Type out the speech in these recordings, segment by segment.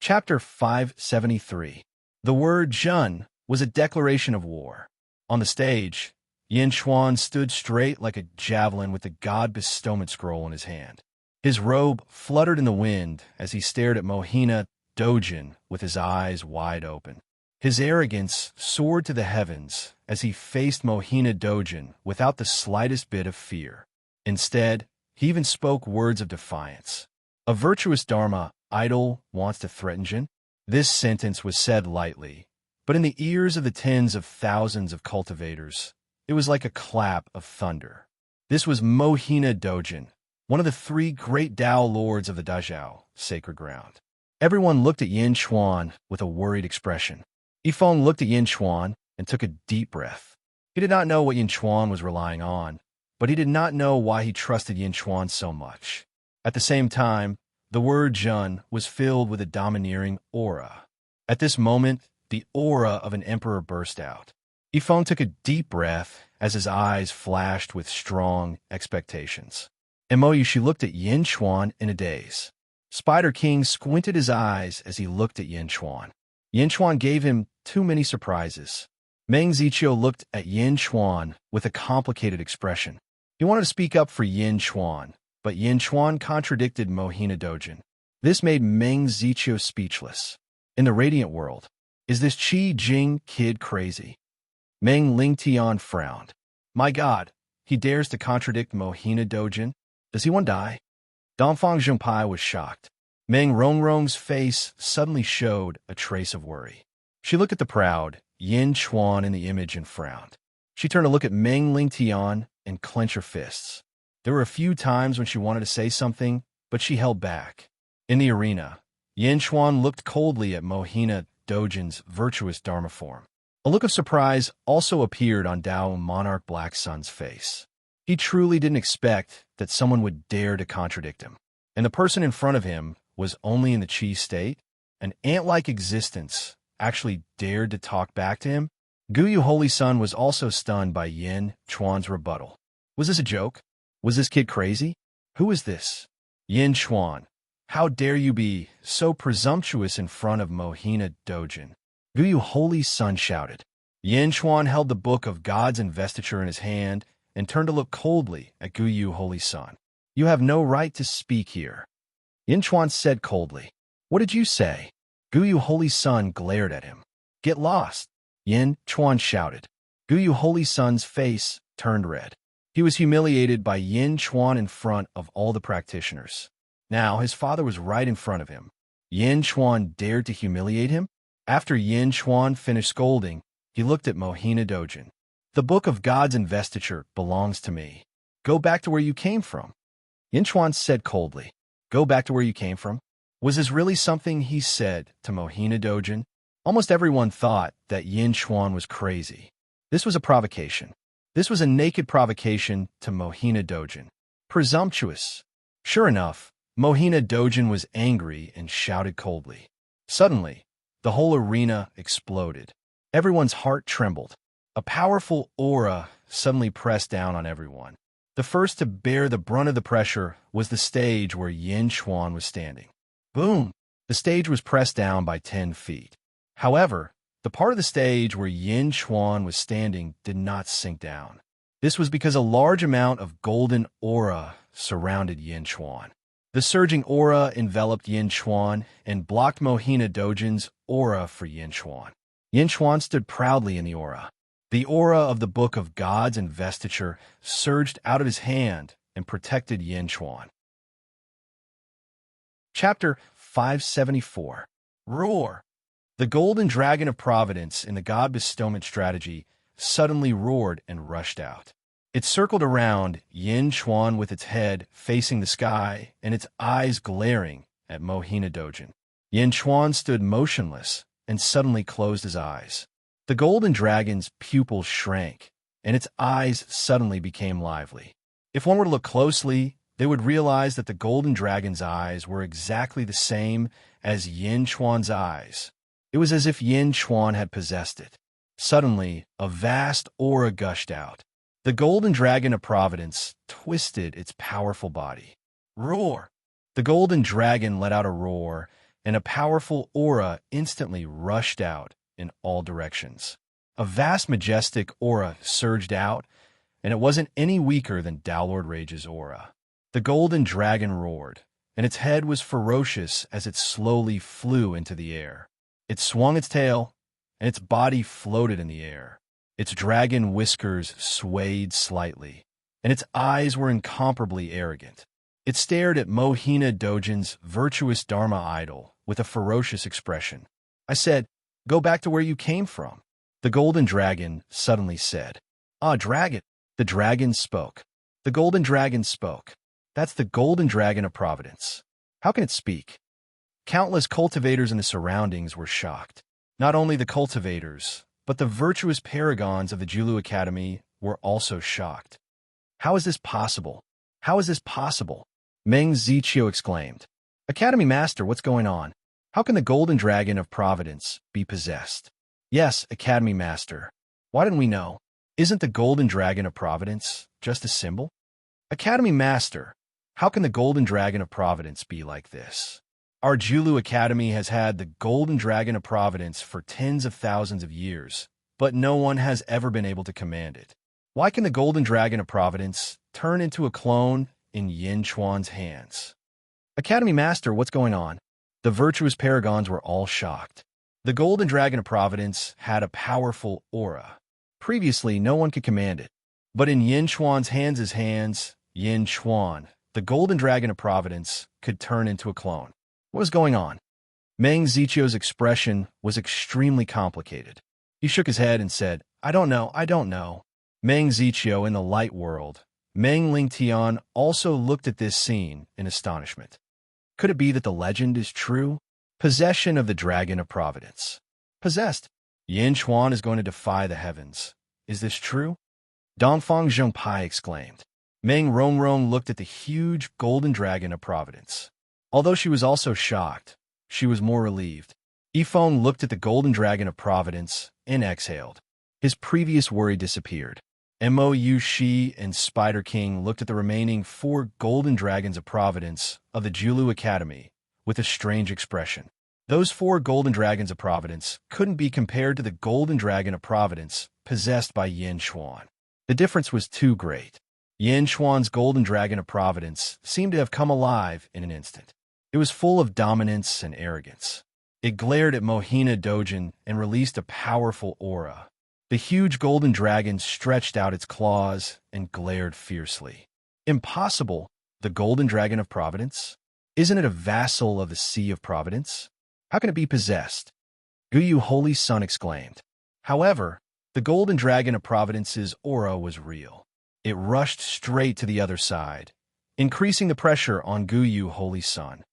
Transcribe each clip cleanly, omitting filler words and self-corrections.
Chapter 573. The word Jun was a declaration of war. On the stage, Yin Chuan stood straight like a javelin with the God Bestowment Scroll in his hand. His robe fluttered in the wind as he stared at Mohina Dojin with his eyes wide open. His arrogance soared to the heavens as he faced Mohina Dojin without the slightest bit of fear. Instead, he even spoke words of defiance. A virtuous Dharma idol wants to threaten Jin? This sentence was said lightly, but in the ears of the tens of thousands of cultivators, it was like a clap of thunder. This was Mohina Dojin, one of the three great Tao lords of the Dazhao, sacred ground. Everyone looked at Yin Chuan with a worried expression. Yifeng looked at Yin Chuan and took a deep breath. He did not know what Yin Chuan was relying on, but he did not know why he trusted Yin Chuan so much. At the same time, the word Jun was filled with a domineering aura. At this moment, the aura of an emperor burst out. Yifeng took a deep breath as his eyes flashed with strong expectations. She looked at Yin Chuan in a daze. Spider King squinted his eyes as he looked at Yin Chuan. Yin Chuan gave him too many surprises. Meng Ziqiu looked at Yin Chuan with a complicated expression. He wanted to speak up for Yin Chuan, but Yin Chuan contradicted Mohina Dojin. This made Meng Ziqiu speechless. In the Radiant World, is this Qi Jing kid crazy? Meng Lingtian frowned. My God, he dares to contradict Mohina Dojin? Does he want to die? Dongfang Zhengpai was shocked. Meng Rongrong's face suddenly showed a trace of worry. She looked at the proud Yin Chuan in the image and frowned. She turned to look at Meng Lingtian and clenched her fists. There were a few times when she wanted to say something, but she held back. In the arena, Yin Chuan looked coldly at Mohina Dojin's virtuous Dharma form. A look of surprise also appeared on Dao Monarch Black Sun's face. He truly didn't expect that someone would dare to contradict him. And the person in front of him was only in the Qi state. An ant-like existence actually dared to talk back to him. Guyu Holy Sun was also stunned by Yin Chuan's rebuttal. Was this a joke? Was this kid crazy? Who is this? Yin Chuan, how dare you be so presumptuous in front of Mohina Dojin? Guyu Holy Sun shouted. Yin Chuan held the book of God's investiture in his hand and turned to look coldly at Guyu Holy Sun. You have no right to speak here. Yin Chuan said coldly. What did you say? Guyu Holy Sun glared at him. Get lost, Yin Chuan shouted. Guyu Holy Sun's face turned red. He was humiliated by Yin Chuan in front of all the practitioners. Now his father was right in front of him. Yin Chuan dared to humiliate him? After Yin Chuan finished scolding, he looked at Mohina Dojin. The book of God's investiture belongs to me. Go back to where you came from. Yin Chuan said coldly. Go back to where you came from? Was this really something he said to Mohina Dojin? Almost everyone thought that Yin Chuan was crazy. This was a provocation. This was a naked provocation to Mohina Dojin. Presumptuous. Sure enough, Mohina Dojin was angry and shouted coldly. Suddenly, the whole arena exploded. Everyone's heart trembled. A powerful aura suddenly pressed down on everyone. The first to bear the brunt of the pressure was the stage where Yin Chuan was standing. Boom! The stage was pressed down by 10 feet. However, the part of the stage where Yin Chuan was standing did not sink down. This was because a large amount of golden aura surrounded Yin Chuan. The surging aura enveloped Yin Chuan and blocked Mohina Dojin's aura for Yin Chuan. Yin Chuan stood proudly in the aura. The aura of the Book of God's investiture surged out of his hand and protected Yin Chuan. Chapter 574. Roar! The golden dragon of providence in the God bestowment strategy suddenly roared and rushed out. It circled around Yin Chuan with its head facing the sky and its eyes glaring at Mohina Dojin. Yin Chuan stood motionless and suddenly closed his eyes. The golden dragon's pupils shrank, and its eyes suddenly became lively. If one were to look closely, they would realize that the golden dragon's eyes were exactly the same as Yin Chuan's eyes. It was as if Yin Chuan had possessed it. Suddenly, a vast aura gushed out. The golden dragon of providence twisted its powerful body. Roar! The golden dragon let out a roar and a powerful aura instantly rushed out in all directions. A vast, majestic aura surged out, and it wasn't any weaker than Dowlord Rage's aura. The golden dragon roared, and its head was ferocious as it slowly flew into the air. It swung its tail, and its body floated in the air. Its dragon whiskers swayed slightly, and its eyes were incomparably arrogant. It stared at Mohina Dojin's virtuous Dharma idol with a ferocious expression. I said, "Go back to where you came from," the golden dragon suddenly said. "Ah, dragon." The dragon spoke. The golden dragon spoke. That's the golden dragon of Providence. How can it speak? Countless cultivators in the surroundings were shocked. Not only the cultivators, but the virtuous paragons of the Julu Academy were also shocked. How is this possible? How is this possible? Meng Ziqiu exclaimed. Academy Master, what's going on? How can the golden dragon of Providence be possessed? Yes, Academy Master. Why didn't we know? Isn't the golden dragon of Providence just a symbol? Academy Master, how can the golden dragon of Providence be like this? Our Julu Academy has had the golden dragon of Providence for tens of thousands of years, but no one has ever been able to command it. Why can the golden dragon of Providence turn into a clone in Yin Chuan's hands? Academy Master, what's going on? The virtuous paragons were all shocked. The golden dragon of Providence had a powerful aura. Previously, no one could command it. But in Yin Chuan's hands, Yin Chuan, the golden dragon of Providence, could turn into a clone. What was going on? Meng Ziqiu's expression was extremely complicated. He shook his head and said, I don't know. Meng Ziqiu in the light world. Meng Lingtian also looked at this scene in astonishment. Could it be that the legend is true? Possession of the dragon of Providence. Possessed. Yin Chuan is going to defy the heavens. Is this true? Dongfang Zhongpai exclaimed. Meng Rongrong looked at the huge golden dragon of Providence. Although she was also shocked, she was more relieved. Yifeng looked at the golden dragon of Providence and exhaled. His previous worry disappeared. Mou Shi and Spider King looked at the remaining 4 golden dragons of Providence of the Julu Academy with a strange expression. Those 4 golden dragons of Providence couldn't be compared to the golden dragon of Providence possessed by Yin Chuan. The difference was too great. Yin Chuan's golden dragon of Providence seemed to have come alive in an instant. It was full of dominance and arrogance. It glared at Mohina Dojin and released a powerful aura. The huge golden dragon stretched out its claws and glared fiercely. Impossible, the golden dragon of Providence? Isn't it a vassal of the Sea of Providence? How can it be possessed? Guyu Holy Sun exclaimed. However, the golden dragon of Providence's aura was real. It rushed straight to the other side, increasing the pressure on Guyu Holy Sun.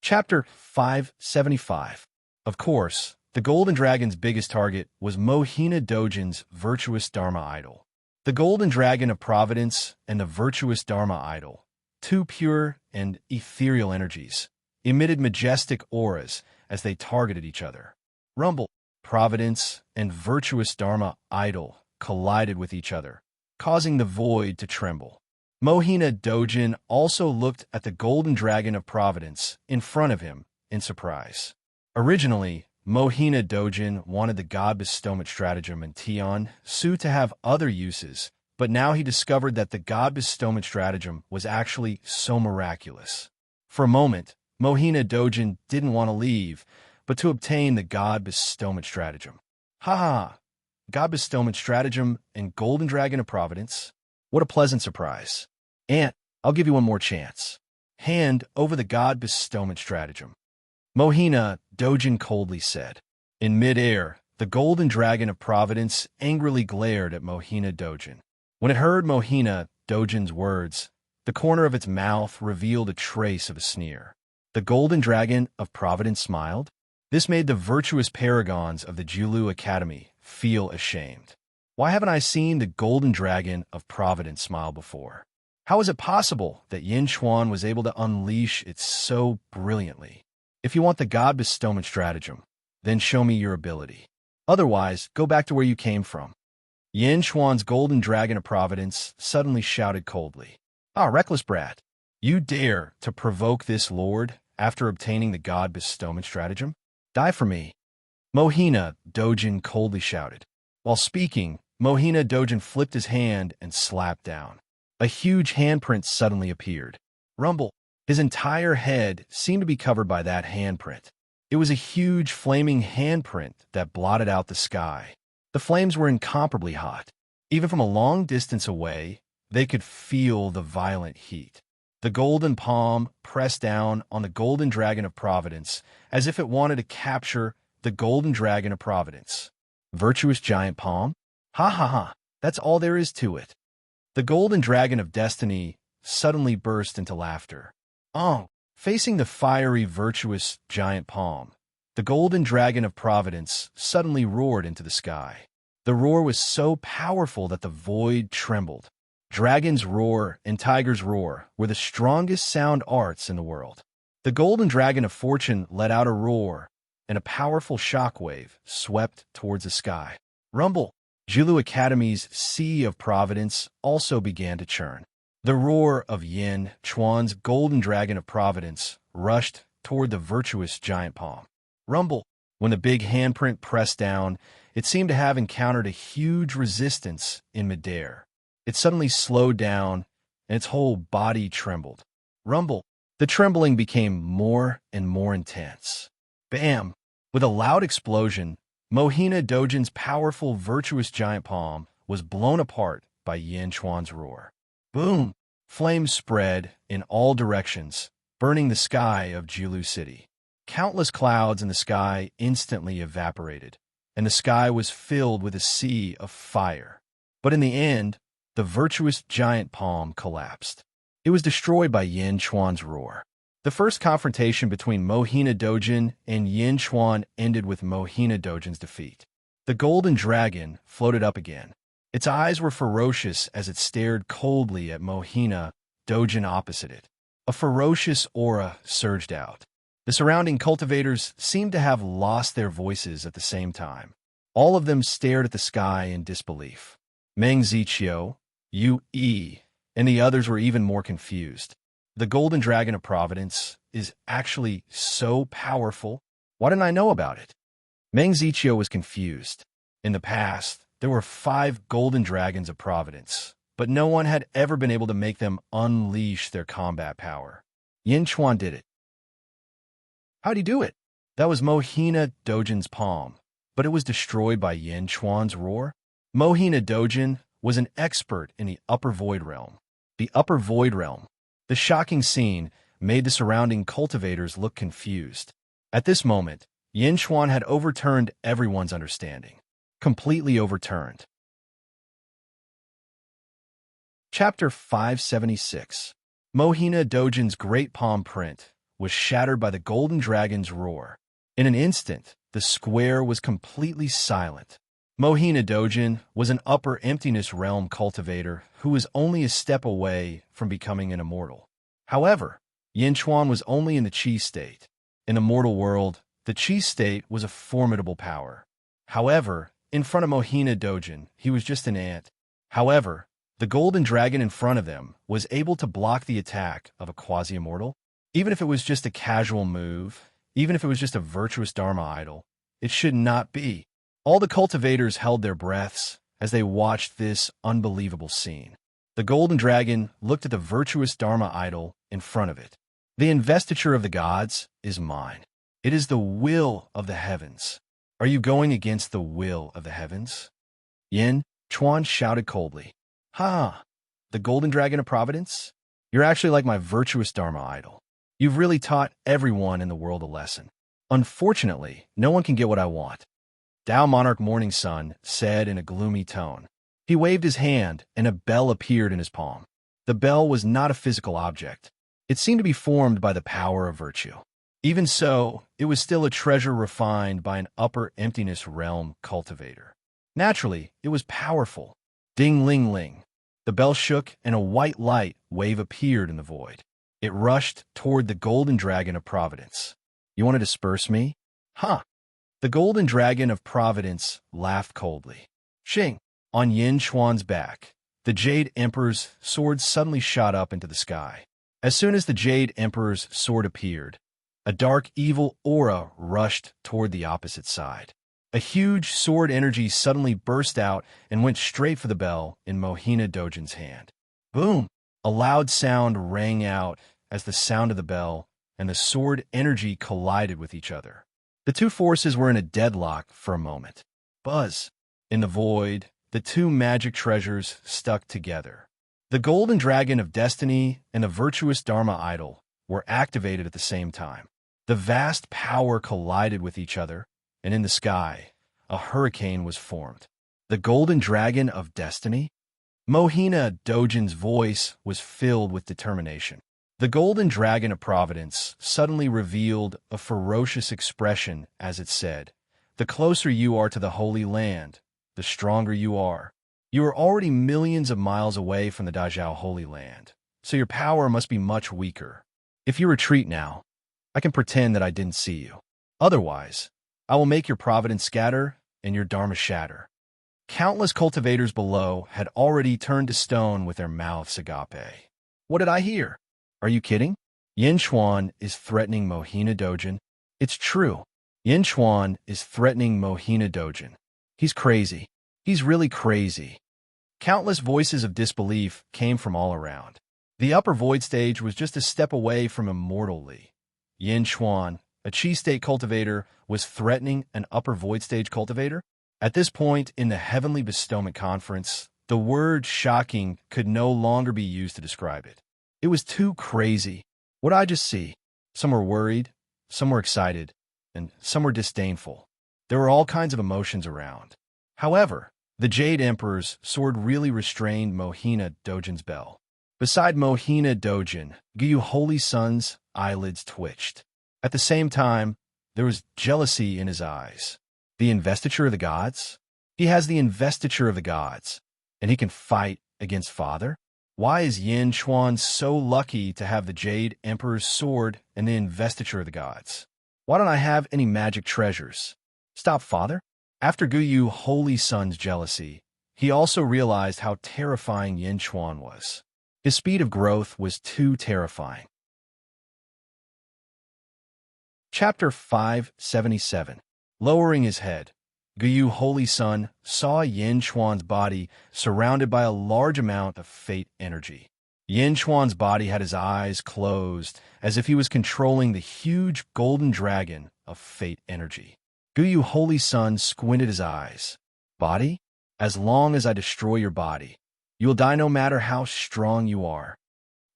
Chapter 575. Of course, the golden dragon's biggest target was Mohina Dojin's virtuous Dharma idol. The golden dragon of Providence and the virtuous Dharma idol, 2 pure and ethereal energies, emitted majestic auras as they targeted each other. Rumble, Providence, and virtuous Dharma idol collided with each other, causing the void to tremble. Mohina Dojin also looked at the golden dragon of Providence in front of him in surprise. Originally, Mohina Dojin wanted the God Bestowment Stratagem in Tian Su to have other uses, but now he discovered that the God Bestowment Stratagem was actually so miraculous. For a moment, Mohina Dojin didn't want to leave, but to obtain the God Bestowment Stratagem. Ha! God Bestowment Stratagem and Golden Dragon of Providence? What a pleasant surprise. Aunt, I'll give you one more chance. Hand over the God Bestowment Stratagem. Mohina Dojin coldly said. In midair, the Golden Dragon of Providence angrily glared at Mohina Dojin. When it heard Mohina Dojin's words, the corner of its mouth revealed a trace of a sneer. The Golden Dragon of Providence smiled. This made the virtuous paragons of the Julu Academy feel ashamed. Why haven't I seen the Golden Dragon of Providence smile before? How is it possible that Yin Chuan was able to unleash it so brilliantly? If you want the God Bestowment Stratagem, then show me your ability. Otherwise, go back to where you came from. Yin Chuan's Golden Dragon of Providence suddenly shouted coldly. Ah, reckless brat. You dare to provoke this lord after obtaining the god bestowment stratagem? Die for me. Mohina Dojin coldly shouted. While speaking, Mohina Dojin flipped his hand and slapped down. A huge handprint suddenly appeared. Rumble. His entire head seemed to be covered by that handprint. It was a huge flaming handprint that blotted out the sky. The flames were incomparably hot. Even from a long distance away, they could feel the violent heat. The golden palm pressed down on the golden dragon of Providence as if it wanted to capture the golden dragon of Providence. Virtuous giant palm? Ha ha ha, that's all there is to it. The golden dragon of destiny suddenly burst into laughter. Oh, facing the fiery virtuous giant palm, the golden dragon of Providence suddenly roared into the sky. The roar was so powerful that the void trembled. Dragon's roar and tiger's roar were the strongest sound arts in the world. The golden dragon of fortune let out a roar, and a powerful shockwave swept towards the sky. Rumble! Jilu Academy's Sea of Providence also began to churn. The roar of Yin Chuan's golden dragon of Providence rushed toward the virtuous giant palm. Rumble! When the big handprint pressed down, it seemed to have encountered a huge resistance in midair. It suddenly slowed down, and its whole body trembled. Rumble! The trembling became more and more intense. Bam! With a loud explosion, Mohina Dojin's powerful virtuous giant palm was blown apart by Yin Chuan's roar. Boom! Flames spread in all directions, burning the sky of Jilu City. Countless clouds in the sky instantly evaporated, and the sky was filled with a sea of fire. But in the end, the virtuous giant palm collapsed. It was destroyed by Yin Chuan's roar. The first confrontation between Mohina Dojin and Yin Chuan ended with Mohina Dojin's defeat. The golden dragon floated up again. Its eyes were ferocious as it stared coldly at Mohina Dojin opposite it. A ferocious aura surged out. The surrounding cultivators seemed to have lost their voices at the same time. All of them stared at the sky in disbelief. Meng Ziqiu, Yu Yi, and the others were even more confused. The golden dragon of Providence is actually so powerful. Why didn't I know about it? Meng Ziqiu was confused. In the past, there were 5 golden dragons of Providence, but no one had ever been able to make them unleash their combat power. Yin Chuan did it. How'd he do it? That was Mohina Dojin's palm, but it was destroyed by Yin Chuan's roar. Mohina Dojin was an expert in the upper void realm. The upper void realm. The shocking scene made the surrounding cultivators look confused. At this moment, Yin Chuan had overturned everyone's understanding. Completely overturned. Chapter 576. Mohina Dojin's great palm print was shattered by the golden dragon's roar. In an instant, the square was completely silent. Mohina Dojin was an upper emptiness realm cultivator who was only a step away from becoming an immortal. However, Yin Chuan was only in the Qi state. In the mortal world, the Qi state was a formidable power. However, in front of Mohina Dojin, he was just an ant. However, the golden dragon in front of them was able to block the attack of a quasi-immortal. Even if it was just a casual move, even if it was just a virtuous Dharma idol, it should not be. All the cultivators held their breaths as they watched this unbelievable scene. The golden dragon looked at the virtuous Dharma idol in front of it. The investiture of the gods is mine. It is the will of the heavens. Are you going against the will of the heavens? Yin Chuan shouted coldly. Ha! The golden dragon of Providence? You're actually like my virtuous Dharma idol. You've really taught everyone in the world a lesson. Unfortunately, no one can get what I want. Tao Monarch Morning Sun said in a gloomy tone. He waved his hand, and a bell appeared in his palm. The bell was not a physical object. It seemed to be formed by the power of virtue. Even so, it was still a treasure refined by an upper emptiness realm cultivator. Naturally, it was powerful. Ding-ling-ling. The bell shook, and a white light wave appeared in the void. It rushed toward the golden dragon of Providence. You want to disperse me? Huh. The golden dragon of Providence laughed coldly. Shing! On Yin Chuan's back, the Jade Emperor's sword suddenly shot up into the sky. As soon as the Jade Emperor's sword appeared, a dark, evil aura rushed toward the opposite side. A huge sword energy suddenly burst out and went straight for the bell in Mohina Dojin's hand. Boom! A loud sound rang out as the sound of the bell and the sword energy collided with each other. The two forces were in a deadlock for a moment. Buzz! In the void, the two magic treasures stuck together. The golden dragon of destiny and the virtuous Dharma idol were activated at the same time. The vast power collided with each other, and in the sky, a hurricane was formed. The golden dragon of destiny? Mohina Dojin's voice was filled with determination. The golden dragon of providence suddenly revealed a ferocious expression as it said, "The closer you are to the Holy Land, the stronger you are. You are already millions of miles away from the Dajao Holy Land, so your power must be much weaker. If you retreat now, I can pretend that I didn't see you. Otherwise, I will make your providence scatter and your dharma shatter." Countless cultivators below had already turned to stone with their mouths agape. What did I hear? Are you kidding? Yin Xuan is threatening Mohina Dojin. It's true. Yin Xuan is threatening Mohina Dojin. He's crazy. He's really crazy. Countless voices of disbelief came from all around. The upper void stage was just a step away from immortal Li. Yin Xuan, a chi state cultivator, was threatening an upper void stage cultivator? At this point in the Heavenly Bestowment Conference, the word shocking could no longer be used to describe it. It was too crazy. What did I just see? Some were worried, some were excited, and some were disdainful. There were all kinds of emotions around. However, the Jade Emperor's sword really restrained Mohina Dojin's bell. Beside Mohina Dojin, Gyu Holy Sun's eyelids twitched. At the same time, there was jealousy in his eyes. The investiture of the gods? He has the investiture of the gods, and he can fight against Father? Why is Yin Xuan so lucky to have the Jade Emperor's sword and the investiture of the gods? Why don't I have any magic treasures? Stop Father? After Gyu Holy Sun's jealousy, he also realized how terrifying Yin Xuan was. His speed of growth was too terrifying. Chapter 577. Lowering his head, Gyu Holy Sun saw Yin Xuan's body surrounded by a large amount of fate energy. Yin Xuan's body had his eyes closed, as if he was controlling the huge golden dragon of fate energy. Gyu Holy Sun squinted his eyes. Body? As long as I destroy your body, you will die no matter how strong you are.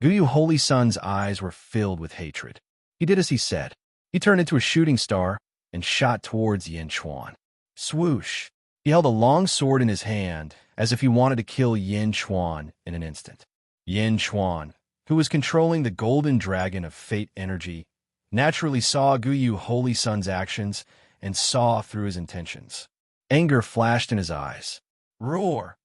Gyu Holy Sun's eyes were filled with hatred. He did as he said. He turned into a shooting star and shot towards Yin Xuan. Swoosh! He held a long sword in his hand, as if he wanted to kill Yin Xuan in an instant. Yin Xuan, who was controlling the golden dragon of fate energy, naturally saw Gyu Holy Sun's actions and saw through his intentions. Anger flashed in his eyes. Roar!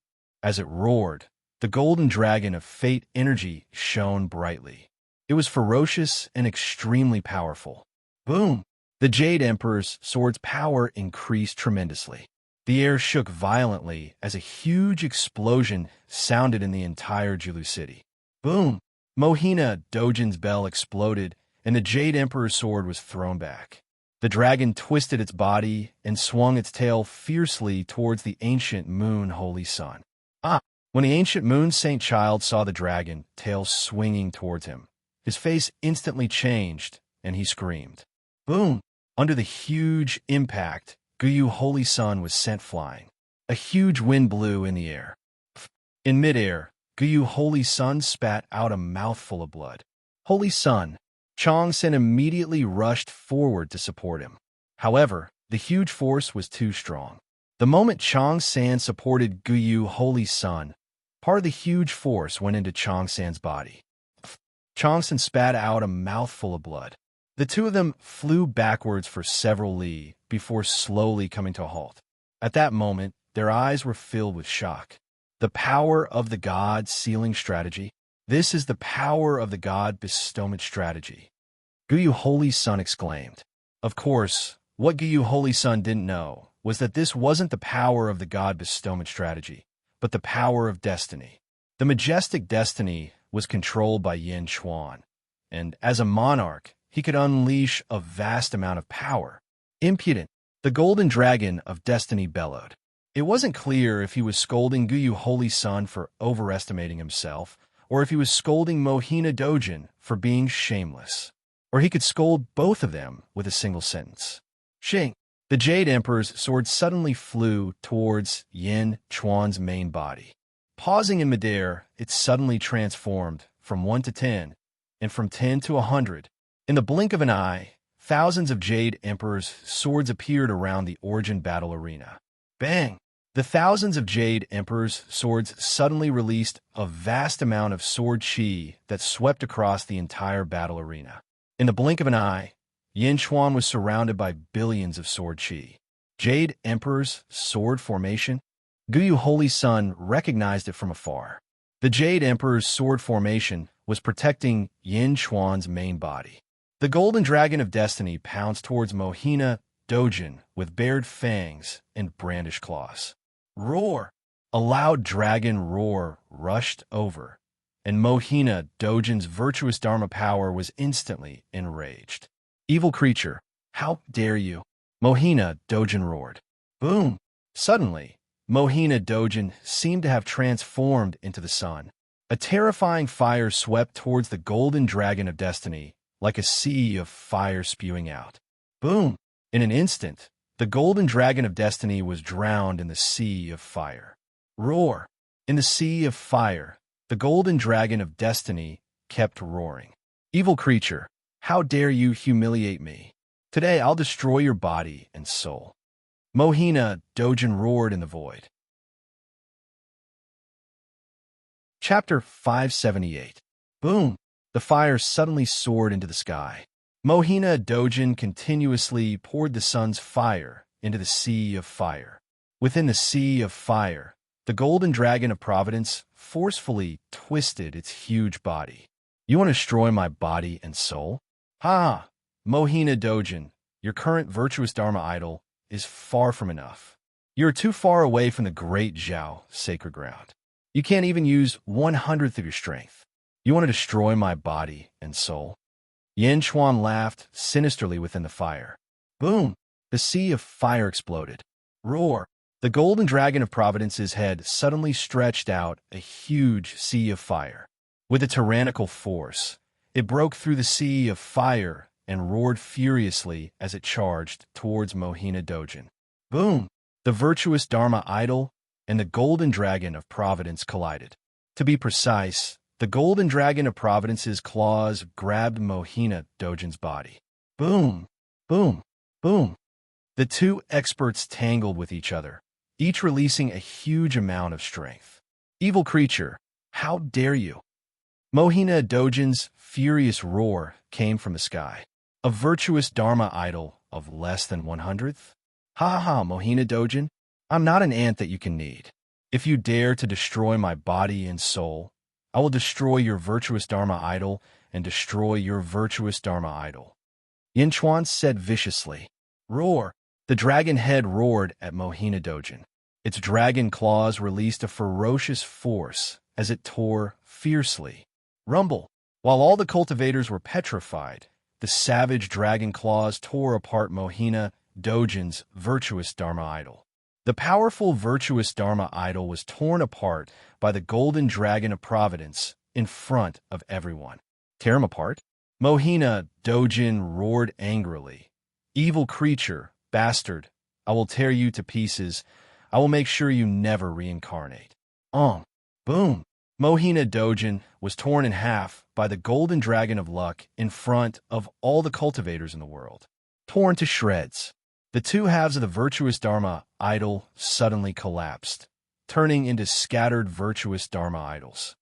As it roared, the golden dragon of fate energy shone brightly. It was ferocious and extremely powerful. Boom! The Jade Emperor's sword's power increased tremendously. The air shook violently as a huge explosion sounded in the entire Jilu city. Boom! Mohina Dojin's bell exploded, and the Jade Emperor's sword was thrown back. The dragon twisted its body and swung its tail fiercely towards the ancient moon Holy Sun. When the ancient moon Saint Child saw the dragon, tail swinging towards him, his face instantly changed, and he screamed. Boom! Under the huge impact, Gyu Holy Sun was sent flying. A huge wind blew in the air. In midair, Gyu Holy Sun spat out a mouthful of blood. Holy Sun! Chong Sen immediately rushed forward to support him. However, the huge force was too strong. The moment Chong San supported Gyu Holy Sun, part of the huge force went into Chong San's body. Chong San spat out a mouthful of blood. The two of them flew backwards for several li before slowly coming to a halt. At that moment, their eyes were filled with shock. The power of the God sealing strategy. This is the power of the God bestowment strategy. Gyu Holy Sun exclaimed. Of course, what Gyu Holy Sun didn't know was that this wasn't the power of the God bestowment strategy, but the power of destiny. The majestic destiny was controlled by Yin Xuan. and as a monarch, he could unleash a vast amount of power. Impudent, the golden dragon of destiny bellowed. It wasn't clear if he was scolding Guyu Holy Sun for overestimating himself, or if he was scolding Mohina Dojin for being shameless. Or he could scold both of them with a single sentence. Xing. The Jade Emperor's sword suddenly flew towards Yin Chuan's main body. Pausing in midair, it suddenly transformed from 1 to 10, and from 10 to 100. In the blink of an eye, thousands of Jade Emperor's swords appeared around the Origin battle arena. Bang! The thousands of Jade Emperor's swords suddenly released a vast amount of sword chi that swept across the entire battle arena. In the blink of an eye, Yin Chuan was surrounded by billions of sword chi. Jade Emperor's sword formation? Guyu Holy Sun recognized it from afar. The Jade Emperor's sword formation was protecting Yin Chuan's main body. The Golden Dragon of Destiny pounced towards Mohina Dojin with bared fangs and brandished claws. Roar! A loud dragon roar rushed over, and Mohina Dojin's virtuous Dharma power was instantly enraged. Evil creature, how dare you? Mohina Dojin roared. Boom! Suddenly, Mohina Dojin seemed to have transformed into the sun. A terrifying fire swept towards the Golden Dragon of Destiny, like a sea of fire spewing out. Boom! In an instant, the Golden Dragon of Destiny was drowned in the sea of fire. Roar! In the sea of fire, the Golden Dragon of Destiny kept roaring. Evil creature, how dare you humiliate me? Today I'll destroy your body and soul. Mohina Dojin roared in the void. Chapter 578. Boom! The fire suddenly soared into the sky. Mohina Dojin continuously poured the sun's fire into the sea of fire. Within the sea of fire, the Golden Dragon of Providence forcefully twisted its huge body. You want to destroy my body and soul? Ha! Mohina Dojin, your current virtuous Dharma idol is far from enough. You are too far away from the great Zhao sacred ground. You can't even use 1/100th of your strength. You want to destroy my body and soul? Yin Chuan laughed sinisterly within the fire. Boom! The sea of fire exploded. Roar! The Golden Dragon of Providence's head suddenly stretched out a huge sea of fire. With a tyrannical force, it broke through the sea of fire and roared furiously as it charged towards Mohina Dojin. Boom! The virtuous Dharma idol and the Golden Dragon of Providence collided. To be precise, the Golden Dragon of Providence's claws grabbed Mohina Dojin's body. Boom! Boom! Boom! The two experts tangled with each other, each releasing a huge amount of strength. Evil creature, how dare you? Mohina Dojin's furious roar came from the sky. A virtuous Dharma idol of less than 1/100th? Ha ha, Mohina Dojin, I'm not an ant that you can knead. If you dare to destroy my body and soul, I will destroy your virtuous Dharma idol and destroy your virtuous Dharma idol. Yin Chuan said viciously. Roar! The dragon head roared at Mohina Dojin. Its dragon claws released a ferocious force as it tore fiercely. Rumble! While all the cultivators were petrified, the savage dragon claws tore apart Mohina Dojin's virtuous Dharma idol. The powerful virtuous Dharma idol was torn apart by the Golden Dragon of Providence in front of everyone. Tear him apart? Mohina Dojin roared angrily. Evil creature, bastard, I will tear you to pieces. I will make sure you never reincarnate. Boom! Mohina Dojin was torn in half by the Golden Dragon of Luck in front of all the cultivators in the world. Torn to shreds. The two halves of the virtuous Dharma idol suddenly collapsed, turning into scattered virtuous Dharma idols.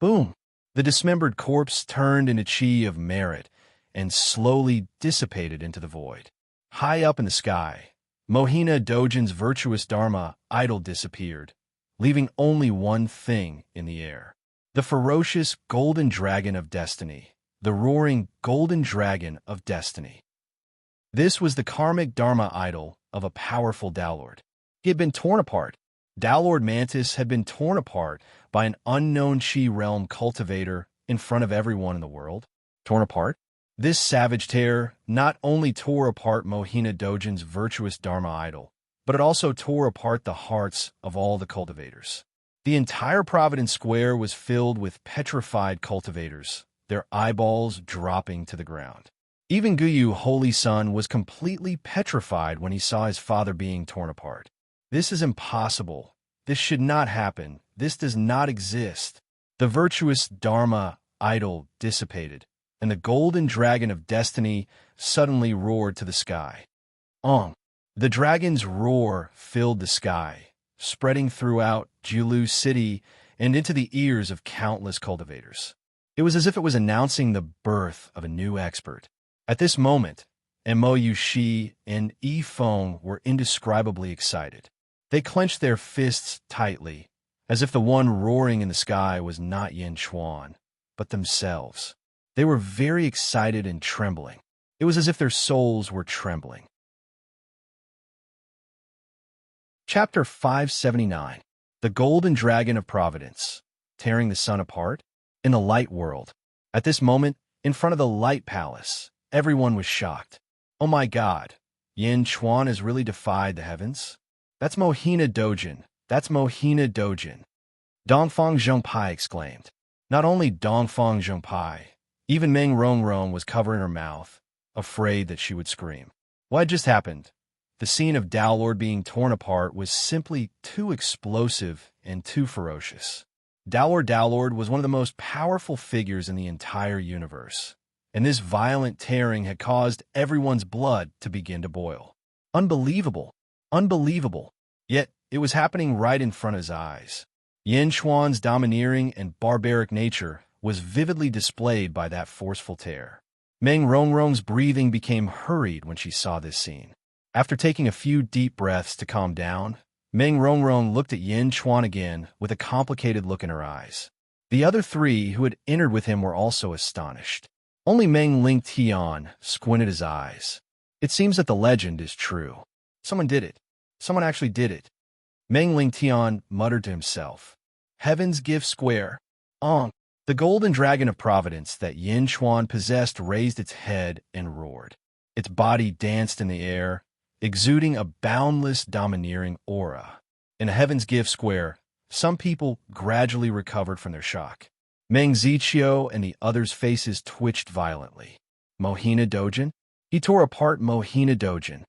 Boom! The dismembered corpse turned into chi of merit and slowly dissipated into the void. High up in the sky, Mohina Dojin's virtuous Dharma idol disappeared, leaving only one thing in the air. The ferocious Golden Dragon of Destiny, the roaring Golden Dragon of Destiny. This was the karmic Dharma idol of a powerful Downlord. He had been torn apart. Downlord Mantis had been torn apart by an unknown Chi realm cultivator in front of everyone in the world. Torn apart? This savage tear not only tore apart Mohina Dojin's virtuous Dharma idol, but it also tore apart the hearts of all the cultivators. The entire Providence Square was filled with petrified cultivators, their eyeballs dropping to the ground. Even Guyu, Holy Son, was completely petrified when he saw his father being torn apart. This is impossible. This should not happen. This does not exist. The virtuous Dharma idol dissipated, and the golden dragon of destiny suddenly roared to the sky. Ong! The dragon's roar filled the sky, spreading throughout Julu City and into the ears of countless cultivators. It was as if it was announcing the birth of a new expert. At this moment, Mo Yushi and Yi Feng were indescribably excited. They clenched their fists tightly, as if the one roaring in the sky was not Yin Chuan, but themselves. They were very excited and trembling. It was as if their souls were trembling. Chapter 579. The Golden Dragon of Providence, Tearing the Sun Apart. In the Light World. At this moment, in front of the Light Palace, everyone was shocked. Oh my God, Yin Chuan has really defied the heavens? That's Mohina Dojin. That's Mohina Dojin. Dongfang Zhongpai exclaimed. Not only Dongfang Zhongpai, even Meng Rongrong was covering her mouth, afraid that she would scream. What had just happened? The scene of Dao Lord being torn apart was simply too explosive and too ferocious. Dao Lord was one of the most powerful figures in the entire universe, and this violent tearing had caused everyone's blood to begin to boil. Unbelievable! Unbelievable! Yet, it was happening right in front of his eyes. Yin Chuan's domineering and barbaric nature was vividly displayed by that forceful tear. Meng Rongrong's breathing became hurried when she saw this scene. After taking a few deep breaths to calm down, Meng Rongrong looked at Yin Chuan again with a complicated look in her eyes. The other three who had entered with him were also astonished. Only Meng Ling Tian squinted his eyes. It seems that the legend is true. Someone did it. Someone actually did it. Meng Ling Tian muttered to himself. Heaven's Gift Square. The golden dragon of providence that Yin Chuan possessed raised its head and roared. Its body danced in the air, exuding a boundless, domineering aura. In a Heaven's Gift Square, some people gradually recovered from their shock. Meng Ziqiu and the others' faces twitched violently. Mohina Dojin? He tore apart Mohina Dojin.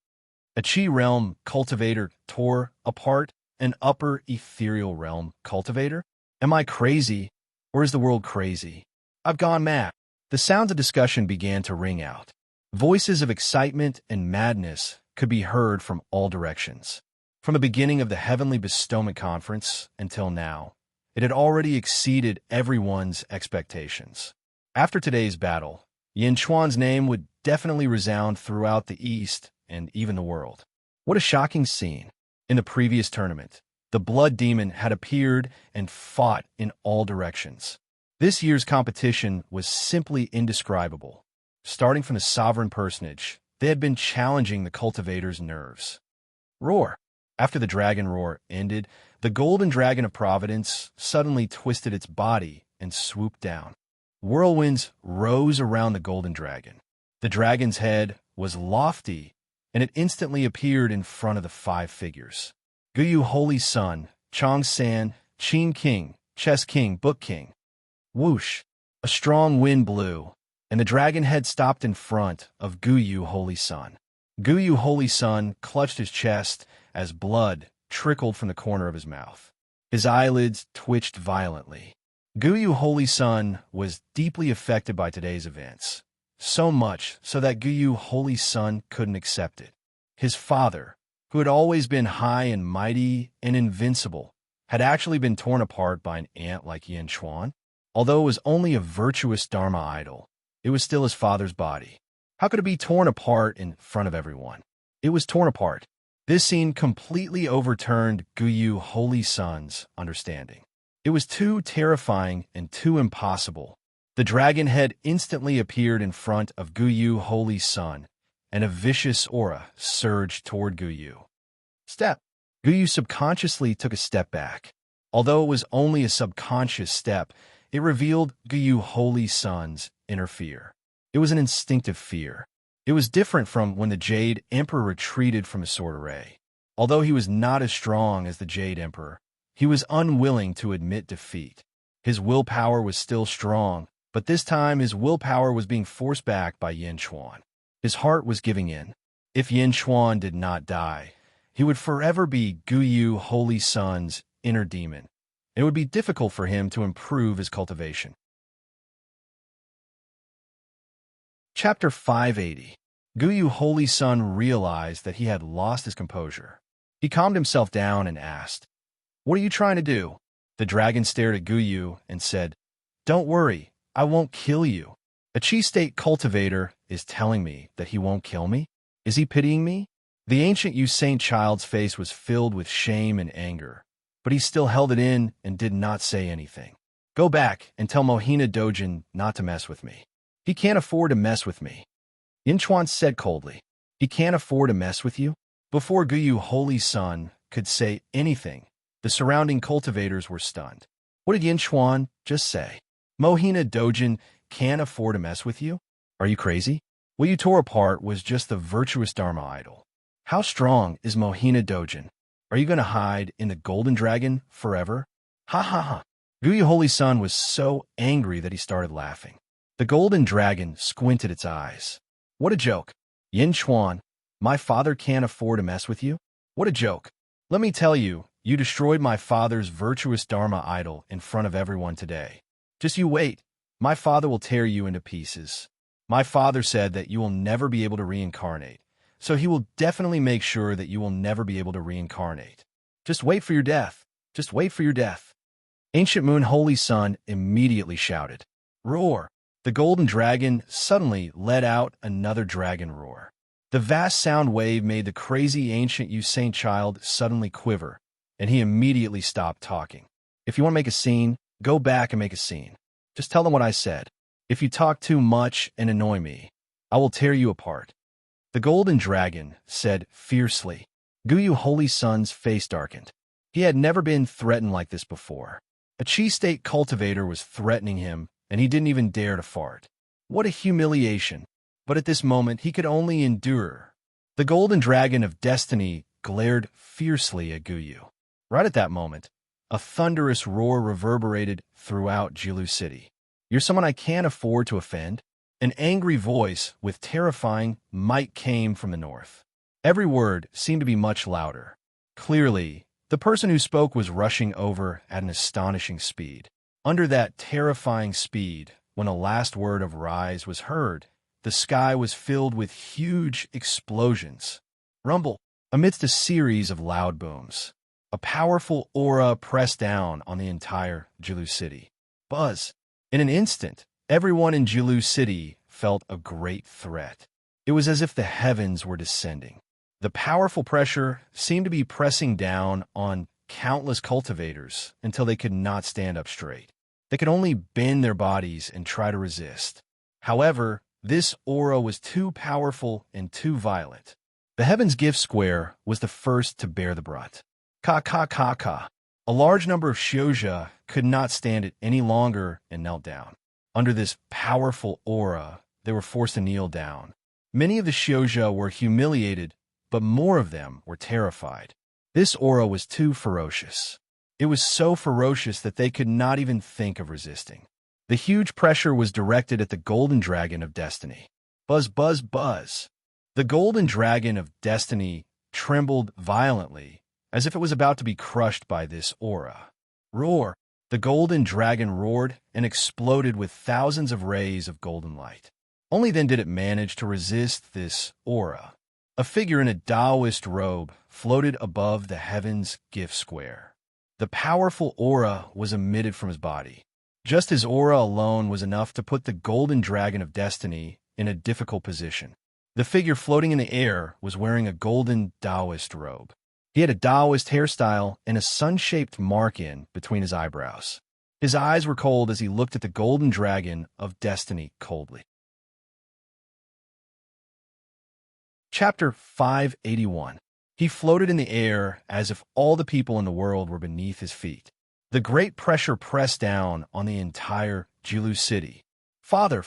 A Qi realm cultivator tore apart an upper ethereal realm cultivator? Am I crazy, or is the world crazy? I've gone mad. The sounds of discussion began to ring out. Voices of excitement and madness could be heard from all directions. From the beginning of the Heavenly Bestowment Conference until now, it had already exceeded everyone's expectations. After today's battle, Yin Chuan's name would definitely resound throughout the East and even the world. What a shocking scene. In the previous tournament, the Blood Demon had appeared and fought in all directions. This year's competition was simply indescribable. Starting from the sovereign personage, they had been challenging the cultivators' nerves. Roar! After the dragon roar ended, the golden dragon of providence suddenly twisted its body and swooped down. Whirlwinds rose around the golden dragon. The dragon's head was lofty, and it instantly appeared in front of the five figures. Guyu Holy Sun, Chong San, Qin King, Chess King, Book King. Whoosh! A strong wind blew, and the dragon head stopped in front of Guyu Holy Sun. Guyu Holy Sun clutched his chest as blood trickled from the corner of his mouth. His eyelids twitched violently. Guyu Holy Sun was deeply affected by today's events, so much so that Guyu Holy Sun couldn't accept it. His father, who had always been high and mighty and invincible, had actually been torn apart by an ant like Yin Chuan. Although it was only a virtuous Dharma idol, it was still his father's body. How could it be torn apart in front of everyone? It was torn apart. This scene completely overturned Guyu Holy Sun's understanding. It was too terrifying and too impossible. The dragon head instantly appeared in front of Guyu Holy Sun, and a vicious aura surged toward Guyu. Step. Guyu subconsciously took a step back. Although it was only a subconscious step, it revealed Guyu Holy Sun's inner fear. It was an instinctive fear. It was different from when the Jade Emperor retreated from his sword array. Although he was not as strong as the Jade Emperor, he was unwilling to admit defeat. His willpower was still strong, but this time his willpower was being forced back by Yin Chuan. His heart was giving in. If Yin Chuan did not die, he would forever be Guyu Holy Sun's inner demon. It would be difficult for him to improve his cultivation. Chapter 580. Guyu Holy Sun realized that he had lost his composure. He calmed himself down and asked, "What are you trying to do?" The dragon stared at Guyu and said, "Don't worry, I won't kill you. A Chi State cultivator is telling me that he won't kill me. Is he pitying me?" The ancient Yu Saint child's face was filled with shame and anger, but he still held it in and did not say anything. "Go back and tell Mohina Dojin not to mess with me. He can't afford to mess with me." Yin Chuan said coldly, "He can't afford to mess with you?" Before Guyu Holy Sun could say anything, the surrounding cultivators were stunned. What did Yin Chuan just say? Mohina Dojin can't afford to mess with you? Are you crazy? What you tore apart was just the virtuous Dharma idol. How strong is Mohina Dojin? Are you going to hide in the Golden Dragon forever? Ha ha ha. Guyu Holy Sun was so angry that he started laughing. The Golden Dragon squinted its eyes. What a joke. Yin Chuan, my father can't afford to mess with you? What a joke. Let me tell you, you destroyed my father's virtuous Dharma idol in front of everyone today. Just you wait. My father will tear you into pieces. My father said that you will never be able to reincarnate, so he will definitely make sure that you will never be able to reincarnate. Just wait for your death. Just wait for your death. Ancient Moon Holy Sun immediately shouted. Roar! The Golden Dragon suddenly let out another dragon roar. The vast sound wave made the crazy ancient Yu Saint child suddenly quiver, and he immediately stopped talking. If you want to make a scene, go back and make a scene. Just tell them what I said. If you talk too much and annoy me, I will tear you apart. The Golden Dragon said fiercely. Guyu Holy Sun's face darkened. He had never been threatened like this before. A Chi State cultivator was threatening him, and he didn't even dare to fart. What a humiliation. But at this moment, he could only endure. The Golden Dragon of Destiny glared fiercely at Guyu. Right at that moment, a thunderous roar reverberated throughout Jilu City. You're someone I can't afford to offend? An angry voice with terrifying might came from the north. Every word seemed to be much louder. Clearly, the person who spoke was rushing over at an astonishing speed. Under that terrifying speed, when a last word of rise was heard, the sky was filled with huge explosions. Rumble, amidst a series of loud booms. A powerful aura pressed down on the entire Jilu City. Buzz. In an instant, everyone in Jilu City felt a great threat. It was as if the heavens were descending. The powerful pressure seemed to be pressing down on countless cultivators until they could not stand up straight. They could only bend their bodies and try to resist. However, this aura was too powerful and too violent. The Heaven's Gift Square was the first to bear the brunt. Ka. A large number of Shioja could not stand it any longer and knelt down. Under this powerful aura, they were forced to kneel down. Many of the Shioja were humiliated, but more of them were terrified. This aura was too ferocious. It was so ferocious that they could not even think of resisting. The huge pressure was directed at the Golden Dragon of Destiny. Buzz, buzz, buzz. The Golden Dragon of Destiny trembled violently, as if it was about to be crushed by this aura. Roar! The Golden Dragon roared and exploded with thousands of rays of golden light. Only then did it manage to resist this aura. A figure in a Taoist robe floated above the Heaven's Gift Square. The powerful aura was emitted from his body. Just his aura alone was enough to put the Golden Dragon of Destiny in a difficult position. The figure floating in the air was wearing a golden Taoist robe. He had a Taoist hairstyle and a sun-shaped mark in between his eyebrows. His eyes were cold as he looked at the Golden Dragon of Destiny coldly. Chapter 581. He floated in the air as if all the people in the world were beneath his feet. The great pressure pressed down on the entire Jilu City. Father,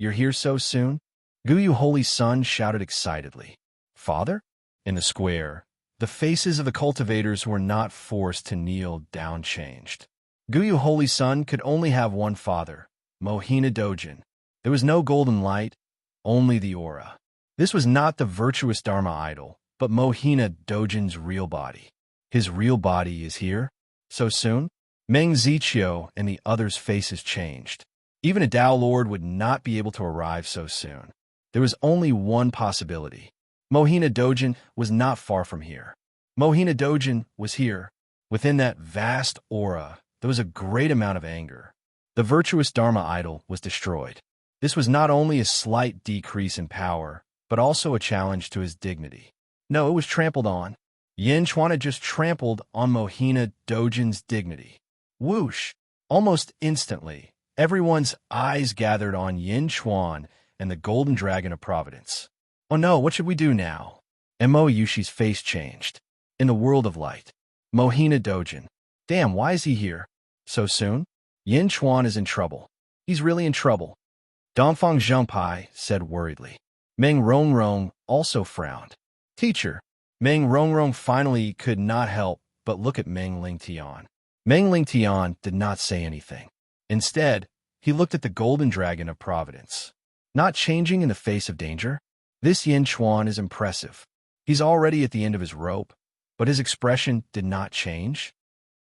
You're here so soon? Guyu Holy Sun shouted excitedly. Father? In the square, the faces of the cultivators who were not forced to kneel down changed. Guyu Holy Sun could only have one father, Mohina Dojin. There was no golden light, only the aura. This was not the virtuous Dharma idol, but Mohina Dojin's real body. His real body is here? So soon? Meng Zichio and the others' faces changed. Even a Tao Lord would not be able to arrive so soon. There was only one possibility. Mohina Dojin was not far from here. Mohina Dojin was here. Within that vast aura, there was a great amount of anger. The virtuous Dharma idol was destroyed. This was not only a slight decrease in power, but also a challenge to his dignity. No, it was trampled on. Yin Chuan had just trampled on Mohina Dojin's dignity. Whoosh! Almost instantly, everyone's eyes gathered on Yin Chuan and the Golden Dragon of Providence. Oh no, what should we do now? Mo Yushi's face changed. In the world of light. Mohina Dojin. Damn, why is he here? So soon? Yin Chuan is in trouble. He's really in trouble. Dongfang Zhengpai said worriedly. Meng Rongrong also frowned. Teacher. Meng Rongrong finally could not help but look at Meng Lingtian. Meng Lingtian did not say anything. Instead, he looked at the Golden Dragon of Providence. Not changing in the face of danger? This Yin Chuan is impressive. He's already at the end of his rope, but his expression did not change.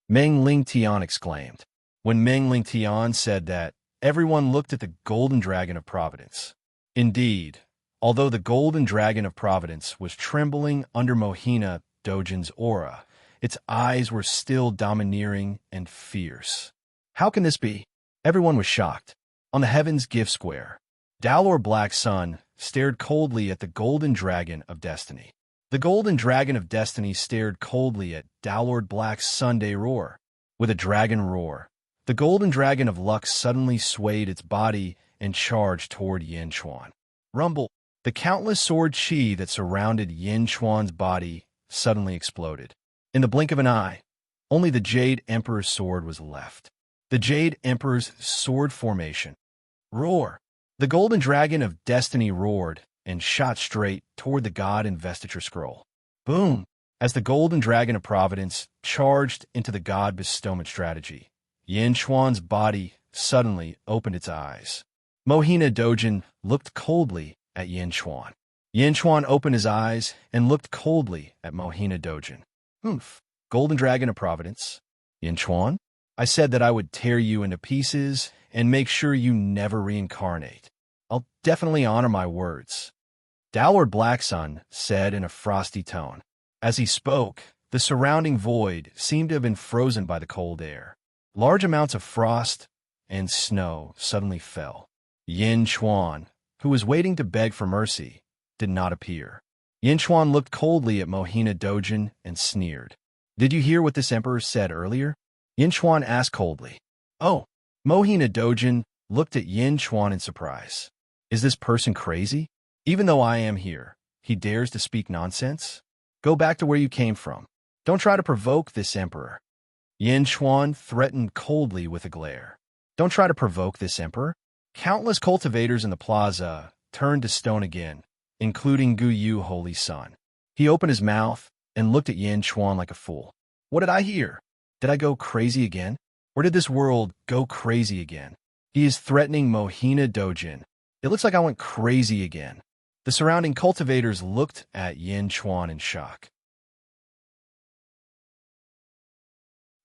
Meng Lingtian exclaimed. When Meng Lingtian said that, everyone looked at the Golden Dragon of Providence. Indeed, although the Golden Dragon of Providence was trembling under Mohina Dojin's aura, its eyes were still domineering and fierce. How can this be? Everyone was shocked. On the Heaven's Gift Square, Dalor Black Sun stared coldly at the Golden Dragon of Destiny. The Golden Dragon of Destiny stared coldly at Dalord Black's Sunday roar. With a dragon roar, the Golden Dragon of Luck suddenly swayed its body and charged toward Yin Chuan. Rumble! The countless sword chi that surrounded Yin Chuan's body suddenly exploded. In the blink of an eye, only the Jade Emperor's sword was left. The Jade Emperor's sword formation. Roar! The Golden Dragon of Destiny roared and shot straight toward the God Investiture Scroll. Boom! As the Golden Dragon of Providence charged into the God Bestowment strategy, Yin Chuan's body suddenly opened its eyes. Mohina Dojin looked coldly at Yin Chuan. Yin Chuan opened his eyes and looked coldly at Mohina Dojin. Oof! Golden Dragon of Providence. Yin Chuan? I said that I would tear you into pieces and make sure you never reincarnate. I'll definitely honor my words. Dalord Black Sun said in a frosty tone. As he spoke, the surrounding void seemed to have been frozen by the cold air. Large amounts of frost and snow suddenly fell. Yin Chuan, who was waiting to beg for mercy, did not appear. Yin Chuan looked coldly at Mohina Dojin and sneered. Did you hear what this emperor said earlier? Yin Chuan asked coldly. Oh, Mohina Dojin looked at Yin Chuan in surprise. Is this person crazy? Even though I am here, he dares to speak nonsense? Go back to where you came from. Don't try to provoke this emperor. Yin Chuan threatened coldly with a glare. Don't try to provoke this emperor. Countless cultivators in the plaza turned to stone again, including Guyu Holy Sun. He opened his mouth and looked at Yin Chuan like a fool. What did I hear? Did I go crazy again? Or did this world go crazy again? He is threatening Mohina Dojin. It looks like I went crazy again. The surrounding cultivators looked at Yin Chuan in shock.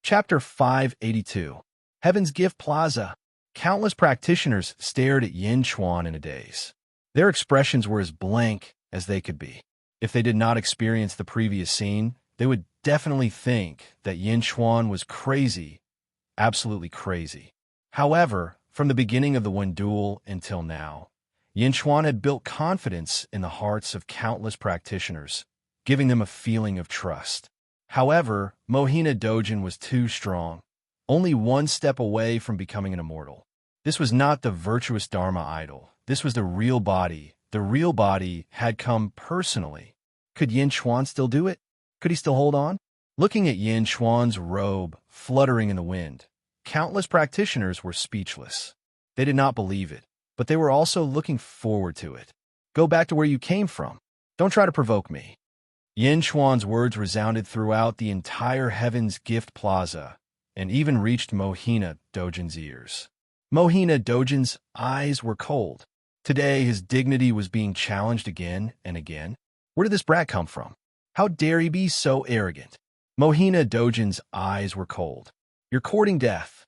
Chapter 582. Heaven's Gift Plaza. Countless practitioners stared at Yin Chuan in a daze. Their expressions were as blank as they could be. If they did not experience the previous scene, they would definitely think that Yin Chuan was crazy, absolutely crazy. However, from the beginning of the Wen duel until now, Yin Chuan had built confidence in the hearts of countless practitioners, giving them a feeling of trust. However, Mohina Dojin was too strong, only one step away from becoming an immortal. This was not the virtuous Dharma idol. This was the real body. The real body had come personally. Could Yin Chuan still do it? Could he still hold on? Looking at Yin Chuan's robe fluttering in the wind, countless practitioners were speechless. They did not believe it. but they were also looking forward to it. Go back to where you came from. Don't try to provoke me. Yin Chuan's words resounded throughout the entire Heaven's Gift Plaza and even reached Mohina Dojin's ears. Mohina Dojin's eyes were cold. Today, his dignity was being challenged again and again. Where did this brat come from? How dare he be so arrogant? Mohina Dojin's eyes were cold. You're courting death.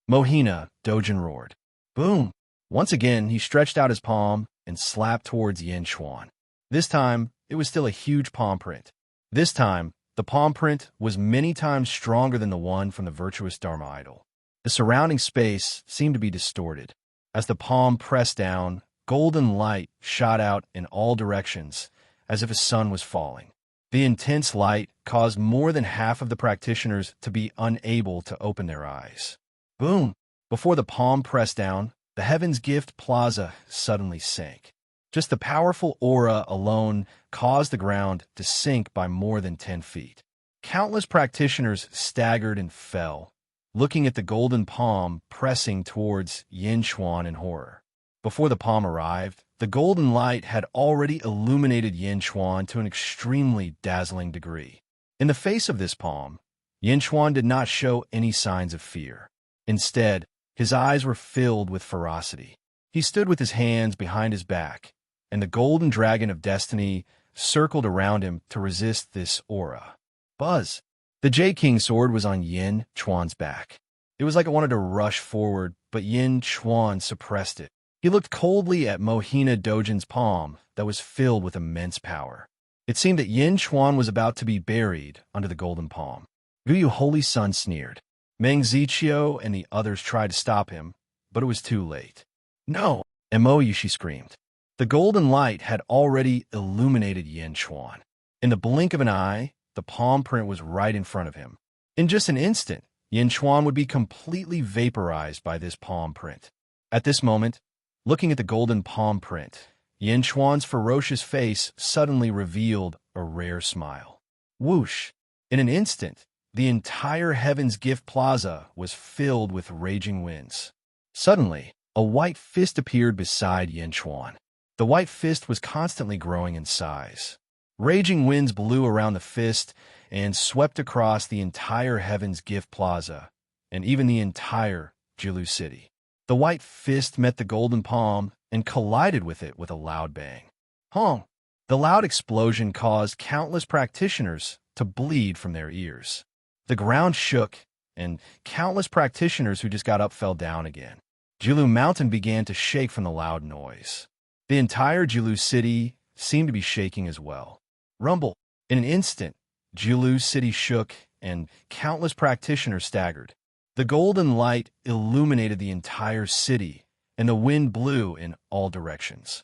Mohina Dojin roared. Boom! Once again, he stretched out his palm and slapped towards Yin Chuan. This time, it was still a huge palm print. This time, the palm print was many times stronger than the one from the virtuous Dharma idol. The surrounding space seemed to be distorted. As the palm pressed down, golden light shot out in all directions, as if a sun was falling. The intense light caused more than half of the practitioners to be unable to open their eyes. Boom! Before the palm pressed down, the Heaven's Gift Plaza suddenly sank. Just the powerful aura alone caused the ground to sink by more than 10 feet. Countless practitioners staggered and fell, looking at the golden palm pressing towards Yin Chuan in horror. Before the palm arrived, the golden light had already illuminated Yin Chuan to an extremely dazzling degree. In the face of this palm, Yin Chuan did not show any signs of fear. Instead, his eyes were filled with ferocity. He stood with his hands behind his back, and the golden dragon of destiny circled around him to resist this aura. Buzz! The Jade King sword was on Yin Chuan's back. It was like it wanted to rush forward, but Yin Chuan suppressed it. He looked coldly at Mohina Dojin's palm that was filled with immense power. It seemed that Yin Chuan was about to be buried under the golden palm. Guyu Holy Sun sneered. Meng Ziqiu and the others tried to stop him, but it was too late. No! Mo Yushi screamed. The golden light had already illuminated Yin Chuan. In the blink of an eye, the palm print was right in front of him. In just an instant, Yin Chuan would be completely vaporized by this palm print. At this moment, looking at the golden palm print, Yin Chuan's ferocious face suddenly revealed a rare smile. Whoosh! In an instant, the entire Heaven's Gift Plaza was filled with raging winds. Suddenly, a white fist appeared beside Yin Chuan. The white fist was constantly growing in size. Raging winds blew around the fist and swept across the entire Heaven's Gift Plaza, and even the entire Jilu city. The white fist met the golden palm and collided with it with a loud bang. Hong! The loud explosion caused countless practitioners to bleed from their ears. The ground shook, and countless practitioners who just got up fell down again. Jilu Mountain began to shake from the loud noise. The entire Jilu city seemed to be shaking as well. Rumble! In an instant, Jilu city shook, and countless practitioners staggered. The golden light illuminated the entire city, and the wind blew in all directions.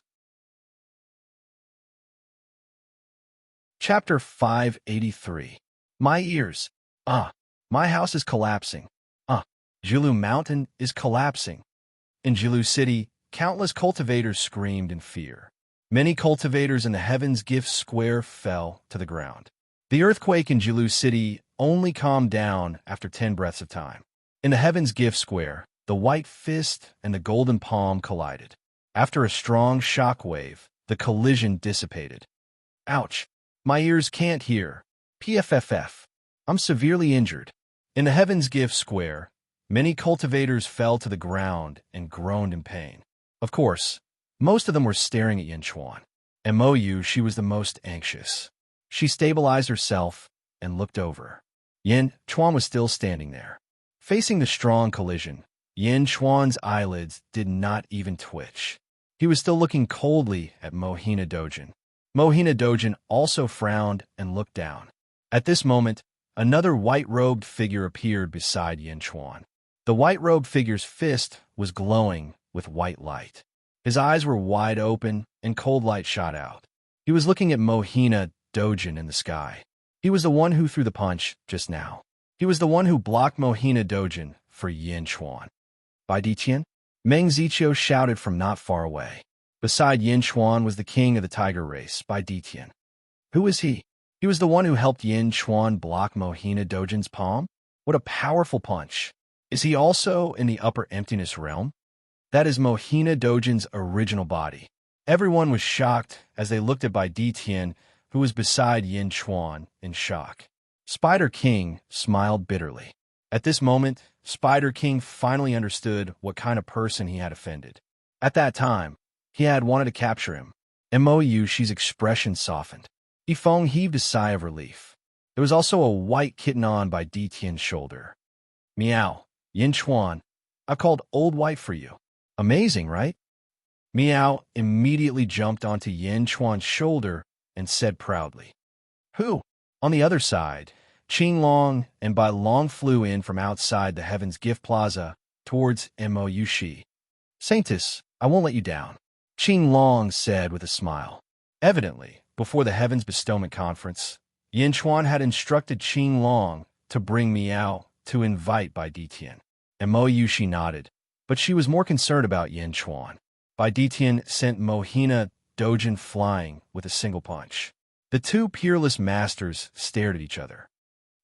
Chapter 583. My ears. My house is collapsing. Jilu Mountain is collapsing. In Jilu City, countless cultivators screamed in fear. Many cultivators in the Heaven's Gift Square fell to the ground. The earthquake in Jilu City only calmed down after 10 breaths of time. In the Heaven's Gift Square, the white fist and the golden palm collided. After a strong shock wave, the collision dissipated. Ouch! My ears can't hear. PFFF. I'm severely injured. In the Heaven's Gift Square, many cultivators fell to the ground and groaned in pain. Of course, most of them were staring at Yin Chuan. Mo she was the most anxious. She stabilized herself and looked over. Yin Chuan was still standing there. Facing the strong collision, Yin Chuan's eyelids did not even twitch. He was still looking coldly at Mohina Dojin. Mohina Dojin also frowned and looked down. At this moment, another white-robed figure appeared beside Yin Chuan. The white-robed figure's fist was glowing with white light. His eyes were wide open and cold light shot out. He was looking at Mohina Dojin in the sky. He was the one who threw the punch just now. He was the one who blocked Mohina Dojin for Yin Chuan. By Ditian, Meng Ziqiu shouted from not far away. Beside Yin Chuan was the king of the tiger race, By Ditian. Who is he? He was the one who helped Yin Chuan block Mohina Dojin's palm? What a powerful punch. Is he also in the upper emptiness realm? That is Mohina Dojin's original body. Everyone was shocked as they looked at Bai Tian, who was beside Yin Chuan, in shock. Spider King smiled bitterly. At this moment, Spider King finally understood what kind of person he had offended. At that time, he had wanted to capture him. Mo Yushi's expression softened. Yifeng heaved a sigh of relief. There was also a white kitten on Bai Tian's shoulder. Meow, Yin Chuan, I've called Old White for you. Amazing, right? Meow immediately jumped onto Yin Chuan's shoulder and said proudly. Who? On the other side, Qing Long and Bai Long flew in from outside the Heaven's Gift Plaza towards Mo Yushi. Saintus, I won't let you down, Qing Long said with a smile. Evidently, before the Heaven's Bestowment Conference, Yin Chuan had instructed Qing Long to bring Meow to invite Bai Tian. Mo Yushi nodded, but she was more concerned about Yin Chuan. Bai Tian sent Mohina Dojin flying with a single punch. The two peerless masters stared at each other.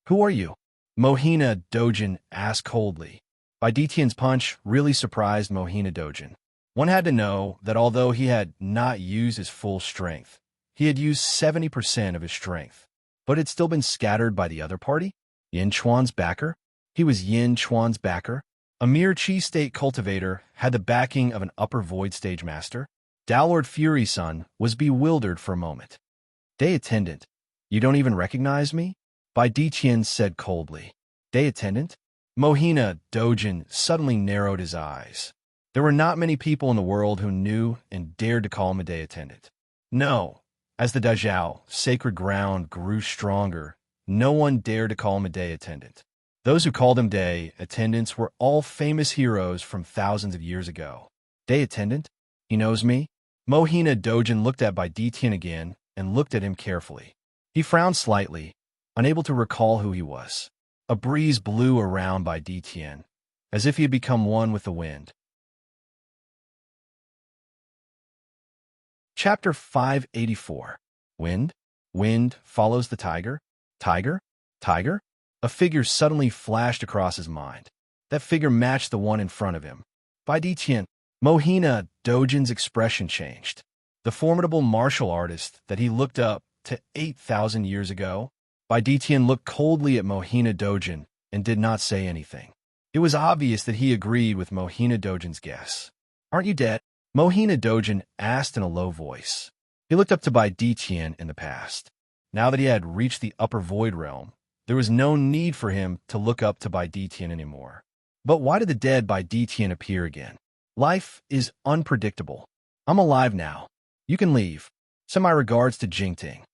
Who are you? Mohina Dojin asked coldly. Bai Tian's punch really surprised Mohina Dojin. One had to know that although he had not used his full strength, he had used 70% of his strength, but had still been scattered by the other party? Yin Chuan's backer? He was Yin Chuan's backer? A mere Chi State cultivator had the backing of an upper void stage master? Tao Lord Fury-san was bewildered for a moment. Day attendant, you don't even recognize me? Bai Tian said coldly. Day attendant? Mohina Dojin suddenly narrowed his eyes. There were not many people in the world who knew and dared to call him a day attendant. No, as the Dazhao, sacred ground, grew stronger, no one dared to call him a day attendant. Those who called him day attendants were all famous heroes from thousands of years ago. Day attendant? He knows me? Mohina Dojin looked at Bai Tian again and looked at him carefully. He frowned slightly, unable to recall who he was. A breeze blew around Bai Tian, as if he had become one with the wind. Chapter 584. Wind? Wind follows the tiger? Tiger? Tiger? A figure suddenly flashed across his mind. That figure matched the one in front of him. Bai Tian. Mohina Dojin's expression changed. The formidable martial artist that he looked up to 8,000 years ago. Bai Tian looked coldly at Mohina Dojin and did not say anything. It was obvious that he agreed with Mohina Dojin's guess. Aren't you dead? Mohina Dojin asked in a low voice. He looked up to Bai Tian in the past. Now that he had reached the upper void realm, there was no need for him to look up to Bai Tian anymore. But why did the dead Bai Tian appear again? Life is unpredictable. I'm alive now. You can leave. Send my regards to Jingting.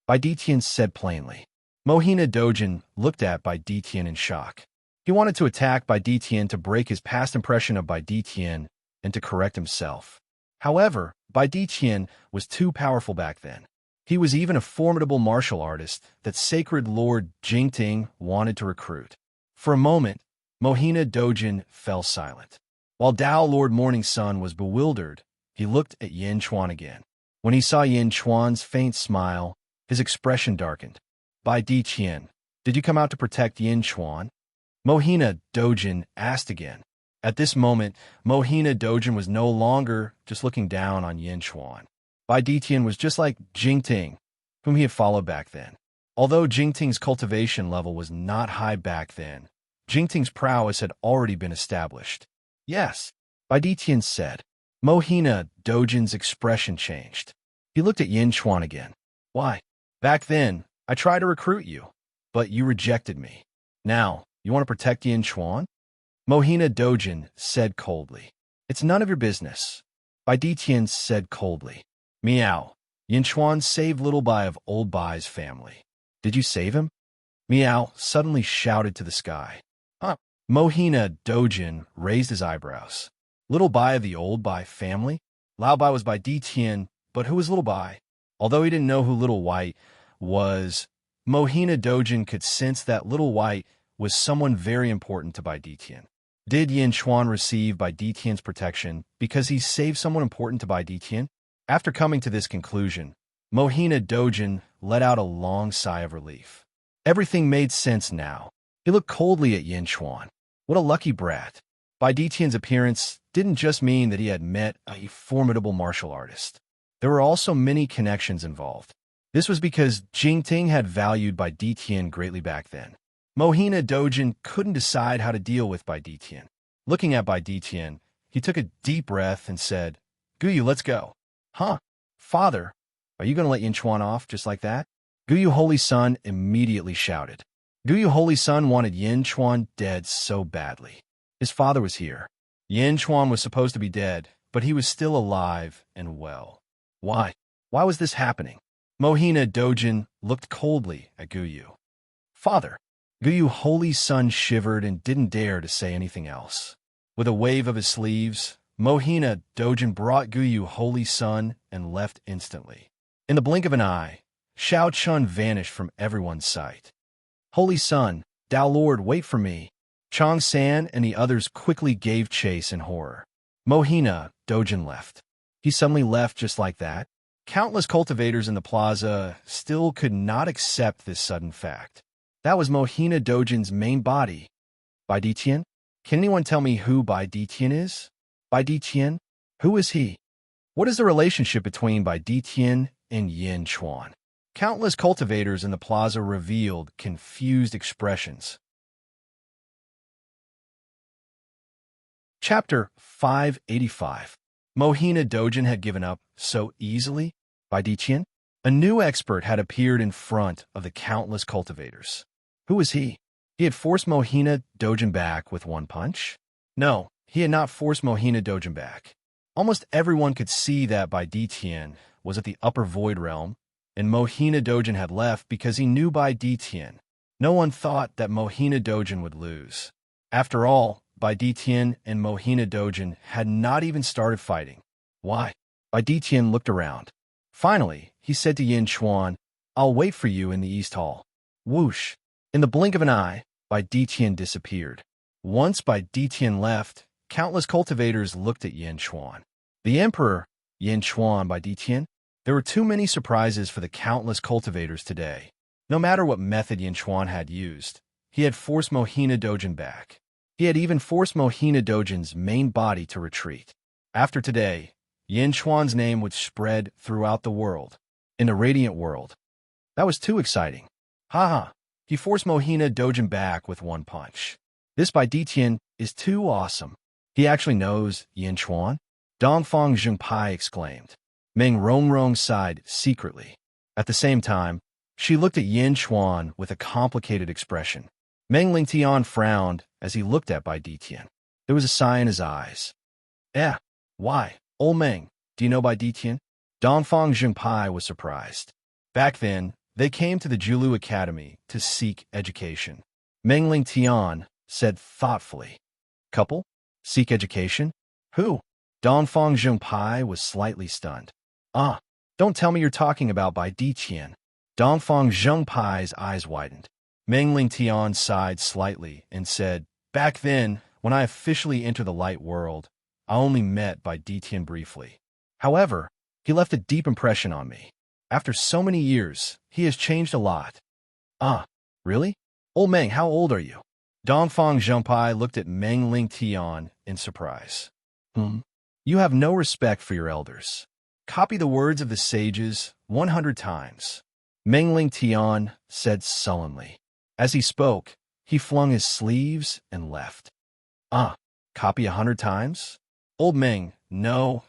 Bai Tian said plainly. Mohina Dojin looked at Bai Tian in shock. He wanted to attack Bai Tian to break his past impression of Bai Tian and to correct himself. However, Bai Tian was too powerful back then. He was even a formidable martial artist that Sacred Lord Jingting wanted to recruit. For a moment, Mohina Dojin fell silent. While Tao Lord Morning Sun was bewildered, he looked at Yin Chuan again. When he saw Yin Chuan's faint smile, his expression darkened. Bai Tian, did you come out to protect Yin Chuan? Mohina Dojin asked again. At this moment, Mohina Dojin was no longer just looking down on Yin Chuan. Bai Tian was just like Jingting, whom he had followed back then. Although Jingting's cultivation level was not high back then, Jingting's prowess had already been established. Yes, Bai Tian said. Mohina Dojin's expression changed. He looked at Yin Chuan again. Why? Back then, I tried to recruit you, but you rejected me. Now, you want to protect Yin Chuan? Mohina Dojin said coldly. It's none of your business. Bai Tian said coldly. Meow. Yin Chuan saved Little Bai of Old Bai's family. Did you save him? Meow suddenly shouted to the sky. Huh? Mohina Dojin raised his eyebrows. Little Bai of the Old Bai family? Lao Bai was Bai Tian, but who was Little Bai? Although he didn't know who Little White was, Mohina Dojin could sense that Little White was someone very important to Bai Tian. Did Yin Chuan receive Bai Tian's protection because he saved someone important to Bai Tian? After coming to this conclusion, Mohina Dojin let out a long sigh of relief. Everything made sense now. He looked coldly at Yin Chuan. What a lucky brat. Bai Tian's appearance didn't just mean that he had met a formidable martial artist. There were also many connections involved. This was because Jingting had valued Bai Ditian greatly back then. Mohina Dojin couldn't decide how to deal with Bai Ditian. Looking at Bai Ditian, he took a deep breath and said, "Guyu, let's go." "Huh? Father, are you going to let Yin Chuan off just like that?" Guyu Holy Son immediately shouted. Guyu Holy Son wanted Yin Chuan dead so badly. His father was here. Yin Chuan was supposed to be dead, but he was still alive and well. Why? Why was this happening? Mohina Dojin looked coldly at Guyu. "Father." Guyu Holy Son shivered and didn't dare to say anything else. With a wave of his sleeves, Mohina Dojin brought Guyu Holy Son and left instantly. In the blink of an eye, Shao Chun vanished from everyone's sight. "Holy Son, Tao Lord, wait for me." Chong San and the others quickly gave chase in horror. Mohina Dojin left. He suddenly left just like that. Countless cultivators in the plaza still could not accept this sudden fact. That was Mohina Dojin's main body. Bai Ditian? Can anyone tell me who Bai Ditian is? Bai Ditian? Who is he? What is the relationship between Bai Ditian and Yin Chuan? Countless cultivators in the plaza revealed confused expressions. Chapter 585. Mohina Dojin had given up so easily? Bai Ditian? A new expert had appeared in front of the countless cultivators. Who was he? He had forced Mohina Dojin back with one punch? No, he had not forced Mohina Dojin back. Almost everyone could see that Bai Ditian was at the upper void realm, and Mohina Dojin had left because he knew Bai Ditian. No one thought that Mohina Dojin would lose. After all, Bai Ditian and Mohina Dojin had not even started fighting. Why? Bai Ditian looked around. Finally, he said to Yin Chuan, "I'll wait for you in the East Hall." Whoosh! In the blink of an eye, Bai Ditian disappeared. Once Bai Ditian left, countless cultivators looked at Yin Chuan. The Emperor, Yin Chuan, Bai Ditian. There were too many surprises for the countless cultivators today. No matter what method Yin Chuan had used, he had forced Mohina Dojin back. He had even forced Mohina Dojin's main body to retreat. After today, Yin Chuan's name would spread throughout the world, in the radiant world. That was too exciting. Haha, he forced Mohina Dojin back with one punch. This Bai Ditian is too awesome. He actually knows Yin Chuan? Dongfang Zhengpai exclaimed. Meng Rongrong sighed secretly. At the same time, she looked at Yin Chuan with a complicated expression. Meng Lingtian frowned as he looked at Bai Ditian. There was a sigh in his eyes. Why? Old Meng, do you know Bai Ditian? Dongfang Zhengpai was surprised. Back then, they came to the Julu Academy to seek education. Meng Lingtian said thoughtfully. Couple? Seek education? Who? Dongfang Zhengpai was slightly stunned. Don't tell me you're talking about Bai Ditian. Dongfang Zhengpai's eyes widened. Meng Lingtian sighed slightly and said, "Back then, when I officially entered the light world, I only met Bai Ditian briefly. However, he left a deep impression on me. After so many years, he has changed a lot." Really? Old Meng, how old are you? Dongfang Zhengpai looked at Meng Lingtian in surprise. You have no respect for your elders. Copy the words of the sages 100 times. Meng Lingtian said sullenly. As he spoke, he flung his sleeves and left. Copy 100 times? Old Meng, no.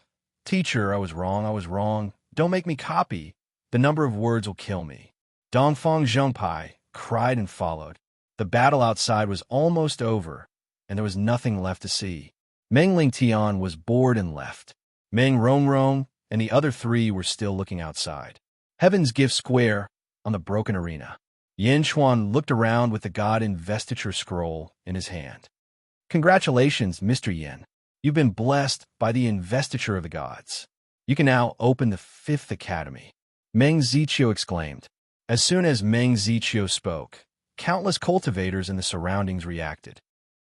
Teacher, I was wrong. Don't make me copy. The number of words will kill me. Dongfang Zhengpai cried and followed. The battle outside was almost over, and there was nothing left to see. Meng Lingtian was bored and left. Meng Rongrong and the other three were still looking outside. Heaven's Gift Square on the broken arena. Yin Chuan looked around with the God Investiture Scroll in his hand. Congratulations, Mr. Yin. You've been blessed by the investiture of the gods. You can now open the 5th Academy. Meng Ziqiu exclaimed. As soon as Meng Ziqiu spoke, countless cultivators in the surroundings reacted.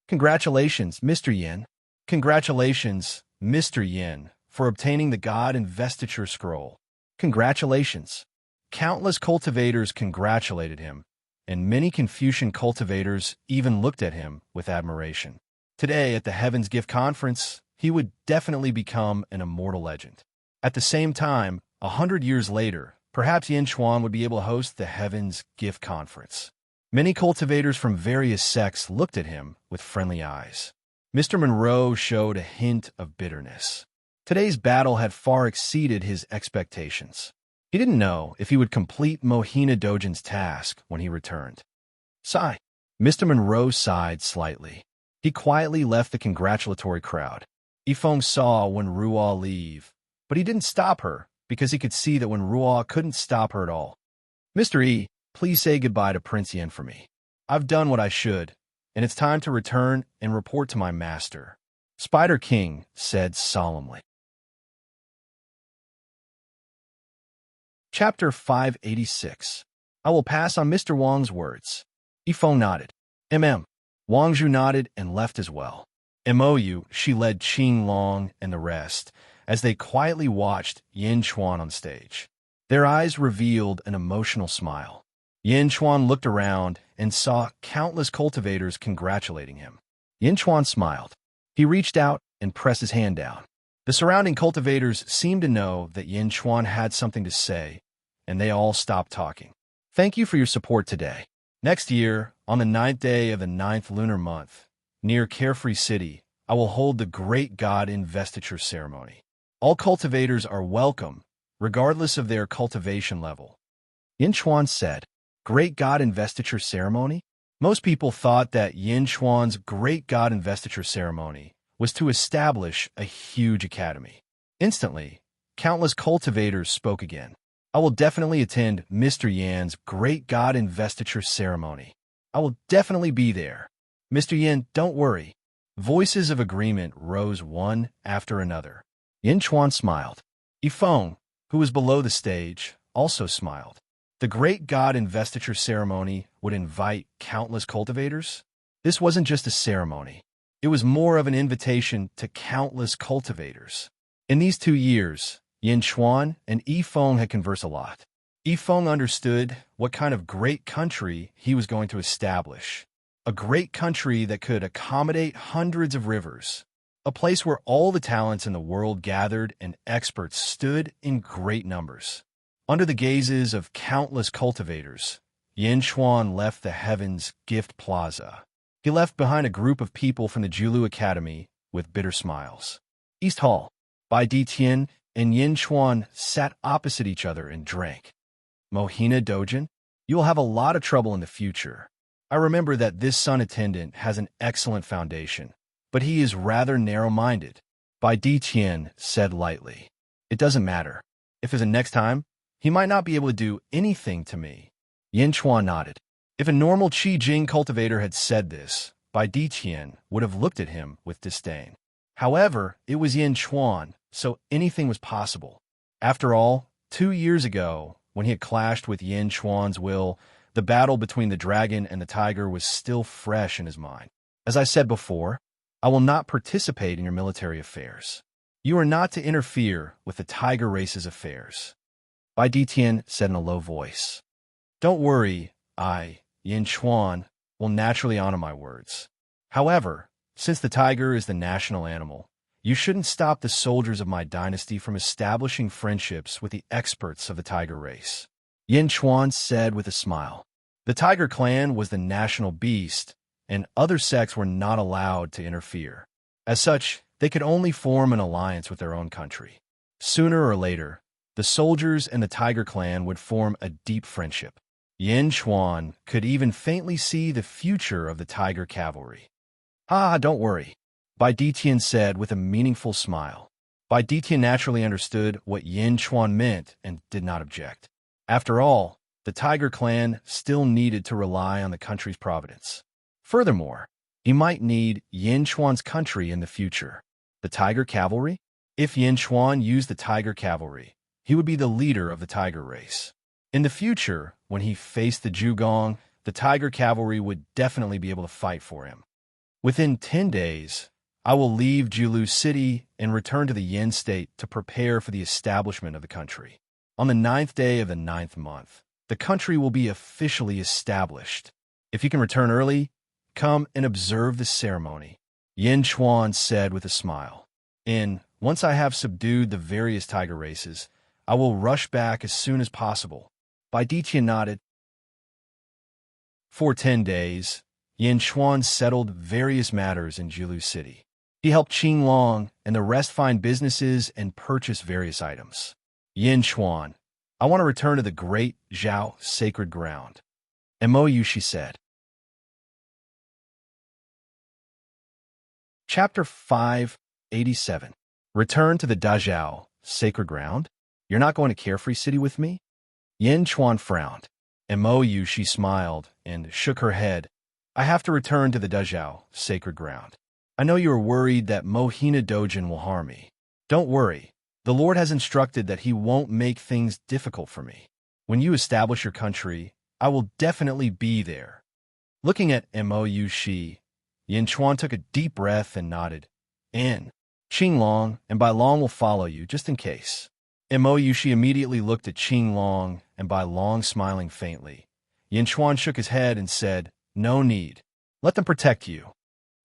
Congratulations, Mr. Yin. Congratulations, Mr. Yin, for obtaining the God Investiture Scroll. Congratulations. Countless cultivators congratulated him, and many Confucian cultivators even looked at him with admiration. Today, at the Heaven's Gift Conference, he would definitely become an immortal legend. At the same time, 100 years later, perhaps Yin Chuan would be able to host the Heaven's Gift Conference. Many cultivators from various sects looked at him with friendly eyes. Mr. Monroe showed a hint of bitterness. Today's battle had far exceeded his expectations. He didn't know if he would complete Mohina Dojin's task when he returned. Sigh. Mr. Monroe sighed slightly. He quietly left the congratulatory crowd. Yifeng saw when Ruo leave, but he didn't stop her because he could see that when Ruo couldn't stop her at all. Mr. E, please say goodbye to Prince Yin for me. I've done what I should, and it's time to return and report to my master, Spider King said solemnly. Chapter 586. I will pass on Mr. Wang's words. Yifeng nodded. Wang Zhu nodded and left as well. MOU, she led Qing Long and the rest as they quietly watched Yin Chuan on stage. Their eyes revealed an emotional smile. Yin Chuan looked around and saw countless cultivators congratulating him. Yin Chuan smiled. He reached out and pressed his hand down. The surrounding cultivators seemed to know that Yin Chuan had something to say, and they all stopped talking. Thank you for your support today. Next year, on the 9th day of the 9th lunar month, near Carefree City, I will hold the Great God Investiture Ceremony. All cultivators are welcome, regardless of their cultivation level. Yin Chuan said, Great God Investiture Ceremony? Most people thought that Yin Chuan's Great God Investiture Ceremony was to establish a huge academy. Instantly, countless cultivators spoke again. I will definitely attend Mr. Yan's Great God Investiture Ceremony. I will definitely be there. Mr. Yan, don't worry. Voices of agreement rose one after another. Yin Chuan smiled. Yifeng, who was below the stage, also smiled. The Great God Investiture Ceremony would invite countless cultivators? This wasn't just a ceremony. It was more of an invitation to countless cultivators. In these 2 years, Yin Chuan and Yifeng had conversed a lot. Yifeng understood what kind of great country he was going to establish. A great country that could accommodate hundreds of rivers. A place where all the talents in the world gathered and experts stood in great numbers. Under the gazes of countless cultivators, Yin Chuan left the Heaven's Gift Plaza. He left behind a group of people from the Julu Academy with bitter smiles. East Hall, Bai Ditian and Yin Chuan sat opposite each other and drank. Mohina Dojin, you will have a lot of trouble in the future. I remember that this Sun attendant has an excellent foundation, but he is rather narrow-minded. Bai Ditian said lightly. It doesn't matter. If there's a next time, he might not be able to do anything to me. Yin Chuan nodded. If a normal Qi Jing cultivator had said this, Bai Ditian would have looked at him with disdain. However, it was Yin Chuan, so anything was possible. After all, 2 years ago, when he had clashed with Yin Chuan's will, the battle between the dragon and the tiger was still fresh in his mind. As I said before, I will not participate in your military affairs. You are not to interfere with the tiger race's affairs. Bai Ditian said in a low voice. Don't worry, Yin Chuan, will naturally honor my words. However, since the tiger is the national animal, you shouldn't stop the soldiers of my dynasty from establishing friendships with the experts of the tiger race. Yin Chuan said with a smile. The tiger clan was the national beast, and other sects were not allowed to interfere. As such, they could only form an alliance with their own country. Sooner or later, the soldiers and the tiger clan would form a deep friendship. Yin Chuan could even faintly see the future of the tiger cavalry. Don't worry, Bai Ditian said with a meaningful smile. Bai Ditian naturally understood what Yin Chuan meant and did not object. After all, the tiger clan still needed to rely on the country's providence. Furthermore, he might need Yin Chuan's country in the future. The tiger cavalry? If Yin Chuan used the tiger cavalry, he would be the leader of the tiger race. In the future, when he faced the Zhugong, the tiger cavalry would definitely be able to fight for him. Within 10 days, I will leave Julu City and return to the Yin state to prepare for the establishment of the country. On the 9th day of the 9th month, the country will be officially established. If you can return early, come and observe the ceremony, Yin Chuan said with a smile. Once I have subdued the various tiger races, I will rush back as soon as possible. Bai Diqian nodded. For 10 days, Yin Xuan settled various matters in Jilu City. He helped Qing Long and the rest find businesses and purchase various items. Yin Xuan, I want to return to the great Zhao sacred ground. MOU, she said. Chapter 587. Return to the Dazhao sacred ground? You're not going to Carefree City with me? Yin Xuan frowned. MOU, she smiled and shook her head. I have to return to the Dazhao sacred ground. I know you are worried that Mohina Dojin will harm me. Don't worry. The Lord has instructed that he won't make things difficult for me. When you establish your country, I will definitely be there. Looking at MOU, Yin Xuan took a deep breath and nodded. Qing Long, and Bai Long will follow you, just in case. MOU, immediately looked at Qing Long, and Bai Long smiling faintly. Yin Xuan shook his head and said, No need. Let them protect you.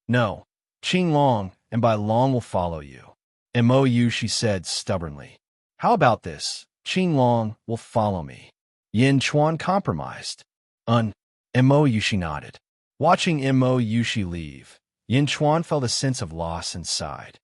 No. Qing Long, and Bai Long will follow you. MOU, she said stubbornly. How about this? Qing Long will follow me. Yin Xuan compromised. MOU, she nodded. Watching MOU leave, Yin Xuan felt a sense of loss and sighed.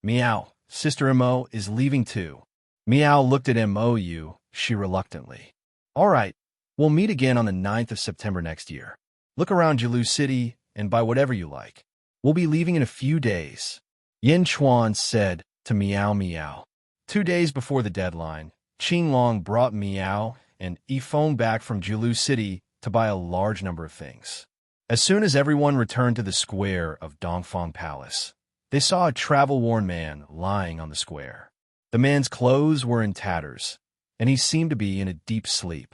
Meow, Sister Mo is leaving too. Meow looked at MOU, she reluctantly. All right, we'll meet again on the 9th of September next year. Look around Jilu City and buy whatever you like. We'll be leaving in a few days. Yin Xuan said to Meow Meow. 2 days before the deadline, Qing Long brought Meow and Yifeng back from Jilu City to buy a large number of things. As soon as everyone returned to the square of Dongfang Palace, they saw a travel-worn man lying on the square. The man's clothes were in tatters, and he seemed to be in a deep sleep.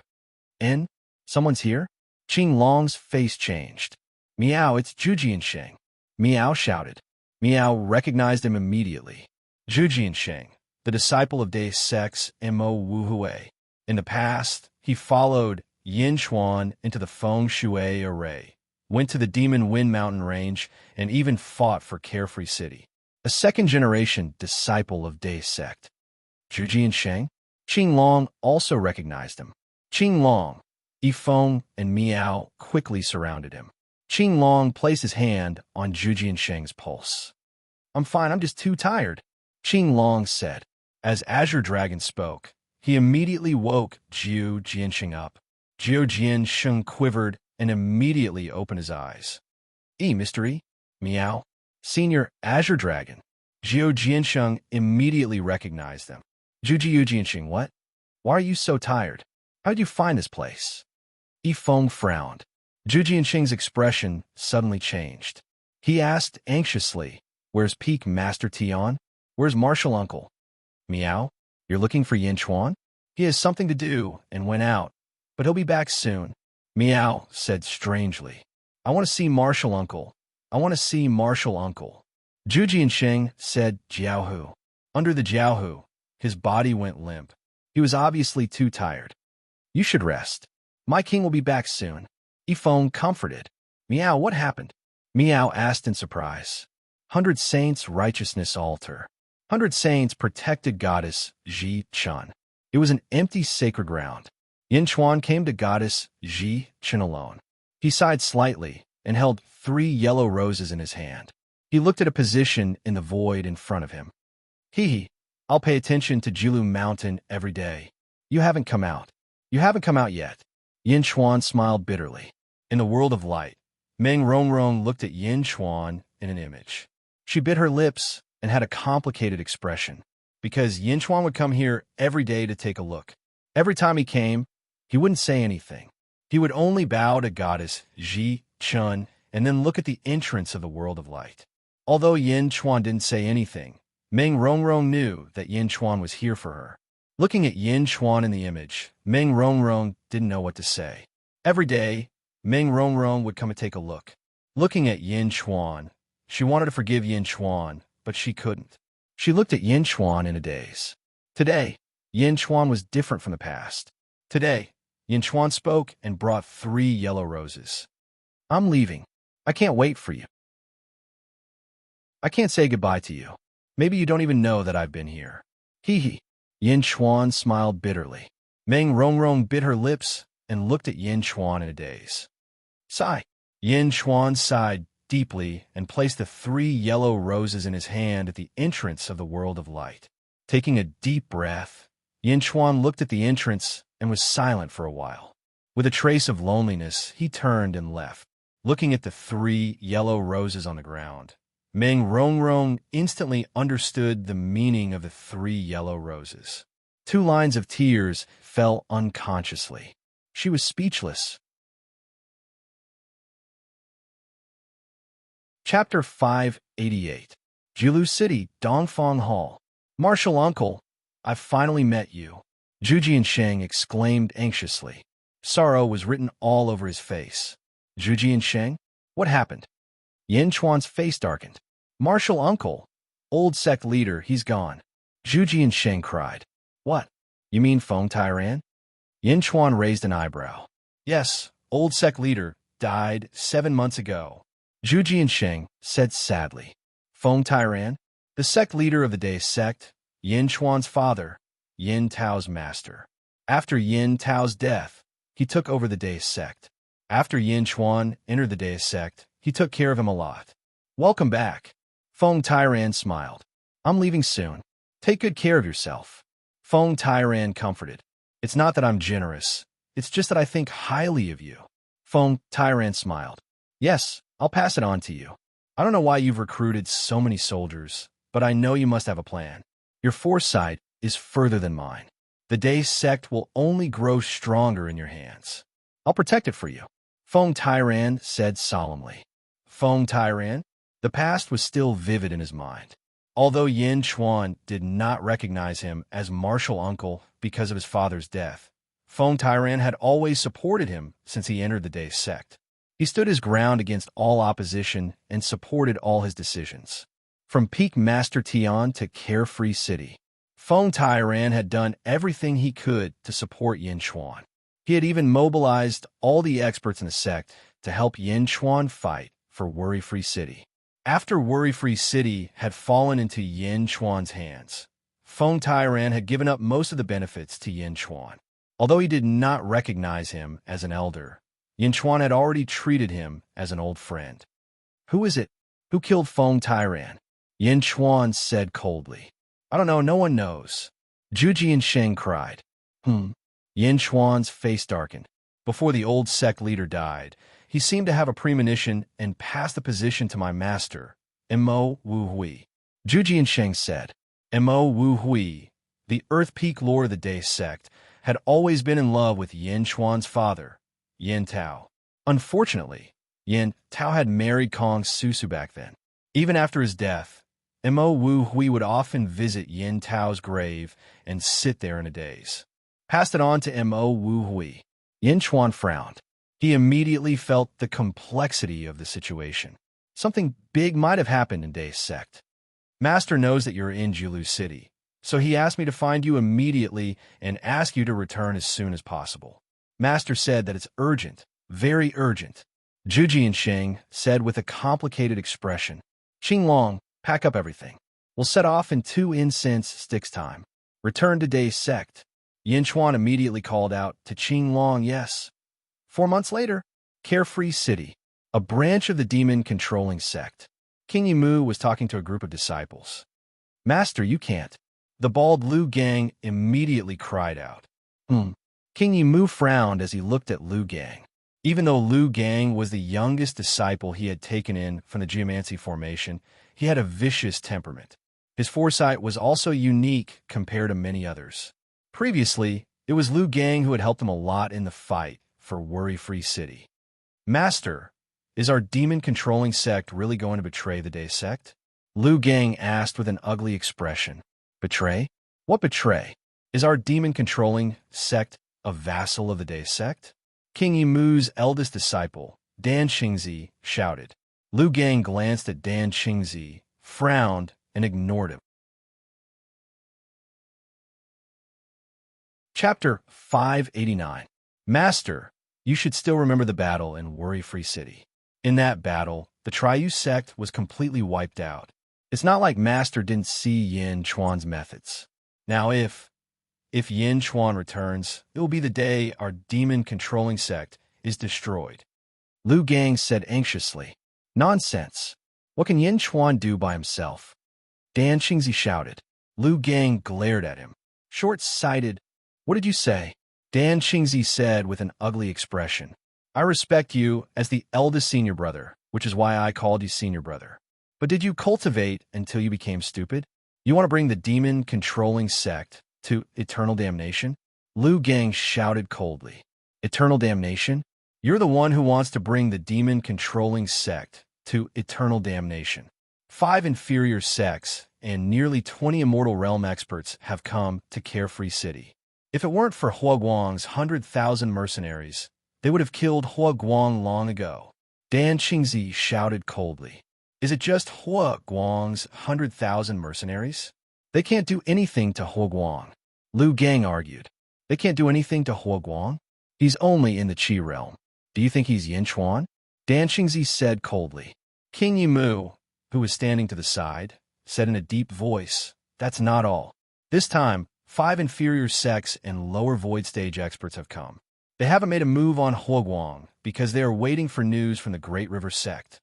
Someone's here? Qing Long's face changed. Meow, it's Zhu Jiansheng. Meow shouted. Meow recognized him immediately. Zhu Jiansheng, the disciple of Dai Sex Mo Wuhui. In the past, he followed Yin Xuan into the Feng Shui array, went to the Demon Wind Mountain Range, and even fought for Carefree City. A second-generation disciple of Dai Sect. Zhu Jiansheng? Qing Long also recognized him. Qing Long, Yifeng, and Meow quickly surrounded him. Qing Long placed his hand on Zhu Jiansheng's pulse. I'm fine, I'm just too tired, Qing Long said. As Azure Dragon spoke, he immediately woke Zhu Jiansheng up. Zhu Jiansheng quivered and immediately opened his eyes. Mystery? Meow. Senior Azure Dragon. Zhu Jiansheng immediately recognized them. Zhu Jiansheng, what? Why are you so tired? How did you find this place? Yifeng frowned. Zhu Jiansheng's expression suddenly changed. He asked anxiously, Where's Peak Master Tian? Where's Martial Uncle? Meow, you're looking for Yin Xuan? He has something to do and went out, but he'll be back soon. Meow said strangely. I want to see Martial Uncle. I want to see Martial Uncle. Zhu Jiansheng said Jiaohu. Under the Jiaohu, his body went limp. He was obviously too tired. You should rest. My king will be back soon. Yifeng comforted. Meow, what happened? Meow asked in surprise. 100 Saints Righteousness Altar. 100 Saints protected goddess Ji Chun. It was an empty sacred ground. Yin Xuan came to goddess Ji Chun alone. He sighed slightly and held 3 yellow roses in his hand. He looked at a position in the void in front of him. I'll pay attention to Jilu Mountain every day. You haven't come out. You haven't come out yet. Yin Xuan smiled bitterly. In the world of light, Meng Rongrong looked at Yin Xuan in an image. She bit her lips and had a complicated expression, because Yin Xuan would come here every day to take a look. Every time he came, he wouldn't say anything. He would only bow to goddess Ji Chun and then look at the entrance of the world of light. Although Yin Xuan didn't say anything, Meng Rongrong knew that Yin Xuan was here for her. Looking at Yin Xuan in the image, Meng Rongrong didn't know what to say. Every day, Meng Rongrong would come and take a look. Looking at Yin Xuan, she wanted to forgive Yin Xuan, but she couldn't. She looked at Yin Xuan in a daze. Today, Yin Xuan was different from the past. Today, Yin Xuan spoke and brought 3 yellow roses. I'm leaving. I can't wait for you. I can't say goodbye to you. Maybe you don't even know that I've been here. Hee hee. Yin Chuan smiled bitterly. Meng Rongrong bit her lips and looked at Yin Chuan in a daze. Sigh. Yin Chuan sighed deeply and placed the 3 yellow roses in his hand at the entrance of the world of light. Taking a deep breath, Yin Chuan looked at the entrance and was silent for a while. With a trace of loneliness, he turned and left, looking at the 3 yellow roses on the ground. Meng Rongrong instantly understood the meaning of the 3 yellow roses. 2 lines of tears fell unconsciously. She was speechless. Chapter 588. Jilu City, Dongfang Hall. Martial Uncle, I've finally met you. Zhu Jiansheng exclaimed anxiously. Sorrow was written all over his face. Zhu Jiansheng? What happened? Yin Chuan's face darkened. Martial Uncle, old sect leader, he's gone. Zhu Jiansheng cried. What? You mean Feng Tairan? Yin Chuan raised an eyebrow. Yes, old sect leader, died 7 months ago. Zhu Jiansheng said sadly. Feng Tairan, the sect leader of the Day sect, Yin Chuan's father, Yin Tao's master. After Yin Tao's death, he took over the Day sect. After Yin Chuan entered the Day sect, he took care of him a lot. Welcome back. Feng Tairan smiled. I'm leaving soon. Take good care of yourself. Feng Tairan comforted. It's not that I'm generous. It's just that I think highly of you. Feng Tairan smiled. Yes, I'll pass it on to you. I don't know why you've recruited so many soldiers, but I know you must have a plan. Your foresight is further than mine. The Day sect will only grow stronger in your hands. I'll protect it for you. Feng Tairan said solemnly. Feng Tairan? The past was still vivid in his mind. Although Yin Chuan did not recognize him as martial uncle because of his father's death, Feng Tairan had always supported him since he entered the Day sect. He stood his ground against all opposition and supported all his decisions. From peak Master Tian to Carefree City, Feng Tairan had done everything he could to support Yin Chuan. He had even mobilized all the experts in the sect to help Yin Chuan fight for Worry-Free City. After Worry-Free City had fallen into Yin Chuan's hands, Feng Tairan had given up most of the benefits to Yin Chuan. Although he did not recognize him as an elder, Yin Chuan had already treated him as an old friend. Who is it? Who killed Feng Tairan? Yin Chuan said coldly. I don't know, no one knows. Zhu Jiansheng cried. Yin Chuan's face darkened. Before the old sect leader died, he seemed to have a premonition and passed the position to my master, Mo Wu Hui. Zhu Jiansheng said. Mo Wu Hui, the Earth Peak Lord of the Day sect, had always been in love with Yin Chuan's father, Yin Tao. Unfortunately, Yin Tao had married Kong Susu back then. Even after his death, Mo Wu Hui would often visit Yin Tao's grave and sit there in a daze. Passed it on to Mo Wu Hui. Yin Chuan frowned. He immediately felt the complexity of the situation. Something big might have happened in Day sect. Master knows that you're in Jilu City, so he asked me to find you immediately and ask you to return as soon as possible. Master said that it's urgent, very urgent. Zhu Jiansheng said with a complicated expression. Qinglong, pack up everything. We'll set off in 2 incense sticks time. Return to Day sect. Yin Chuan immediately called out to Qinglong, yes. 4 months later, Carefree City, a branch of the demon-controlling sect. King Yimu was talking to a group of disciples. Master, you can't. The bald Lu Gang immediately cried out. King Yimu frowned as he looked at Lu Gang. Even though Lu Gang was the youngest disciple he had taken in from the Geomancy formation, he had a vicious temperament. His foresight was also unique compared to many others. Previously, it was Lu Gang who had helped him a lot in the fight for Worry-Free City. Master, is our demon-controlling sect really going to betray the Day sect? Lu Gang asked with an ugly expression. Betray? What betray? Is our demon-controlling sect a vassal of the Day sect? King Yimu's eldest disciple, Dan Qingzi, shouted. Lu Gang glanced at Dan Qingzi, frowned, and ignored him. Chapter 589. Master, you should still remember the battle in Worry-Free City. In that battle, the Triu sect was completely wiped out. It's not like Master didn't see Yin Chuan's methods. Now if Yin Chuan returns, it will be the day our demon-controlling sect is destroyed. Lu Gang said anxiously. Nonsense. What can Yin Chuan do by himself? Dan Qingzi shouted. Lu Gang glared at him. Short-sighted. What did you say? Dan Qingzi said with an ugly expression. I respect you as the eldest senior brother, which is why I called you senior brother. But did you cultivate until you became stupid? You want to bring the demon-controlling sect to eternal damnation? Lu Gang shouted coldly. Eternal damnation? You're the one who wants to bring the demon-controlling sect to eternal damnation. 5 inferior sects and nearly 20 immortal realm experts have come to Carefree City. If it weren't for Hua Guang's 100,000 mercenaries, they would have killed Hua Guang long ago. Dan Qingzi shouted coldly. Is it just Hua Guang's 100,000 mercenaries? They can't do anything to Hua Guang. Lu Gang argued. They can't do anything to Hua Guang? He's only in the Qi realm. Do you think he's Yin Chuan? Dan Qingzi said coldly. King Yimu, who was standing to the side, said in a deep voice, That's not all. This time, 5 inferior sects and lower void stage experts have come. They haven't made a move on Hua Guang because they are waiting for news from the Great River sect.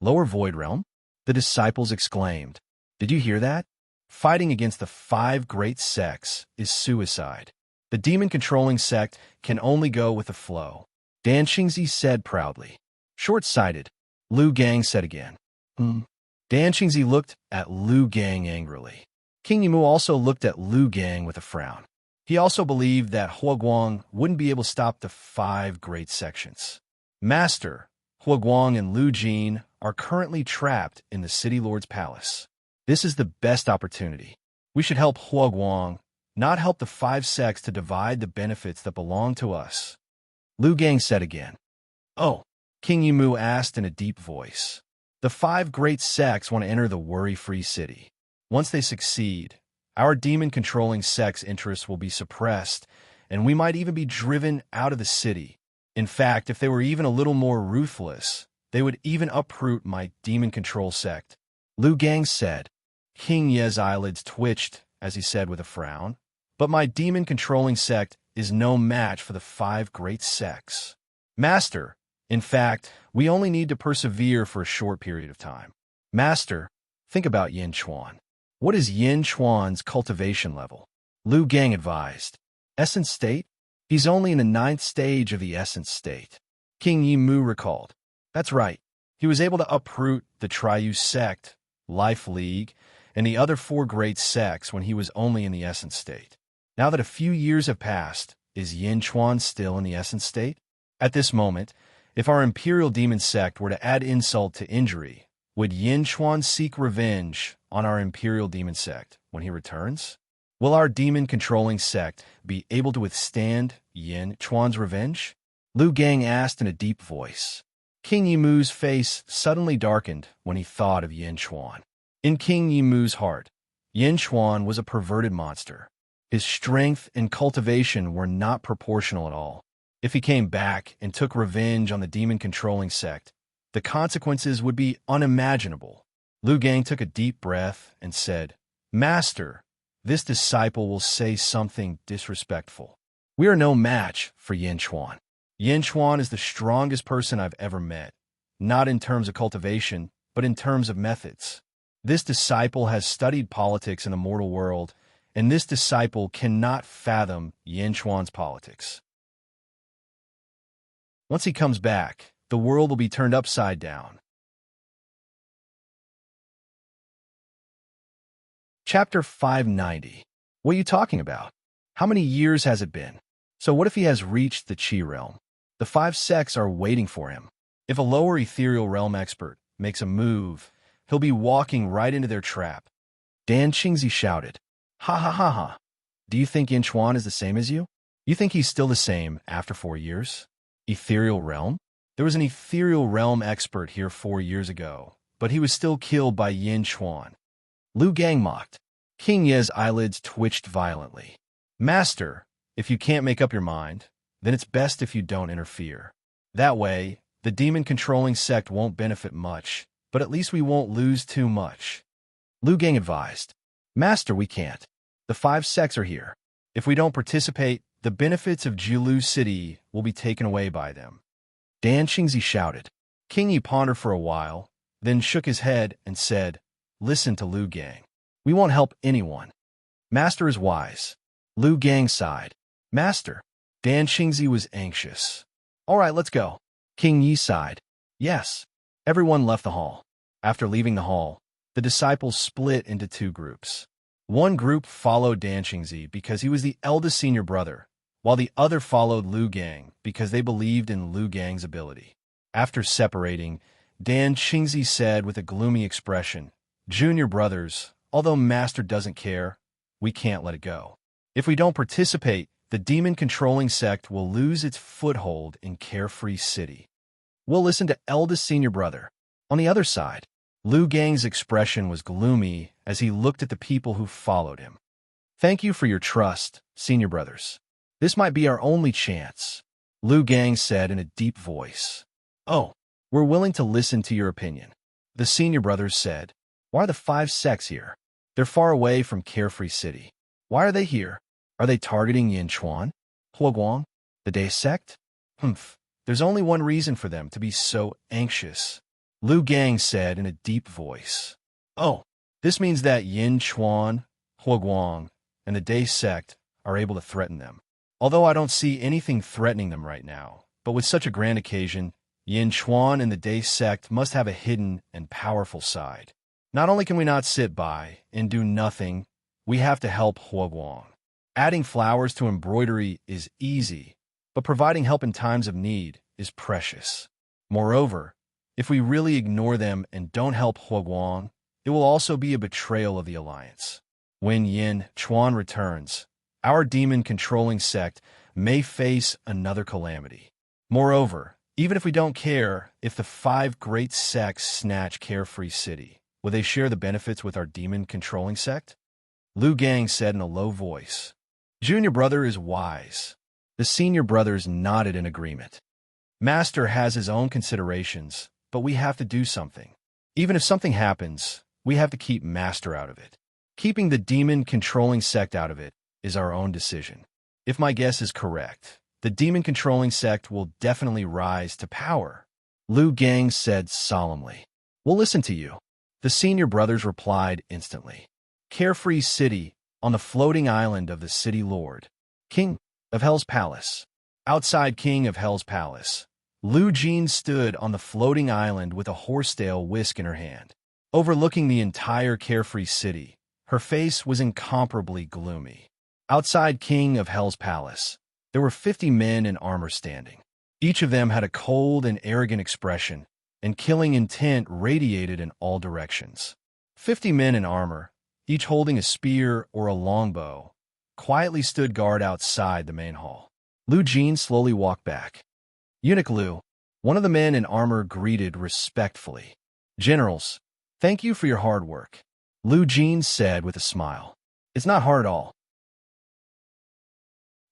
Lower void realm? The disciples exclaimed. Did you hear that? Fighting against the 5 great sects is suicide. The demon-controlling sect can only go with the flow. Dan Qingzi said proudly. Short-sighted. Lu Gang said again. Dan Qingzi looked at Lu Gang angrily. King Yimu also looked at Lu Gang with a frown. He also believed that Hua Guang wouldn't be able to stop the 5 great sections. Master, Hua Guang and Lu Jin are currently trapped in the City Lord's palace. This is the best opportunity. We should help Hua Guang, not help the 5 sects to divide the benefits that belong to us. Lu Gang said again. Oh, King Yimu asked in a deep voice. The 5 great sects want to enter the worry-free city. Once they succeed, our demon-controlling sect's interests will be suppressed, and we might even be driven out of the city. In fact, if they were even a little more ruthless, they would even uproot my demon control sect. Lu Gang said. King Ye's eyelids twitched as he said with a frown, But my demon-controlling sect is no match for the 5 great sects. Master, in fact, we only need to persevere for a short period of time. Master, think about Yin Chuan. What is Yin Chuan's cultivation level? Lu Gang advised. Essence state? He's only in the 9th stage of the essence state. King Yimu recalled. That's right. He was able to uproot the Triu sect, Life League, and the other 4 great sects when he was only in the essence state. Now that a few years have passed, is Yin Chuan still in the essence state? At this moment, if our Imperial Demon sect were to add insult to injury, would Yin Chuan seek revenge on our Imperial Demon sect when he returns? Will our demon-controlling sect be able to withstand Yin Chuan's revenge? Lu Gang asked in a deep voice. King Yimu's face suddenly darkened when he thought of Yin Chuan. In King Yimu's heart, Yin Chuan was a perverted monster. His strength and cultivation were not proportional at all. If he came back and took revenge on the demon-controlling sect, the consequences would be unimaginable. Lu Gang took a deep breath and said, Master, this disciple will say something disrespectful. We are no match for Yin Chuan. Yin Chuan is the strongest person I've ever met, not in terms of cultivation, but in terms of methods. This disciple has studied politics in the mortal world, and this disciple cannot fathom Yin Chuan's politics. Once he comes back, the world will be turned upside down. Chapter 590. What are you talking about? How many years has it been? So what if he has reached the Qi realm? The 5 sects are waiting for him. If a lower ethereal realm expert makes a move, he'll be walking right into their trap. Dan Qingzi shouted. Ha ha ha ha. Do you think Yin Chuan is the same as you? You think he's still the same after 4 years? Ethereal realm? There was an ethereal realm expert here 4 years ago, but he was still killed by Yin Chuan. Lu Gang mocked. King Ye's eyelids twitched violently. Master, if you can't make up your mind, then it's best if you don't interfere. That way, the demon-controlling sect won't benefit much, but at least we won't lose too much. Lu Gang advised. Master, we can't. The 5 sects are here. If we don't participate, the benefits of Jilu City will be taken away by them. Dan Qingzi shouted. King Yi pondered for a while, then shook his head and said, Listen to Lu Gang. We won't help anyone. Master is wise. Lu Gang sighed. Master. Dan Qingzi was anxious. All right, let's go. King Yi sighed. Yes. Everyone left the hall. After leaving the hall, the disciples split into 2 groups. One group followed Dan Qingzi because he was the eldest senior brother, while the other followed Lu Gang because they believed in Lu Gang's ability. After separating, Dan Qingzi said with a gloomy expression, Junior brothers, although Master doesn't care, we can't let it go. If we don't participate, the demon-controlling sect will lose its foothold in Carefree City. We'll listen to eldest senior brother. On the other side, Lu Gang's expression was gloomy as he looked at the people who followed him. Thank you for your trust, senior brothers. This might be our only chance, Lu Gang said in a deep voice. Oh, we're willing to listen to your opinion, the senior brothers said. Why are the 5 sects here? They're far away from Carefree City. Why are they here? Are they targeting Yinchuan? Huoguang? The Day sect? There's only one reason for them to be so anxious, Lu Gang said in a deep voice. Oh, this means that Yinchuan, Huoguang, and the Day sect are able to threaten them. Although I don't see anything threatening them right now, but with such a grand occasion, Yinchuan and the Day sect must have a hidden and powerful side. Not only can we not sit by and do nothing, we have to help Huoguang. Adding flowers to embroidery is easy, but providing help in times of need is precious. Moreover, if we really ignore them and don't help Huoguang, it will also be a betrayal of the alliance. When Yin Chuan returns, our demon-controlling sect may face another calamity. Moreover, even if we don't care if the 5 great sects snatch Carefree City, will they share the benefits with our demon-controlling sect? Lu Gang said in a low voice. Junior brother is wise. The senior brothers nodded in agreement. Master has his own considerations, but we have to do something. Even if something happens, we have to keep Master out of it. Keeping the demon-controlling sect out of it is our own decision. If my guess is correct, the demon-controlling sect will definitely rise to power, Lu Gang said solemnly. We'll listen to you. The senior brothers replied instantly. Carefree City, on the floating island of the City Lord, King of Hell's Palace. Outside King of Hell's Palace, Lu Jean stood on the floating island with a horsetail whisk in her hand. Overlooking the entire Carefree City, her face was incomparably gloomy. Outside King of Hell's Palace, there were 50 men in armor standing. Each of them had a cold and arrogant expression, and killing intent radiated in all directions. 50 men in armor, each holding a spear or a longbow, quietly stood guard outside the main hall. Lu Jean slowly walked back. Eunuch Lu, one of the men in armor, greeted respectfully. Generals, thank you for your hard work, Lu Jean said with a smile. It's not hard at all.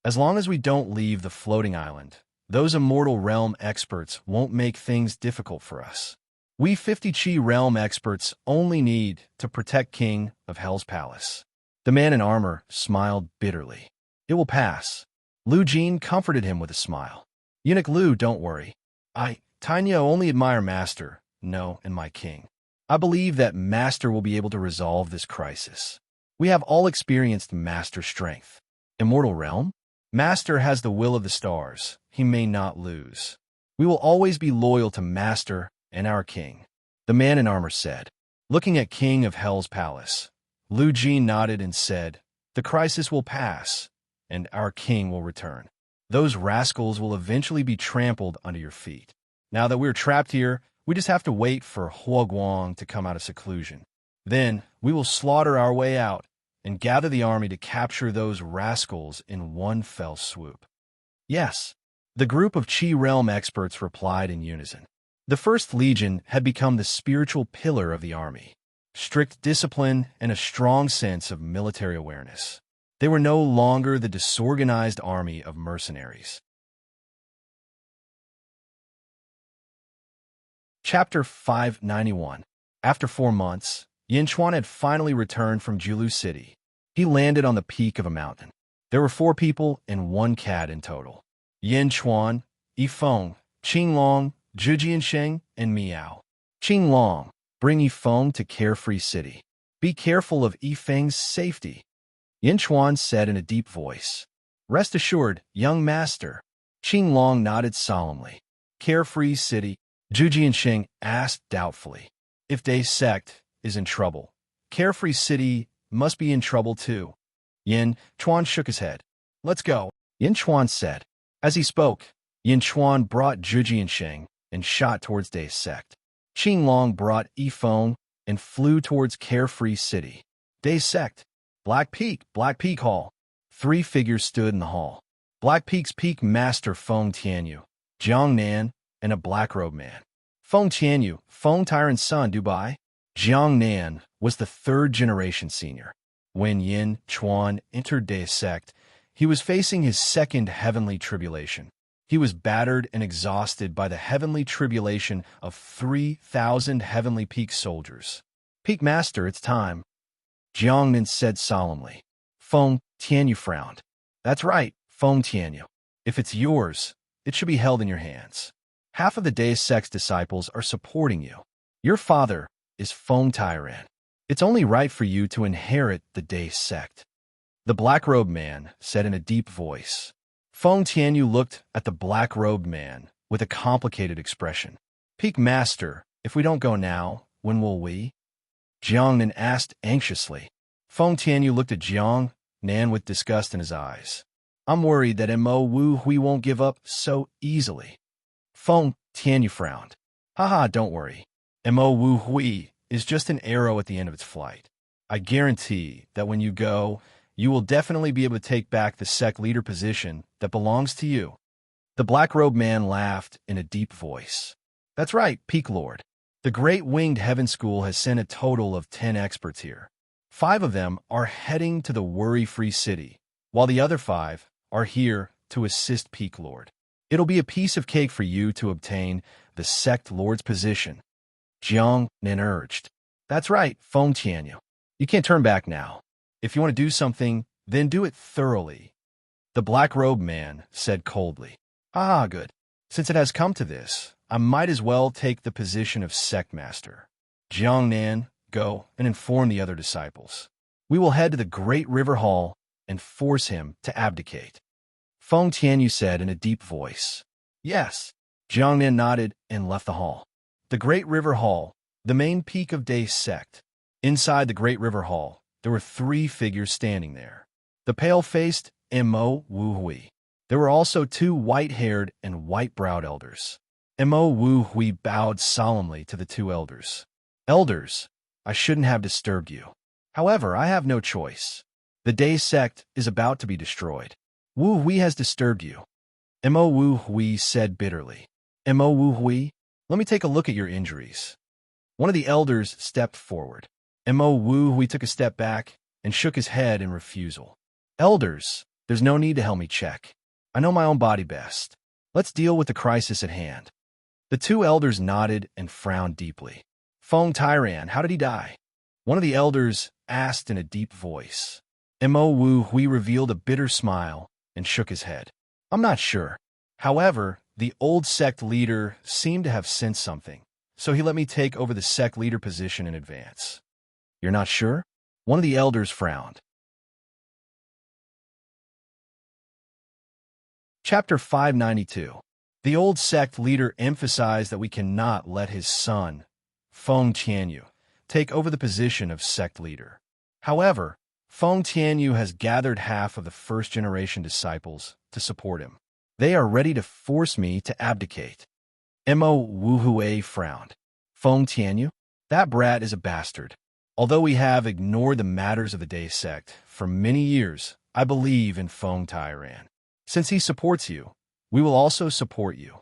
As long as we don't leave the floating island, those immortal realm experts won't make things difficult for us. We 50 Chi realm experts only need to protect King of Hell's Palace. The man in armor smiled bitterly. It will pass. Lu Jean comforted him with a smile. Eunuch Lu, don't worry. Tanya, only admire Master, and my king. I believe that Master will be able to resolve this crisis. We have all experienced Master strength. Immortal realm? Master has the will of the stars. He may not lose. We will always be loyal to Master and our king, the man in armor said. Looking at King of Hell's Palace, Lu Jean nodded and said, the crisis will pass, and our king will return. Those rascals will eventually be trampled under your feet. Now that we're trapped here, we just have to wait for Huoguang to come out of seclusion. Then we will slaughter our way out and gather the army to capture those rascals in one fell swoop. Yes, the group of Chi realm experts replied in unison. The First Legion had become the spiritual pillar of the army. Strict discipline and a strong sense of military awareness. They were no longer the disorganized army of mercenaries. Chapter 591. After 4 months, Yin Chuan had finally returned from Julu City. He landed on the peak of a mountain. There were 4 people and 1 cat in total. Yin Chuan, Yifeng, Qinglong, Zhu Jiansheng, and Miao. Qinglong, bring Yifeng to Carefree City. Be careful of Yifeng's safety, Yin Chuan said in a deep voice. Rest assured, young master. Qinglong nodded solemnly. Carefree City, Zhu Jiansheng asked doubtfully. If Day's sect is in trouble, Carefree City must be in trouble too. Yin Chuan shook his head. Let's go, Yin Chuan said. As he spoke, Yin Chuan brought Zhu Jiansheng and shot towards Day's sect. Qinglong brought Yifeng and flew towards Carefree City. Day's sect. Black Peak Hall. 3 figures stood in the hall. Black Peak's peak master Feng Tianyu, Jiang Nan, and a black-robed man. Feng Tianyu, Feng Tyrant's son, Dubai. Jiang Nan was the 3rd-generation senior. When Yin Chuan entered Day's sect, he was facing his 2nd heavenly tribulation. He was battered and exhausted by the heavenly tribulation of 3,000 heavenly peak soldiers. Peak Master, it's time, Jiang Nan said solemnly. Feng Tianyu frowned. That's right, Feng Tianyu. If it's yours, it should be held in your hands. Half of the Day's sect's disciples are supporting you. Your father is Feng Tyrant. It's only right for you to inherit the Day's sect. The black-robed man said in a deep voice. Feng Tianyu looked at the black-robed man with a complicated expression. Peak Master, if we don't go now, when will we? Jiang Nan asked anxiously. Feng Tianyu looked at Jiang Nan with disgust in his eyes. I'm worried that Mo Wu Hui won't give up so easily. Feng Tianyu frowned. Haha, don't worry. Mo Wu Hui is just an arrow at the end of its flight. I guarantee that when you go, you will definitely be able to take back the sect leader position that belongs to you. The black-robed man laughed in a deep voice. That's right, Peak Lord. The Great Winged Heaven School has sent a total of 10 experts here. 5 of them are heading to the Worry-Free City, while the other 5 are here to assist Peak Lord. It'll be a piece of cake for you to obtain the sect lord's position, Jiang Nan urged. That's right, Feng Tianyu. You can't turn back now. If you want to do something, then do it thoroughly. The black-robed man said coldly. Ah, good. Since it has come to this, I might as well take the position of sect master. Jiang Nan, go and inform the other disciples. We will head to the Great River Hall and force him to abdicate. Feng Tianyu said in a deep voice. Yes. Jiang Nan nodded and left the hall. The Great River Hall, the main peak of Day's sect. Inside the Great River Hall, there were 3 figures standing there. The pale-faced Mo Wu Hui. There were also 2 white-haired and white-browed elders. Mo Wu Hui bowed solemnly to the 2 elders. Elders, I shouldn't have disturbed you. However, I have no choice. The Day sect is about to be destroyed. Wu Hui has disturbed you. Mo Wu Hui said bitterly. Mo Wu Hui, let me take a look at your injuries. One of the elders stepped forward. Mo Wu Hui took a step back and shook his head in refusal. Elders, there's no need to help me check. I know my own body best. Let's deal with the crisis at hand. The 2 elders nodded and frowned deeply. Feng Tyrant, how did he die? One of the elders asked in a deep voice. Mo Wu Hui revealed a bitter smile and shook his head. I'm not sure. However, the old sect leader seemed to have sensed something, so he let me take over the sect leader position in advance. You're not sure? One of the elders frowned. Chapter 592. The old sect leader emphasized that we cannot let his son, Feng Tianyu, take over the position of sect leader. However, Feng Tianyu has gathered half of the first-generation disciples to support him. They are ready to force me to abdicate. Mo Wu Hui frowned. Feng Tianyu? That brat is a bastard. Although we have ignored the matters of the Day sect for many years, I believe in Feng Tyrant. Since he supports you, we will also support you.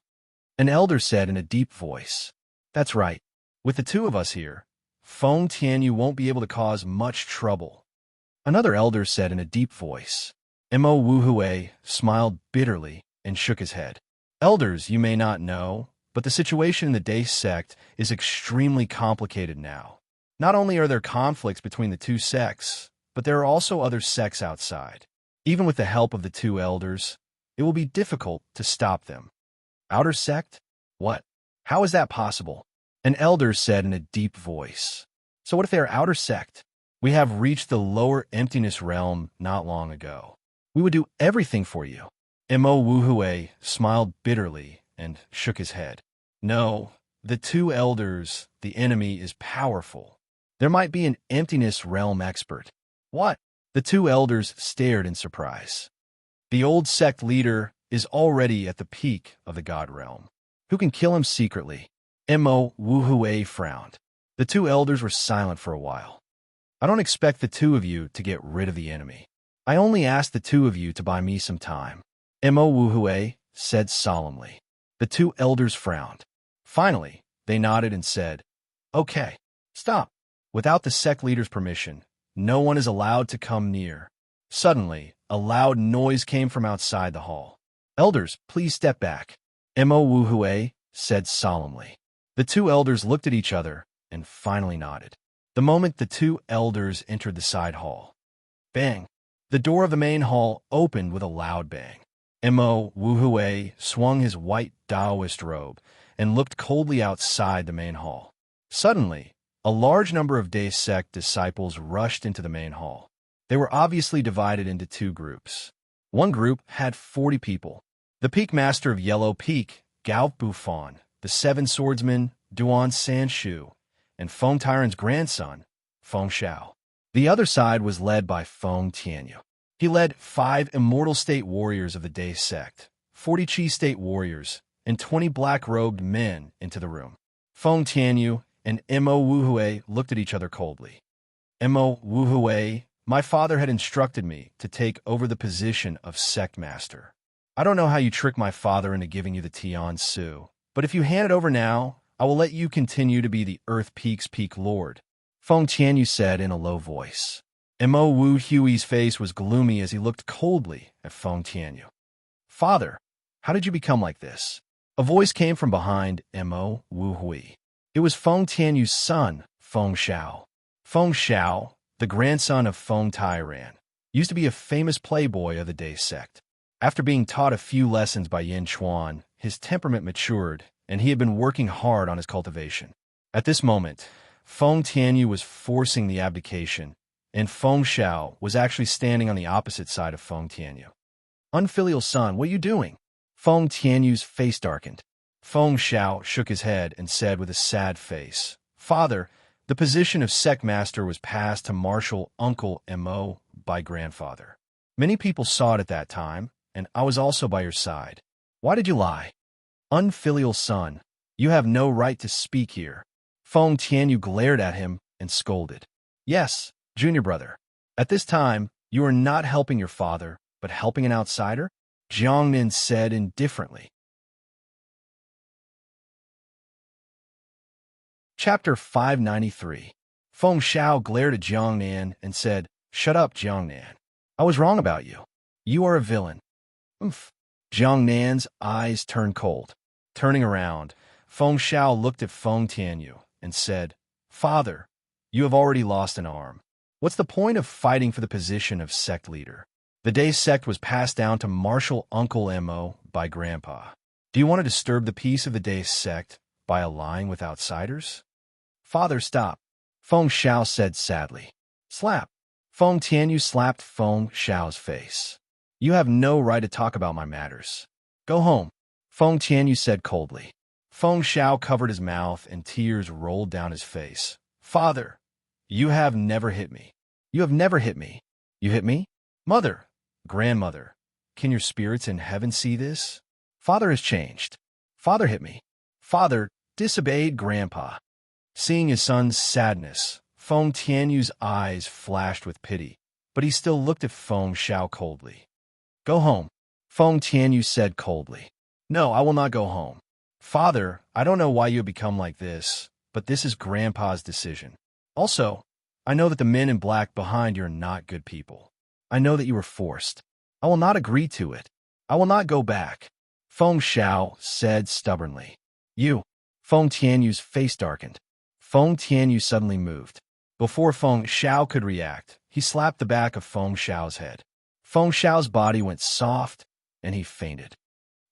An elder said in a deep voice. That's right. With the 2 of us here, Feng Tianyu won't be able to cause much trouble. Another elder said in a deep voice. Mo Wu Hui smiled bitterly and shook his head. Elders, you may not know, but the situation in the Day sect is extremely complicated now. Not only are there conflicts between the two sects, but there are also other sects outside. Even with the help of the two elders, it will be difficult to stop them. Outer sect? What? How is that possible? An elder said in a deep voice. So what if they are outer sect? We have reached the lower emptiness realm not long ago. We would do everything for you. Mo Wuhue smiled bitterly and shook his head. No, the two elders, the enemy is powerful. There might be an emptiness realm expert. What? The two elders stared in surprise. The old sect leader is already at the peak of the god realm. Who can kill him secretly? Mo Wuhue frowned. The two elders were silent for a while. I don't expect the two of you to get rid of the enemy. I only asked the two of you to buy me some time. Mo Wuhue said solemnly. The two elders frowned. Finally, they nodded and said, Okay, stop. Without the sect leader's permission, no one is allowed to come near. Suddenly, a loud noise came from outside the hall. Elders, please step back. Mo Wuhue said solemnly. The two elders looked at each other and finally nodded. The moment the two elders entered the side hall. Bang! The door of the main hall opened with a loud bang. Mo Wuhue swung his white Taoist robe and looked coldly outside the main hall. Suddenly, a large number of Day sect disciples rushed into the main hall. They were obviously divided into two groups. One group had 40 people. The Peak Master of Yellow Peak, Gao Bufan, the Seven Swordsmen, Duan Sanshu, and Feng Tyrant's grandson, Feng Xiao. The other side was led by Feng Tianyu. He led 5 immortal state warriors of the Day sect, 40 Qi state warriors, and 20 black-robed men into the room. Feng Tianyu and Mo Wuhue looked at each other coldly. Mo Wuhue, my father had instructed me to take over the position of sect master. I don't know how you tricked my father into giving you the Tian Su, but if you hand it over now, I will let you continue to be the Earth Peak's Peak Lord, Feng Tianyu said in a low voice. Mo Wuhue's face was gloomy as he looked coldly at Feng Tianyu. Father, how did you become like this? A voice came from behind Mo Wuhue. It was Feng Tianyu's son, Feng Xiao. Feng Xiao, the grandson of Feng Tyrant, used to be a famous playboy of the Day sect. After being taught a few lessons by Yin Chuan, his temperament matured, and he had been working hard on his cultivation. At this moment, Feng Tianyu was forcing the abdication, and Feng Xiao was actually standing on the opposite side of Feng Tianyu. Unfilial son, what are you doing? Feng Tianyu's face darkened. Feng Xiao shook his head and said with a sad face, Father, the position of sect master was passed to martial uncle Mo by grandfather. Many people saw it at that time, and I was also by your side. Why did you lie? Unfilial son, you have no right to speak here. Feng Tianyu glared at him and scolded. Yes, junior brother. At this time, you are not helping your father, but helping an outsider? Jiangnan said indifferently. Chapter 593. Feng Xiao glared at Jiangnan and said, Shut up, Jiangnan. I was wrong about you. You are a villain. Oomph. Jiangnan's eyes turned cold. Turning around, Feng Xiao looked at Feng Tianyu and said, Father, you have already lost an arm. What's the point of fighting for the position of sect leader? The Day sect was passed down to martial uncle Mo by grandpa. Do you want to disturb the peace of the Day sect by allying with outsiders? Father, stop. Feng Xiao said sadly. Slap. Feng Tianyu slapped Feng Xiao's face. You have no right to talk about my matters. Go home, Feng Tianyu said coldly. Feng Xiao covered his mouth and tears rolled down his face. Father, you have never hit me. You have never hit me. You hit me? Mother, grandmother, can your spirits in heaven see this? Father has changed. Father hit me. Father disobeyed grandpa. Seeing his son's sadness, Feng Tianyu's eyes flashed with pity, but he still looked at Feng Xiao coldly. Go home, Feng Tianyu said coldly. No, I will not go home. Father, I don't know why you have become like this, but this is grandpa's decision. Also, I know that the men in black behind you are not good people. I know that you were forced. I will not agree to it. I will not go back, Feng Xiao said stubbornly. You, Feng Tianyu's face darkened. Feng Tianyu suddenly moved. Before Feng Xiao could react, he slapped the back of Feng Xiao's head. Feng Xiao's body went soft, and he fainted.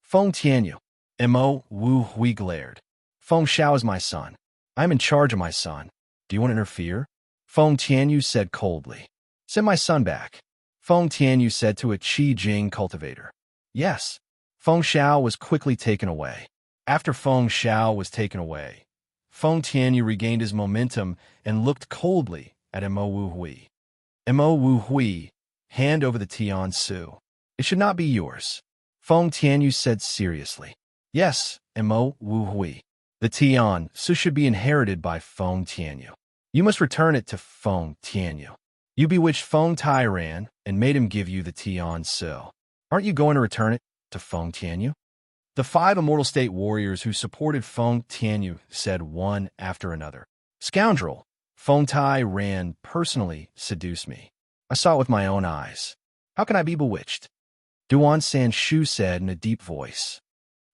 Feng Tianyu. Mo Wu Hui glared. Feng Xiao is my son. I'm in charge of my son. Do you want to interfere? Feng Tianyu said coldly. Send my son back. Feng Tianyu said to a Qi Jing cultivator. Yes. Feng Xiao was quickly taken away. After Feng Xiao was taken away, Feng Tianyu regained his momentum and looked coldly at Mo Wu Hui. Mo Wu Hui, hand over the Tian Su. It should not be yours. Feng Tianyu said seriously. Yes, Mo Wu Hui. The Tian Su should be inherited by Feng Tianyu. You must return it to Feng Tianyu. You bewitched Feng Tairan and made him give you the Tian Su. Aren't you going to return it to Feng Tianyu? The 5 Immortal State warriors who supported Feng Tianyu said one after another. Scoundrel! Feng Tairan personally seduced me. I saw it with my own eyes. How can I be bewitched? Duan Sanshu said in a deep voice.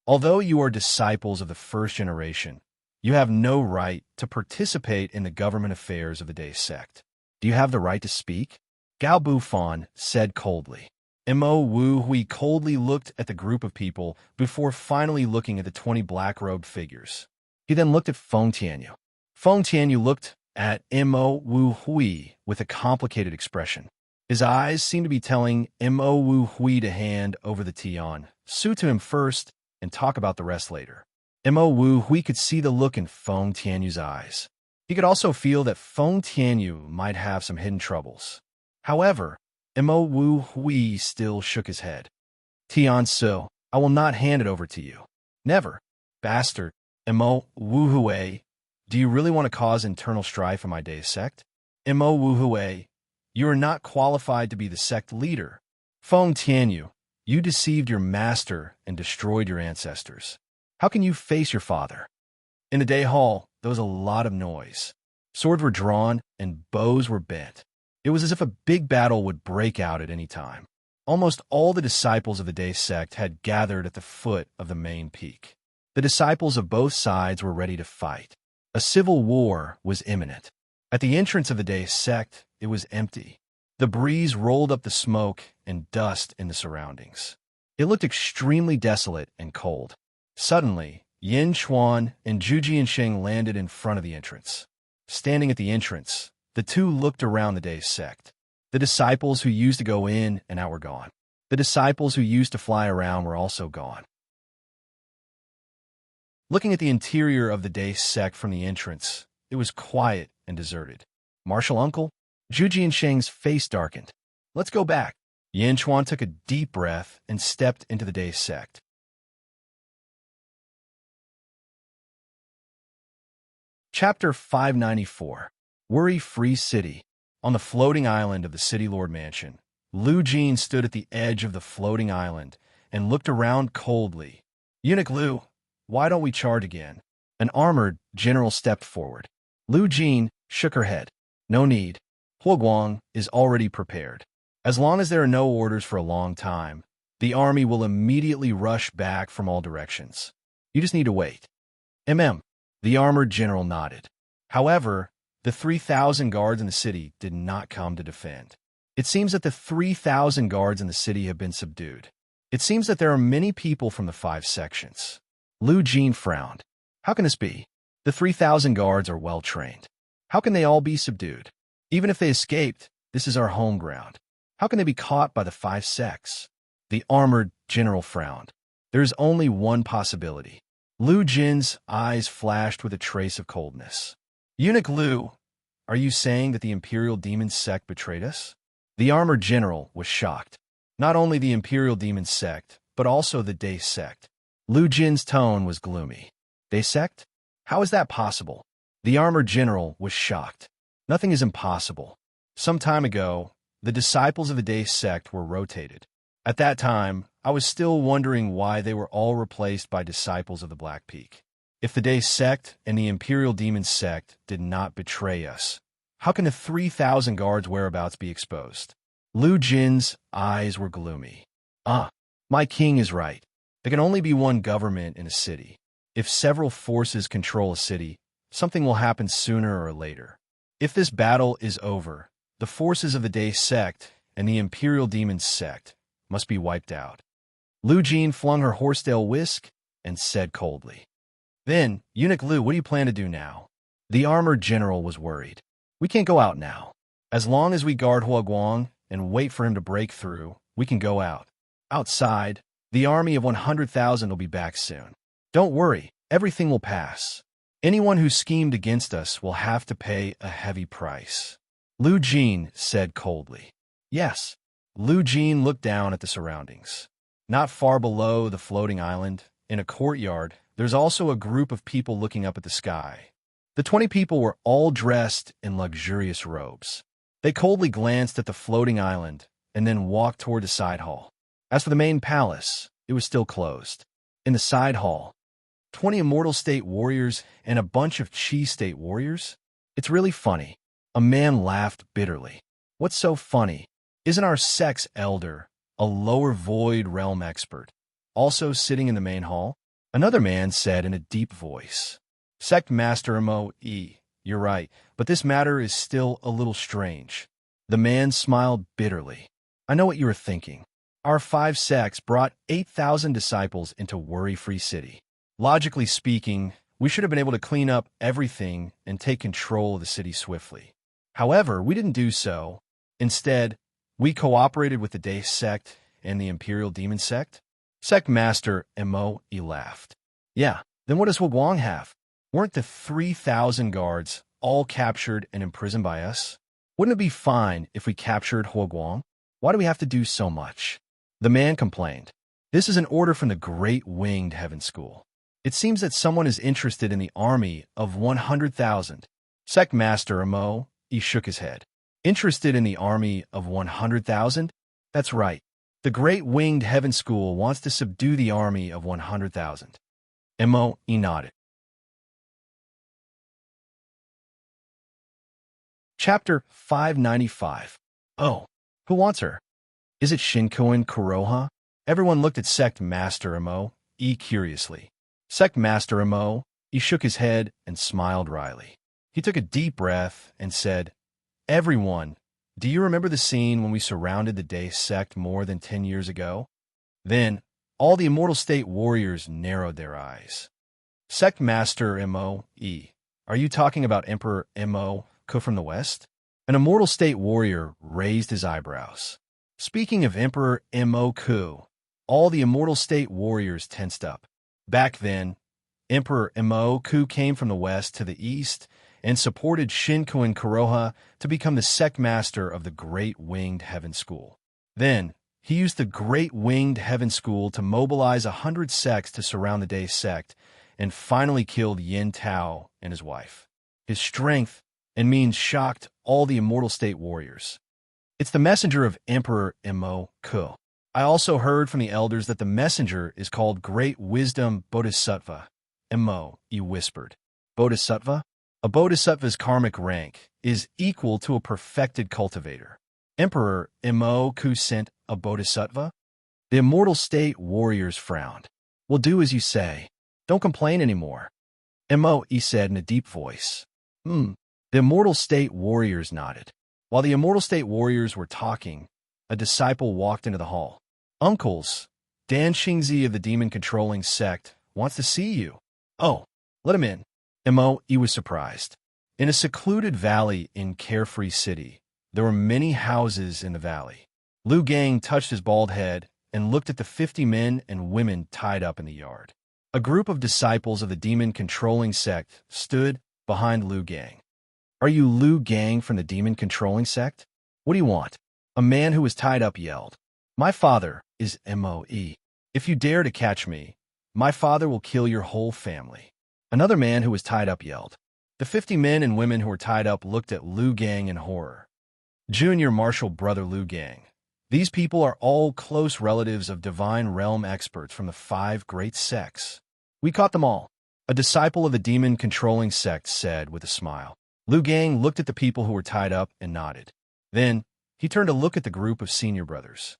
Although you are disciples of the first generation, you have no right to participate in the government affairs of the Day sect. Do you have the right to speak? Gao Bufan said coldly. Mo Wu Hui coldly looked at the group of people before finally looking at the 20 black-robed figures. He then looked at Feng Tianyu. Feng Tianyu looked at Mo Wu Hui with a complicated expression. His eyes seemed to be telling Mo Wu Hui to hand over the Tian Su to him first and talk about the rest later. Mo Wu Hui could see the look in Feng Tianyu's eyes. He could also feel that Feng Tianyu might have some hidden troubles. However, Mo Wu Hui still shook his head. Tian Su, I will not hand it over to you. Never. Bastard. Mo Wu Hui, do you really want to cause internal strife in my Day sect? Mo Wu Hui, you are not qualified to be the sect leader. Feng Tianyu, you deceived your master and destroyed your ancestors. How can you face your father? In the Day Hall, there was a lot of noise. Swords were drawn and bows were bent. It was as if a big battle would break out at any time. Almost all the disciples of the Day sect had gathered at the foot of the main peak. The disciples of both sides were ready to fight. A civil war was imminent. At the entrance of the Day sect, it was empty. The breeze rolled up the smoke and dust in the surroundings. It looked extremely desolate and cold. Suddenly, Yin Chuan and Zhu Jiansheng landed in front of the entrance. Standing at the entrance, the two looked around the Day sect. The disciples who used to go in and out were gone. The disciples who used to fly around were also gone. Looking at the interior of the Day sect from the entrance, it was quiet and deserted. Martial uncle? Zhu Jiansheng's face darkened. Let's go back. Yin Chuan took a deep breath and stepped into the Day sect. Chapter 594. Worry-Free City. On the floating island of the City Lord Mansion, Lu Jin stood at the edge of the floating island and looked around coldly. Eunuch Lu, why don't we charge again? An armored general stepped forward. Lu Jin shook her head. No need. Huoguang is already prepared. As long as there are no orders for a long time, the army will immediately rush back from all directions. You just need to wait. The armored general nodded. However, the 3,000 guards in the city did not come to defend. It seems that the 3,000 guards in the city have been subdued. It seems that there are many people from the 5 sections. Lu Jin frowned. How can this be? The 3,000 guards are well trained. How can they all be subdued? Even if they escaped, this is our home ground. How can they be caught by the 5 sects? The armored general frowned. There is only one possibility. Lu Jin's eyes flashed with a trace of coldness. Eunuch Lu, are you saying that the Imperial Demon sect betrayed us? The armored general was shocked. Not only the Imperial Demon sect, but also the Day sect. Lu Jin's tone was gloomy. Day sect? How is that possible? The armored general was shocked. Nothing is impossible. Some time ago, the disciples of the Day sect were rotated. At that time, I was still wondering why they were all replaced by disciples of the Black Peak. If the Day sect and the Imperial Demon sect did not betray us, how can the 3,000 guards' whereabouts be exposed? Lu Jin's eyes were gloomy. My king is right. There can only be one government in a city. If several forces control a city, something will happen sooner or later. If this battle is over, the forces of the Day sect and the Imperial Demon sect must be wiped out. Lu Jin flung her horsetail whisk and said coldly. Then, Eunuch Lu, what do you plan to do now? The armored general was worried. We can't go out now. As long as we guard Hua Guang and wait for him to break through, we can go out. Outside, the army of 100,000 will be back soon. Don't worry, everything will pass. Anyone who schemed against us will have to pay a heavy price. Lu Jin said coldly. Yes. Lu Jin looked down at the surroundings. Not far below the floating island, in a courtyard, there's also a group of people looking up at the sky. The 20 people were all dressed in luxurious robes. They coldly glanced at the floating island and then walked toward the side hall. As for the main palace, it was still closed. In the side hall, 20 Immortal State warriors and a bunch of Chi State warriors? It's really funny. A man laughed bitterly. What's so funny? Isn't our sex elder, a lower void realm expert, also sitting in the main hall? Another man said in a deep voice. Sect Master Mo.E., you're right, but this matter is still a little strange. The man smiled bitterly. I know what you were thinking. Our 5 sects brought 8,000 disciples into Worry-Free City. Logically speaking, we should have been able to clean up everything and take control of the city swiftly. However, we didn't do so. Instead, we cooperated with the Day sect and the Imperial Demon sect. Sect Master Mo.E. laughed. Yeah, then what does Hua Guang have? Weren't the 3,000 guards all captured and imprisoned by us? Wouldn't it be fine if we captured Hua Guang? Why do we have to do so much? The man complained. This is an order from the Great Winged Heaven School. It seems that someone is interested in the army of 100,000. Sect Master Mo.E. shook his head. Interested in the army of 100,000? That's right. The Great Winged Heaven School wants to subdue the army of 100,000. Mo.E. nodded. Chapter 595. Oh, who wants her? Is it Shinkoin Kuroha? Everyone looked at Sect Master Mo.E. curiously. Sect Master Mo.E. shook his head and smiled wryly. He took a deep breath and said, Everyone, do you remember the scene when we surrounded the Day sect more than 10 years ago? Then, all the Immortal State warriors narrowed their eyes. Sect Master Mo.E., are you talking about Emperor Mo.Ku from the West? An Immortal State warrior raised his eyebrows. Speaking of Emperor Mo.Ku, all the Immortal State warriors tensed up. Back then, Emperor Mo.Ku came from the west to the east and supported Shinkoin Kuroha to become the sect master of the Great Winged Heaven School. Then, he used the Great Winged Heaven School to mobilize 100 sects to surround the Day sect and finally killed Yin Tao and his wife. His strength and means shocked all the Immortal State warriors. It's the messenger of Emperor Mo.Ku. I also heard from the elders that the messenger is called Great Wisdom Bodhisattva. Mo.E. whispered. Bodhisattva? A bodhisattva's karmic rank is equal to a perfected cultivator. Emperor Mo.Ku sent a bodhisattva? The Immortal State warriors frowned. We'll do as you say. Don't complain anymore. Mo.E. said in a deep voice. The Immortal State warriors nodded. While the Immortal State warriors were talking, a disciple walked into the hall. Uncles, Dan Xingzi of the demon-controlling sect wants to see you. Oh, let him in. Mo.E. was surprised. In a secluded valley in Carefree City, there were many houses in the valley. Lu Gang touched his bald head and looked at the 50 men and women tied up in the yard. A group of disciples of the demon-controlling sect stood behind Lu Gang. Are you Lu Gang from the demon-controlling sect? What do you want? A man who was tied up yelled. My father is Mo.E. If you dare to catch me, my father will kill your whole family. Another man who was tied up yelled. The 50 men and women who were tied up looked at Lu Gang in horror. Junior Marshal Brother Lu Gang. These people are all close relatives of divine realm experts from the 5 great sects. We caught them all. A disciple of the demon-controlling sect said with a smile. Lu Gang looked at the people who were tied up and nodded. Then, he turned to look at the group of senior brothers.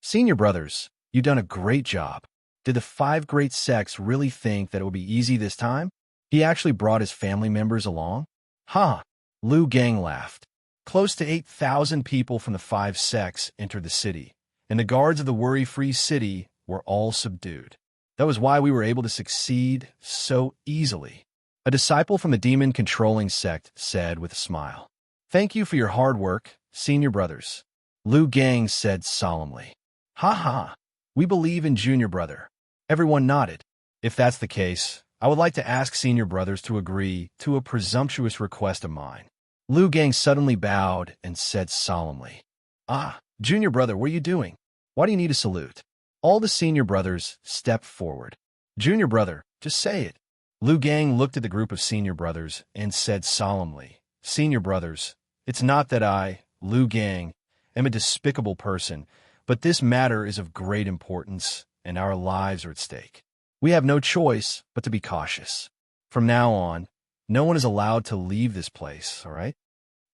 Senior brothers, you've done a great job. Did the 5 great sects really think that it would be easy this time? He actually brought his family members along? Ha! Lu Gang laughed. Close to 8,000 people from the 5 sects entered the city, and the guards of the worry-free city were all subdued. That was why we were able to succeed so easily. A disciple from the demon-controlling sect said with a smile. Thank you for your hard work, senior brothers. Lu Gang said solemnly. Ha ha, we believe in junior brother. Everyone nodded. If that's the case, I would like to ask senior brothers to agree to a presumptuous request of mine. Lu Gang suddenly bowed and said solemnly. Ah, junior brother, what are you doing? Why do you need a salute? All the senior brothers stepped forward. Junior brother, just say it. Lu Gang looked at the group of senior brothers and said solemnly, Senior brothers, it's not that I, Lu Gang, am a despicable person, but this matter is of great importance, and our lives are at stake. We have no choice but to be cautious. From now on, no one is allowed to leave this place, all right?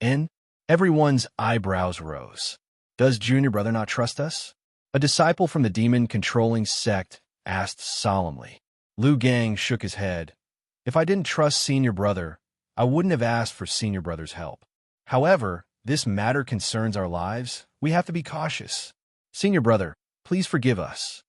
And everyone's eyebrows rose. Does junior brother not trust us? A disciple from the demon-controlling sect asked solemnly. Lu Gang shook his head. If I didn't trust senior brother, I wouldn't have asked for senior brother's help. However, this matter concerns our lives. We have to be cautious. Senior brother, please forgive us.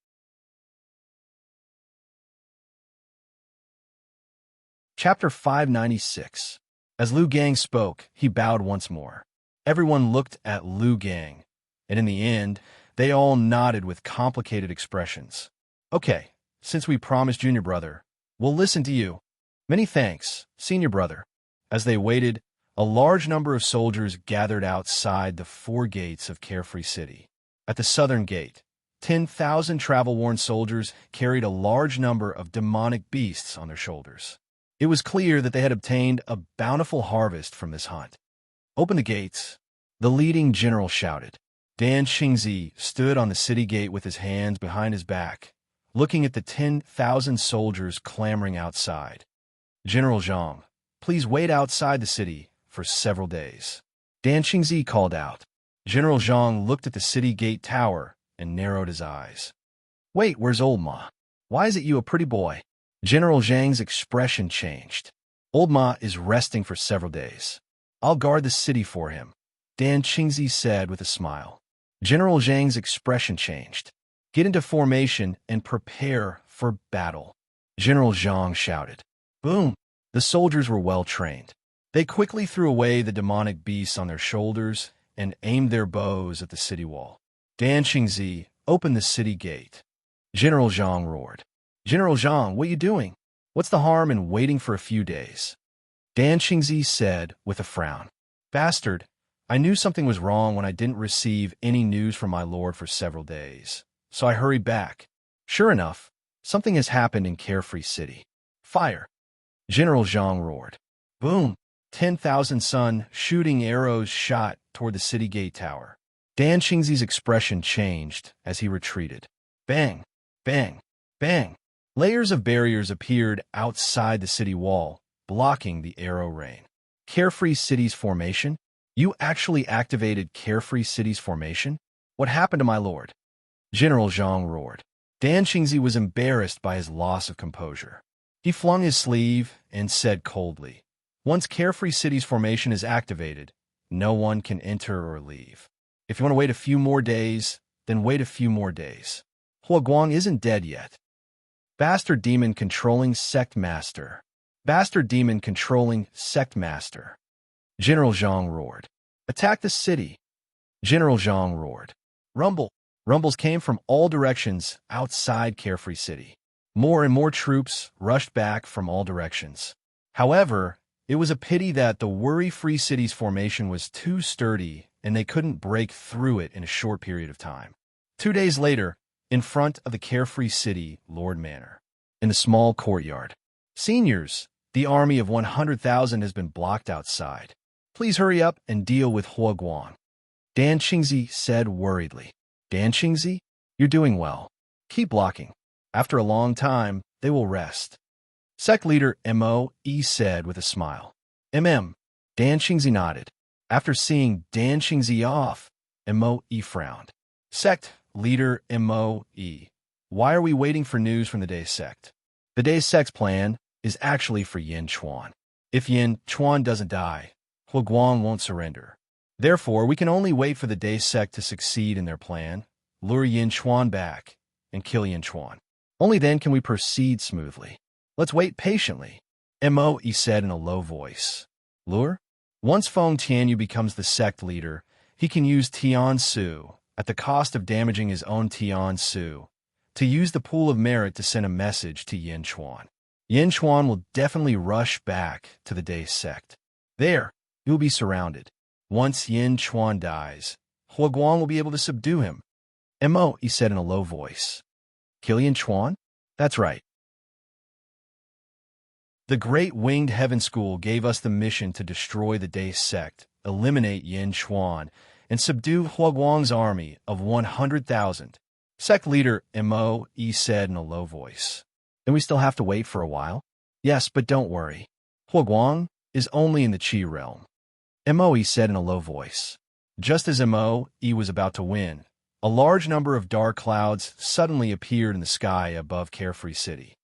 Chapter 596. As Lu Gang spoke, he bowed once more. Everyone looked at Lu Gang, and in the end, they all nodded with complicated expressions. Okay, since we promised junior brother, we'll listen to you. Many thanks, senior brother. As they waited, a large number of soldiers gathered outside the 4 gates of Carefree City. At the southern gate, 10,000 travel-worn soldiers carried a large number of demonic beasts on their shoulders. It was clear that they had obtained a bountiful harvest from this hunt. Open the gates, the leading general shouted. Dan Xingzi stood on the city gate with his hands behind his back, looking at the 10,000 soldiers clamoring outside. General Zhang, please wait outside the city for several days. Dan Xingzi called out. General Zhang looked at the city gate tower and narrowed his eyes. Wait, where's Old Ma? Why is it you a pretty boy? General Zhang's expression changed. Old Ma is resting for several days. I'll guard the city for him, Dan Xingzi said with a smile. General Zhang's expression changed. Get into formation and prepare for battle, General Zhang shouted. Boom! The soldiers were well trained. They quickly threw away the demonic beasts on their shoulders and aimed their bows at the city wall. Dan Xingzi opened the city gate. General Zhang roared. General Zhang, what are you doing? What's the harm in waiting for a few days? Dan Xingzi said with a frown. Bastard, I knew something was wrong when I didn't receive any news from my lord for several days, so I hurried back. Sure enough, something has happened in Carefree City. Fire! General Zhang roared. Boom! 10,000 sun shooting arrows shot toward the city gate tower. Dan Xingzi's expression changed as he retreated. Bang! Bang! Bang! Layers of barriers appeared outside the city wall, blocking the arrow rain. Carefree City's formation? You actually activated Carefree City's formation? What happened to my lord? General Zhang roared. Dan Xingzi was embarrassed by his loss of composure. He flung his sleeve and said coldly, Once Carefree City's formation is activated, no one can enter or leave. If you want to wait a few more days, then wait a few more days. Huaguang isn't dead yet. Bastard demon controlling sect master. Bastard demon controlling sect master. General Zhang roared. Attack the city. General Zhang roared. Rumble. Rumbles came from all directions outside Carefree City. More and more troops rushed back from all directions. However, it was a pity that the worry-free city's formation was too sturdy and they couldn't break through it in a short period of time. 2 days later, in front of the Carefree City Lord Manor, in the small courtyard. Seniors, the army of 100,000 has been blocked outside. Please hurry up and deal with Huaguang. Dan Xingzi said worriedly. Dan Xingzi, you're doing well. Keep blocking. After a long time, they will rest. Sect leader Mo.E said with a smile. Dan Xingzi nodded. After seeing Dan Xingzi off, Mo.E frowned. Sect leader Mo.E, why are we waiting for news from the Day Sect? The Day Sect's plan is actually for Yin Chuan. If Yin Chuan doesn't die, Huaguang won't surrender. Therefore, we can only wait for the Day sect to succeed in their plan, lure Yin Chuan back, and kill Yin Chuan. Only then can we proceed smoothly. Let's wait patiently, Mo said in a low voice. Lure? Once Feng Tianyu becomes the sect leader, he can use Tian Su, at the cost of damaging his own Tian Su, to use the pool of merit to send a message to Yin Chuan. Yin Chuan will definitely rush back to the Day sect. There, he will be surrounded. Once Yin Chuan dies, Huaguang will be able to subdue him. Mo, he said in a low voice. Kill Yin Chuan? That's right. The Great Winged Heaven School gave us the mission to destroy the Day sect, eliminate Yin Chuan, and subdue Huaguang's army of 100,000. Sect leader Mo said in a low voice. Then we still have to wait for a while? Yes, but don't worry. Huaguang is only in the Qi realm. Mo said in a low voice. Just as Mo was about to win, a large number of dark clouds suddenly appeared in the sky above Carefree City.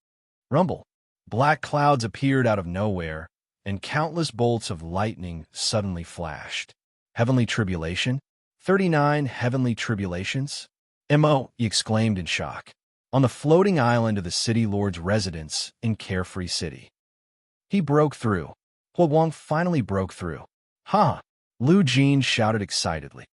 Rumble. Black clouds appeared out of nowhere, and countless bolts of lightning suddenly flashed. Heavenly tribulation? 39 heavenly tribulations? Mo exclaimed in shock. On the floating island of the city lord's residence in Carefree City. He broke through. Huaguang finally broke through. Ha! Lu Jin shouted excitedly.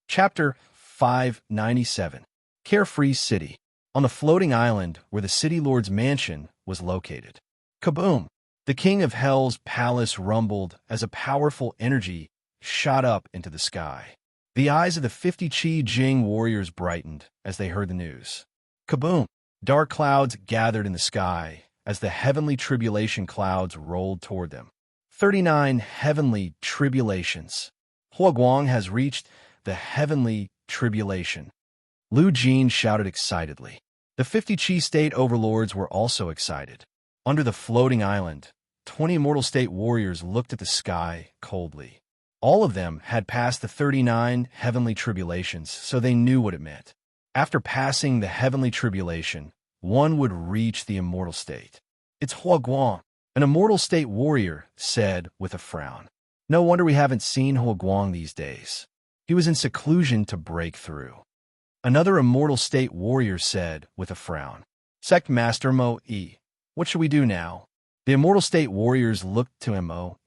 Chapter 597. Carefree City. On the floating island where the city lord's mansion was located. Kaboom! The king of hell's palace rumbled as a powerful energy shot up into the sky. The eyes of the 50 Qi Jing warriors brightened as they heard the news. Kaboom! Dark clouds gathered in the sky as the heavenly tribulation clouds rolled toward them. 39 heavenly tribulations. Huaguang has reached the heavenly tribulation. Lu Jin shouted excitedly. The 50 Qi state overlords were also excited. Under the floating island, 20 immortal state warriors looked at the sky coldly. All of them had passed the 39 heavenly tribulations, so they knew what it meant. After passing the heavenly tribulation, one would reach the immortal state. It's Huaguang, an immortal state warrior said with a frown. No wonder we haven't seen Huaguang these days. He was in seclusion to break through. Another immortal state warrior said with a frown. Sect Master Mo, what should we do now? The immortal state warriors looked to Mo.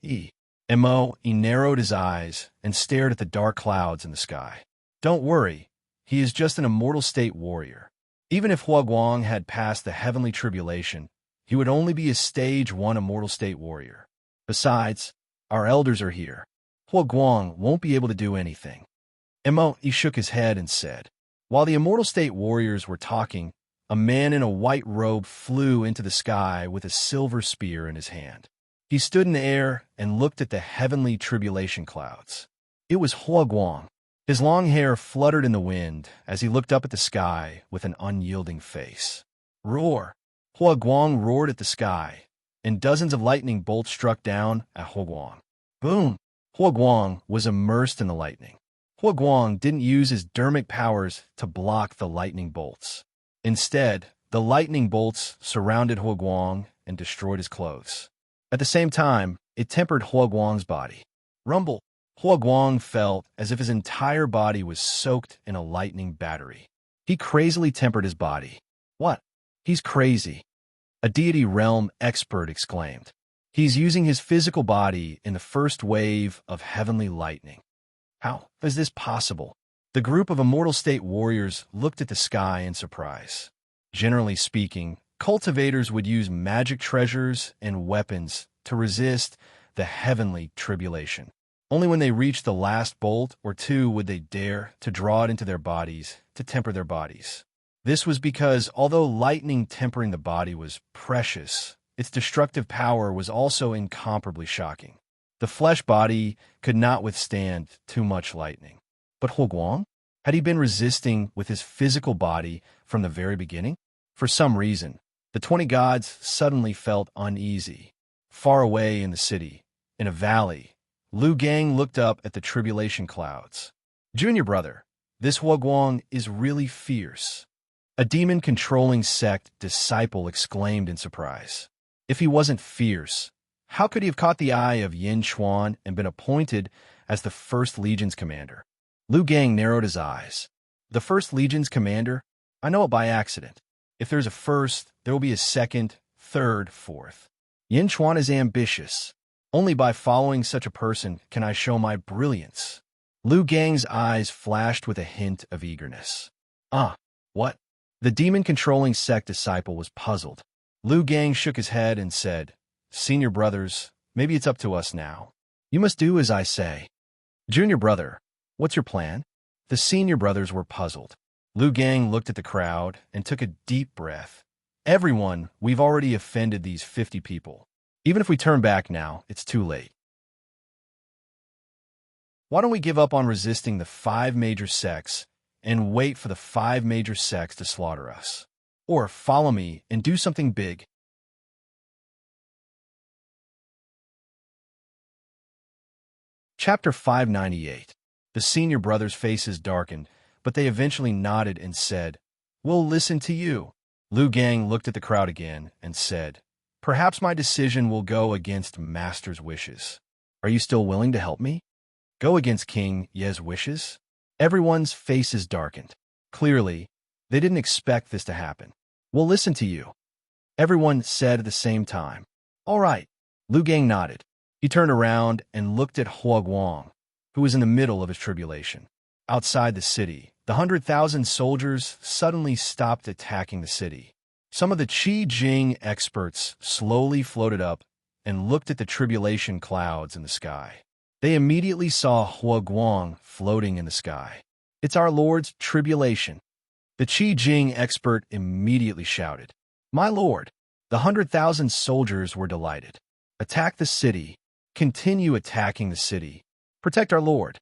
Mo narrowed his eyes and stared at the dark clouds in the sky. Don't worry, he is just an immortal state warrior. Even if Huaguang had passed the heavenly tribulation, he would only be a stage 1 immortal state warrior. Besides, our elders are here. Huaguang won't be able to do anything. Mo shook his head and said. While the immortal state warriors were talking, a man in a white robe flew into the sky with a silver spear in his hand. He stood in the air and looked at the heavenly tribulation clouds. It was Huaguang. His long hair fluttered in the wind as he looked up at the sky with an unyielding face. Roar! Huaguang roared at the sky, and dozens of lightning bolts struck down at Huaguang. Boom! Huaguang was immersed in the lightning. Huaguang didn't use his dermic powers to block the lightning bolts. Instead, the lightning bolts surrounded Huaguang and destroyed his clothes. At the same time, it tempered Huaguang's body. Rumble! Huaguang felt as if his entire body was soaked in a lightning battery. He crazily tempered his body. What? He's crazy. A deity realm expert exclaimed. He's using his physical body in the first wave of heavenly lightning. How is this possible? The group of immortal state warriors looked at the sky in surprise. Generally speaking, cultivators would use magic treasures and weapons to resist the heavenly tribulation. Only when they reached the last bolt or two would they dare to draw it into their bodies to temper their bodies. This was because although lightning tempering the body was precious, its destructive power was also incomparably shocking. The flesh body could not withstand too much lightning. But Huaguang? Had he been resisting with his physical body from the very beginning? For some reason, the 20 gods suddenly felt uneasy. Far away in the city, in a valley, Lu Gang looked up at the tribulation clouds. Junior brother, this Huaguang is really fierce. A demon-controlling sect disciple exclaimed in surprise. If he wasn't fierce, how could he have caught the eye of Yin Chuan and been appointed as the First Legion's commander? Lu Gang narrowed his eyes. The First Legion's commander? I know it by accident. If there's a first, there will be a second, third, fourth. Yin Chuan is ambitious. Only by following such a person can I show my brilliance. Lu Gang's eyes flashed with a hint of eagerness. What? The demon-controlling sect disciple was puzzled. Lu Gang shook his head and said, Senior brothers, maybe it's up to us now. You must do as I say. Junior brother, what's your plan? The senior brothers were puzzled. Lu Gang looked at the crowd and took a deep breath. Everyone, we've already offended these 50 people. Even if we turn back now, it's too late. Why don't we give up on resisting the 5 major sects and wait for the 5 major sects to slaughter us? Or follow me and do something big. Chapter 598. The senior brothers' faces darkened, but they eventually nodded and said, We'll listen to you. Lu Gang looked at the crowd again and said, Perhaps my decision will go against Master's wishes. Are you still willing to help me? Go against King Ye's wishes? Everyone's faces darkened. Clearly, they didn't expect this to happen. We'll listen to you. Everyone said at the same time. All right. Lu Gang nodded. He turned around and looked at Hua Guang, who was in the middle of his tribulation. Outside the city, the 100,000 soldiers suddenly stopped attacking the city. Some of the Qi Jing experts slowly floated up and looked at the tribulation clouds in the sky. They immediately saw Hua Guang floating in the sky. It's our Lord's tribulation. The Qi Jing expert immediately shouted, My Lord! The 100,000 soldiers were delighted. Attack the city. Continue attacking the city. Protect our Lord.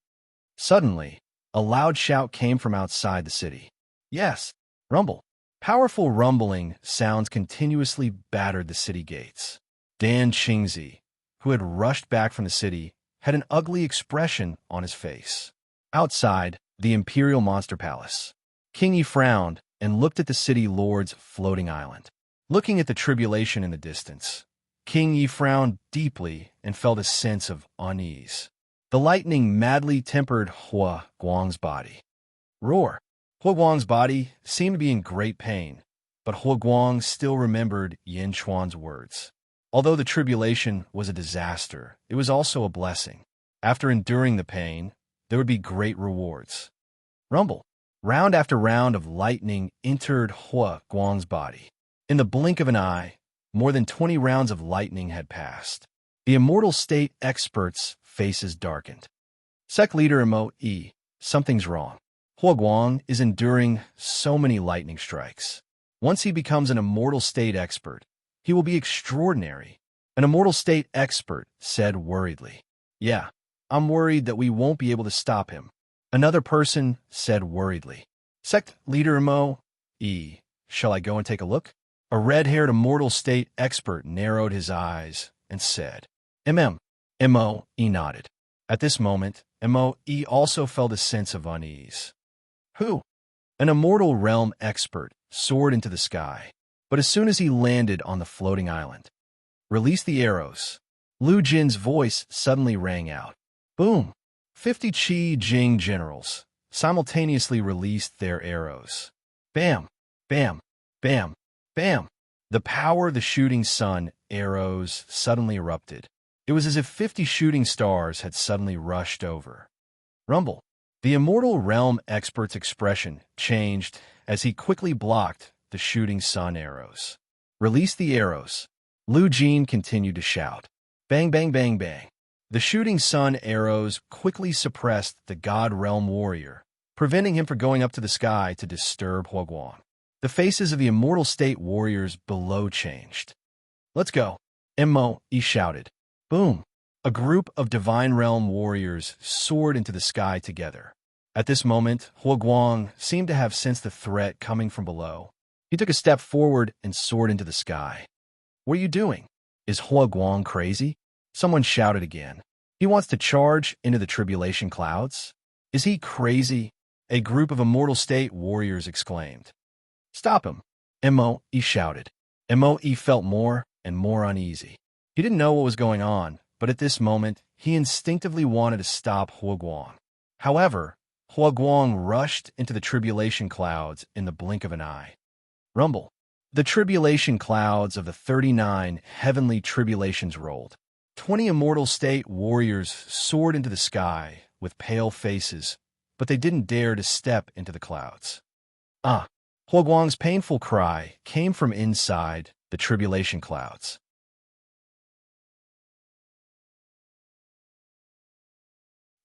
Suddenly, a loud shout came from outside the city. Yes, rumble. Powerful rumbling sounds continuously battered the city gates. Dan Qingzi, who had rushed back from the city, had an ugly expression on his face. Outside, the Imperial Monster Palace, King Yi frowned and looked at the city lord's floating island. Looking at the tribulation in the distance, King Yi frowned deeply and felt a sense of unease. The lightning madly tempered Hua Guang's body. Roar! Hua Guang's body seemed to be in great pain, but Hua Guang still remembered Yin Chuan's words. Although the tribulation was a disaster, it was also a blessing. After enduring the pain, there would be great rewards. Rumble! Round after round of lightning entered Hua Guang's body. In the blink of an eye, more than 20 rounds of lightning had passed. The immortal state experts' faces darkened. Sect leader Mo Yi, something's wrong. Hua Guang is enduring so many lightning strikes. Once he becomes an immortal state expert, he will be extraordinary. An immortal state expert said worriedly. Yeah, I'm worried that we won't be able to stop him. Another person said worriedly. Sect leader Mo Yi, shall I go and take a look? A red-haired immortal state expert narrowed his eyes and said, Mo Yi nodded. At this moment, Mo Yi also felt a sense of unease. Who? An immortal realm expert soared into the sky, but as soon as he landed on the floating island, release the arrows. Lu Jin's voice suddenly rang out. Boom! 50 Qi Jing generals simultaneously released their arrows. Bam! Bam! Bam! Bam! The power of the shooting sun arrows suddenly erupted. It was as if 50 shooting stars had suddenly rushed over. Rumble! The immortal realm expert's expression changed as he quickly blocked the shooting sun arrows. Release the arrows. Lu Jin continued to shout. Bang, bang, bang, bang. The shooting sun arrows quickly suppressed the God Realm warrior, preventing him from going up to the sky to disturb Hua Guang. The faces of the immortal state warriors below changed. Let's go. Mo Yi shouted. Boom. A group of Divine Realm warriors soared into the sky together. At this moment, Hua Guang seemed to have sensed the threat coming from below. He took a step forward and soared into the sky. What are you doing? Is Hua Guang crazy? Someone shouted again. He wants to charge into the tribulation clouds? Is he crazy? A group of immortal state warriors exclaimed. Stop him! Mo Yi shouted. Mo Yi felt more and more uneasy. He didn't know what was going on, but at this moment, he instinctively wanted to stop Huoguang. However, Huoguang rushed into the tribulation clouds in the blink of an eye. Rumble. The tribulation clouds of the 39 heavenly tribulations rolled. 20 immortal state warriors soared into the sky with pale faces, but they didn't dare to step into the clouds. Huoguang's painful cry came from inside the tribulation clouds.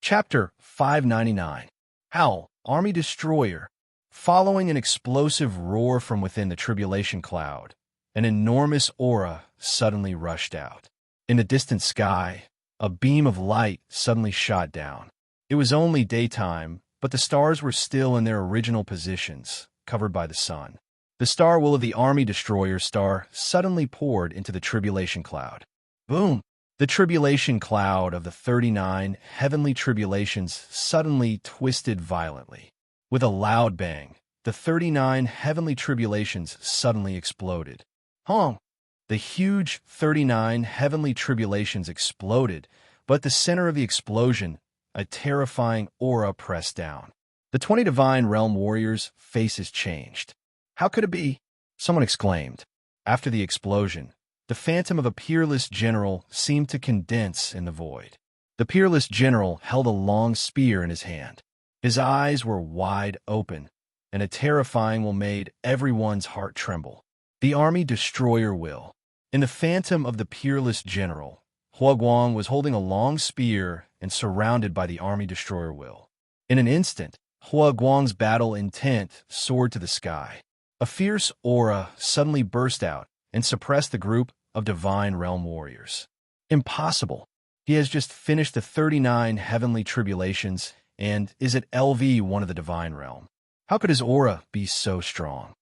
Chapter 599. Howl, Army Destroyer. Following an explosive roar from within the tribulation cloud, an enormous aura suddenly rushed out. In the distant sky, a beam of light suddenly shot down. It was only daytime, but the stars were still in their original positions, covered by the sun. The star will of the Army Destroyer star suddenly poured into the tribulation cloud. Boom! The tribulation cloud of the 39 heavenly tribulations suddenly twisted violently. With a loud bang, the 39 heavenly tribulations suddenly exploded. Honk! The huge 39 heavenly tribulations exploded, but at the center of the explosion, a terrifying aura pressed down. The 20 divine realm warriors' faces changed. How could it be? Someone exclaimed. After the explosion, the phantom of a peerless general seemed to condense in the void. The peerless general held a long spear in his hand. His eyes were wide open, and a terrifying will made everyone's heart tremble. The Army Destroyer will. In the phantom of the peerless general, Huoguang was holding a long spear and surrounded by the Army Destroyer will. In an instant, Huoguang's battle intent soared to the sky. A fierce aura suddenly burst out and suppressed the group of divine realm warriors. Impossible. He has just finished the 39 heavenly tribulations and is at LV1 of the divine realm. How could his aura be so strong?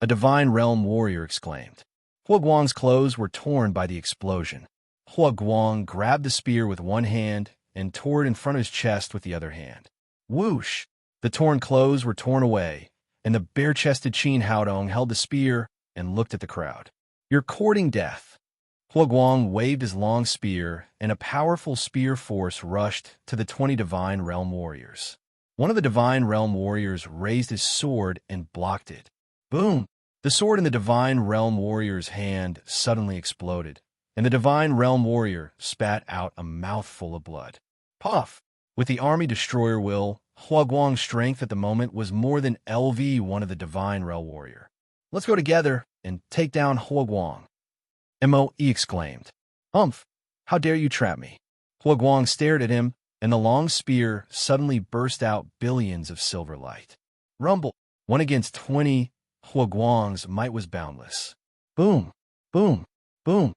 A divine realm warrior exclaimed. Huoguang's clothes were torn by the explosion. Huoguang grabbed the spear with one hand and tore it in front of his chest with the other hand. Whoosh! The torn clothes were torn away, and the bare-chested Qin Haodong held the spear and looked at the crowd. You're courting death. Huoguang waved his long spear, and a powerful spear force rushed to the 20 divine realm warriors. One of the divine realm warriors raised his sword and blocked it. Boom! The sword in the divine realm warrior's hand suddenly exploded, and the divine realm warrior spat out a mouthful of blood. Puff! With the Army Destroyer will, Huoguang's strength at the moment was more than LV1 of the divine realm warrior. Let's go together and take down Huoguang. Moe exclaimed. Humph! How dare you trap me? Huoguang stared at him, and the long spear suddenly burst out billions of silver light. Rumble! 1 against 20, Huoguang's might was boundless. Boom! Boom! Boom!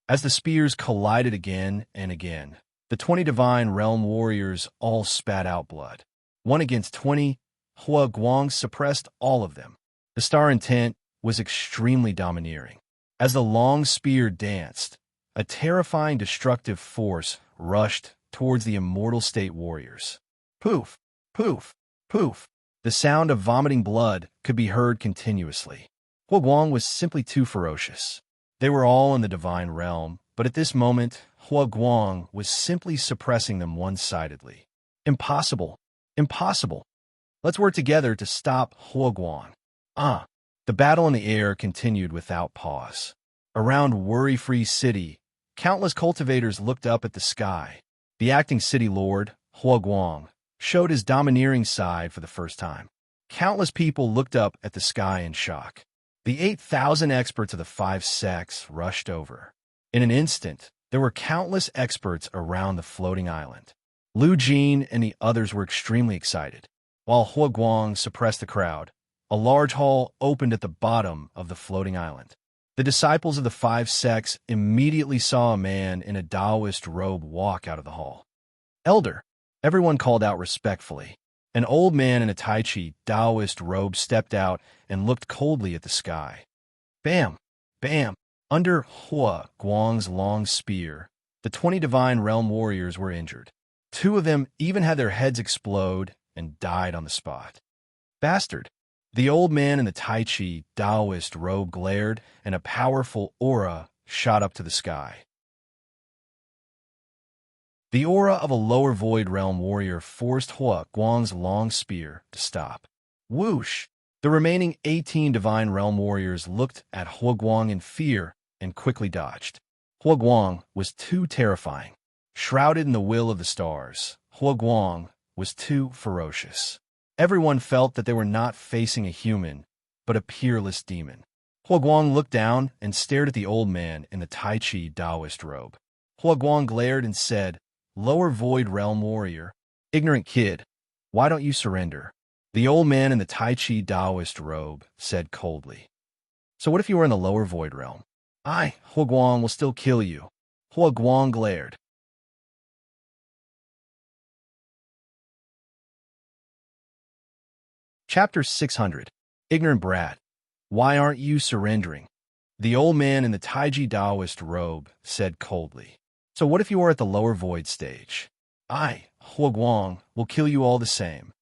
As the spears collided again and again, the 20 divine realm warriors all spat out blood. 1 against 20, Huoguang suppressed all of them. The star intent was extremely domineering. As the long spear danced, a terrifying destructive force rushed towards the immortal state warriors. Poof! Poof! Poof! The sound of vomiting blood could be heard continuously. Huoguang was simply too ferocious. They were all in the divine realm, but at this moment, Huoguang was simply suppressing them one-sidedly. Impossible! Impossible! Let's work together to stop Huoguang. The battle in the air continued without pause. Around Worry-Free City, countless cultivators looked up at the sky. The acting city lord, Huoguang, showed his domineering side for the first time. Countless people looked up at the sky in shock. The 8,000 experts of the 5 sects rushed over. In an instant, there were countless experts around the floating island. Lu Jin and the others were extremely excited. While Huoguang suppressed the crowd, a large hall opened at the bottom of the floating island. The disciples of the 5 sects immediately saw a man in a Taoist robe walk out of the hall. Elder, everyone called out respectfully. An old man in a Tai Chi Taoist robe stepped out and looked coldly at the sky. Bam! Bam! Under Huoguang's long spear, the 20 divine realm warriors were injured. 2 of them even had their heads explode and died on the spot. Bastard! The old man in the Tai Chi Taoist robe glared, and a powerful aura shot up to the sky. The aura of a lower void realm warrior forced Hua Guang's long spear to stop. Whoosh! The remaining 18 divine realm warriors looked at Hua Guang in fear and quickly dodged. Hua Guang was too terrifying. Shrouded in the will of the stars, Hua Guang was too ferocious. Everyone felt that they were not facing a human, but a peerless demon. Hua Guang looked down and stared at the old man in the Tai Chi Taoist robe. Hua Guang glared and said, "Lower void realm warrior, ignorant kid, why don't you surrender?" The old man in the Tai Chi Taoist robe said coldly, "So what if you were in the lower void realm? I, Hua Guang, will still kill you." Hua Guang glared. Chapter 600. Ignorant brat, why aren't you surrendering? The old man in the Taiji Taoist robe said coldly, "So what if you are at the lower void stage? I, Hua Guang, will kill you all the same."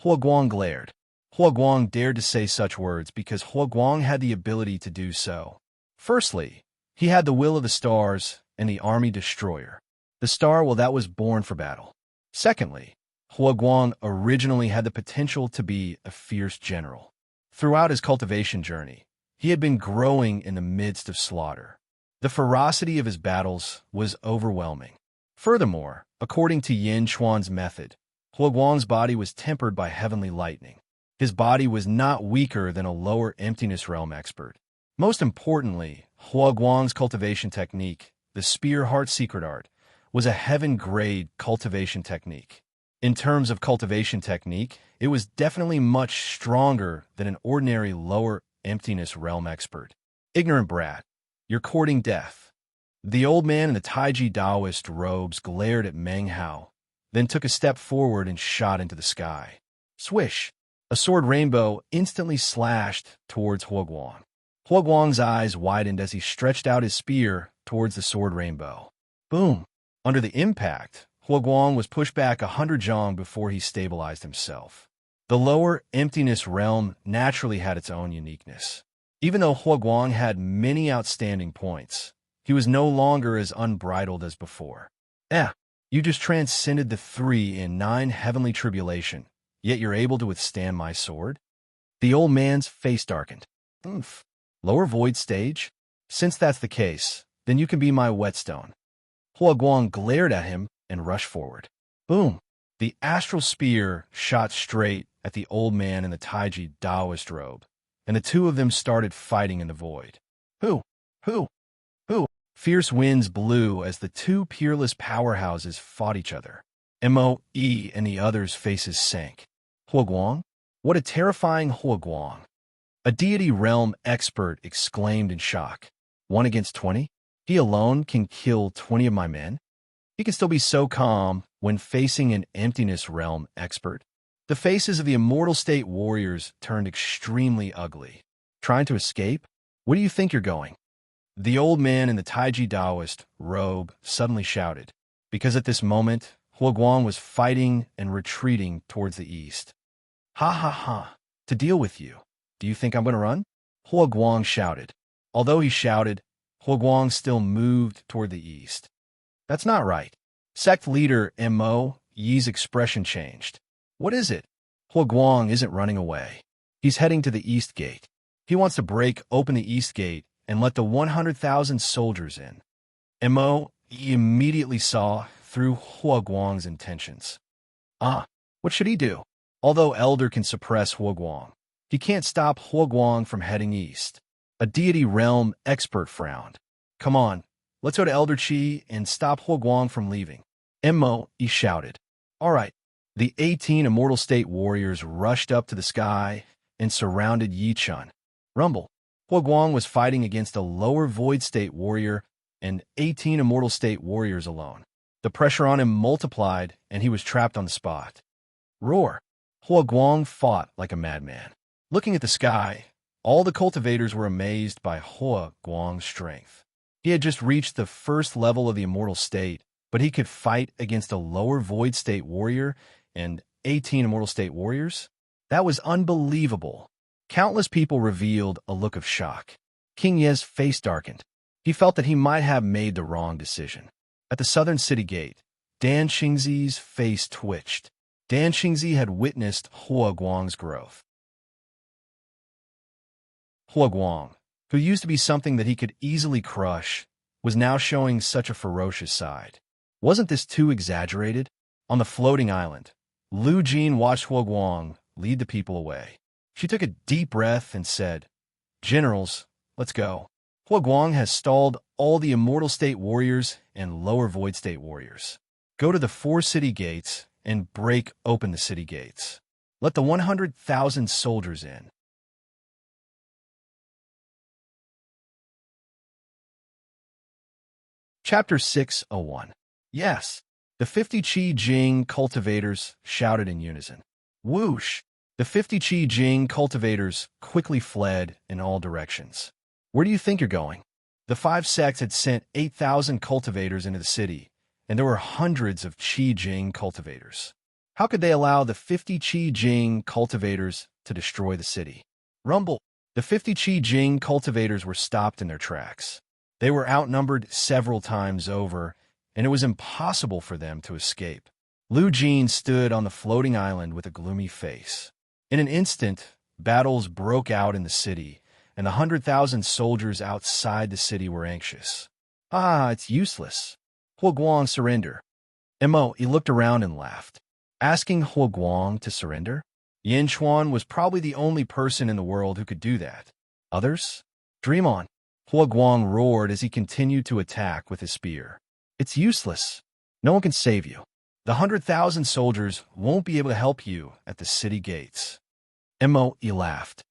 Hua Guang glared. Hua Guang dared to say such words because Hua Guang had the ability to do so. Firstly, he had the will of the stars and the army destroyer. The star, well, that was born for battle. Secondly, Hua Guang originally had the potential to be a fierce general. Throughout his cultivation journey, he had been growing in the midst of slaughter. The ferocity of his battles was overwhelming. Furthermore, according to Yin Chuan's method, Hua Guang's body was tempered by heavenly lightning. His body was not weaker than a lower emptiness realm expert. Most importantly, Hua Guang's cultivation technique, the Spear Heart Secret Art, was a heaven-grade cultivation technique. In terms of cultivation technique, it was definitely much stronger than an ordinary lower emptiness realm expert. Ignorant brat, you're courting death. The old man in the Taiji Taoist robes glared at Meng Hao, then took a step forward and shot into the sky. Swish! A sword rainbow instantly slashed towards Hua Guang. Hua Guang's eyes widened as he stretched out his spear towards the sword rainbow. Boom! Under the impact, Hua Guang was pushed back 100 zhong before he stabilized himself. The lower emptiness realm naturally had its own uniqueness. Even though Hua Guang had many outstanding points, he was no longer as unbridled as before. You just transcended the 3 in 9 heavenly tribulation, yet you're able to withstand my sword? The old man's face darkened. Oomph. Lower void stage? Since that's the case, then you can be my whetstone. Hua Guang glared at him and rushed forward. Boom! The astral spear shot straight at the old man in the Taiji Taoist robe, and the two of them started fighting in the void. Who? Fierce winds blew as the two peerless powerhouses fought each other. Moe and the others' faces sank. Hua Guang? What a terrifying Hua Guang! A deity realm expert exclaimed in shock. 1 against 20? He alone can kill 20 of my men? He can still be so calm when facing an emptiness realm expert. The faces of the immortal state warriors turned extremely ugly. Trying to escape? Where do you think you're going? The old man in the Taiji Taoist robe suddenly shouted, because at this moment, Hua Guang was fighting and retreating towards the east. Ha ha ha! To deal with you. Do you think I'm going to run? Hua Guang shouted. Although he shouted, Hua Guang still moved toward the east. That's not right. Sect leader Mo Yi's expression changed. What is it? Hua Guang isn't running away. He's heading to the east gate. He wants to break open the east gate and let the 100,000 soldiers in. Mo Yi immediately saw through Hua Guang's intentions. What should he do? Although Elder can suppress Hua Guang, he can't stop Hua Guang from heading east. A deity realm expert frowned. Come on, let's go to Elder Qi and stop Hua Guang from leaving. Mo Yi shouted. All right. The 18 immortal state warriors rushed up to the sky and surrounded Yi Chun. Rumble. Hua Guang was fighting against a lower void state warrior and 18 immortal state warriors alone. The pressure on him multiplied, and he was trapped on the spot. Roar. Hua Guang fought like a madman. Looking at the sky, all the cultivators were amazed by Hua Guang's strength. He had just reached the first level of the immortal state, but he could fight against a lower void state warrior and 18 immortal state warriors? That was unbelievable. Countless people revealed a look of shock. King Ye's face darkened. He felt that he might have made the wrong decision. At the southern city gate, Dan Xingzi's face twitched. Dan Xingzi had witnessed Hua Guang's growth. Hua Guang, who used to be something that he could easily crush, was now showing such a ferocious side. Wasn't this too exaggerated? On the floating island, Lu Jin watched Hua Guang lead the people away. She took a deep breath and said, "Generals, let's go." Hua Guang has stalled all the Immortal State warriors and Lower Void State warriors. Go to the 4 city gates and break open the city gates. Let the 100,000 soldiers in. Chapter 601. Yes. The 50 Qi Jing cultivators shouted in unison. Whoosh! The 50 Qi Jing cultivators quickly fled in all directions. Where do you think you're going? The 5 sects had sent 8,000 cultivators into the city, and there were hundreds of Qi Jing cultivators. How could they allow the 50 Qi Jing cultivators to destroy the city? Rumble! The 50 Qi Jing cultivators were stopped in their tracks. They were outnumbered several times over, and it was impossible for them to escape. Lu Jin stood on the floating island with a gloomy face. In an instant, battles broke out in the city, and the 100,000 soldiers outside the city were anxious. Ah, it's useless. Hua Guang, surrender. He looked around and laughed. Asking Hua Guang to surrender? Yin Chuan was probably the only person in the world who could do that. Others? Dream on. Hua Guang roared as he continued to attack with his spear. It's useless. No one can save you. The 100,000 soldiers won't be able to help you at the city gates. He laughed.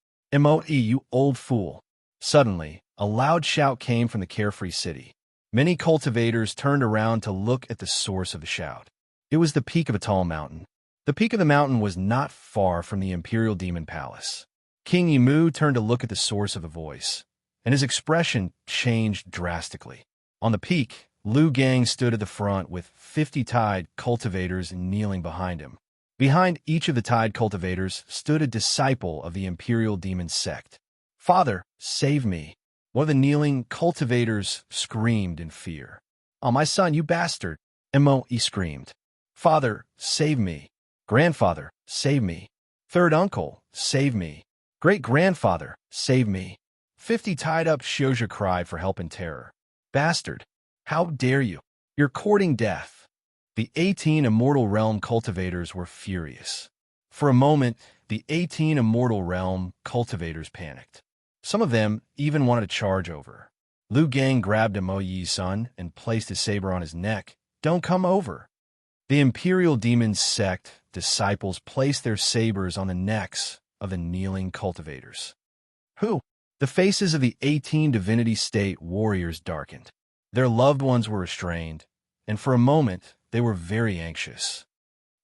You old fool. Suddenly, a loud shout came from the carefree city. Many cultivators turned around to look at the source of the shout. It was the peak of a tall mountain. The peak of the mountain was not far from the Imperial Demon Palace. King Yimu turned to look at the source of the voice, and his expression changed drastically. On the peak, Lu Gang stood at the front with 50 Tide cultivators kneeling behind him. Behind each of the Tide cultivators stood a disciple of the Imperial Demon sect. "Father, save me!" One of the kneeling cultivators screamed in fear. "Oh, my son, you bastard!" He screamed. "Father, save me! Grandfather, save me! Third uncle, save me! Great-grandfather, save me!" 50 tied-up Xiozha cried for help in terror. "Bastard! How dare you? You're courting death!" The 18 Immortal Realm cultivators were furious. For a moment, the 18 Immortal Realm cultivators panicked. Some of them even wanted to charge over. Lu Gang grabbed Mo Yi's son and placed his saber on his neck. "Don't come over." The Imperial Demon sect disciples placed their sabers on the necks of the kneeling cultivators. Who? The faces of the 18 Divinity State warriors darkened. Their loved ones were restrained, and for a moment, they were very anxious.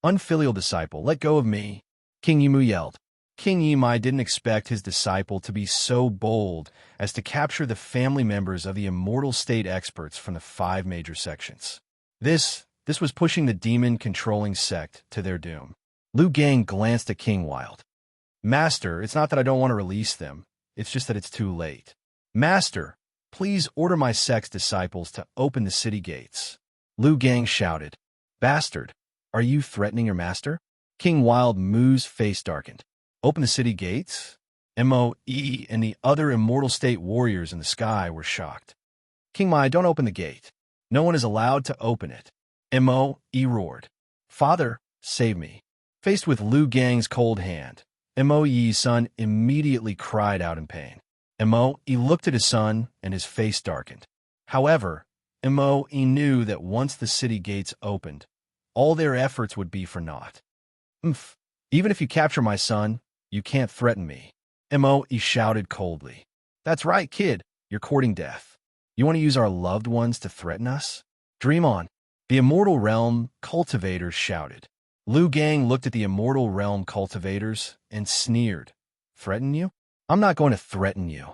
"Unfilial disciple, let go of me," King Yimu yelled. King Yimai didn't expect his disciple to be so bold as to capture the family members of the Immortal State experts from the 5 major sections. This was pushing the demon-controlling sect to their doom. Lu Gang glanced at King Wild. "Master, it's not that I don't want to release them. It's just that it's too late. Master, please order my sect's disciples to open the city gates." Lu Gang shouted. "Bastard, are you threatening your master?" King Wild Moo's face darkened. "Open the city gates?" Moe and the other Immortal State warriors in the sky were shocked. "King Mai, don't open the gate. No one is allowed to open it." Moe roared. "Father, save me." Faced with Lu Gang's cold hand, Moe's son immediately cried out in pain. Moe looked at his son and his face darkened. However, Moe knew that once the city gates opened, all their efforts would be for naught. Even if you capture my son, you can't threaten me." Moe shouted coldly. "That's right, kid. You're courting death. You want to use our loved ones to threaten us? Dream on." The Immortal Realm cultivators shouted. Lu Gang looked at the Immortal Realm cultivators and sneered. "Threaten you? I'm not going to threaten you."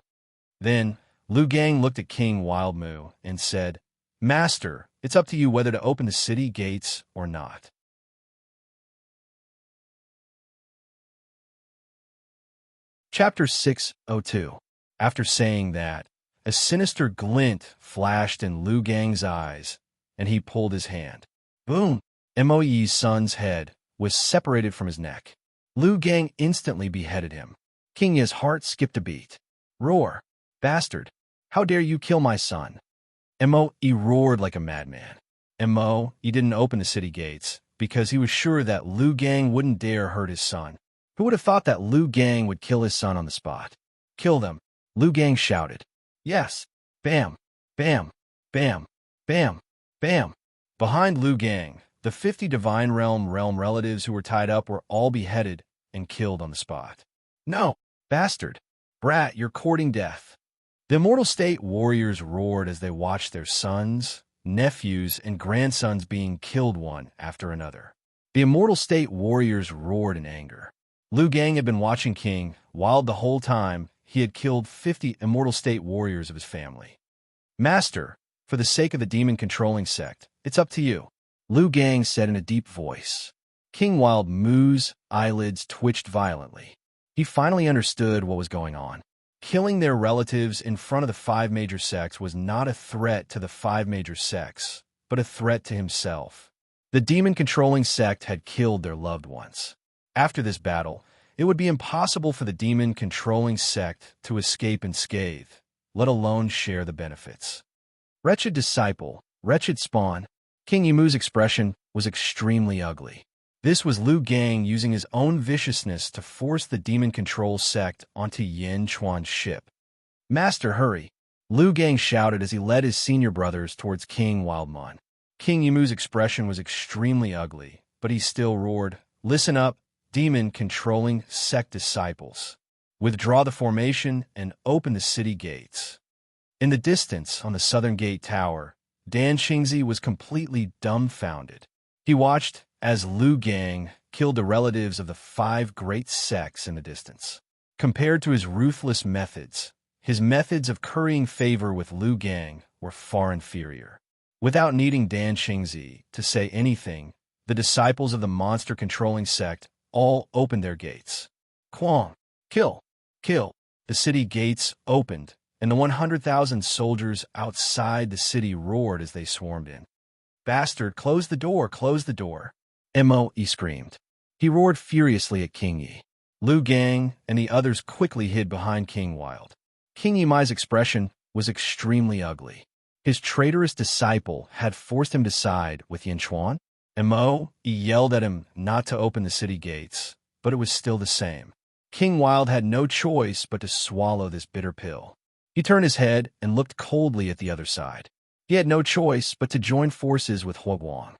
Then, Lu Gang looked at King Wildmoo and said, "Master, it's up to you whether to open the city gates or not." Chapter 602. After saying that, A sinister glint flashed in Lu Gang's eyes, and he pulled his hand. Boom! Moe's son's head was separated from his neck. Lu Gang instantly beheaded him. King Ye's heart skipped a beat. Roar! Bastard! How dare you kill my son? Moe roared like a madman. Moe didn't open the city gates because he was sure that Lu Gang wouldn't dare hurt his son. Who would have thought that Lu Gang would kill his son on the spot? Kill them! Lu Gang shouted. Yes! Bam! Bam! Bam! Bam! Bam! Behind Lu Gang, the 50 Divine Realm relatives who were tied up were all beheaded and killed on the spot. No! Bastard! Brat, you're courting death! The Immortal State warriors roared as they watched their sons, nephews, and grandsons being killed one after another. The Immortal State warriors roared in anger. Lu Gang had been watching King Wild the whole time. He had killed 50 Immortal State warriors of his family. Master, for the sake of the demon-controlling sect, it's up to you, Lu Gang said in a deep voice. King Wild Moo's eyelids twitched violently. He finally understood what was going on. Killing their relatives in front of the 5 major sects was not a threat to the 5 major sects, but a threat to himself. The demon-controlling sect had killed their loved ones. After this battle, it would be impossible for the demon-controlling sect to escape unscathed, let alone share the benefits. Wretched disciple, wretched spawn. King Yimu's expression was extremely ugly. This was Lu Gang using his own viciousness to force the demon control sect onto Yin Chuan's ship. Master, hurry! Lu Gang shouted as he led his senior brothers towards King Wildmon. King Yimu's expression was extremely ugly, but he still roared, Listen up, demon-controlling sect disciples. Withdraw the formation and open the city gates. In the distance, on the southern gate tower, Dan Qingzi was completely dumbfounded. He watched as Lu Gang killed the relatives of the 5 great sects in the distance. Compared to his ruthless methods, his methods of currying favor with Lu Gang were far inferior. Without needing Dan Qingzi to say anything, the disciples of the monster-controlling sect all opened their gates. Quang! Kill! Kill! The city gates opened, and the 100,000 soldiers outside the city roared as they swarmed in. Bastard, close the door, close the door! Moe screamed. He roared furiously at King Yi. Lu Gang and the others quickly hid behind King Wild. King Yimai's expression was extremely ugly. His traitorous disciple had forced him to side with Yin Chuan. Moe yelled at him not to open the city gates, but it was still the same. King Wild had no choice but to swallow this bitter pill. He turned his head and looked coldly at the other side. He had no choice but to join forces with Huoguang.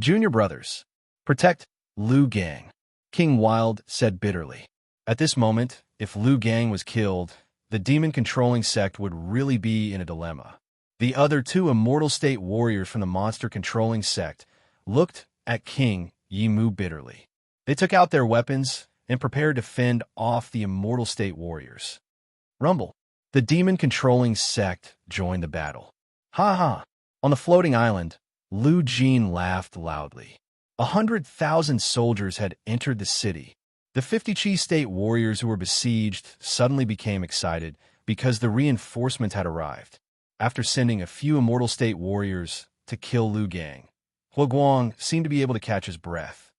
Junior brothers, protect Lu Gang, King Wild said bitterly. At this moment, if Lu Gang was killed, the demon-controlling sect would really be in a dilemma. The other 2 Immortal State warriors from the monster-controlling sect looked at King Yimu bitterly. They took out their weapons and prepared to fend off the Immortal State warriors. Rumble. The demon-controlling sect joined the battle. Ha ha! On the floating island, Lu Jin laughed loudly. 100,000 soldiers had entered the city. The 50 Chi State warriors who were besieged suddenly became excited because the reinforcement had arrived. After sending a few Immortal State warriors to kill Lu Gang, Huoguang seemed to be able to catch his breath.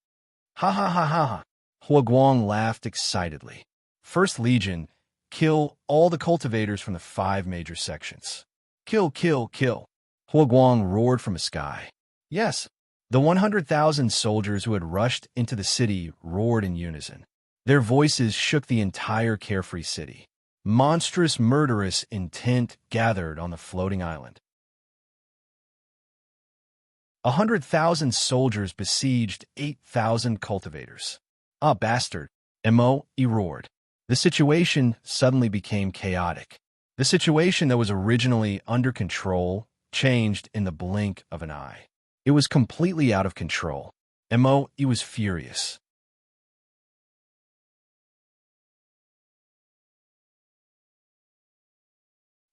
Ha ha ha ha ha! Huoguang laughed excitedly. First Legion, kill all the cultivators from the 5 major sections. Kill, kill, kill! Huoguang roared from the sky. Yes, the 100,000 soldiers who had rushed into the city roared in unison. Their voices shook the entire carefree city. Monstrous, murderous intent gathered on the floating island. 100,000 soldiers besieged 8,000 cultivators. Ah, bastard! Moe roared. The situation suddenly became chaotic. The situation that was originally under control changed in the blink of an eye. It was completely out of control. Moe was furious.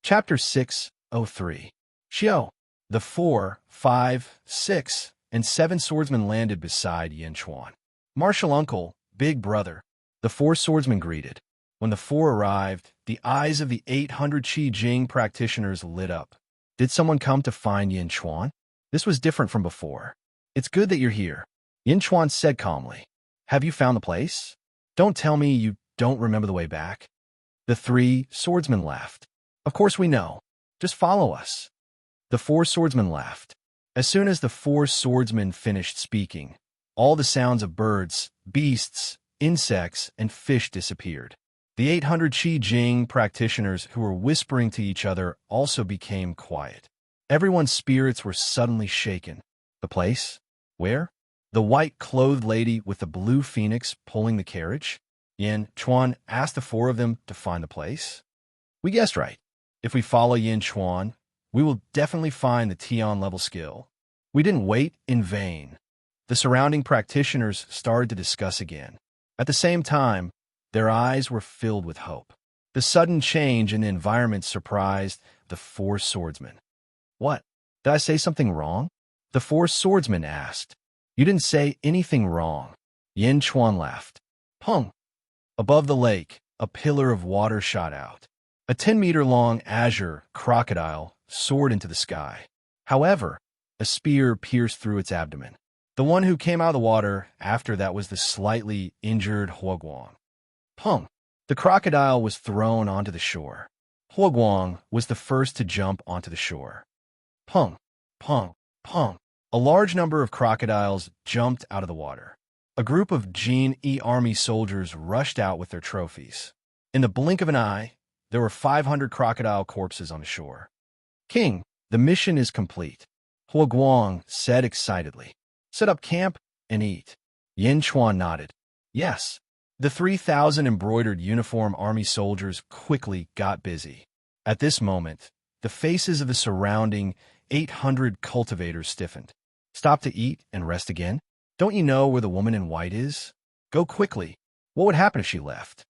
Chapter 603. Xiao. The 4, 5, 6, and 7 swordsmen landed beside Yin Chuan. Martial uncle, big brother. The 4 swordsmen greeted. When the four arrived, the eyes of the 800 Qi Jing practitioners lit up. Did someone come to find Yin Chuan? This was different from before. It's good that you're here, Yin Chuan said calmly. Have you found the place? Don't tell me you don't remember the way back. The three swordsmen laughed. Of course we know. Just follow us. The four swordsmen laughed. As soon as the four swordsmen finished speaking, all the sounds of birds, beasts, insects, and fish disappeared. The 800 Qi Jing practitioners who were whispering to each other also became quiet. Everyone's spirits were suddenly shaken. The place? Where? The white-clothed lady with the blue phoenix pulling the carriage? Yin Chuan asked the four of them to find the place. We guessed right. If we follow Yin Chuan, we will definitely find the Tian-level skill. We didn't wait in vain. The surrounding practitioners started to discuss again. At the same time, their eyes were filled with hope. The sudden change in the environment surprised the four swordsmen. What? Did I say something wrong? The four swordsmen asked. You didn't say anything wrong. Yin Chuan laughed. Pung! Above the lake, a pillar of water shot out. A 10-meter-long azure crocodile soared into the sky. However, a spear pierced through its abdomen. The one who came out of the water after that was the slightly injured Huoguang. Pung! The crocodile was thrown onto the shore. Huoguang was the first to jump onto the shore. Pung! Pung! Pung! A large number of crocodiles jumped out of the water. A group of Jin E army soldiers rushed out with their trophies. In the blink of an eye, there were 500 crocodile corpses on the shore. King, the mission is complete, Huoguang said excitedly. Set up camp and eat. Yin Chuan nodded. Yes. The 3,000 embroidered uniform army soldiers quickly got busy. At this moment, the faces of the surrounding 800 cultivators stiffened. Stop to eat and rest again? Don't you know where the woman in white is? Go quickly. What would happen if she left?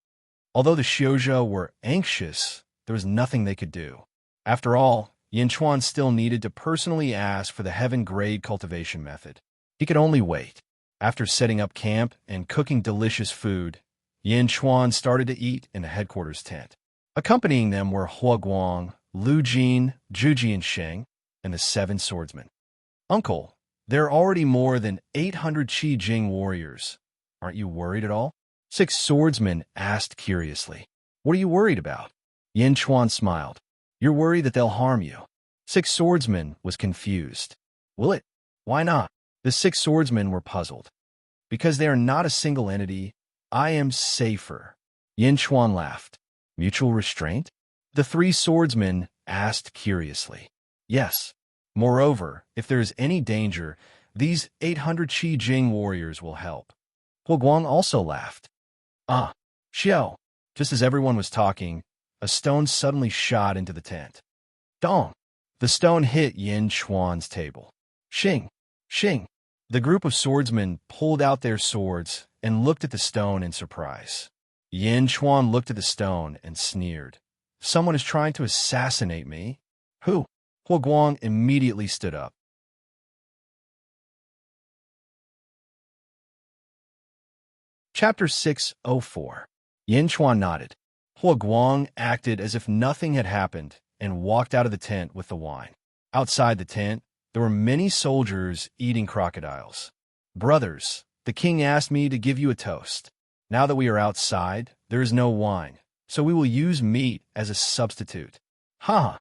Although the Xiuzhou were anxious, there was nothing they could do. After all, Yin Chuan still needed to personally ask for the heaven-grade cultivation method. He could only wait. After setting up camp and cooking delicious food, Yin Chuan started to eat in the headquarters tent. Accompanying them were Huoguang, Lu Jin, Zhu Jiansheng, and the 7 swordsmen. Uncle, there are already more than 800 Qi Jing warriors. Aren't you worried at all? 6 swordsmen asked curiously. What are you worried about? Yin Chuan smiled. You're worried that they'll harm you. 6 swordsmen was confused. Will it? Why not? The 6 swordsmen were puzzled. Because they are not a single entity, I am safer. Yin Chuan laughed. Mutual restraint? The 3 swordsmen asked curiously. Yes. Moreover, if there is any danger, these 800 Qi Jing warriors will help. Huoguang also laughed. Ah, Xiao. Just as everyone was talking, a stone suddenly shot into the tent. Dong! The stone hit Yin Chuan's table. Xing! Xing! The group of swordsmen pulled out their swords and looked at the stone in surprise. Yin Chuan looked at the stone and sneered. Someone is trying to assassinate me. Who? Huoguang immediately stood up. Chapter 604. Yin Chuan nodded. Huoguang acted as if nothing had happened and walked out of the tent with the wine. Outside the tent, there were many soldiers eating crocodiles. Brothers, the king asked me to give you a toast. Now that we are outside, there is no wine, so we will use meat as a substitute. Ha!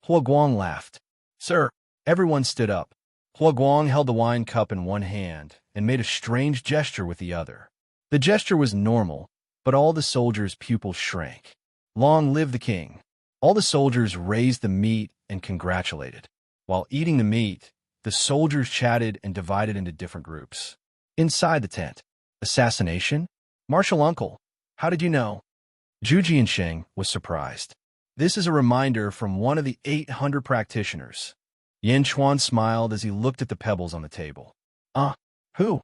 Huoguang laughed. Sir, everyone stood up. Huoguang held the wine cup in one hand and made a strange gesture with the other. The gesture was normal, but all the soldiers' pupils shrank. Long live the king! All the soldiers raised the meat and congratulated. While eating the meat, the soldiers chatted and divided into different groups. Inside the tent, assassination? Martial uncle, how did you know? Zhu Jiansheng was surprised. This is a reminder from one of the 800 practitioners. Yin Chuan smiled as he looked at the pebbles on the table. Who?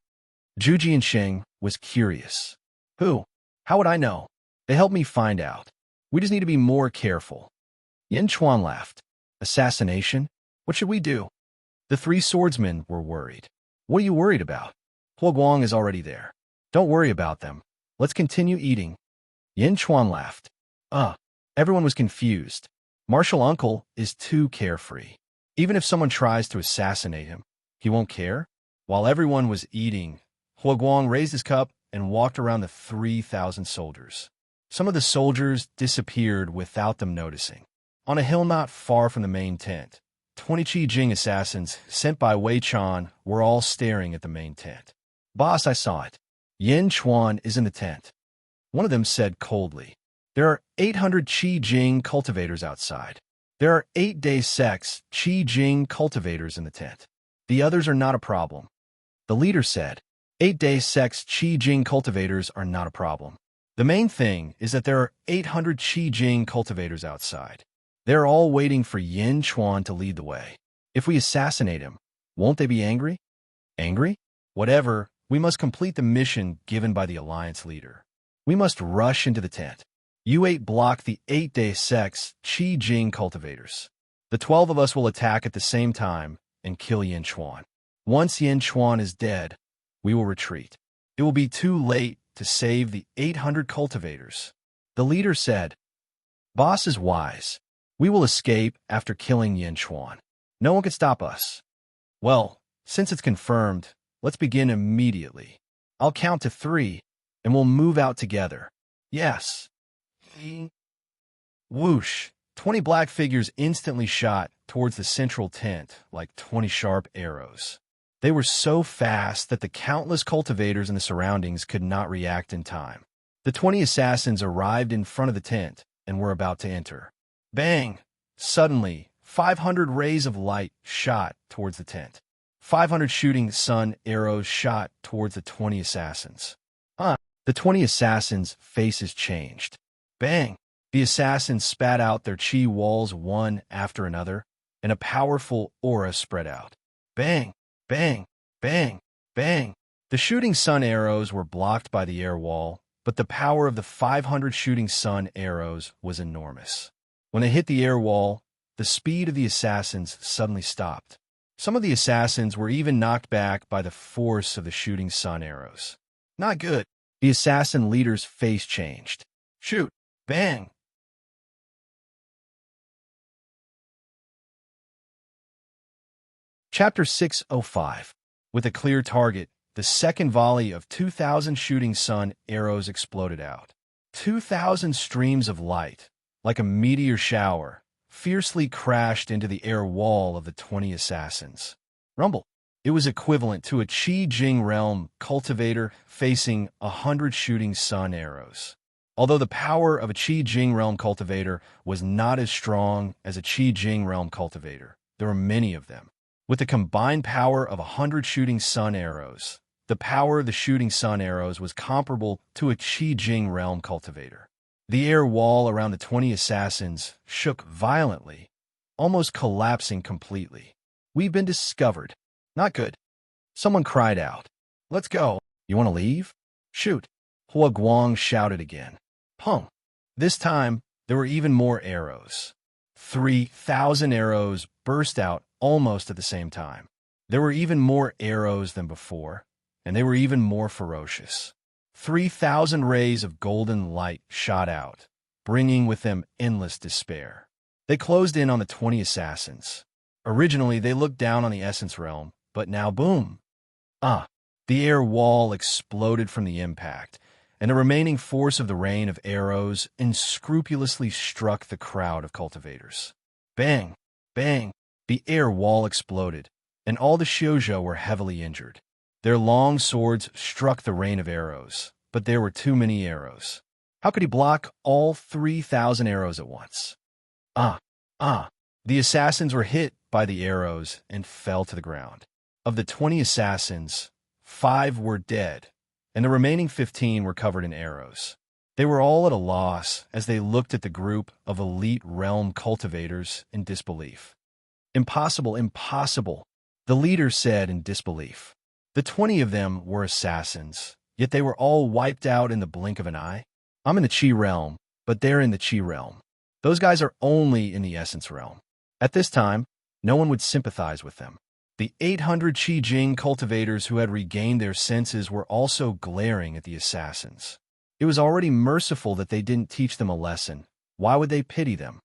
Zhu Jiansheng was curious. Who? How would I know? They helped me find out. We just need to be more careful. Yin Chuan laughed. Assassination? What should we do? The 3 swordsmen were worried. What are you worried about? Huoguang is already there. Don't worry about them. Let's continue eating. Yin Chuan laughed. Everyone was confused. Martial Uncle is too carefree. Even if someone tries to assassinate him, he won't care? While everyone was eating, Huaguang raised his cup and walked around the 3,000 soldiers. Some of the soldiers disappeared without them noticing. On a hill not far from the main tent, 20 Qi Jing assassins sent by Wei Chan were all staring at the main tent. "Boss, I saw it. Yin Chuan is in the tent." One of them said coldly. "There are 800 Qi Jing cultivators outside. There are 8-day sex Qi Jing cultivators in the tent. The others are not a problem." The leader said, 8-day sex Qi Jing cultivators are not a problem. The main thing is that there are 800 Qi Jing cultivators outside. They're all waiting for Yin Chuan to lead the way. If we assassinate him, won't they be angry? Angry? Whatever, we must complete the mission given by the alliance leader. We must rush into the tent. You 8 block the 8-day sex Qi Jing cultivators. The 12 of us will attack at the same time and kill Yin Chuan. Once Yin Chuan is dead, we will retreat. It will be too late to save the 800 cultivators. The leader said, "Boss is wise. We will escape after killing Yin Chuan. No one can stop us." "Well, since it's confirmed, let's begin immediately. I'll count to 3, and we'll move out together." "Yes." Whoosh! 20 black figures instantly shot towards the central tent like 20 sharp arrows. They were so fast that the countless cultivators in the surroundings could not react in time. The 20 assassins arrived in front of the tent and were about to enter. Bang! Suddenly, 500 rays of light shot towards the tent. 500 shooting sun arrows shot towards the 20 assassins. The 20 assassins' faces changed. Bang! The assassins spat out their chi walls one after another, and a powerful aura spread out. Bang! Bang! Bang! Bang! The shooting sun arrows were blocked by the air wall, but the power of the 500 shooting sun arrows was enormous. When they hit the air wall, the speed of the assassins suddenly stopped. Some of the assassins were even knocked back by the force of the shooting sun arrows. Not good. The assassin leader's face changed. Shoot! Bang! Chapter 605. With a clear target, the second volley of 2,000 shooting sun arrows exploded out. 2,000 streams of light, like a meteor shower, fiercely crashed into the air wall of the 20 assassins. Rumble. It was equivalent to a Qi Jing realm cultivator facing 100 shooting sun arrows. Although the power of a Qi Jing realm cultivator was not as strong as a Qi Jing realm cultivator, there were many of them. With the combined power of 100 shooting sun arrows, the power of the shooting sun arrows was comparable to a Qi Jing realm cultivator. The air wall around the 20 assassins shook violently, almost collapsing completely. "We've been discovered. Not good." Someone cried out. "Let's go. You want to leave?" "Shoot." Hua Guang shouted again. Pong. This time, there were even more arrows. 3,000 arrows burst out almost at the same time. There were even more arrows than before, and they were even more ferocious. 3,000 rays of golden light shot out, bringing with them endless despair. They closed in on the 20 assassins. Originally, they looked down on the Essence Realm, but now boom! The air wall exploded from the impact, and the remaining force of the rain of arrows unscrupulously struck the crowd of cultivators. Bang! Bang! The air wall exploded, and all the Xiuzhou were heavily injured. Their long swords struck the rain of arrows, but there were too many arrows. How could he block all 3,000 arrows at once? The assassins were hit by the arrows and fell to the ground. Of the 20 assassins, 5 were dead, and the remaining 15 were covered in arrows. They were all at a loss as they looked at the group of elite realm cultivators in disbelief. "Impossible, impossible," the leader said in disbelief. The 20 of them were assassins, yet they were all wiped out in the blink of an eye. I'm in the Qi realm, but they're in the Qi realm. Those guys are only in the Essence realm. At this time, no one would sympathize with them. The 800 Qi Jing cultivators who had regained their senses were also glaring at the assassins. It was already merciful that they didn't teach them a lesson. Why would they pity them?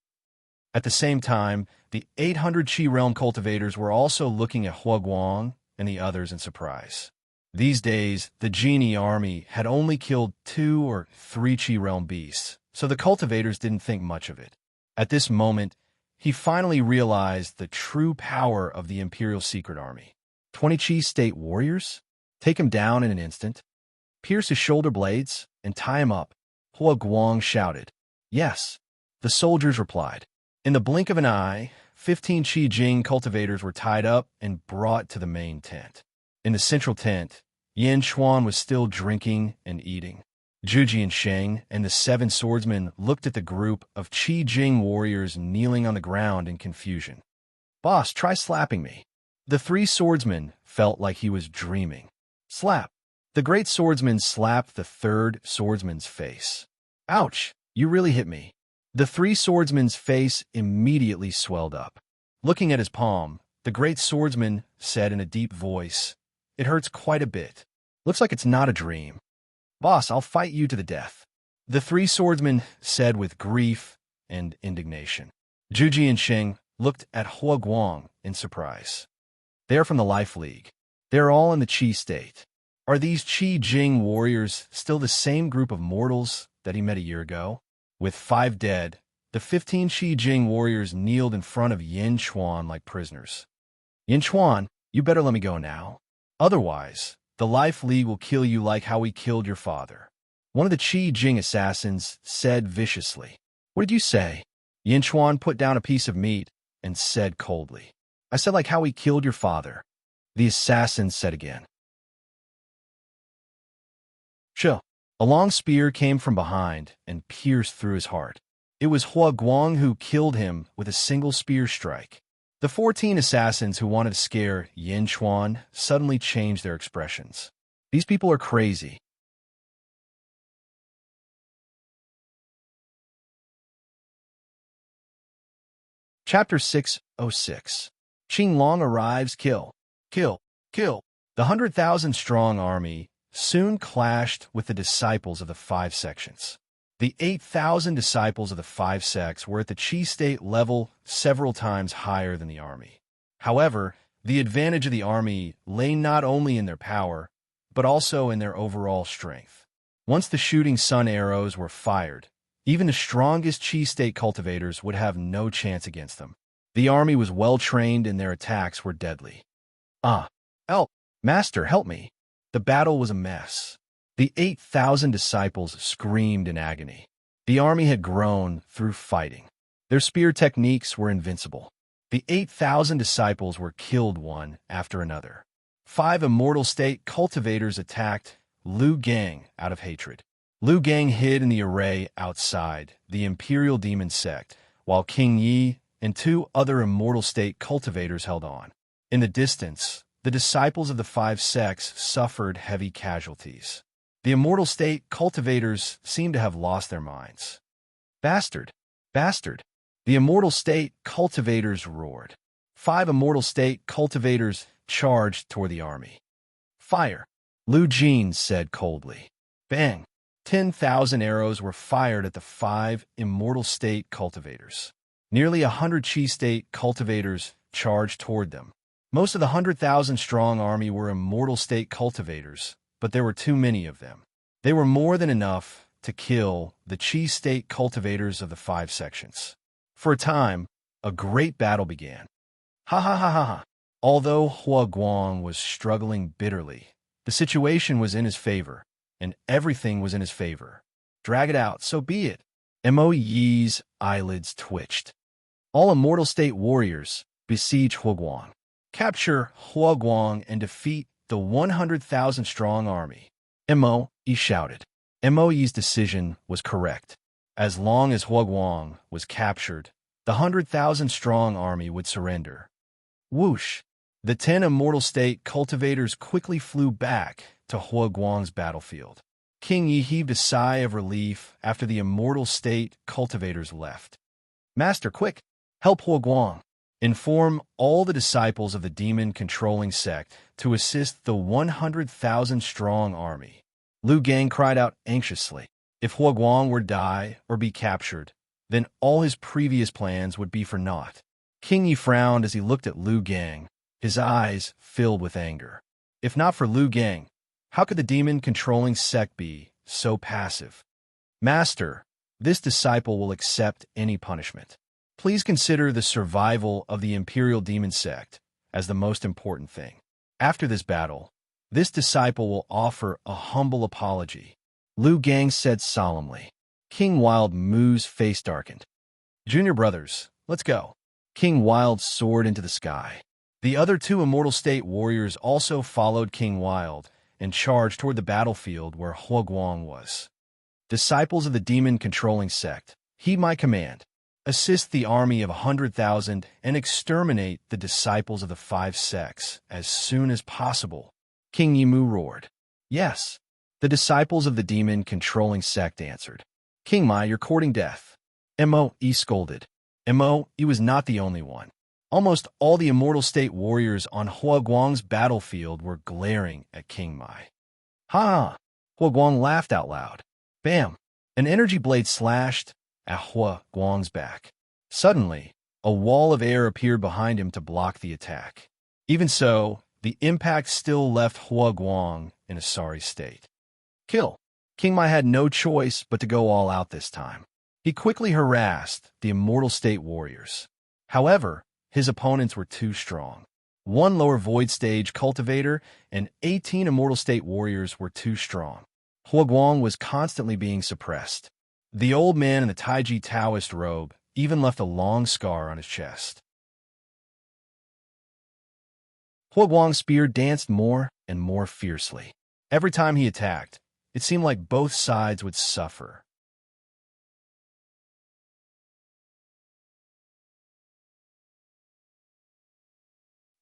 At the same time, the 800 Qi realm cultivators were also looking at Huaguang and the others in surprise. These days, the genie army had only killed 2 or 3 Qi realm beasts, so the cultivators didn't think much of it. At this moment, he finally realized the true power of the Imperial Secret Army. 20 Qi state warriors? Take him down in an instant. Pierce his shoulder blades and tie him up, Huaguang shouted. Yes, the soldiers replied. In the blink of an eye, 15 Qi Jing cultivators were tied up and brought to the main tent. In the central tent, Yin Chuan was still drinking and eating. Zhu Jiansheng and the 7 swordsmen looked at the group of Qi Jing warriors kneeling on the ground in confusion. Boss, try slapping me. The 3 swordsmen felt like he was dreaming. Slap. The great swordsman slapped the 3rd swordsman's face. Ouch, you really hit me. The 3 swordsmen's face immediately swelled up. Looking at his palm, the great swordsman said in a deep voice, It hurts quite a bit. Looks like it's not a dream. Boss, I'll fight you to the death. The 3 swordsmen said with grief and indignation. Zhu Jiansheng looked at Huaguang in surprise. They're from the Life League. They're all in the Qi state. Are these Qi Jing warriors still the same group of mortals that he met a year ago? With 5 dead, the 15 Qi Jing warriors kneeled in front of Yin Chuan like prisoners. Yin Chuan, you better let me go now. Otherwise, the Life League will kill you like how we killed your father. One of the Qi Jing assassins said viciously. What did you say? Yin Chuan put down a piece of meat and said coldly. I said like how we killed your father. The assassin said again. Sure. A long spear came from behind and pierced through his heart. It was Huaguang who killed him with a single spear strike. The 14 assassins who wanted to scare Yin Chuan suddenly changed their expressions. These people are crazy. Chapter 606. Qing Long arrives, kill, kill, kill. The 100,000-strong army soon clashed with the disciples of the 5 sections. The 8,000 disciples of the 5 sects were at the Qi state level several times higher than the army. However, the advantage of the army lay not only in their power, but also in their overall strength. Once the shooting sun arrows were fired, even the strongest Qi state cultivators would have no chance against them. The army was well trained and their attacks were deadly. Master, help me. The battle was a mess. The 8,000 disciples screamed in agony. The army had grown through fighting. Their spear techniques were invincible. The 8,000 disciples were killed one after another. 5 immortal state cultivators attacked Lu Gang out of hatred. Lu Gang hid in the array outside the Imperial Demon sect, while King Yi and 2 other immortal state cultivators held on. In the distance, the disciples of the 5 sects suffered heavy casualties. The immortal state cultivators seemed to have lost their minds. Bastard! Bastard! The immortal state cultivators roared. 5 immortal state cultivators charged toward the army. Fire! Lu Jin said coldly. Bang! 10,000 arrows were fired at the 5 immortal state cultivators. Nearly 100 Qi state cultivators charged toward them. Most of the 100,000-strong army were immortal state cultivators, but there were too many of them. They were more than enough to kill the Qi state cultivators of the 5 sections. For a time, a great battle began. Ha ha ha ha ha. Although Huaguang was struggling bitterly, the situation was in his favor, and everything was in his favor. Drag it out, so be it. Mo Yi's eyelids twitched. All immortal state warriors besiege Huaguang. Capture Huaguang and defeat the 100,000-strong army. Mo Yi shouted. Mo Yi's decision was correct. As long as Huaguang was captured, the 100,000-strong army would surrender. Whoosh! The 10 immortal state cultivators quickly flew back to Huaguang's battlefield. King Yi heaved a sigh of relief after the immortal state cultivators left. Master, quick! Help Huaguang! Inform all the disciples of the demon-controlling sect to assist the 100,000-strong army. Lu Gang cried out anxiously. If Huoguang were to die or be captured, then all his previous plans would be for naught. King Yi frowned as he looked at Lu Gang, his eyes filled with anger. If not for Lu Gang, how could the demon-controlling sect be so passive? Master, this disciple will accept any punishment. Please consider the survival of the Imperial Demon Sect as the most important thing. After this battle, this disciple will offer a humble apology. Lu Gang said solemnly. King Wild Mu's face darkened. Junior brothers, let's go. King Wild soared into the sky. The other two Immortal State warriors also followed King Wild and charged toward the battlefield where Huoguang was. Disciples of the demon-controlling sect, heed my command. Assist the army of 100,000 and exterminate the disciples of the 5 sects as soon as possible. King Yimu roared. Yes. The disciples of the demon-controlling sect answered. King Mai, you're courting death. Mo, scolded. Mo, he was not the only one. Almost all the Immortal State warriors on Huoguang's battlefield were glaring at King Mai. Ha! Huoguang laughed out loud. Bam! An energy blade slashed at Huoguang's back. Suddenly, a wall of air appeared behind him to block the attack. Even so, the impact still left Huoguang in a sorry state. Kill! King Mai had no choice but to go all out this time. He quickly harassed the Immortal State warriors. However, his opponents were too strong. 1 lower void stage cultivator and 18 Immortal State warriors were too strong. Huoguang was constantly being suppressed. The old man in the Taiji Taoist robe even left a long scar on his chest. Huoguang's spear danced more and more fiercely. Every time he attacked, it seemed like both sides would suffer.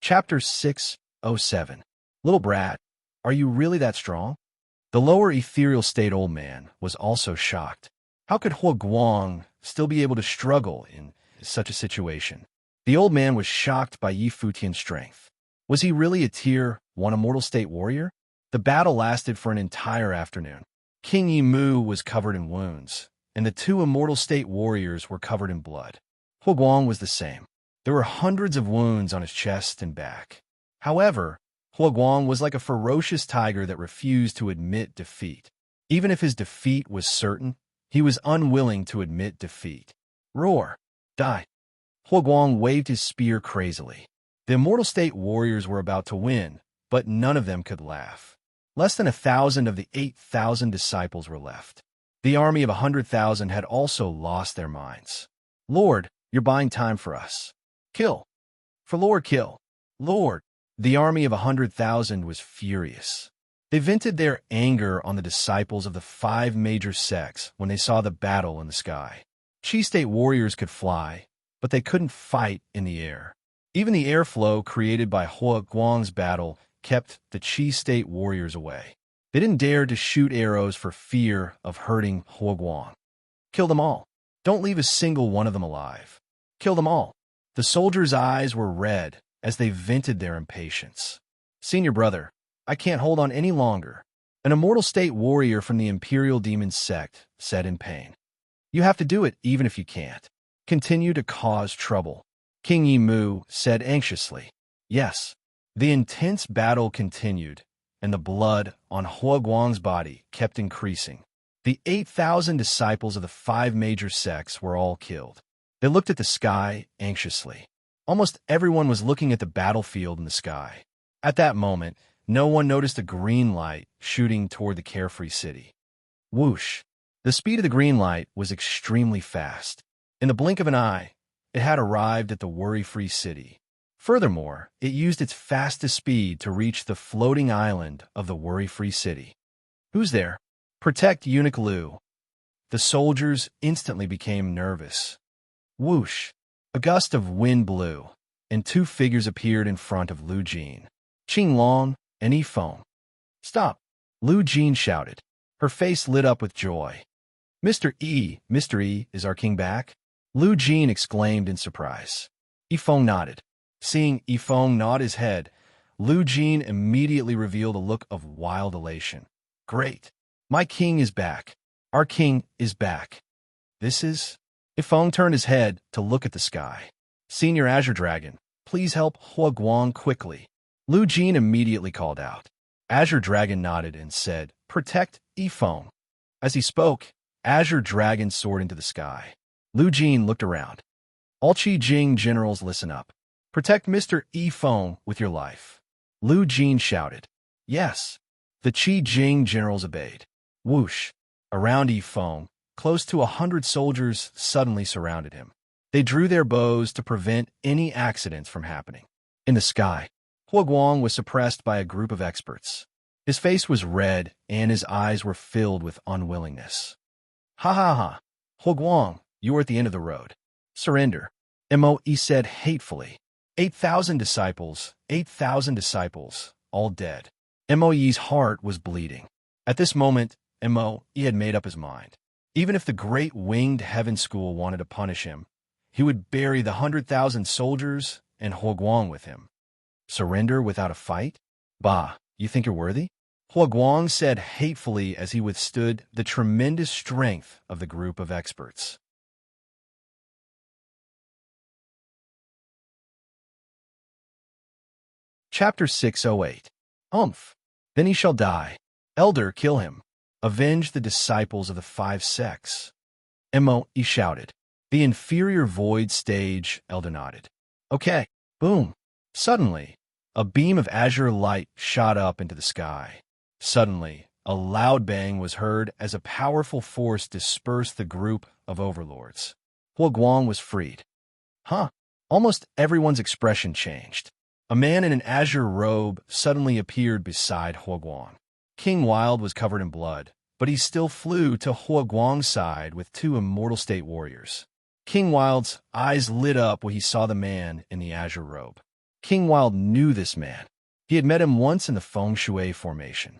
Chapter 607. Little brat, are you really that strong? The lower ethereal state old man was also shocked. How could Huoguang still be able to struggle in such a situation? The old man was shocked by Yi Futian's strength. Was he really a Tier 1 Immortal State warrior? The battle lasted for an entire afternoon. King Yimu was covered in wounds, and the 2 Immortal State warriors were covered in blood. Huoguang was the same. There were hundreds of wounds on his chest and back. However, Huoguang was like a ferocious tiger that refused to admit defeat. Even if his defeat was certain, he was unwilling to admit defeat. Roar! Die! Huoguang waved his spear crazily. The Immortal State warriors were about to win, but none of them could laugh. Less than 1,000 of the 8,000 disciples were left. The army of 100,000 had also lost their minds. Lord, you're buying time for us. Kill! For Lord, kill! Lord! The army of 100,000 was furious. They vented their anger on the disciples of the 5 major sects when they saw the battle in the sky. Chi State warriors could fly, but they couldn't fight in the air. Even the airflow created by Huoguang's battle kept the Chi State warriors away. They didn't dare to shoot arrows for fear of hurting Huoguang. Kill them all. Don't leave a single one of them alive. Kill them all. The soldiers' eyes were red as they vented their impatience. Senior brother, I can't hold on any longer. An Immortal State warrior from the Imperial Demon Sect said in pain. You have to do it even if you can't. Continue to cause trouble. King Yimu said anxiously. Yes. The intense battle continued, and the blood on Huoguang's body kept increasing. The 8,000 disciples of the 5 major sects were all killed. They looked at the sky anxiously. Almost everyone was looking at the battlefield in the sky. At that moment, no one noticed a green light shooting toward the carefree city. Whoosh! The speed of the green light was extremely fast. In the blink of an eye, it had arrived at the worry-free city. Furthermore, it used its fastest speed to reach the floating island of the worry-free city. Who's there? Protect Eunuch Lu. The soldiers instantly became nervous. Whoosh! A gust of wind blew, and 2 figures appeared in front of Lu Jin. Qing Long and Yi Feng. Stop! Lu Jin shouted. Her face lit up with joy. Mr. E, is our king back? Lu Jin exclaimed in surprise. Yi Feng nodded. Seeing Yi Feng nod his head, Lu Jin immediately revealed a look of wild elation. Great! My king is back. Our king is back. This is... Ifeng turned his head to look at the sky. Senior Azure Dragon, please help Hua Guang quickly. Lu Jin immediately called out. Azure Dragon nodded and said, protect Ifeng. As he spoke, Azure Dragon soared into the sky. Lu Jin looked around. All Qi Jing generals listen up. Protect Mr. Ifeng with your life. Lu Jin shouted. Yes. The Qi Jing generals obeyed. Whoosh. Around Ifeng, close to 100 soldiers suddenly surrounded him. They drew their bows to prevent any accidents from happening. In the sky, Hua Guang was suppressed by a group of experts. His face was red and his eyes were filled with unwillingness. Ha ha ha. Hua Guang, you are at the end of the road. Surrender. Moe said hatefully. 8,000 disciples, all dead. Moe's heart was bleeding. At this moment, Moe had made up his mind. Even if the great winged heaven school wanted to punish him, he would bury the 100,000 soldiers and Hua Guang with him. Surrender without a fight? Bah, you think you're worthy? Hua Guang said hatefully as he withstood the tremendous strength of the group of experts. Chapter 608. Then he shall die. Elder, kill him. Avenge the disciples of the 5 sects. Moe shouted. The inferior void stage, Elder nodded. Okay. Boom. Suddenly, a beam of azure light shot up into the sky. Suddenly, a loud bang was heard as a powerful force dispersed the group of overlords. Hua Guang was freed. Huh. Almost everyone's expression changed. A man in an azure robe suddenly appeared beside Hua Guang. King Wild was covered in blood, but he still flew to Hua Guang's side with 2 immortal state warriors. King Wild's eyes lit up when he saw the man in the azure robe. King Wild knew this man. He had met him once in the Feng Shui formation.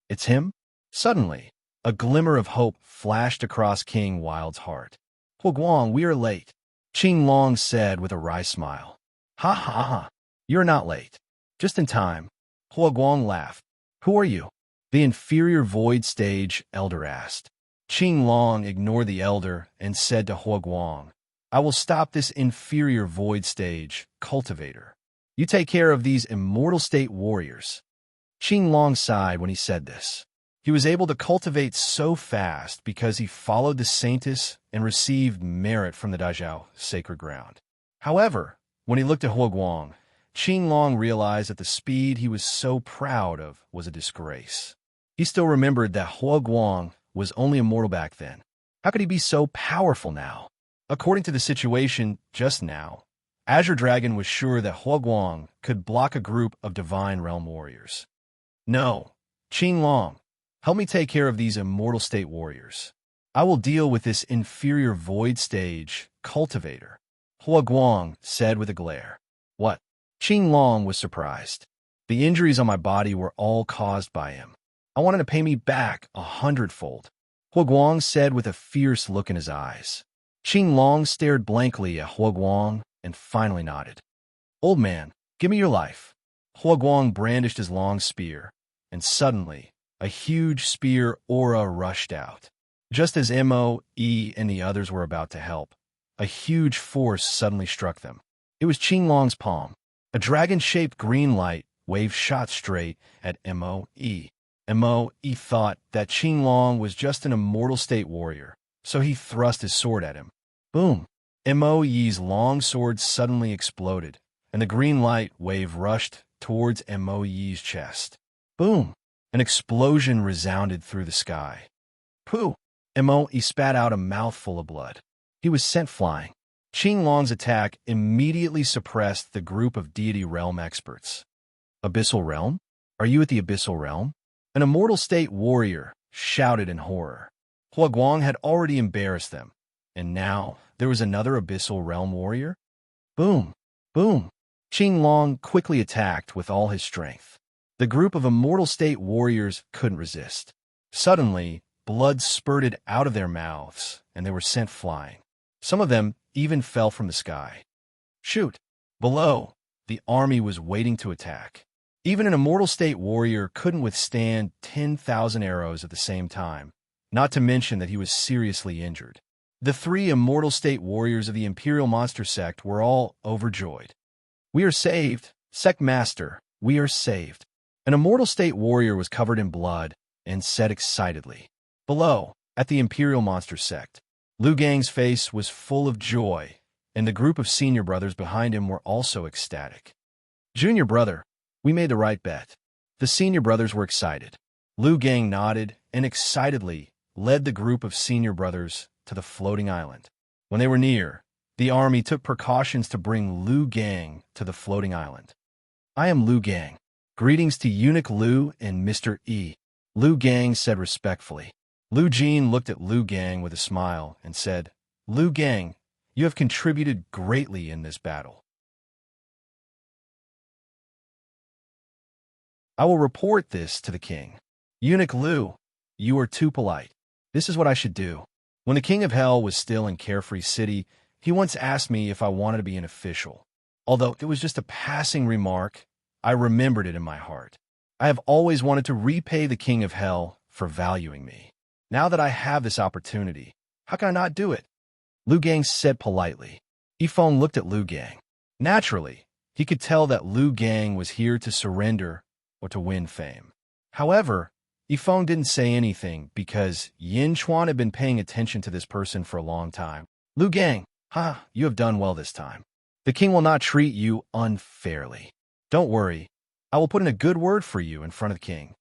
It's him? Suddenly, a glimmer of hope flashed across King Wild's heart. Hua Guang, we are late, Qing Long said with a wry smile. Ha ha ha. You're not late. Just in time. Hua Guang laughed. Who are you? The inferior void stage, Elder asked. Qing Long ignored the Elder and said to Hua Guang, I will stop this inferior void stage, cultivator. You take care of these immortal state warriors. Qing Long sighed when he said this. He was able to cultivate so fast because he followed the Saintess and received merit from the Dazhao, sacred ground. However, when he looked at Hua Guang, Qing Long realized that the speed he was so proud of was a disgrace. He still remembered that Hua Guang was only immortal back then. How could he be so powerful now? According to the situation just now, Azure Dragon was sure that Hua Guang could block a group of Divine Realm warriors. No, Qing Long, help me take care of these immortal state warriors. I will deal with this inferior void stage, cultivator. Hua Guang said with a glare. What? Qing Long was surprised. The injuries on my body were all caused by him. I wanted to pay me back 100-fold. Hua Guang said with a fierce look in his eyes. Qing Long stared blankly at Hua Guang and finally nodded. Old man, give me your life. Hua Guang brandished his long spear, and suddenly, a huge spear aura rushed out. Just as Moe and the others were about to help, a huge force suddenly struck them. It was Qing Long's palm. A dragon-shaped green light wave shot straight at Moe. Moe thought that Qing Long was just an immortal state warrior, so he thrust his sword at him. Boom! Moe's long sword suddenly exploded, and the green light wave rushed towards Moe's chest. Boom! An explosion resounded through the sky. Pooh! Moe spat out a mouthful of blood. He was sent flying. Qing Long's attack immediately suppressed the group of deity realm experts. Abyssal Realm? Are you at the Abyssal Realm? An immortal state warrior shouted in horror. Hua Guang had already embarrassed them, and now there was another Abyssal Realm warrior? Boom! Boom! Qing Long quickly attacked with all his strength. The group of immortal state warriors couldn't resist. Suddenly, blood spurted out of their mouths, and they were sent flying. Some of them even fell from the sky. Shoot! Below, the army was waiting to attack. Even an immortal state warrior couldn't withstand 10,000 arrows at the same time, not to mention that he was seriously injured. The three immortal state warriors of the Imperial Monster Sect were all overjoyed. "We are saved, Sect Master, we are saved." An immortal state warrior was covered in blood and said excitedly. Below, at the Imperial Monster Sect, Liu Gang's face was full of joy, and the group of senior brothers behind him were also ecstatic. "Junior brother, we made the right bet." The senior brothers were excited. Liu Gang nodded and excitedly led the group of senior brothers to the floating island. When they were near, the army took precautions to bring Liu Gang to the floating island. "I am Liu Gang. Greetings to Eunuch Liu and Mr. E," Liu Gang said respectfully. Liu Jin looked at Liu Gang with a smile and said, "Liu Gang, you have contributed greatly in this battle. I will report this to the king." "Eunuch Liu, you are too polite. This is what I should do." When the king of hell was still in Carefree City, he once asked me if I wanted to be an official. Although it was just a passing remark, I remembered it in my heart. I have always wanted to repay the king of hell for valuing me. Now that I have this opportunity, how can I not do it? Liu Gang said politely. Yifeng looked at Liu Gang. Naturally, he could tell that Liu Gang was here to surrender or to win fame. However, Yifeng didn't say anything because Yin Chuan had been paying attention to this person for a long time. "Liu Gang, you have done well this time. The king will not treat you unfairly. Don't worry, I will put in a good word for you in front of the king,"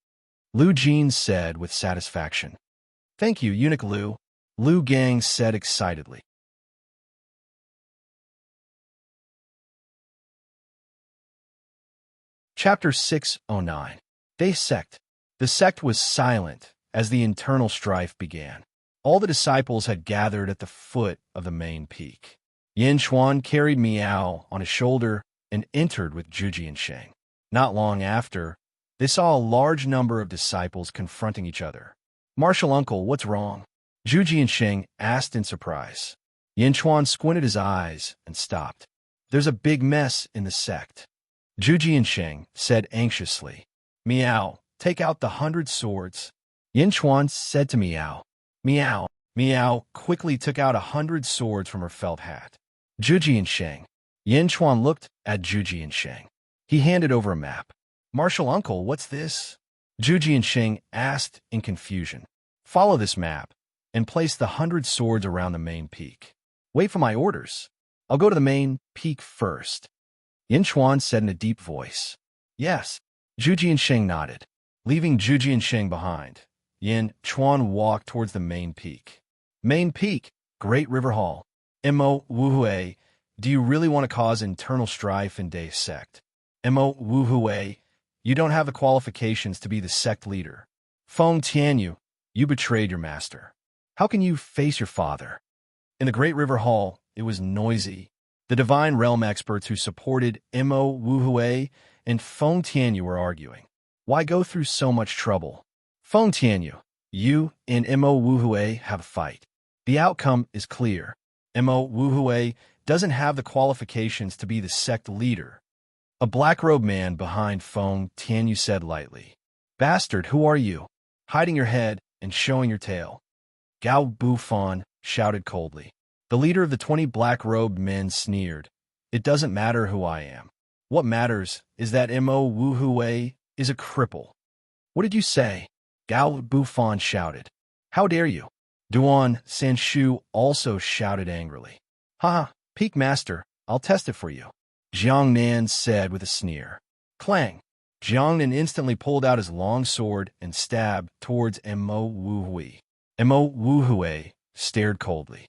Liu Jin said with satisfaction. "Thank you, Eunuch Liu," Liu Gang said excitedly. Chapter 609. They Sect. The sect was silent as the internal strife began. All the disciples had gathered at the foot of the main peak. Yin Chuan carried Miao on his shoulder and entered with Zhuji and Sheng. Not long after, they saw a large number of disciples confronting each other. "Martial uncle, what's wrong?" Zhuji and Sheng asked in surprise. Yin Chuan squinted his eyes and stopped. "There's a big mess in the sect," Zhuji and Sheng said anxiously. "Miao, take out the 100 swords," Yin Chuan said to Miao. Miao quickly took out 100 swords from her felt hat. Zhuji and Sheng. Yin Chuan looked at Zhuji and Sheng. He handed over a map. "Martial uncle, what's this?" Zhuji and Sheng asked in confusion. "Follow this map and place the 100 swords around the main peak. Wait for my orders. I'll go to the main peak first," Yin Chuan said in a deep voice. "Yes." Zhuji and Sheng nodded. Leaving Zhuji and Sheng behind, Yin Chuan walked towards the main peak. Main peak, Great River Hall. Mo Wuhui, do you really want to cause internal strife in Day Sect? Mo Wuhui, you don't have the qualifications to be the sect leader. Feng Tianyu, you betrayed your master. How can you face your father? In the Great River Hall, it was noisy. The divine realm experts who supported Mo Wuhui and Feng Tianyu were arguing. Why go through so much trouble? Feng Tianyu, you and Mo Wuhui have a fight. The outcome is clear. Mo Wuhui doesn't have the qualifications to be the sect leader. A black-robed man behind Feng Tianyu said lightly. "Bastard, who are you? Hiding your head and showing your tail." Gao Bufan shouted coldly. The leader of the 20 black-robed men sneered. "It doesn't matter who I am. What matters is that Mo Wuhui is a cripple." "What did you say?" Gao Bufan shouted. "How dare you?" Duan Sanshu also shouted angrily. Peak Master, I'll test it for you," Jiang Nan said with a sneer. Clang! Jiang Nan instantly pulled out his long sword and stabbed towards Mo Wuhui. Mo Wuhui stared coldly.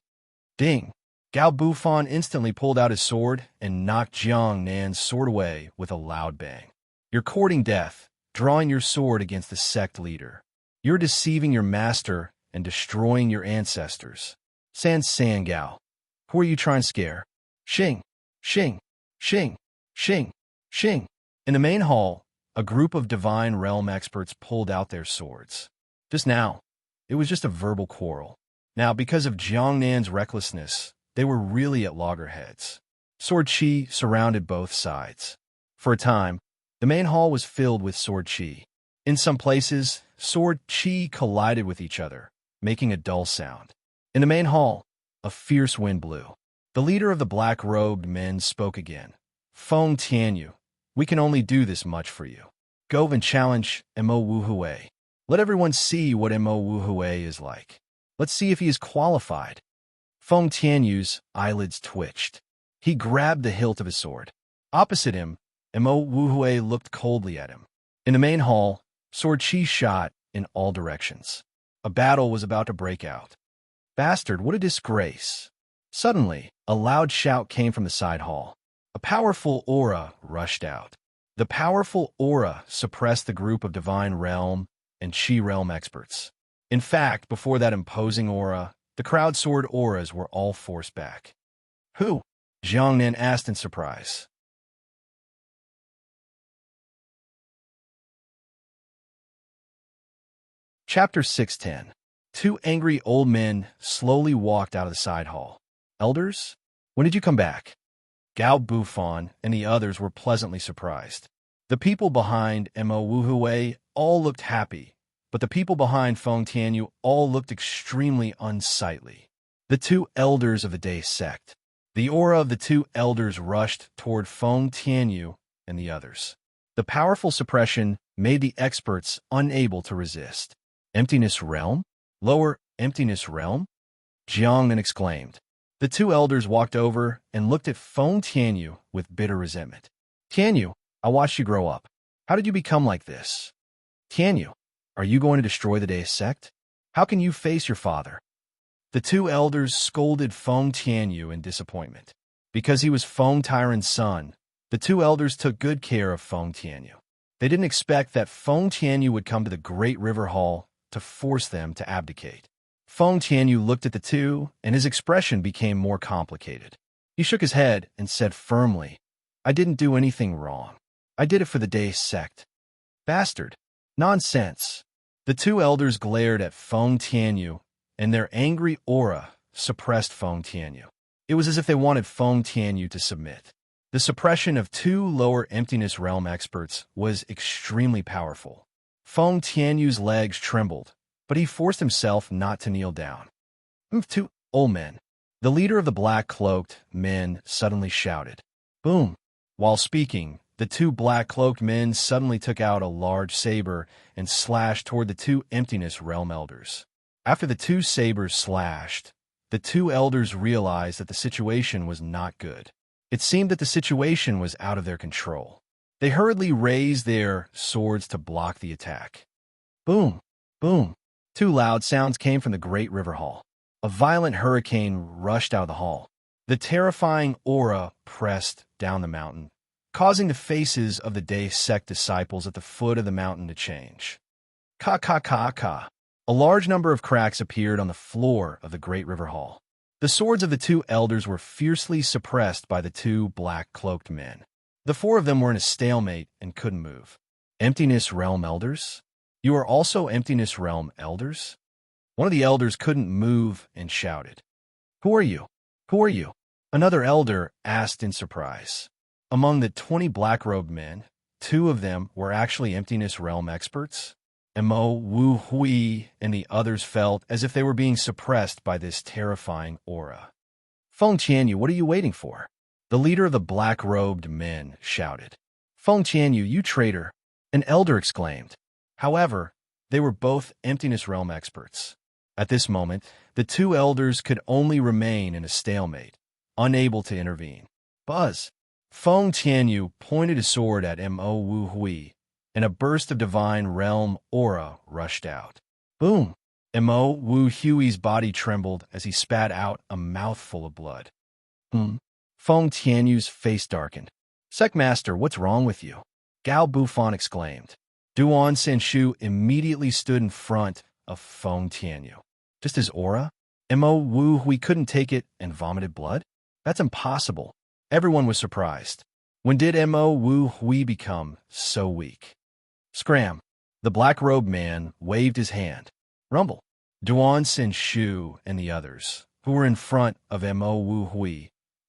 Ding! Gao Bufan instantly pulled out his sword and knocked Jiang Nan's sword away with a loud bang. "You're courting death, drawing your sword against the sect leader. You're deceiving your master and destroying your ancestors. San Gao, who are you trying to scare?" Shing, shing, shing, shing, shing. In the main hall, a group of divine realm experts pulled out their swords. Just now, it was just a verbal quarrel. Now, because of Jiang Nan's recklessness, they were really at loggerheads. Sword chi surrounded both sides. For a time, the main hall was filled with sword chi. In some places, sword chi collided with each other, making a dull sound. In the main hall, a fierce wind blew. The leader of the black-robed men spoke again. Feng Tianyu, we can only do this much for you. Go and challenge Mo Wuhui. Let everyone see what Mo Wuhui is like. Let's see if he is qualified. Feng Tianyu's eyelids twitched. He grabbed the hilt of his sword. Opposite him, Mo Wuhui looked coldly at him. In the main hall, sword chi shot in all directions. A battle was about to break out. Bastard, what a disgrace. Suddenly, a loud shout came from the side hall. A powerful aura rushed out. The powerful aura suppressed the group of Divine Realm and Chi Realm experts. In fact, before that imposing aura, the crowd sword auras were all forced back. Who? Jiang Nin asked in surprise. Chapter 610. Two angry old men slowly walked out of the side hall. Elders? When did you come back? Gao Buffon and the others were pleasantly surprised. The people behind Mo Wuhui all looked happy, but the people behind Feng Tianyu all looked extremely unsightly. The two elders of the Day sect. The aura of the two elders rushed toward Feng Tianyu and the others. The powerful suppression made the experts unable to resist. Emptiness Realm? Lower Emptiness Realm? Jiangnan exclaimed. The two elders walked over and looked at Feng Tianyu with bitter resentment. Tianyu, I watched you grow up. How did you become like this? Tianyu, are you going to destroy the Day sect? How can you face your father? The two elders scolded Feng Tianyu in disappointment. Because he was Feng Tyrant's son, the two elders took good care of Feng Tianyu. They didn't expect that Feng Tianyu would come to the Great River Hall to force them to abdicate. Feng Tianyu looked at the two, and his expression became more complicated. He shook his head and said firmly, I didn't do anything wrong. I did it for the Day sect. Bastard. Nonsense. The two elders glared at Feng Tianyu, and their angry aura suppressed Feng Tianyu. It was as if they wanted Feng Tianyu to submit. The suppression of two lower Emptiness Realm experts was extremely powerful. Feng Tianyu's legs trembled, but he forced himself not to kneel down. Two old men. The leader of the black-cloaked men suddenly shouted. Boom! While speaking, the two black-cloaked men suddenly took out a large saber and slashed toward the two Emptiness Realm elders. After the two sabers slashed, the two elders realized that the situation was not good. It seemed that the situation was out of their control. They hurriedly raised their swords to block the attack. Boom! Boom! Two loud sounds came from the Great River Hall. A violent hurricane rushed out of the hall. The terrifying aura pressed down the mountain, causing the faces of the Day sect disciples at the foot of the mountain to change. Ka ka ka ka. A large number of cracks appeared on the floor of the Great River Hall. The swords of the two elders were fiercely suppressed by the two black-cloaked men. The four of them were in a stalemate and couldn't move. Emptiness Realm elders? You are also Emptiness Realm elders? One of the elders couldn't move and shouted. Who are you? Who are you? Another elder asked in surprise. Among the 20 black-robed men, 2 of them were actually Emptiness Realm experts. Mo Wu Hui and the others felt as if they were being suppressed by this terrifying aura. Feng Tianyu, what are you waiting for? The leader of the black-robed men shouted. Feng Tianyu, you traitor! An elder exclaimed. However, they were both Emptiness Realm experts. At this moment, the 2 elders could only remain in a stalemate, unable to intervene. Buzz! Feng Tianyu pointed his sword at Mo Wu Hui, and a burst of Divine Realm aura rushed out. Boom! Mo Wu Hui's body trembled as he spat out a mouthful of blood. Feng Tianyu's face darkened. Secmaster, what's wrong with you? Gao Buffon exclaimed. Duan Senshu immediately stood in front of Feng Tianyu. Just his aura? Mo Wu Hui couldn't take it and vomited blood? That's impossible. Everyone was surprised. When did Mo Wu Hui become so weak? Scram! The black-robed man waved his hand. Rumble! Duan Senshu and the others, who were in front of Mo Wu Hui,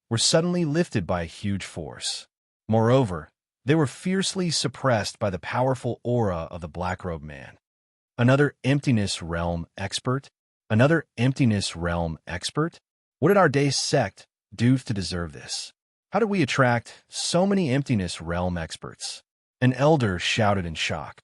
were suddenly lifted by a huge force. Moreover, they were fiercely suppressed by the powerful aura of the black-robed man. Another Emptiness Realm expert? Another emptiness realm expert? What did our day sect do to deserve this? How did we attract so many emptiness realm experts? An elder shouted in shock.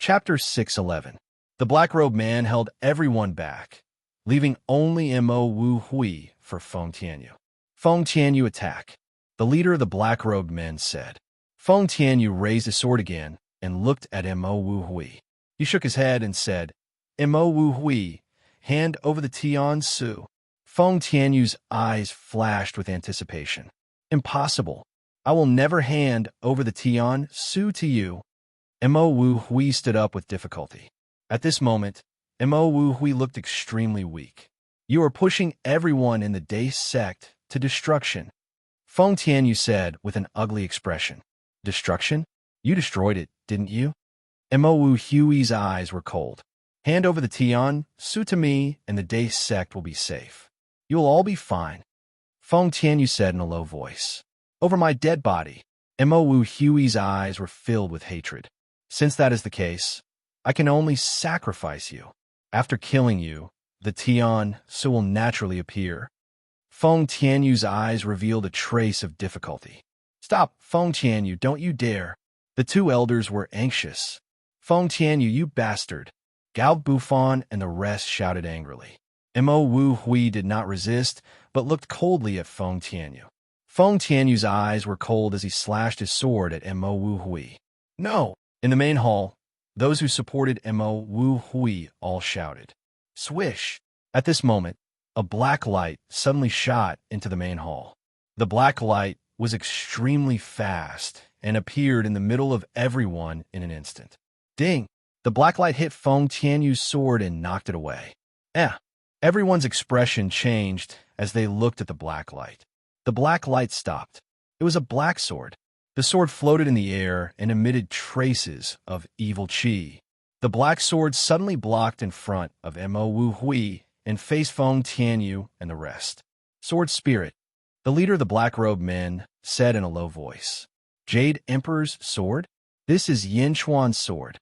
Chapter 611. The black-robed man held everyone back, leaving only Mo Wu Hui for Feng Tianyu. Feng Tianyu attack. The leader of the black-robed men said. Feng Tianyu raised his sword again and looked at Mo Wu Hui. He shook his head and said, Mo Wu Hui, hand over the Tian Su. Feng Tianyu's eyes flashed with anticipation. Impossible. I will never hand over the Tian Su to you. Mo Wu Hui stood up with difficulty. At this moment, Mo Wu Hui looked extremely weak. You are pushing everyone in the Day sect to destruction. Feng Tianyu said with an ugly expression. Destruction? You destroyed it, didn't you? Mo Wu Hui's eyes were cold. Hand over the Tian Su to me and the Day sect will be safe. You will all be fine. Feng Tianyu said in a low voice. Over my dead body. Mo Wu Hui's eyes were filled with hatred. Since that is the case, I can only sacrifice you. After killing you, the Tian Su will naturally appear. Feng Tianyu's eyes revealed a trace of difficulty. Stop, Feng Tianyu, don't you dare. The two elders were anxious. Feng Tianyu, you bastard. Gao Bufan and the rest shouted angrily. Mo Wu Hui did not resist, but looked coldly at Feng Tianyu. Feng Tianyu's eyes were cold as he slashed his sword at Mo Wu Hui. No! In the main hall, those who supported Mo Wu Hui all shouted. Swish! At this moment, a black light suddenly shot into the main hall. The black light was extremely fast and appeared in the middle of everyone in an instant. Ding! The black light hit Feng Tianyu's sword and knocked it away. Everyone's expression changed as they looked at the black light. The black light stopped. It was a black sword. The sword floated in the air and emitted traces of evil qi. The black sword suddenly blocked in front of Mo Wu Hui and faced Feng Tianyu and the rest. Sword Spirit, the leader of the black-robed men, said in a low voice. Jade Emperor's sword? This is Yin Chuan's sword.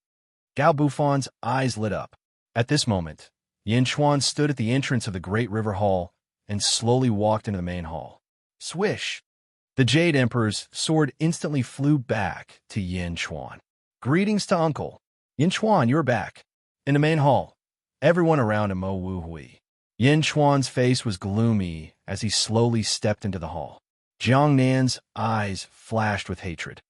Gao Bufan's eyes lit up. At this moment, Yin Chuan stood at the entrance of the Great River Hall and slowly walked into the main hall. Swish! The Jade Emperor's sword instantly flew back to Yin Chuan. Greetings to Uncle. Yin Chuan, you're back. In the main hall, everyone around Mo Wu Hui. Yin Chuan's face was gloomy as he slowly stepped into the hall. Jiang Nan's eyes flashed with hatred.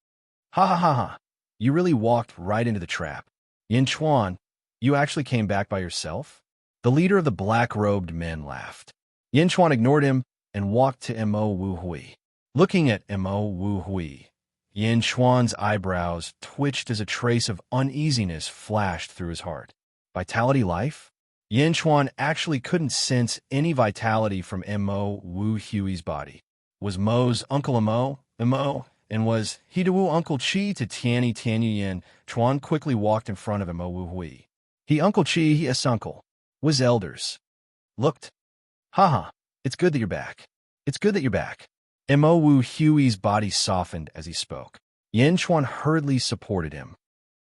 Ha ha ha ha. You really walked right into the trap. Yin Chuan, you actually came back by yourself? The leader of the black-robed men laughed. Yin Chuan ignored him and walked to Mo Wu Hui. Looking at Mo Wu Hui, Yin Chuan's eyebrows twitched as a trace of uneasiness flashed through his heart. Vitality life? Yin Chuan actually couldn't sense any vitality from Mo Wu Hui's body. Was Mo's Uncle Mo, and was he to Wu Uncle Chi to Tianyi Tianyu Yin? Chuan quickly walked in front of Mo Wu Hui. He Uncle Chi, he yes uncle. Was elders. Looked. Haha, it's good that you're back. It's good that you're back. Mo Wu Hui's body softened as he spoke. Yin Chuan hurriedly supported him.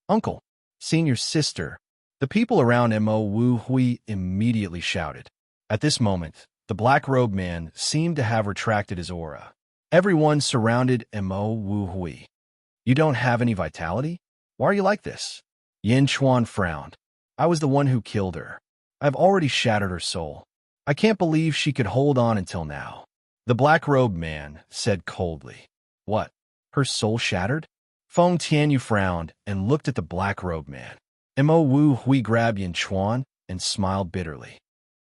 Uncle, seeing your sister. The people around Mo Wu Hui immediately shouted. At this moment, the black-robed man seemed to have retracted his aura. Everyone surrounded Mo Wu Hui. You don't have any vitality? Why are you like this? Yin Chuan frowned. I was the one who killed her. I've already shattered her soul. I can't believe she could hold on until now. The black-robed man said coldly. What? Her soul shattered? Feng Tianyu frowned and looked at the black-robed man. Mo Wu Hui grabbed Yin Chuan and smiled bitterly.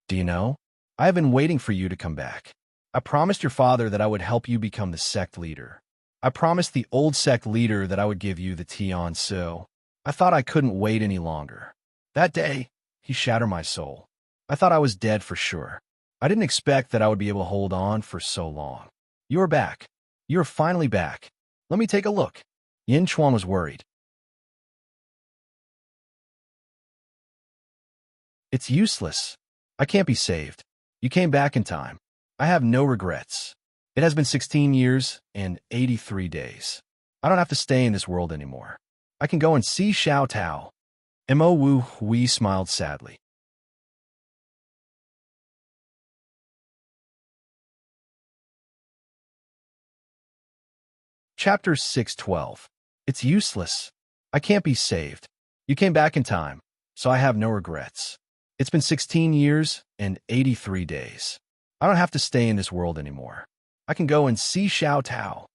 Do you know? I have been waiting for you to come back. I promised your father that I would help you become the sect leader. I promised the old sect leader that I would give you the Tian Su. I thought I couldn't wait any longer. That day, he shattered my soul. I thought I was dead for sure. I didn't expect that I would be able to hold on for so long. You're back. You're finally back. Let me take a look. Yin Chuan was worried. It's useless. I can't be saved. You came back in time. I have no regrets. It has been 16 years and 83 days. I don't have to stay in this world anymore. I can go and see Xiao Tao. Mo Wu Hui smiled sadly. Chapter 612. It's useless. I can't be saved. You came back in time, so I have no regrets. It's been 16 years and 83 days. I don't have to stay in this world anymore. I can go and see Xiao Tao.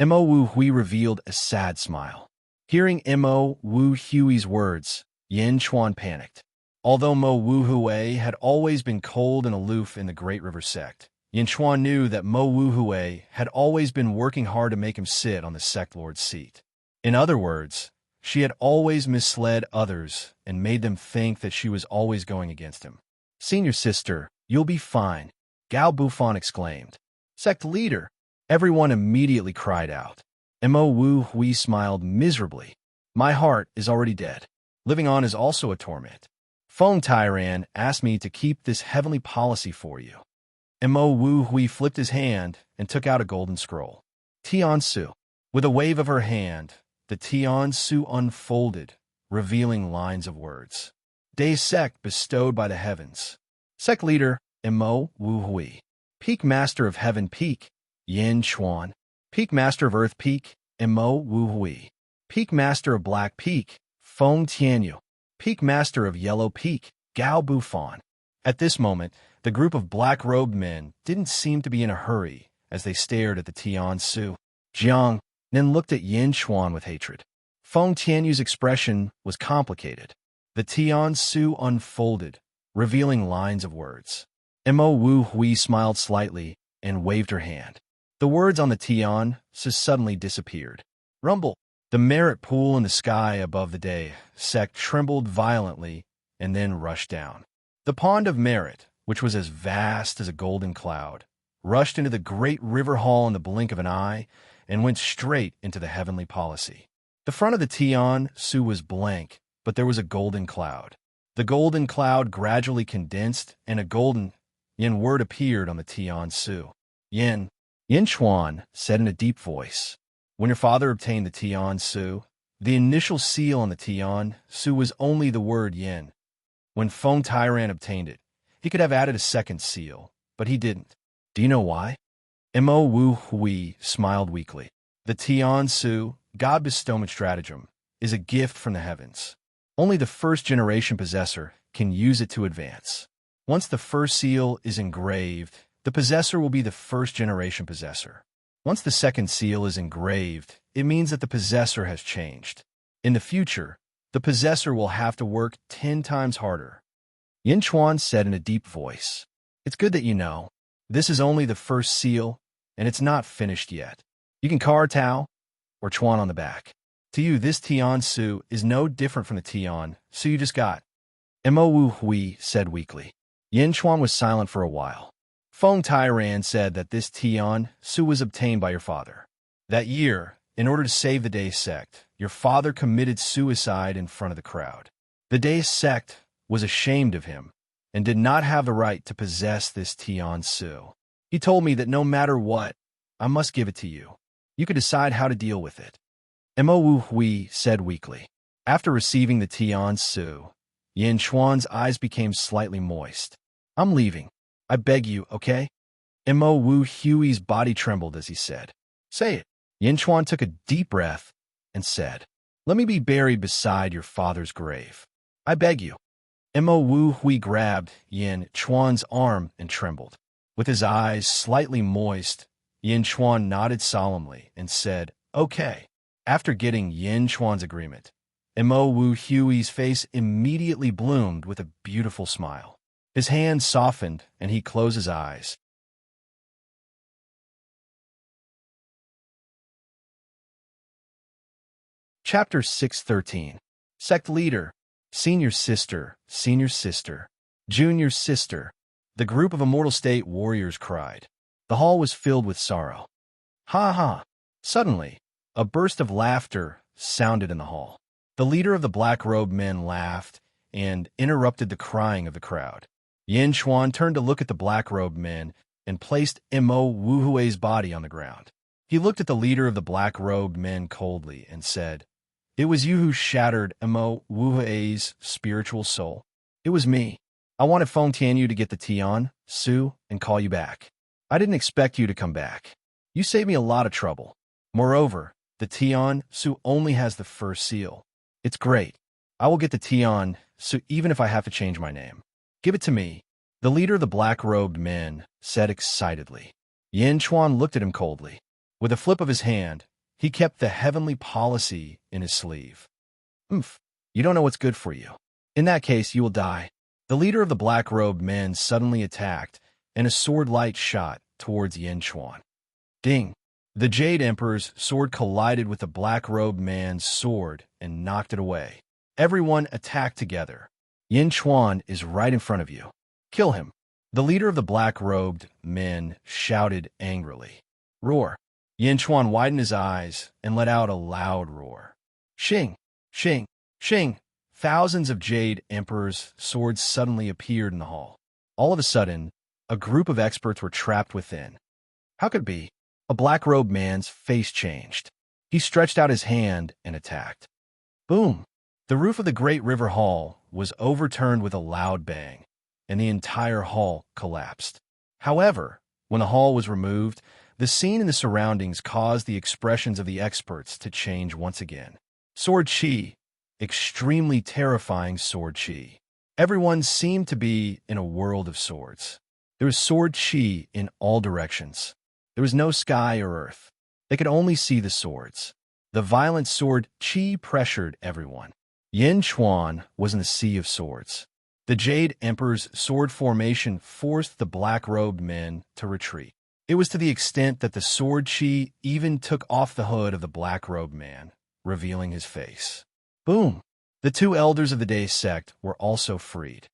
Mo Wu Hui revealed a sad smile. Hearing Mo Wu Hui's words, Yin Chuan panicked. Although Mo Wu Hui had always been cold and aloof in the Great River sect, Yin Chuan knew that Mo Wu Hui had always been working hard to make him sit on the sect lord's seat. In other words, she had always misled others and made them think that she was always going against him. Senior sister, you'll be fine, Gao Bufan exclaimed. Sect leader! Everyone immediately cried out. Mo Wu Hui smiled miserably. My heart is already dead. Living on is also a torment. Feng Tairan asked me to keep this heavenly policy for you. Mo Wu Hui flipped his hand and took out a golden scroll. Tian Su. With a wave of her hand, the Tian Su unfolded, revealing lines of words. Day sect bestowed by the heavens. Sect leader, Mo Wu Hui. Peak master of heaven peak, Yin Chuan. Peak master of earth peak, Mo Wu Hui. Peak master of black peak, Feng Tianyu. Peak master of yellow peak, Gao Bufan. At this moment, the group of black-robed men didn't seem to be in a hurry as they stared at the Tian Su. Jiang then looked at Yin Chuan with hatred. Feng Tianyu's expression was complicated. The Tian Su unfolded, revealing lines of words. Mo Wu Hui smiled slightly and waved her hand. The words on the Tian Su suddenly disappeared. Rumble! The merit pool in the sky above the day sect trembled violently and then rushed down. The pond of merit, which was as vast as a golden cloud, rushed into the great river hall in the blink of an eye and went straight into the heavenly policy. The front of the Tian Su was blank, but there was a golden cloud. The golden cloud gradually condensed, and a golden Yin word appeared on the Tian Su. Yin Chuan said in a deep voice. When your father obtained the Tian Su, the initial seal on the Tian Su was only the word Yin. When Feng Tairan obtained it, he could have added a second seal, but he didn't. Do you know why? Mo Wu Hui smiled weakly. The Tian Su, God bestowment stratagem, is a gift from the heavens. Only the first-generation possessor can use it to advance. Once the first seal is engraved, the possessor will be the first-generation possessor. Once the second seal is engraved, it means that the possessor has changed. In the future, the possessor will have to work 10 times harder. Yin Chuan said in a deep voice. It's good that you know. This is only the first seal, and it's not finished yet. You can car Tao or Chuan on the back. To you, this Tian Su is no different from the Tian Su you just got. Mo Wu Hui said weakly. Yin Chuan was silent for a while. Feng Tairan said that this Tian Su was obtained by your father. That year, in order to save the Day sect, your father committed suicide in front of the crowd. The Day sect was ashamed of him and did not have the right to possess this Tian Su. He told me that no matter what, I must give it to you. You could decide how to deal with it. Mo Wu Hui said weakly. After receiving the Tian Su, Yin Chuan's eyes became slightly moist. I'm leaving. I beg you, okay? Mo Wu Hui's body trembled as he said. Say it. Yin Chuan took a deep breath and said, Let me be buried beside your father's grave. I beg you. Mo Wu Hui grabbed Yin Chuan's arm and trembled. With his eyes slightly moist, Yin Chuan nodded solemnly and said, Okay. After getting Yin Chuan's agreement, Mo Wu Hui's face immediately bloomed with a beautiful smile. His hand softened and he closed his eyes. Chapter 613. Sect Leader, Senior Sister, Junior Sister. The group of Immortal State warriors cried. The hall was filled with sorrow. Ha ha! Suddenly, a burst of laughter sounded in the hall. The leader of the black-robed men laughed and interrupted the crying of the crowd. Yin Chuan turned to look at the black-robed men and placed Mo Wu Hui's body on the ground. He looked at the leader of the black-robed men coldly and said, It was you who shattered Mo Wuhe's spiritual soul. It was me. I wanted Feng Tianyu to get the Tian, Su, and call you back. I didn't expect you to come back. You saved me a lot of trouble. Moreover, the Tian, Su only has the first seal. It's great. I will get the Tian, Su even if I have to change my name. Give it to me. The leader of the black-robed men said excitedly. Yin Chuan looked at him coldly. With a flip of his hand, he kept the heavenly policy in his sleeve. Oomph, you don't know what's good for you. In that case, you will die. The leader of the black-robed men suddenly attacked, and a sword light shot towards Yin Chuan. Ding! The Jade Emperor's sword collided with the black-robed man's sword and knocked it away. Everyone attacked together. Yin Chuan is right in front of you. Kill him. The leader of the black-robed men shouted angrily. Roar. Yin Chuan widened his eyes and let out a loud roar. Shing! Shing! Shing! Thousands of Jade Emperor's swords suddenly appeared in the hall. All of a sudden, a group of experts were trapped within. How could it be? A black-robed man's face changed. He stretched out his hand and attacked. Boom! The roof of the Great River Hall was overturned with a loud bang, and the entire hall collapsed. However, when the hall was removed, the scene and the surroundings caused the expressions of the experts to change once again. Sword Chi. Extremely terrifying sword Chi. Everyone seemed to be in a world of swords. There was sword Chi in all directions. There was no sky or earth. They could only see the swords. The violent sword Chi pressured everyone. Yin Chuan was in the sea of swords. The Jade Emperor's sword formation forced the black-robed men to retreat. It was to the extent that the sword Chi even took off the hood of the black-robed man, revealing his face. Boom! The two elders of the Day sect were also freed.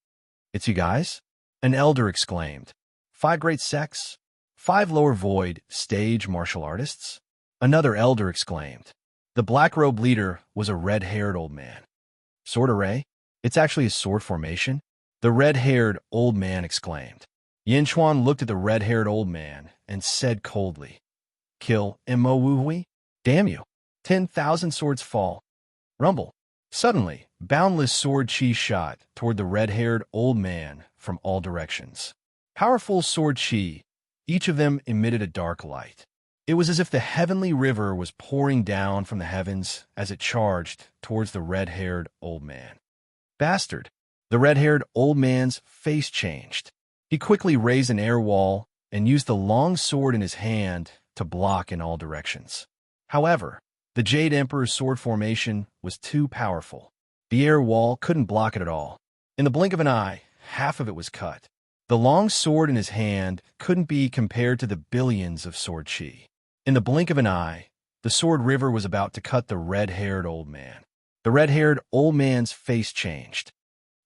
It's you guys? An elder exclaimed. 5 great sects? 5 lower void stage martial artists? Another elder exclaimed. The black-robed leader was a red-haired old man. Sword array? It's actually a sword formation? The red-haired old man exclaimed. Yin Chuan looked at the red-haired old man and said coldly, Kill Mo Wuhui? Damn you. 10,000 swords fall. Rumble. Suddenly, boundless sword Chi shot toward the red-haired old man from all directions. Powerful sword Chi, each of them emitted a dark light. It was as if the heavenly river was pouring down from the heavens as it charged towards the red-haired old man. Bastard! The red-haired old man's face changed. He quickly raised an air wall and used the long sword in his hand to block in all directions. However, the Jade Emperor's sword formation was too powerful. The air wall couldn't block it at all. In the blink of an eye, half of it was cut. The long sword in his hand couldn't be compared to the billions of sword Chi. In the blink of an eye, the sword river was about to cut the red-haired old man. The red-haired old man's face changed.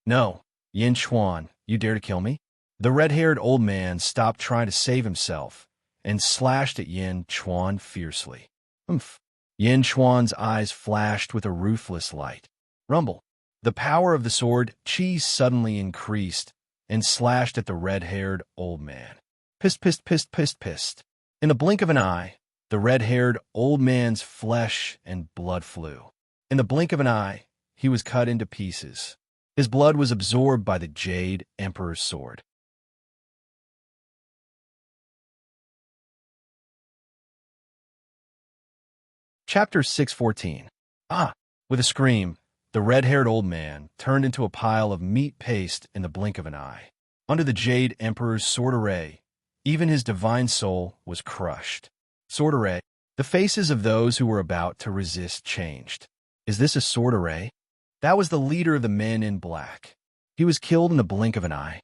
No, Yin Chuan, you dare to kill me? The red-haired old man stopped trying to save himself and slashed at Yin Chuan fiercely. Oomph. Yin Chuan's eyes flashed with a ruthless light. Rumble. The power of the sword Chi suddenly increased and slashed at the red-haired old man. Pissed, pissed, pissed, pissed, pissed. In the blink of an eye, the red-haired old man's flesh and blood flew. In the blink of an eye, he was cut into pieces. His blood was absorbed by the Jade Emperor's sword. Chapter 614. Ah! With a scream, the red-haired old man turned into a pile of meat paste in the blink of an eye. Under the Jade Emperor's sword array, even his divine soul was crushed. Sword array. The faces of those who were about to resist changed. Is this a sword array? That was the leader of the men in black. He was killed in the blink of an eye.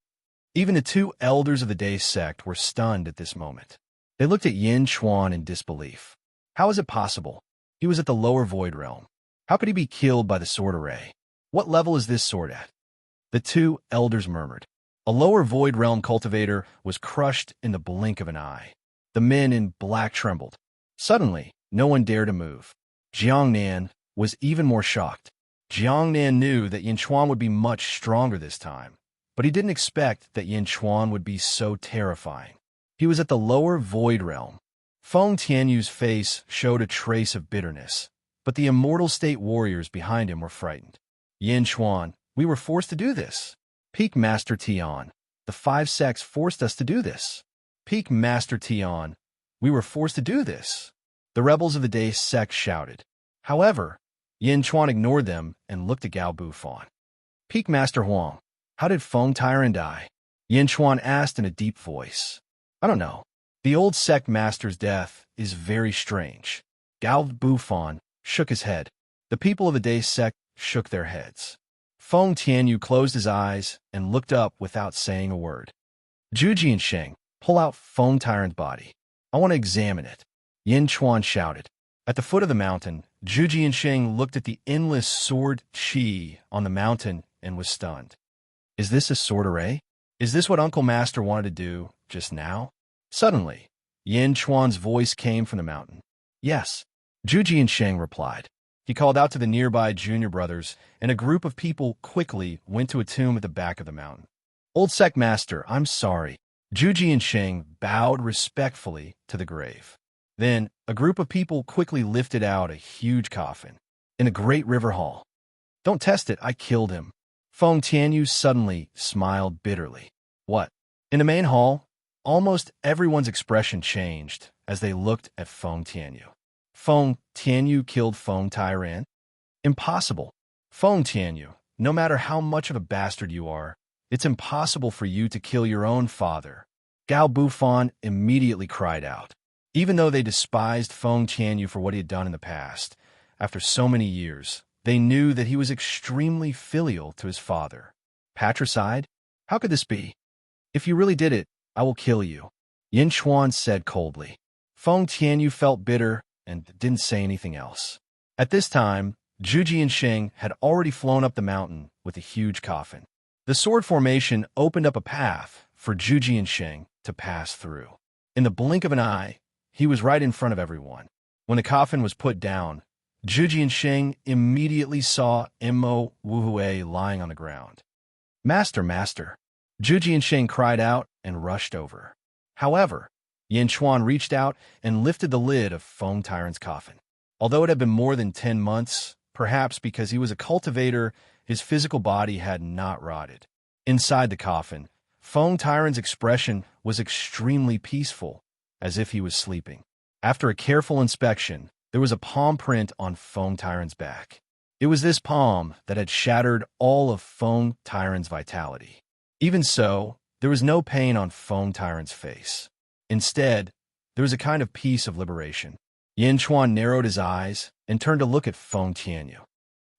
Even the 2 elders of the Day sect were stunned at this moment. They looked at Yin Chuan in disbelief. How is it possible? He was at the lower void realm. How could he be killed by the sword array? What level is this sword at? The 2 elders murmured. A lower void realm cultivator was crushed in the blink of an eye. The men in black trembled. Suddenly, no one dared to move. Jiangnan was even more shocked. Jiangnan knew that Yin Chuan would be much stronger this time, but he didn't expect that Yin Chuan would be so terrifying. He was at the lower void realm. Feng Tianyu's face showed a trace of bitterness, but the immortal state warriors behind him were frightened. Yin Chuan, we were forced to do this. Peak Master Tian, the 5 sects forced us to do this. Peak Master Tian, we were forced to do this. The rebels of the Day sect shouted. However, Yin Chuan ignored them and looked at Gao Bufan. Peak Master Huang, how did Feng Tyran die? Yin Chuan asked in a deep voice. I don't know. The old sect master's death is very strange. Gao Bufan shook his head. The people of the Day sect shook their heads. Feng Tianyu closed his eyes and looked up without saying a word. Zhu Jiansheng, pull out Feng Tyran's body. I want to examine it. Yin Chuan shouted. At the foot of the mountain, Zhu Jiansheng looked at the endless sword qi on the mountain and was stunned. Is this a sword array? Is this what Uncle Master wanted to do just now? Suddenly, Yin Chuan's voice came from the mountain. Yes, Zhu Jiansheng replied. He called out to the nearby junior brothers, and a group of people quickly went to a tomb at the back of the mountain. Old sect master, I'm sorry. Zhu Jiansheng bowed respectfully to the grave. Then, a group of people quickly lifted out a huge coffin in a great river hall. Don't test it, I killed him. Feng Tianyu suddenly smiled bitterly. What? In the main hall, almost everyone's expression changed as they looked at Feng Tianyu. Feng Tianyu killed Feng Tyran? Impossible. Feng Tianyu, no matter how much of a bastard you are, it's impossible for you to kill your own father. Gao Bufan immediately cried out. Even though they despised Feng Tianyu for what he had done in the past, after so many years, they knew that he was extremely filial to his father. Patricide? How could this be? If you really did it, I will kill you, Yin Chuan said coldly. Feng Tianyu felt bitter and didn't say anything else. At this time, Zhu Jiansheng had already flown up the mountain with a huge coffin. The sword formation opened up a path for Zhu Jiansheng to pass through. In the blink of an eye, he was right in front of everyone. When the coffin was put down, Zhu Jiansheng immediately saw Mo Wuhue lying on the ground. Master, master! Zhu Jiansheng cried out and rushed over. However, Yin Chuan reached out and lifted the lid of Feng Tyran's coffin. Although it had been more than 10 months, perhaps because he was a cultivator, his physical body had not rotted. Inside the coffin, Feng Tyran's expression was extremely peaceful, as if he was sleeping. After a careful inspection, there was a palm print on Feng Tyran's back. It was this palm that had shattered all of Feng Tyran's vitality. Even so, there was no pain on Feng Tyran's face. Instead, there was a kind of peace of liberation. Yin Chuan narrowed his eyes and turned to look at Feng Tianyu.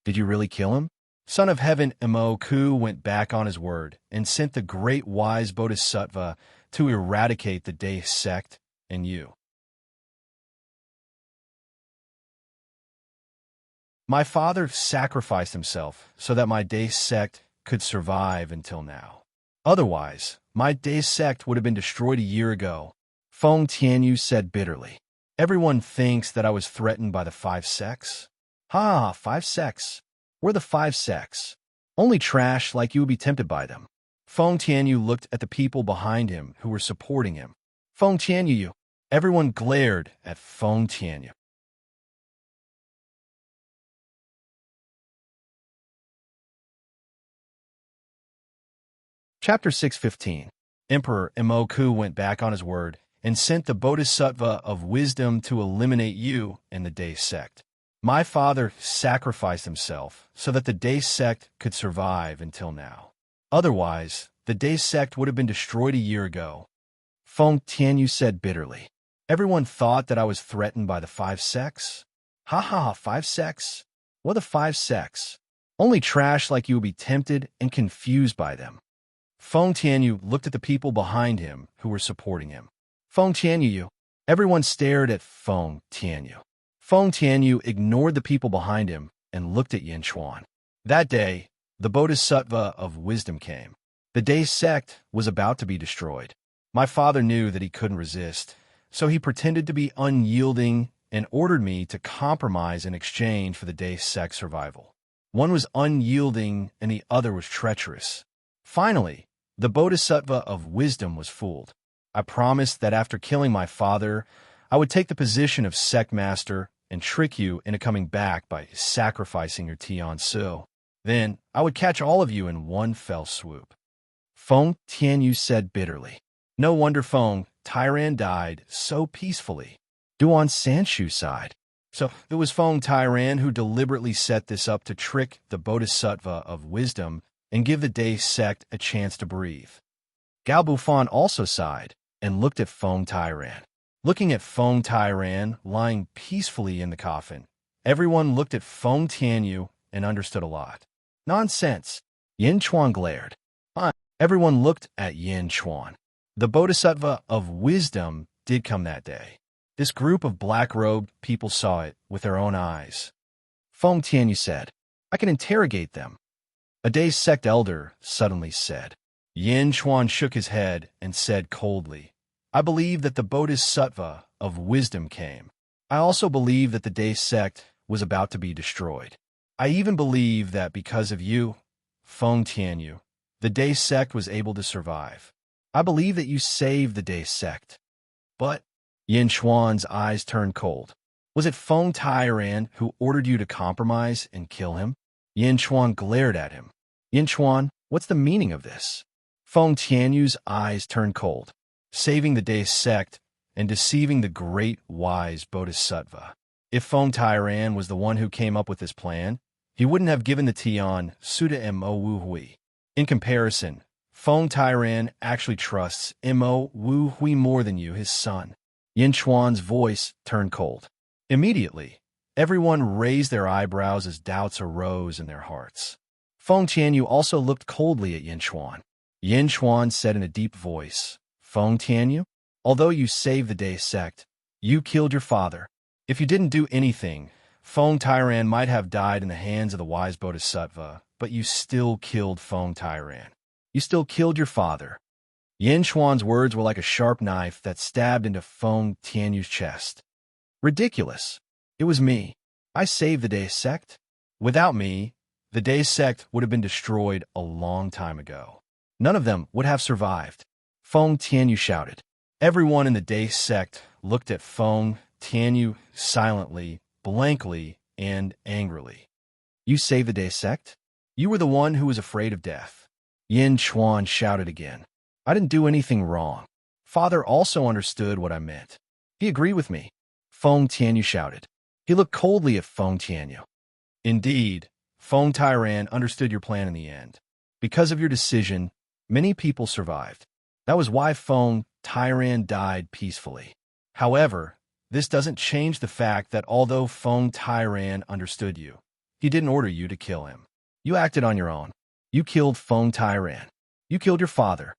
Did you really kill him? Son of Heaven Mo Ku went back on his word and sent the great wise Bodhisattva to eradicate the Day sect and you. My father sacrificed himself so that my Day sect could survive until now. Otherwise, my Day sect would have been destroyed a year ago, Feng Tianyu said bitterly. Everyone thinks that I was threatened by the 5 sects. Ha, 5 sects. We're the 5 sects. Only trash like you would be tempted by them. Feng Tianyu looked at the people behind him who were supporting him. Feng Tianyu. Everyone glared at Feng Tianyu. Chapter 615. Emperor Mo Ku went back on his word and sent the Bodhisattva of wisdom to eliminate you and the Day sect. My father sacrificed himself so that the Day sect could survive until now. Otherwise, the Day sect would have been destroyed a year ago. Feng Tianyu said bitterly. Everyone thought that I was threatened by the 5 sects. Ha ha, 5 sects? What are the 5 sects? Only trash like you would be tempted and confused by them. Feng Tianyu looked at the people behind him who were supporting him. Feng Tianyu. Everyone stared at Feng Tianyu. Feng Tianyu ignored the people behind him and looked at Yin Chuan. That day, the Bodhisattva of wisdom came. The Day sect was about to be destroyed. My father knew that he couldn't resist, so he pretended to be unyielding and ordered me to compromise in exchange for the Day sect's survival. One was unyielding and the other was treacherous. Finally, the Bodhisattva of wisdom was fooled. I promised that after killing my father, I would take the position of sect master and trick you into coming back by sacrificing your Tian Su. Then I would catch all of you in one fell swoop. Feng Tianyu said bitterly. No wonder Feng Tairan died so peacefully. Duan Sanshu sighed. So it was Feng Tairan who deliberately set this up to trick the Bodhisattva of wisdom and give the Day sect a chance to breathe. Gao Bufan also sighed and looked at Feng Tairan. Looking at Feng Tairan lying peacefully in the coffin, everyone looked at Feng Tianyu and understood a lot. Nonsense. Yin Chuan glared. Everyone looked at Yin Chuan. The Bodhisattva of wisdom did come that day. This group of black-robed people saw it with their own eyes. Feng Tianyu said, I can interrogate them. A Day sect elder suddenly said. Yin Chuan shook his head and said coldly, I believe that the Bodhisattva of wisdom came. I also believe that the Day sect was about to be destroyed. I even believe that because of you, Feng Tianyu, the Day sect was able to survive. I believe that you saved the Day sect. But Yin Chuan's eyes turned cold. Was it Feng Tairan who ordered you to compromise and kill him? Yin Chuan glared at him. Yin Chuan, what's the meaning of this? Feng Tianyu's eyes turned cold. Saving the Day sect and deceiving the great wise Bodhisattva. If Feng Tairan was the one who came up with this plan, he wouldn't have given the Tian Suda Mo Wu Hui. In comparison, Feng Tairan actually trusts Mo Wu Hui more than you, his son. Yin Chuan's voice turned cold. Immediately, everyone raised their eyebrows as doubts arose in their hearts. Feng Tianyu also looked coldly at Yin Chuan. Yin Chuan said in a deep voice, Feng Tianyu, although you saved the Day sect, you killed your father. If you didn't do anything, Feng Tairan might have died in the hands of the wise Bodhisattva, but you still killed Feng Tairan. You still killed your father. Yin Chuan's words were like a sharp knife that stabbed into Feng Tianyu's chest. Ridiculous. It was me. I saved the Day sect. Without me, the Day sect would have been destroyed a long time ago. None of them would have survived. Feng Tianyu shouted. Everyone in the Day sect looked at Feng Tianyu silently, blankly, and angrily. You saved the Day sect? You were the one who was afraid of death. Yin Chuan shouted again. I didn't do anything wrong. Father also understood what I meant. He agreed with me. Feng Tianyu shouted. He looked coldly at Feng Tianyu. Indeed, Feng Tairan understood your plan in the end. Because of your decision, many people survived. That was why Feng Tairan died peacefully. However, this doesn't change the fact that although Feng Tairan understood you, he didn't order you to kill him. You acted on your own. You killed Feng Tairan. You killed your father.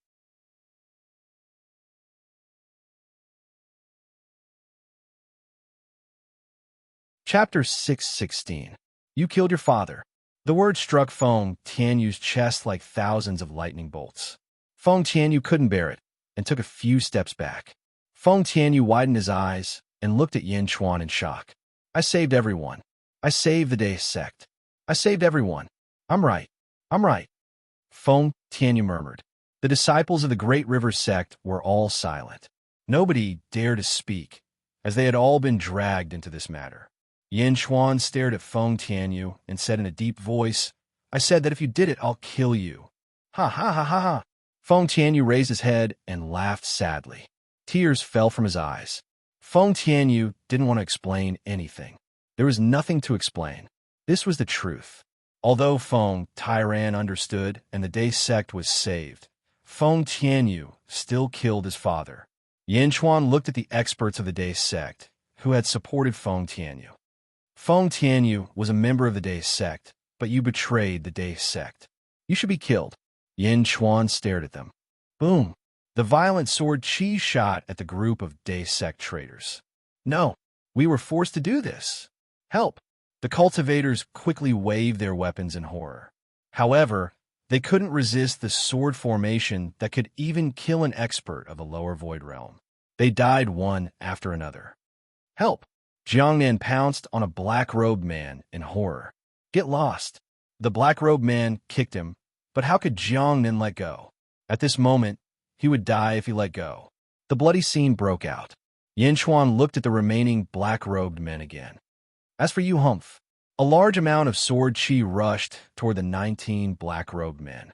Chapter 616. You killed your father. The word struck Feng Tianyu's chest like thousands of lightning bolts. Feng Tianyu couldn't bear it and took a few steps back. Feng Tianyu widened his eyes and looked at Yin Chuan in shock. I saved everyone. I saved the Day sect. I saved everyone. I'm right. I'm right. Feng Tianyu murmured. The disciples of the Great River sect were all silent. Nobody dared to speak, as they had all been dragged into this matter. Yin Chuan stared at Feng Tianyu and said in a deep voice, I said that if you did it, I'll kill you. Ha ha ha ha ha. Feng Tianyu raised his head and laughed sadly. Tears fell from his eyes. Feng Tianyu didn't want to explain anything. There was nothing to explain. This was the truth. Although Feng Tairan understood and the Day sect was saved, Feng Tianyu still killed his father. Yin Chuan looked at the experts of the Day sect, who had supported Feng Tianyu. Feng Tianyu was a member of the Day sect, but you betrayed the Day sect. You should be killed. Yin Chuan stared at them. Boom. The violent sword chi shot at the group of Day sect traitors. No, we were forced to do this. Help. The cultivators quickly waved their weapons in horror. However, they couldn't resist the sword formation that could even kill an expert of the lower void realm. They died one after another. Help! Jiangnan pounced on a black-robed man in horror. Get lost! The black-robed man kicked him, but how could Jiangnan let go? At this moment, he would die if he let go. The bloody scene broke out. Yin Chuan looked at the remaining black-robed men again. As for you, Humph, a large amount of sword chi rushed toward the 19 black-robed men.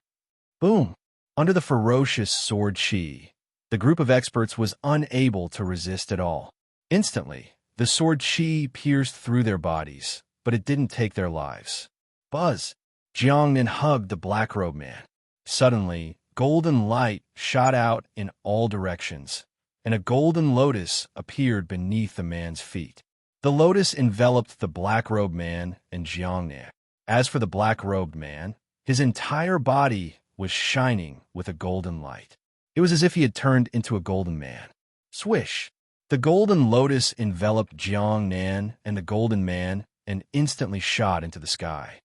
Boom! Under the ferocious sword chi, the group of experts was unable to resist at all. Instantly, the sword chi pierced through their bodies, but it didn't take their lives. Buzz! Jiangnan hugged the black-robed man. Suddenly, golden light shot out in all directions, and a golden lotus appeared beneath the man's feet. The lotus enveloped the black-robed man and Jiangnan. As for the black-robed man, his entire body was shining with a golden light. It was as if he had turned into a golden man. Swish! The golden lotus enveloped Jiangnan and the golden man and instantly shot into the sky.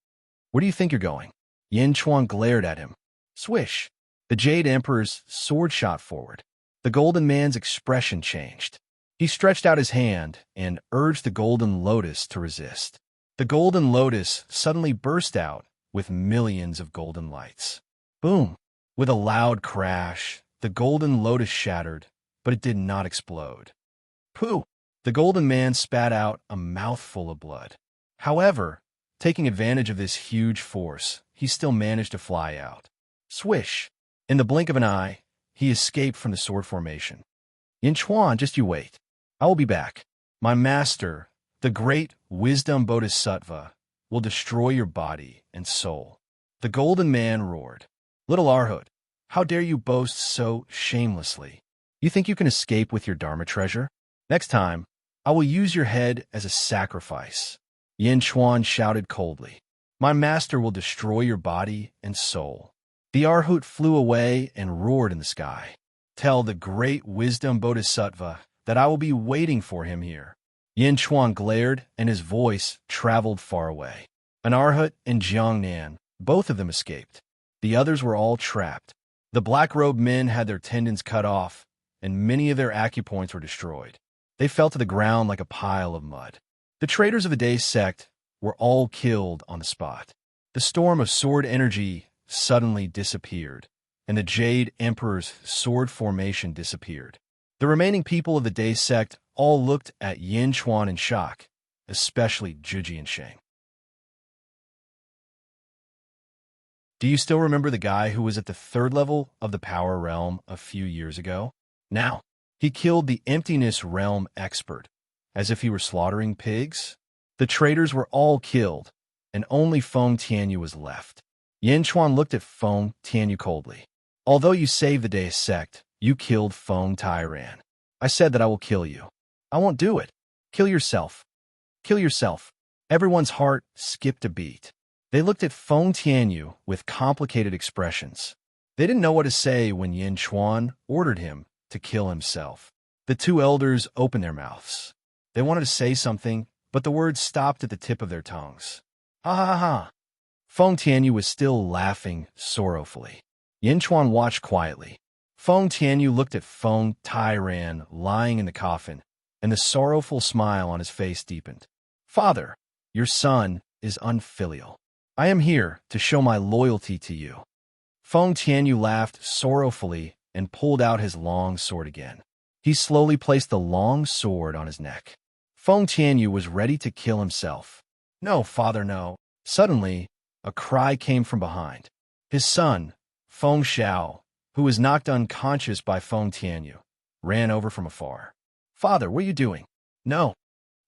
Where do you think you're going? Yin Chuan glared at him. Swish! The Jade Emperor's sword shot forward. The golden man's expression changed. He stretched out his hand and urged the golden lotus to resist. The golden lotus suddenly burst out with millions of golden lights. Boom! With a loud crash, the golden lotus shattered, but it did not explode. Pooh! The golden man spat out a mouthful of blood. However, taking advantage of this huge force, he still managed to fly out. Swish! In the blink of an eye, he escaped from the sword formation. Yin Chuan, just you wait. I will be back. My master, the great wisdom bodhisattva, will destroy your body and soul. The golden man roared. Little Arhut, how dare you boast so shamelessly? You think you can escape with your Dharma treasure? Next time, I will use your head as a sacrifice. Yin Chuan shouted coldly. My master will destroy your body and soul. The Arhut flew away and roared in the sky. Tell the great wisdom bodhisattva that I will be waiting for him here. Yin Chuan glared, and his voice traveled far away. An Arhut and Jiangnan, both of them escaped. The others were all trapped. The black-robed men had their tendons cut off, and many of their acupoints were destroyed. They fell to the ground like a pile of mud. The traitors of the Day sect were all killed on the spot. The storm of sword energy suddenly disappeared, and the Jade Emperor's sword formation disappeared. The remaining people of the Day sect all looked at Yin Chuan in shock, especially Zhu Jiansheng. Do you still remember the guy who was at the 3rd level of the Power Realm a few years ago? Now, he killed the Emptiness Realm expert, as if he were slaughtering pigs. The traitors were all killed, and only Feng Tianyu was left. Yin Chuan looked at Feng Tianyu coldly. Although you saved the Day sect, you killed Feng Tairan. I said that I will kill you. I won't do it. Kill yourself. Kill yourself. Everyone's heart skipped a beat. They looked at Feng Tianyu with complicated expressions. They didn't know what to say when Yin Chuan ordered him to kill himself. The two elders opened their mouths. They wanted to say something, but the words stopped at the tip of their tongues. Ha ha ha! Feng Tianyu was still laughing sorrowfully. Yin Chuan watched quietly. Feng Tianyu looked at Feng Tairan lying in the coffin, and the sorrowful smile on his face deepened. Father, your son is unfilial. I am here to show my loyalty to you. Feng Tianyu laughed sorrowfully and pulled out his long sword again. He slowly placed the long sword on his neck. Feng Tianyu was ready to kill himself. No, father, no. Suddenly, a cry came from behind. His son, Feng Xiao, who was knocked unconscious by Feng Tianyu, ran over from afar. Father, what are you doing? No.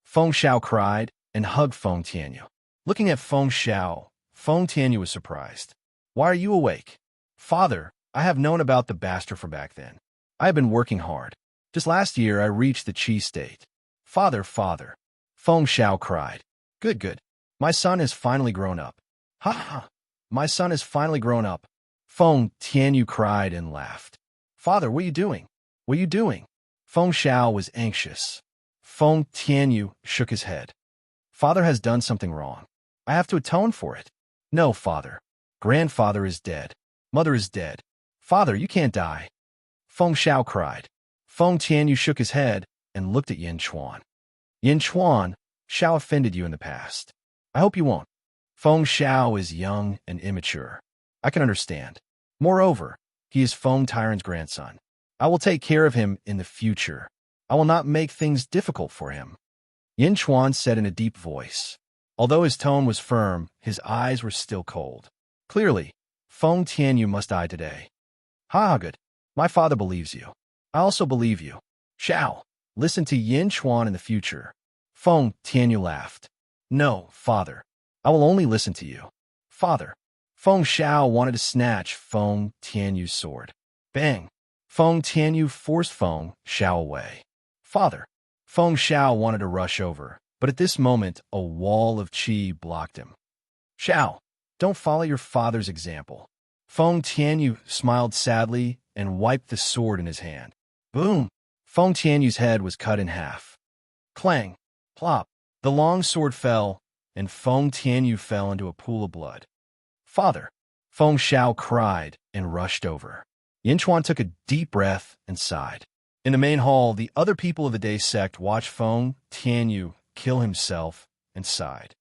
Feng Xiao cried and hugged Feng Tianyu. Looking at Feng Xiao, Feng Tianyu was surprised. Why are you awake? Father, I have known about the bastard from back then. I have been working hard. Just last year, I reached the Qi state. Father, father. Feng Xiao cried. Good, good. My son has finally grown up. Ha ha. My son has finally grown up. Feng Tianyu cried and laughed. Father, what are you doing? What are you doing? Feng Xiao was anxious. Feng Tianyu shook his head. Father has done something wrong. I have to atone for it. No, father. Grandfather is dead. Mother is dead. Father, you can't die. Feng Xiao cried. Feng Tianyu shook his head and looked at Yin Chuan. Yin Chuan, Xiao offended you in the past. I hope you won't. Feng Xiao is young and immature. I can understand. Moreover, he is Feng Tairan's grandson. I will take care of him in the future. I will not make things difficult for him. Yin Chuan said in a deep voice. Although his tone was firm, his eyes were still cold. Clearly, Feng Tianyu must die today. Ha, good. My father believes you. I also believe you. Shao, listen to Yin Chuan in the future. Feng Tianyu laughed. No, father. I will only listen to you. Father. Feng Shao wanted to snatch Feng Tianyu's sword. Bang! Feng Tianyu forced Feng Shao away. Father. Feng Shao wanted to rush over, but at this moment a wall of qi blocked him. Shao, don't follow your father's example. Feng Tianyu smiled sadly and wiped the sword in his hand. Boom! Feng Tianyu's head was cut in half. Clang! Plop! The long sword fell, and Feng Tianyu fell into a pool of blood. Father! Feng Shao cried and rushed over. Yin Chuan took a deep breath and sighed. In the main hall, the other people of the day sect watched Feng Tianyu kill himself and sighed.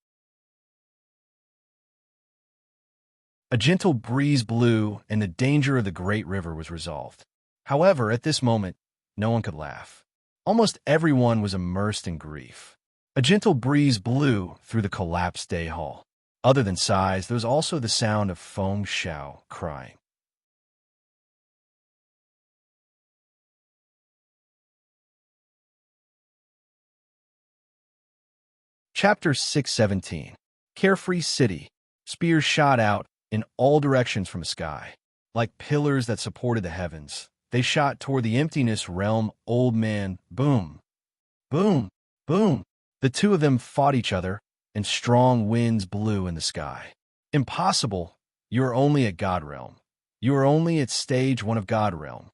A gentle breeze blew, and the danger of the great river was resolved. However, at this moment, no one could laugh. Almost everyone was immersed in grief. A gentle breeze blew through the collapsed day hall. Other than sighs, there was also the sound of Feng Shao crying. Chapter 617. Carefree City. Spears shot out in all directions from the sky. Like pillars that supported the heavens, they shot toward the emptiness realm. Old man, boom, boom, boom. The two of them fought each other, and strong winds blew in the sky. Impossible. You are only at God realm. You are only at stage 1 of God realm.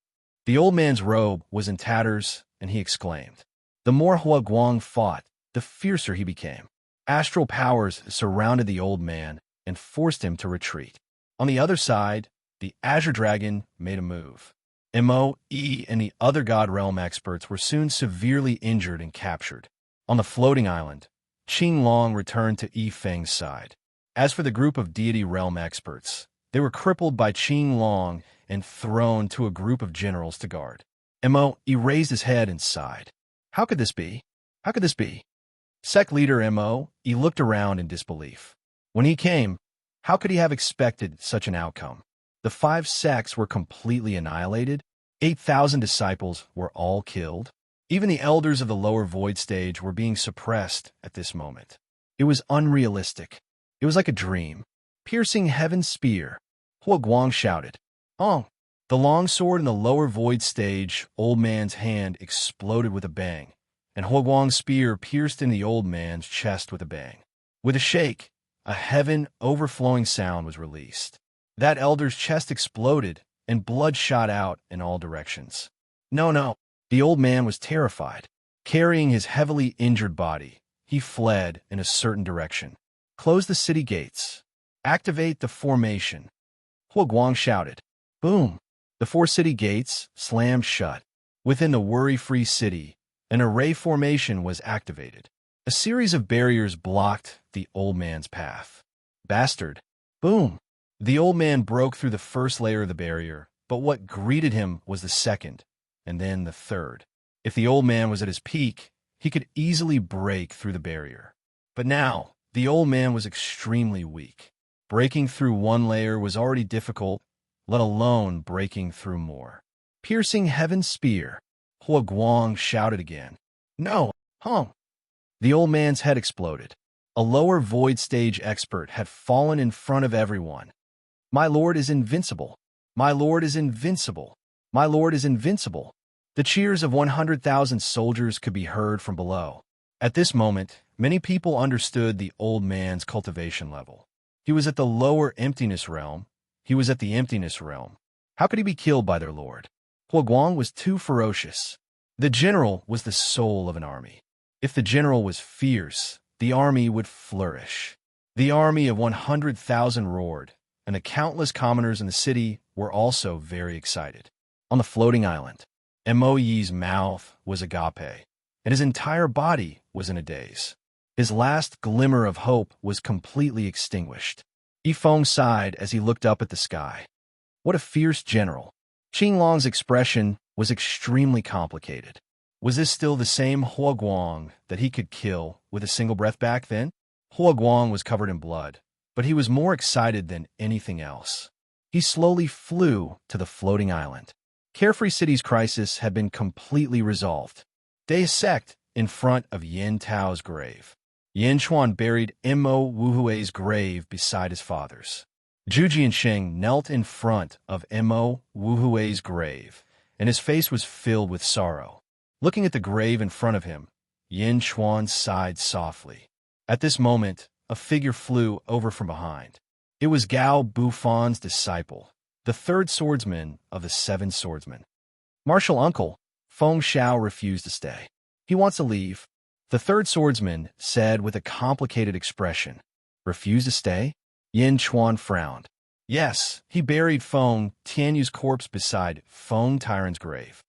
The old man's robe was in tatters, and he exclaimed. The more Hua Guang fought, the fiercer he became. Astral powers surrounded the old man and forced him to retreat. On the other side, the Azure Dragon made a move. Mo, E, and the other God Realm experts were soon severely injured and captured. On the floating island, Qing Long returned to Yi Feng's side. As for the group of Deity Realm experts, they were crippled by Qing Long and thrown to a group of generals to guard. Mo, he raised his head and sighed. How could this be? How could this be? Sect leader Mo, he looked around in disbelief. When he came, how could he have expected such an outcome? The 5 sects were completely annihilated. 8,000 disciples were all killed. Even the elders of the lower void stage were being suppressed at this moment. It was unrealistic. It was like a dream. Piercing heaven's spear, Hua Guang shouted. Oh! The long sword in the lower void stage, old man's hand exploded with a bang, and Hua Guang's spear pierced in the old man's chest with a bang. With a shake, a heaven overflowing sound was released. That elder's chest exploded, and blood shot out in all directions. No. The old man was terrified. Carrying his heavily injured body, he fled in a certain direction. Close the city gates. Activate the formation. Hua Guang shouted. Boom! The 4 city gates slammed shut. Within the worry-free city, an array formation was activated. A series of barriers blocked the old man's path. Bastard! Boom! The old man broke through the first layer of the barrier, but what greeted him was the second, and then the third. If the old man was at his peak, he could easily break through the barrier. But now, the old man was extremely weak. Breaking through one layer was already difficult, let alone breaking through more. Piercing heaven's spear, Hua Guang shouted again. No! Hung! The old man's head exploded. A lower void stage expert had fallen in front of everyone. My lord is invincible. My lord is invincible. My lord is invincible. The cheers of 100,000 soldiers could be heard from below. At this moment, many people understood the old man's cultivation level. He was at the lower emptiness realm. He was at the emptiness realm. How could he be killed by their lord? Hua Guang was too ferocious. The general was the soul of an army. If the general was fierce, the army would flourish. The army of 100,000 roared, and the countless commoners in the city were also very excited. On the floating island, Mo Yi's mouth was agape, and his entire body was in a daze. His last glimmer of hope was completely extinguished. Yi Feng sighed as he looked up at the sky. What a fierce general! Qing Long's expression was extremely complicated. Was this still the same Huaguang that he could kill with a single breath back then? Huaguang was covered in blood, but he was more excited than anything else. He slowly flew to the floating island. Carefree City's crisis had been completely resolved. They sect in front of Yin Tao's grave. Yin Chuan buried Mo Wuhui's grave beside his father's. Zhu Jiansheng knelt in front of Mo Wuhui's grave, and his face was filled with sorrow. Looking at the grave in front of him, Yin Chuan sighed softly. At this moment, a figure flew over from behind. It was Gao Bufon's disciple, the third swordsman of the 7 swordsmen. Martial uncle, Feng Xiao refused to stay. He wants to leave. The third swordsman said with a complicated expression. Refuse to stay? Yin Chuan frowned. Yes, he buried Feng Tianyu's corpse beside Feng Tyron's grave.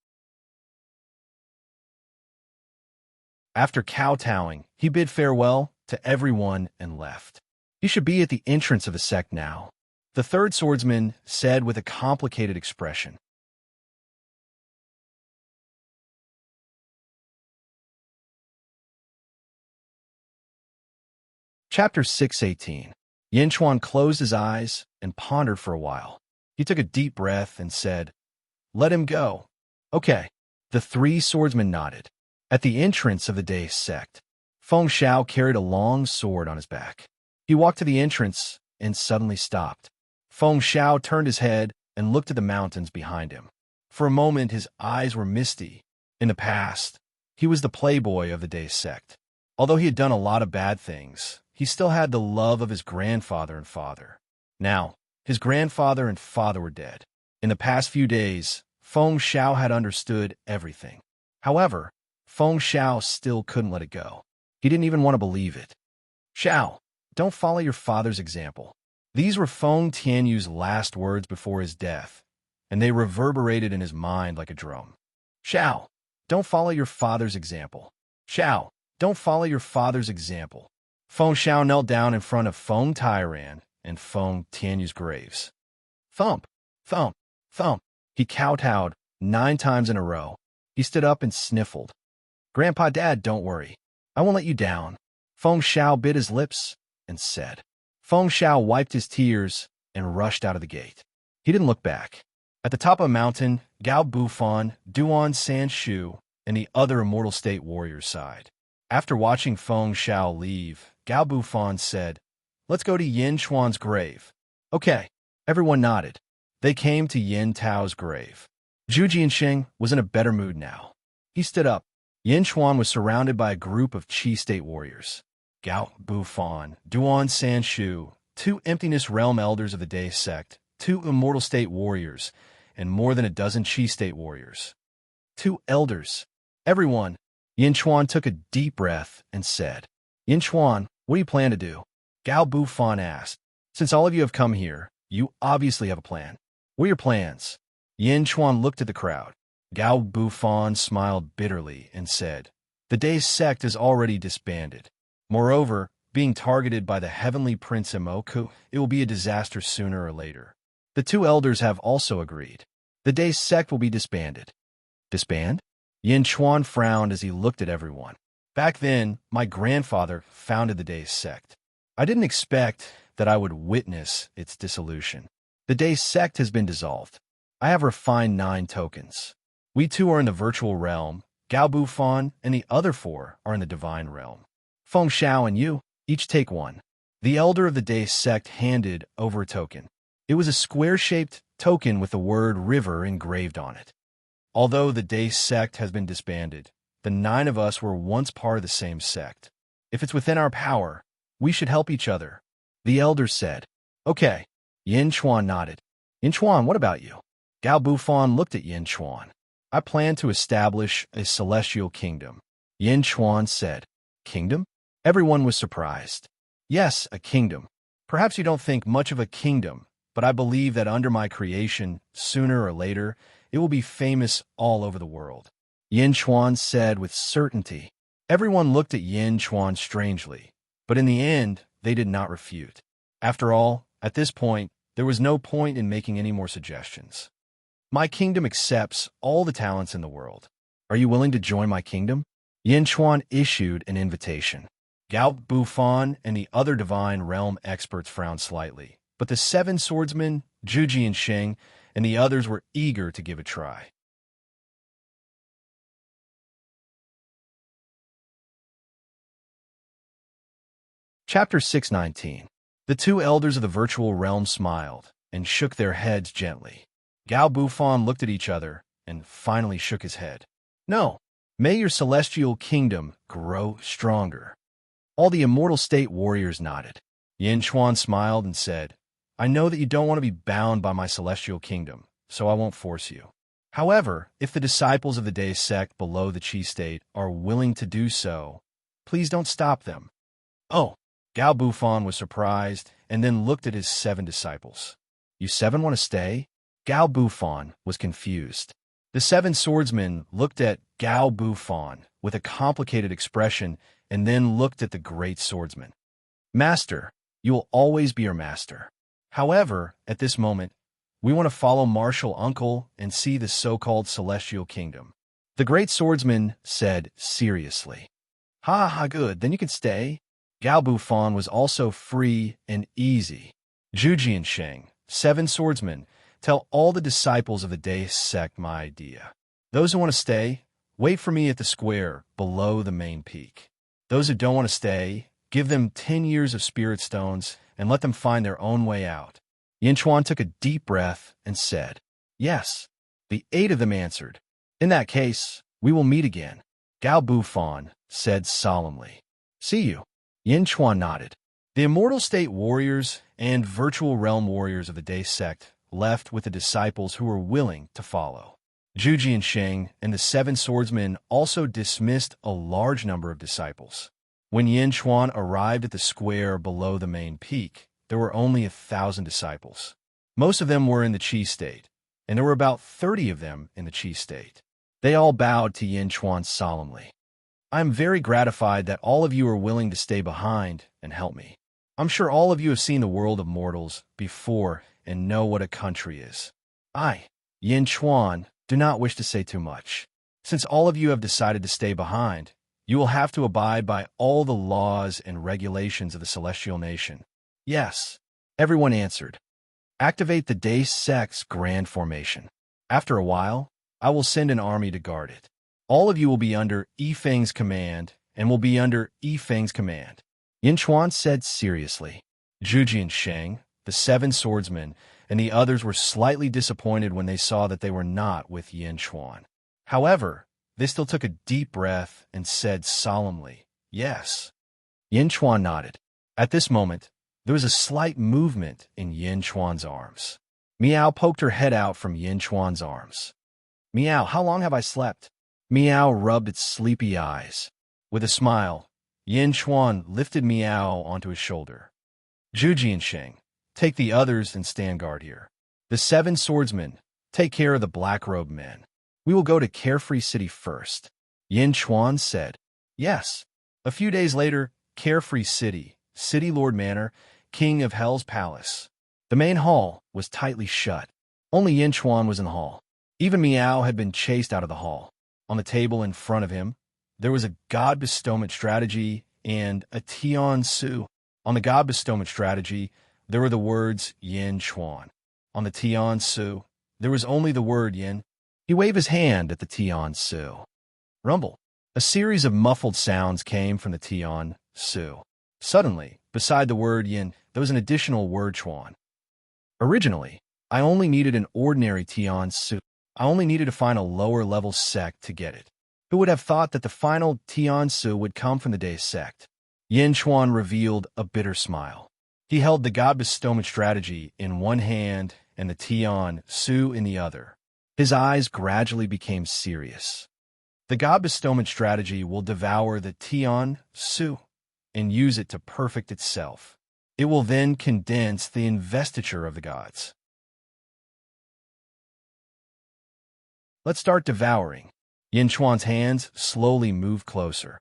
After kowtowing, he bid farewell to everyone and left. He should be at the entrance of the sect now, the third swordsman said with a complicated expression. Chapter 618. Yin Chuan closed his eyes and pondered for a while. He took a deep breath and said, "Let him go." Okay. The 3 swordsmen nodded. At the entrance of the Dace sect, Feng Xiao carried a long sword on his back. He walked to the entrance and suddenly stopped. Feng Xiao turned his head and looked at the mountains behind him. For a moment, his eyes were misty. In the past, he was the playboy of the Dace sect. Although he had done a lot of bad things, he still had the love of his grandfather and father. Now, his grandfather and father were dead. In the past few days, Feng Xiao had understood everything. However, Feng Xiao still couldn't let it go. He didn't even want to believe it. Xiao, don't follow your father's example. These were Feng Tianyu's last words before his death, and they reverberated in his mind like a drum. Xiao, don't follow your father's example. Xiao, don't follow your father's example. Feng Xiao knelt down in front of Feng Tyran and Feng Tianyu's graves. Thump, thump, thump. He kowtowed 9 times in a row. He stood up and sniffled. Grandpa, Dad, don't worry. I won't let you down. Feng Xiao bit his lips and said. Feng Xiao wiped his tears and rushed out of the gate. He didn't look back. At the top of a mountain, Gao Bufon, Duan Sanshu, and the other Immortal State warriors sighed. After watching Feng Xiao leave, Gao Bufon said, "Let's go to Yin Chuan's grave." Okay. Everyone nodded. They came to Yin Tao's grave. Zhu Jiansheng was in a better mood now. He stood up. Yin Chuan was surrounded by a group of Qi State warriors. Gao Bufon, Duan Sanshu, 2 Emptiness Realm elders of the Dace sect, 2 Immortal State warriors, and more than a dozen Qi State warriors. 2 elders. Everyone. Yin Chuan took a deep breath and said, Yin Chuan, what do you plan to do? Gao Bufon asked. Since all of you have come here, you obviously have a plan. What are your plans? Yin Chuan looked at the crowd. Gao Bufon smiled bitterly and said, The Dace sect is already disbanded. Moreover, being targeted by the Heavenly Prince Imoku, it will be a disaster sooner or later. The 2 elders have also agreed. The Dace sect will be disbanded. Disband? Yin Chuan frowned as he looked at everyone. Back then, my grandfather founded the Dace sect. I didn't expect that I would witness its dissolution. The Dace sect has been dissolved. I have refined 9 tokens. We 2 are in the virtual realm. Gao Bufon and the other 4 are in the divine realm. Feng Xiao and you, each take 1. The elder of the Dace sect handed over a token. It was a square-shaped token with the word river engraved on it. Although the Dace sect has been disbanded, the 9 of us were once part of the same sect. If it's within our power, we should help each other. The elder said. Okay. Yin Chuan nodded. Yin Chuan, what about you? Gao Bufon looked at Yin Chuan. I plan to establish a celestial kingdom. Yin Chuan said. Kingdom? Everyone was surprised. Yes, a kingdom. Perhaps you don't think much of a kingdom, but I believe that under my creation, sooner or later, it will be famous all over the world. Yin Chuan said with certainty. Everyone looked at Yin Chuan strangely, but in the end, they did not refute. After all, at this point, there was no point in making any more suggestions. My kingdom accepts all the talents in the world. Are you willing to join my kingdom? Yin Chuan issued an invitation. Gao Bufan and the other divine realm experts frowned slightly, but the seven swordsmen, Zhu Jiansheng, and the others were eager to give a try. Chapter 619. The two elders of the virtual realm smiled and shook their heads gently. Gao Bufan looked at each other and finally shook his head. No, may your celestial kingdom grow stronger. All the immortal state warriors nodded. Yin Chuan smiled and said, I know that you don't want to be bound by my celestial kingdom, so I won't force you. However, if the disciples of the Day sect below the Chi state are willing to do so, please don't stop them. Oh, Gao Bufan was surprised and then looked at his 7 disciples. You 7 want to stay? Gao Bufan was confused. The 7 swordsmen looked at Gao Bufan with a complicated expression and then looked at the great swordsman. Master, you will always be our master. However, at this moment, we want to follow Martial Uncle and see the so-called celestial kingdom. The great swordsman said seriously. Ha ha, good, then you can stay. Gao Bufan was also free and easy. Zhu Jiansheng, 7 swordsmen, tell all the disciples of the Day sect my idea. Those who want to stay, wait for me at the square below the main peak. Those who don't want to stay, give them 10 years of spirit stones and let them find their own way out. Yin Chuan took a deep breath and said, Yes. The 8 of them answered. In that case, we will meet again. Gao Bufan said solemnly. See you. Yin Chuan nodded. The immortal state warriors and virtual realm warriors of the Day sect left with the disciples who were willing to follow. Zhu Jiansheng and the 7 swordsmen also dismissed a large number of disciples. When Yin Chuan arrived at the square below the main peak, there were only 1,000 disciples. Most of them were in the Chi state, and there were about 30 of them in the Chi state. They all bowed to Yin Chuan solemnly. I am very gratified that all of you are willing to stay behind and help me. I'm sure all of you have seen the world of mortals before and know what a country is. I, Yin Chuan, do not wish to say too much. Since all of you have decided to stay behind, you will have to abide by all the laws and regulations of the celestial nation. Yes, everyone answered. Activate the Day sect's grand formation. After a while, I will send an army to guard it. All of you will be under Yifeng's command and will be under Yifeng's command. Yin Chuan said seriously. Zhu Jiansheng, the 7 swordsmen, and the others were slightly disappointed when they saw that they were not with Yin Chuan. However, they still took a deep breath and said solemnly, Yes. Yin Chuan nodded. At this moment, there was a slight movement in Yin Chuan's arms. Miao poked her head out from Yin Chuan's arms. Miao, how long have I slept? Miao rubbed its sleepy eyes. With a smile, Yin Chuan lifted Miao onto his shoulder. Zhu Jiansheng, take the others and stand guard here. The 7 swordsmen, take care of the black-robed men. We will go to Carefree City first. Yin Chuan said. Yes. A few days later, Carefree City, City Lord Manor, King of Hell's Palace. The main hall was tightly shut. Only Yin Chuan was in the hall. Even Miao had been chased out of the hall. On the table in front of him, there was a God Bestowment Strategy and a Tian Su. On the God Bestowment Strategy, there were the words Yin Chuan. On the Tian Su, there was only the word Yin. He waved his hand at the Tian Su. Rumble. A series of muffled sounds came from the Tian Su. Suddenly, beside the word Yin, there was an additional word Chuan. Originally, I only needed an ordinary Tian Su. I only needed to find a lower-level sect to get it. Who would have thought that the final Tian Su would come from the Day sect? Yin Chuan revealed a bitter smile. He held the God Bestowment Strategy in one hand and the Tian Su in the other. His eyes gradually became serious. The God Bestowment Strategy will devour the Tian Su and use it to perfect itself. It will then condense the investiture of the gods. Let's start devouring. Yin Chuan's hands slowly moved closer.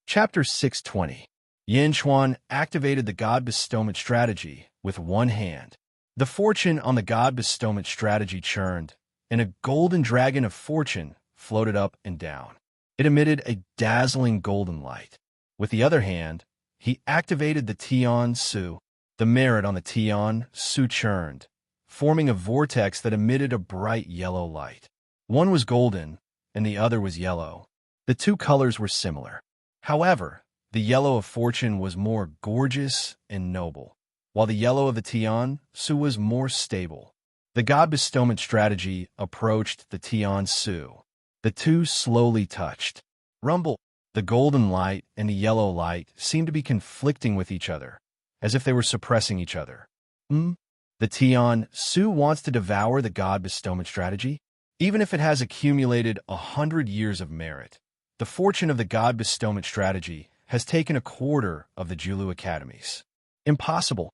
Chapter 620. Yin Chuan activated the God Bestowment strategy with one hand. The fortune on the God Bestowment strategy churned, and a golden dragon of fortune floated up and down. It emitted a dazzling golden light. With the other hand, he activated the Tian Su. The merit on the Tian Su churned, forming a vortex that emitted a bright yellow light. One was golden, and the other was yellow. The two colors were similar. However, the yellow of fortune was more gorgeous and noble, while the yellow of the Tian Su was more stable. The God Bestowment strategy approached the Tian Su. The two slowly touched. Rumble. The golden light and the yellow light seemed to be conflicting with each other, as if they were suppressing each other. The Tian Su wants to devour the God Bestowment strategy, even if it has accumulated 100 years of merit. The fortune of the God Bestowment strategy has taken a quarter of the Julu academies. Impossible,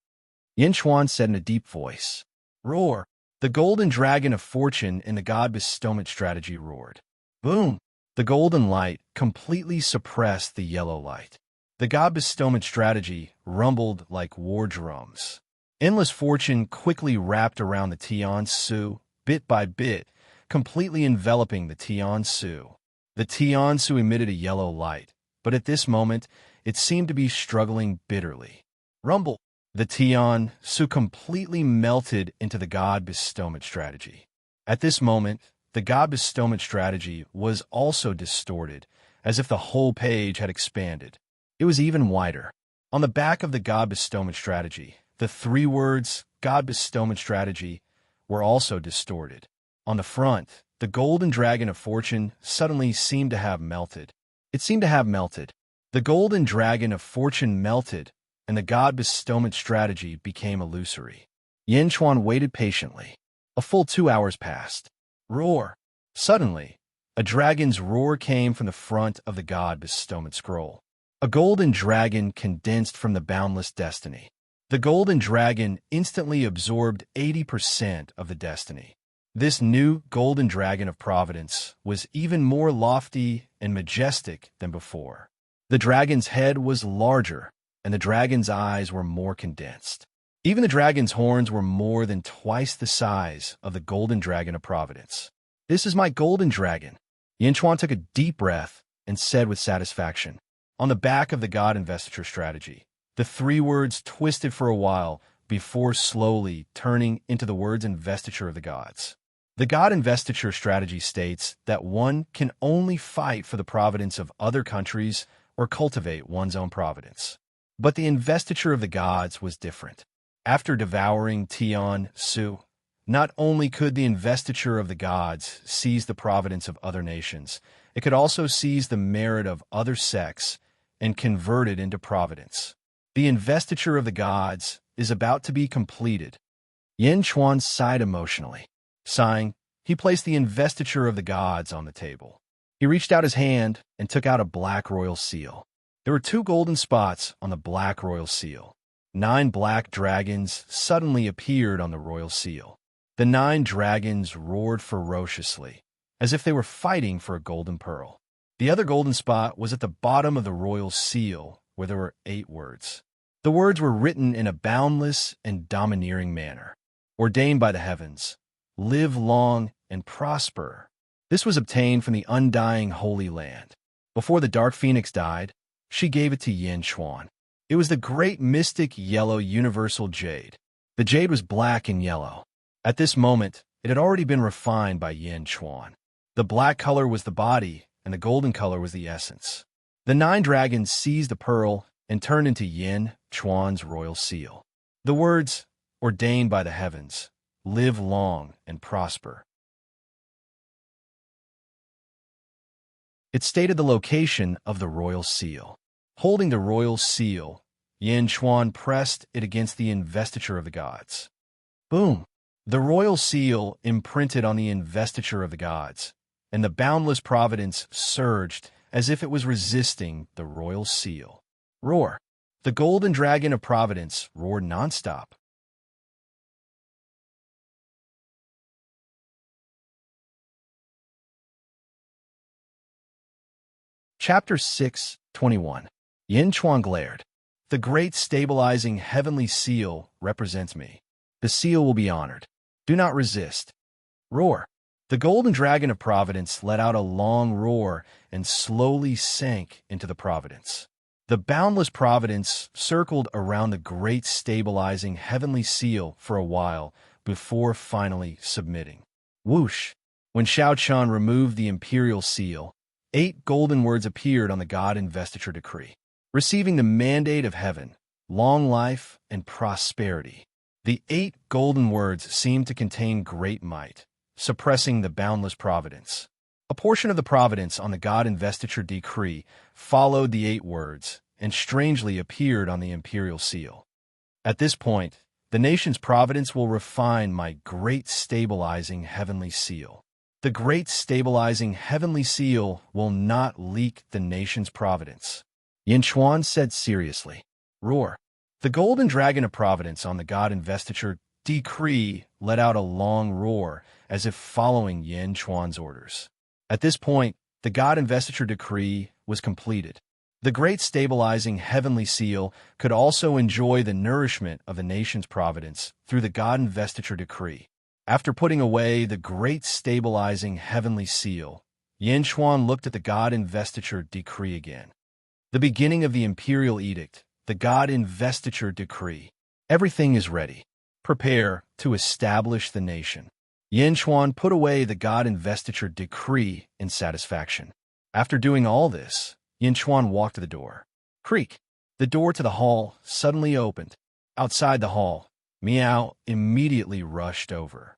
Yin Chuan said in a deep voice. Roar. The golden dragon of fortune in the God Bestowment strategy roared. Boom. The golden light completely suppressed the yellow light. The God Bestowment strategy rumbled like war drums. Endless fortune quickly wrapped around the Tian Su, bit by bit, completely enveloping the Tian Su. The Tian Su emitted a yellow light, but at this moment, it seemed to be struggling bitterly. Rumble. The Tian Su completely melted into the God Bestowment strategy. At this moment, the God Bestowment strategy was also distorted, as if the whole page had expanded. It was even wider. On the back of the God Bestowment strategy, the three words, God Bestowment strategy, were also distorted. On the front, the golden dragon of fortune suddenly seemed to have melted. It seemed to have melted. The golden dragon of fortune melted, and the God Bestowment strategy became illusory. Yin Chuan waited patiently. A full 2 hours passed. Roar. Suddenly, a dragon's roar came from the front of the God Bestowment scroll. A golden dragon condensed from the boundless destiny. The golden dragon instantly absorbed 80% of the destiny. This new golden dragon of providence was even more lofty and majestic than before. The dragon's head was larger, and the dragon's eyes were more condensed. Even the dragon's horns were more than twice the size of the golden dragon of providence. This is my golden dragon. Yin Chuan took a deep breath and said with satisfaction. On the back of the God investiture strategy, the three words twisted for a while before slowly turning into the words investiture of the gods. The God investiture strategy states that one can only fight for the providence of other countries or cultivate one's own providence. But the investiture of the gods was different. After devouring Tian Su, not only could the investiture of the gods seize the providence of other nations, it could also seize the merit of other sects and convert it into providence. The investiture of the gods is about to be completed. Yin Chuan sighed emotionally. Sighing, he placed the investiture of the gods on the table. He reached out his hand and took out a black royal seal. There were 2 golden spots on the black royal seal. 9 black dragons suddenly appeared on the royal seal. The 9 dragons roared ferociously, as if they were fighting for a golden pearl. The other golden spot was at the bottom of the royal seal, where there were 8 words. The words were written in a boundless and domineering manner. Ordained by the heavens, live long and prosper. This was obtained from the Undying Holy Land. Before the Dark Phoenix died, she gave it to Yin Chuan. It was the great mystic yellow universal jade. The jade was black and yellow. At this moment, it had already been refined by Yin Chuan. The black color was the body, and the golden color was the essence. The 9 dragons seized the pearl and turned into Yin Chuan's royal seal. The words, ordained by the heavens, live long and prosper. It stated the location of the royal seal. Holding the royal seal, Yin Chuan pressed it against the investiture of the gods. Boom! The royal seal imprinted on the investiture of the gods, and the boundless providence surged as if it was resisting the royal seal. Roar! The golden dragon of providence roared nonstop. Chapter 6:21. Yin Chuan glared. The great stabilizing heavenly seal represents me. The seal will be honored. Do not resist. Roar. The golden dragon of Providence let out a long roar and slowly sank into the Providence. The boundless Providence circled around the great stabilizing heavenly seal for a while before finally submitting. Whoosh! When Shao Chun removed the imperial seal, 8 golden words appeared on the God investiture decree, receiving the mandate of heaven, long life and prosperity. The 8 golden words seemed to contain great might, suppressing the boundless providence. A portion of the providence on the God investiture decree followed the 8 words and strangely appeared on the imperial seal. At this point, the nation's providence will refine my great stabilizing heavenly seal. The great stabilizing heavenly seal will not leak the nation's providence. Yin Chuan said seriously. Roar. The golden dragon of Providence on the God investiture decree let out a long roar as if following Yin Chuan's orders. At this point, the God investiture decree was completed. The great stabilizing heavenly seal could also enjoy the nourishment of the nation's providence through the God investiture decree. After putting away the great stabilizing heavenly seal, Yin Chuan looked at the God investiture decree again. The beginning of the imperial edict, the God investiture decree. Everything is ready. Prepare to establish the nation. Yin Chuan put away the God investiture decree in satisfaction. After doing all this, Yin Chuan walked to the door. Creak! The door to the hall suddenly opened. Outside the hall, Meow immediately rushed over.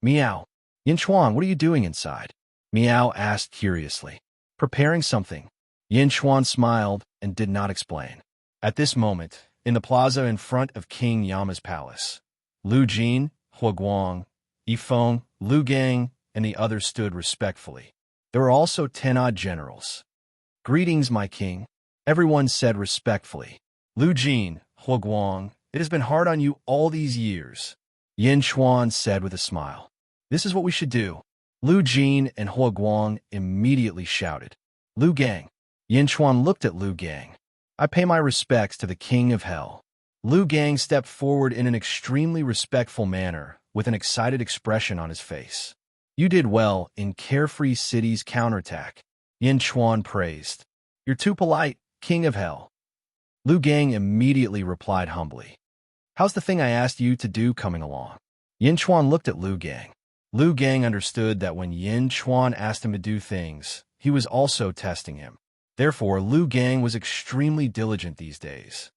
Meow. Yin Chuan, what are you doing inside? Meow asked curiously. Preparing something. Yin Chuan smiled and did not explain. At this moment, in the plaza in front of King Yama's palace, Lu Jin, Hua Guang, Yifeng, Lu Gang, and the others stood respectfully. There were also 10 odd generals. Greetings, my king, everyone said respectfully. Lu Jin, Hua Guang, it has been hard on you all these years. Yin Chuan said with a smile. This is what we should do. Lu Jin and Hua Guang immediately shouted. Lu Gang. Yin Chuan looked at Lu Gang. I pay my respects to the king of hell. Lu Gang stepped forward in an extremely respectful manner with an excited expression on his face. You did well in Carefree City's counterattack. Yin Chuan praised. You're too polite, king of hell. Lu Gang immediately replied humbly. How's the thing I asked you to do coming along? Yin Chuan looked at Lu Gang. Lu Gang understood that when Yin Chuan asked him to do things, he was also testing him. Therefore, Lu Gang was extremely diligent these days.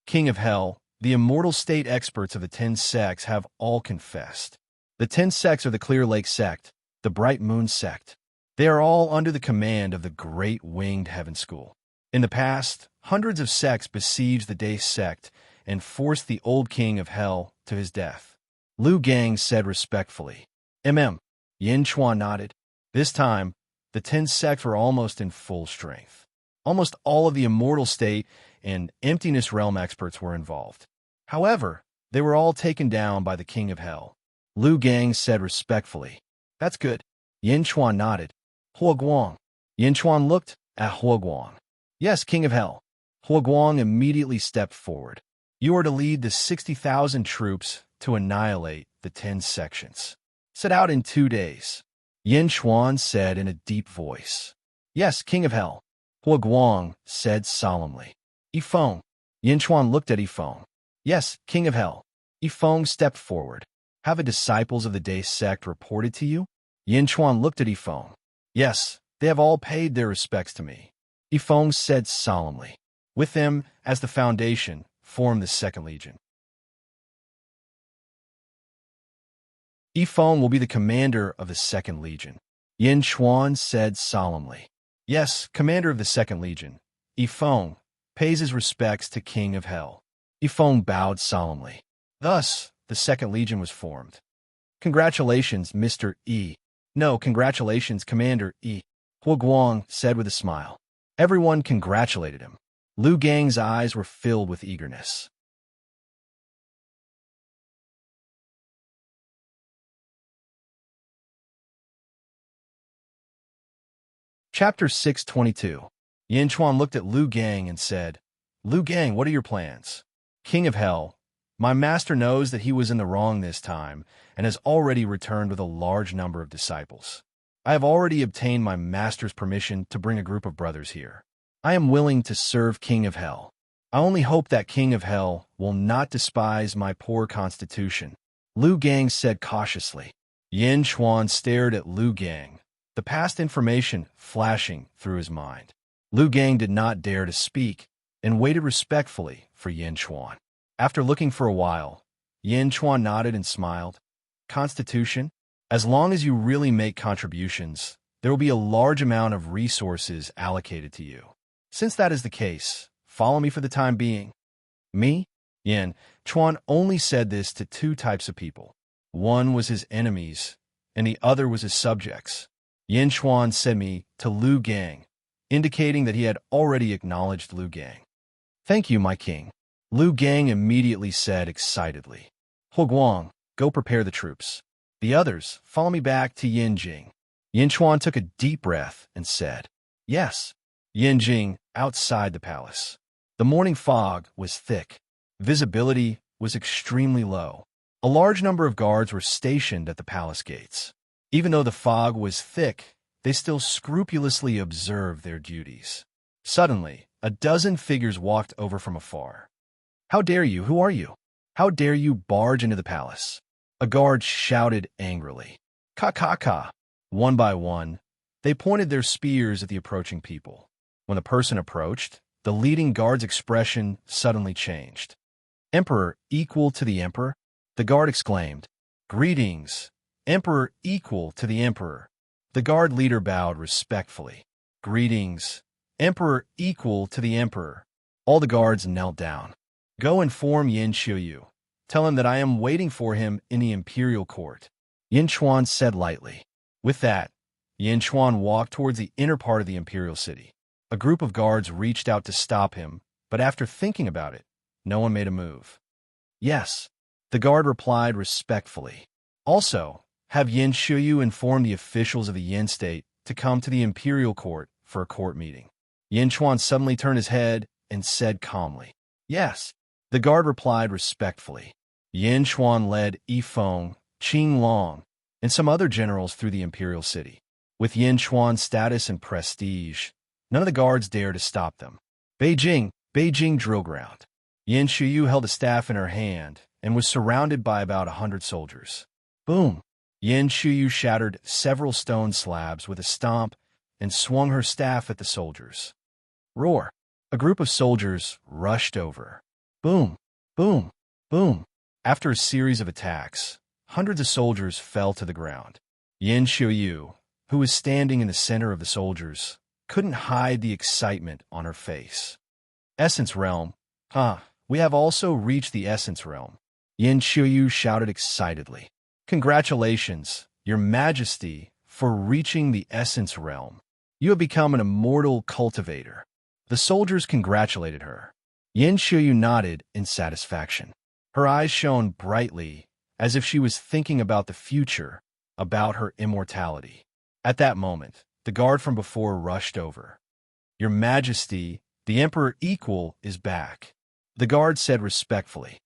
King of Hell, the immortal state experts of the 10 sects have all confessed. The 10 sects are the Clear Lake sect, the Bright Moon sect. They are all under the command of the Great Winged Heaven School. In the past, hundreds of sects besieged the Day sect and forced the old king of hell to his death. Lu Gang said respectfully. Yin Chuan nodded. This time, the 10 sects were almost in full strength. Almost all of the immortal state and emptiness realm experts were involved. However, they were all taken down by the king of hell. Lu Gang said respectfully. That's good. Yin Chuan nodded. Hua Guang. Yin Chuan looked at Hua Guang. Yes, king of hell. Hua Guang immediately stepped forward. You are to lead the 60,000 troops to annihilate the 10 sections. Set out in 2 days. Yin Chuan said in a deep voice. Yes, king of hell. Hua Guang said solemnly. Yifeng. Yin Chuan looked at Yifeng. Yes, king of hell. Yifeng stepped forward. Have the disciples of the Day sect reported to you? Yin Chuan looked at Yifeng. Yes, they have all paid their respects to me. Yifeng said solemnly. With them, as the foundation, form the Second Legion. Yifeng will be the commander of the Second Legion. Yin Chuan said solemnly. Yes, commander of the Second Legion. Yifeng pays his respects to King of Hell. Yifeng bowed solemnly. Thus, the Second Legion was formed. Congratulations, Mr. E. No, congratulations, Commander E. Hua Guang said with a smile. Everyone congratulated him. Lu Gang's eyes were filled with eagerness. Chapter 622. Yin Chuan looked at Lu Gang and said, Liu Gang, what are your plans? King of Hell, my master knows that he was in the wrong this time and has already returned with a large number of disciples. I have already obtained my master's permission to bring a group of brothers here. I am willing to serve King of Hell. I only hope that King of Hell will not despise my poor constitution, Liu Gang said cautiously. Yin Chuan stared at Liu Gang, the past information flashing through his mind. Liu Gang did not dare to speak and waited respectfully for Yin Chuan. After looking for a while, Yin Chuan nodded and smiled. Constitution? As long as you really make contributions, there will be a large amount of resources allocated to you. Since that is the case, follow me for the time being. Me? Yin Chuan only said this to two types of people. One was his enemies, and the other was his subjects. Yin Chuan said me to Liu Gang, indicating that he had already acknowledged Liu Gang. Thank you, my king, Liu Gang immediately said excitedly. Huguang, go prepare the troops. The others, follow me back to Yinjing. Yin Chuan took a deep breath and said, Yes. Yinjing, outside the palace. The morning fog was thick. Visibility was extremely low. A large number of guards were stationed at the palace gates. Even though the fog was thick, they still scrupulously observed their duties. Suddenly, a dozen figures walked over from afar. How dare you? Who are you? How dare you barge into the palace? A guard shouted angrily. Ka. One by one, they pointed their spears at the approaching people. When the person approached, the leading guard's expression suddenly changed. Emperor equal to the emperor? The guard exclaimed. Greetings, Emperor equal to the emperor. The guard leader bowed respectfully. Greetings, Emperor equal to the emperor. All the guards knelt down. Go inform Yin Xiuyu. Tell him that I am waiting for him in the imperial court, Yin Chuan said lightly. With that, Yin Chuan walked towards the inner part of the imperial city. A group of guards reached out to stop him, but after thinking about it, no one made a move. Yes, the guard replied respectfully. Also, have Yin Xiuyu inform the officials of the Yin state to come to the imperial court for a court meeting. Yin Chuan suddenly turned his head and said calmly, Yes. The guard replied respectfully. Yin Chuan led Yifeng, Qing Long, and some other generals through the imperial city. With Yin Chuan's status and prestige, none of the guards dared to stop them. Beijing drill ground. Yin Xiuyu held a staff in her hand and was surrounded by about 100 soldiers. Boom! Yin Xiuyu shattered several stone slabs with a stomp and swung her staff at the soldiers. Roar! A group of soldiers rushed over. Boom! Boom! Boom! After a series of attacks, hundreds of soldiers fell to the ground. Yin Xiuyu, who was standing in the center of the soldiers, couldn't hide the excitement on her face. Essence Realm. We have also reached the Essence Realm. Yin Xiuyu shouted excitedly. Congratulations, Your Majesty, for reaching the Essence Realm. You have become an immortal cultivator. The soldiers congratulated her. Yin Xiuyu nodded in satisfaction. Her eyes shone brightly, as if she was thinking about the future, about her immortality. At that moment, the guard from before rushed over. Your Majesty, the Emperor Equal is back. The guard said respectfully.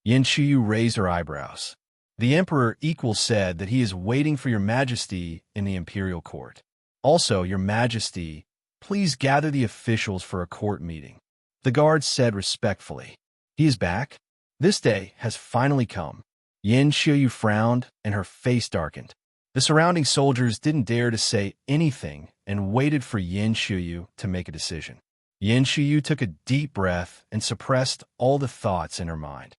Yin Xiuyu raised her eyebrows. The Emperor Equal said that he is waiting for Your Majesty in the imperial court. Also, Your Majesty, please gather the officials for a court meeting. The guard said respectfully. He is back? This day has finally come. Yin Xiuyu frowned and her face darkened. The surrounding soldiers didn't dare to say anything and waited for Yin Xiuyu to make a decision. Yin Xiuyu took a deep breath and suppressed all the thoughts in her mind.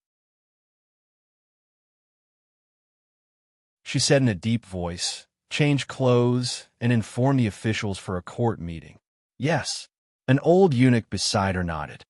She said in a deep voice, change clothes and inform the officials for a court meeting. Yes. An old eunuch beside her nodded.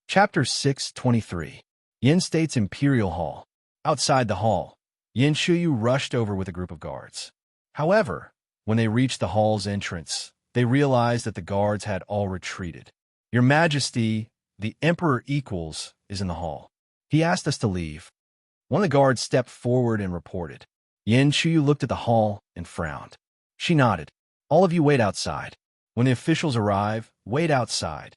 Chapter 623. Yin State's Imperial Hall. Outside the hall, Yin Xiuyu rushed over with a group of guards. However, when they reached the hall's entrance, they realized that the guards had all retreated. Your Majesty, the Emperor Equals is in the hall. He asked us to leave. One of the guards stepped forward and reported. Yin Shuyu looked at the hall and frowned. She nodded. All of you wait outside. When the officials arrive, wait outside.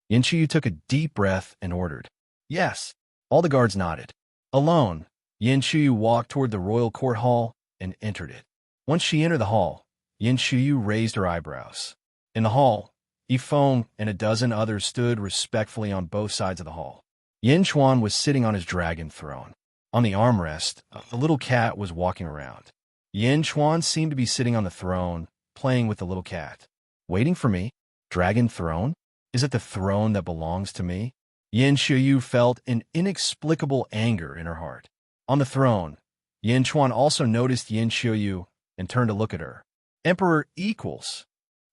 Yin Shuyu took a deep breath and ordered. Yes. All the guards nodded. Alone, Yin Shuyu walked toward the royal court hall and entered it. Once she entered the hall, Yin Shuyu raised her eyebrows. In the hall, Yifeng and a dozen others stood respectfully on both sides of the hall. Yin Chuan was sitting on his dragon throne. On the armrest, a little cat was walking around. Yin Chuan seemed to be sitting on the throne, playing with the little cat. Waiting for me? Dragon throne? Is it the throne that belongs to me? Yin Shuyu felt an inexplicable anger in her heart. On the throne, Yin Chuan also noticed Yin Shuyu and turned to look at her. Emperor equals.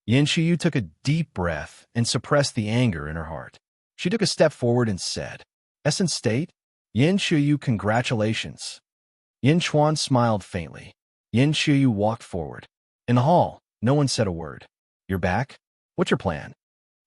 Yin Shuyu took a deep breath and suppressed the anger in her heart. She took a step forward and said, Essence State? Yin Shuyu, congratulations. Yin Chuan smiled faintly. Yin Shuyu walked forward. In the hall, no one said a word. You're back? What's your plan?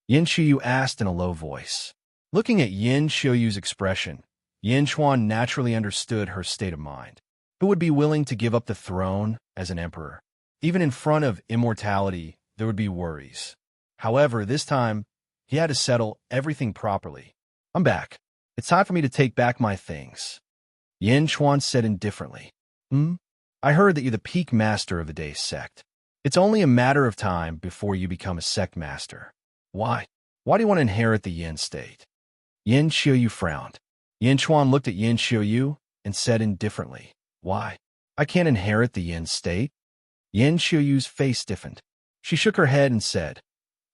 Yin Shuyu asked in a low voice. Looking at Yin Shuyu's expression, Yin Chuan naturally understood her state of mind. Who would be willing to give up the throne as an emperor? Even in front of immortality, there would be worries. However, this time, he had to settle everything properly. I'm back. It's time for me to take back my things. Yin Chuan said indifferently. I heard that you're the peak master of the Day sect. It's only a matter of time before you become a sect master. Why? Why do you want to inherit the Yin state? Yin Shuyu frowned. Yin Chuan looked at Yin Shuyu and said indifferently, Why? I can't inherit the Yin state? Yin Shuyu's face stiffened. She shook her head and said,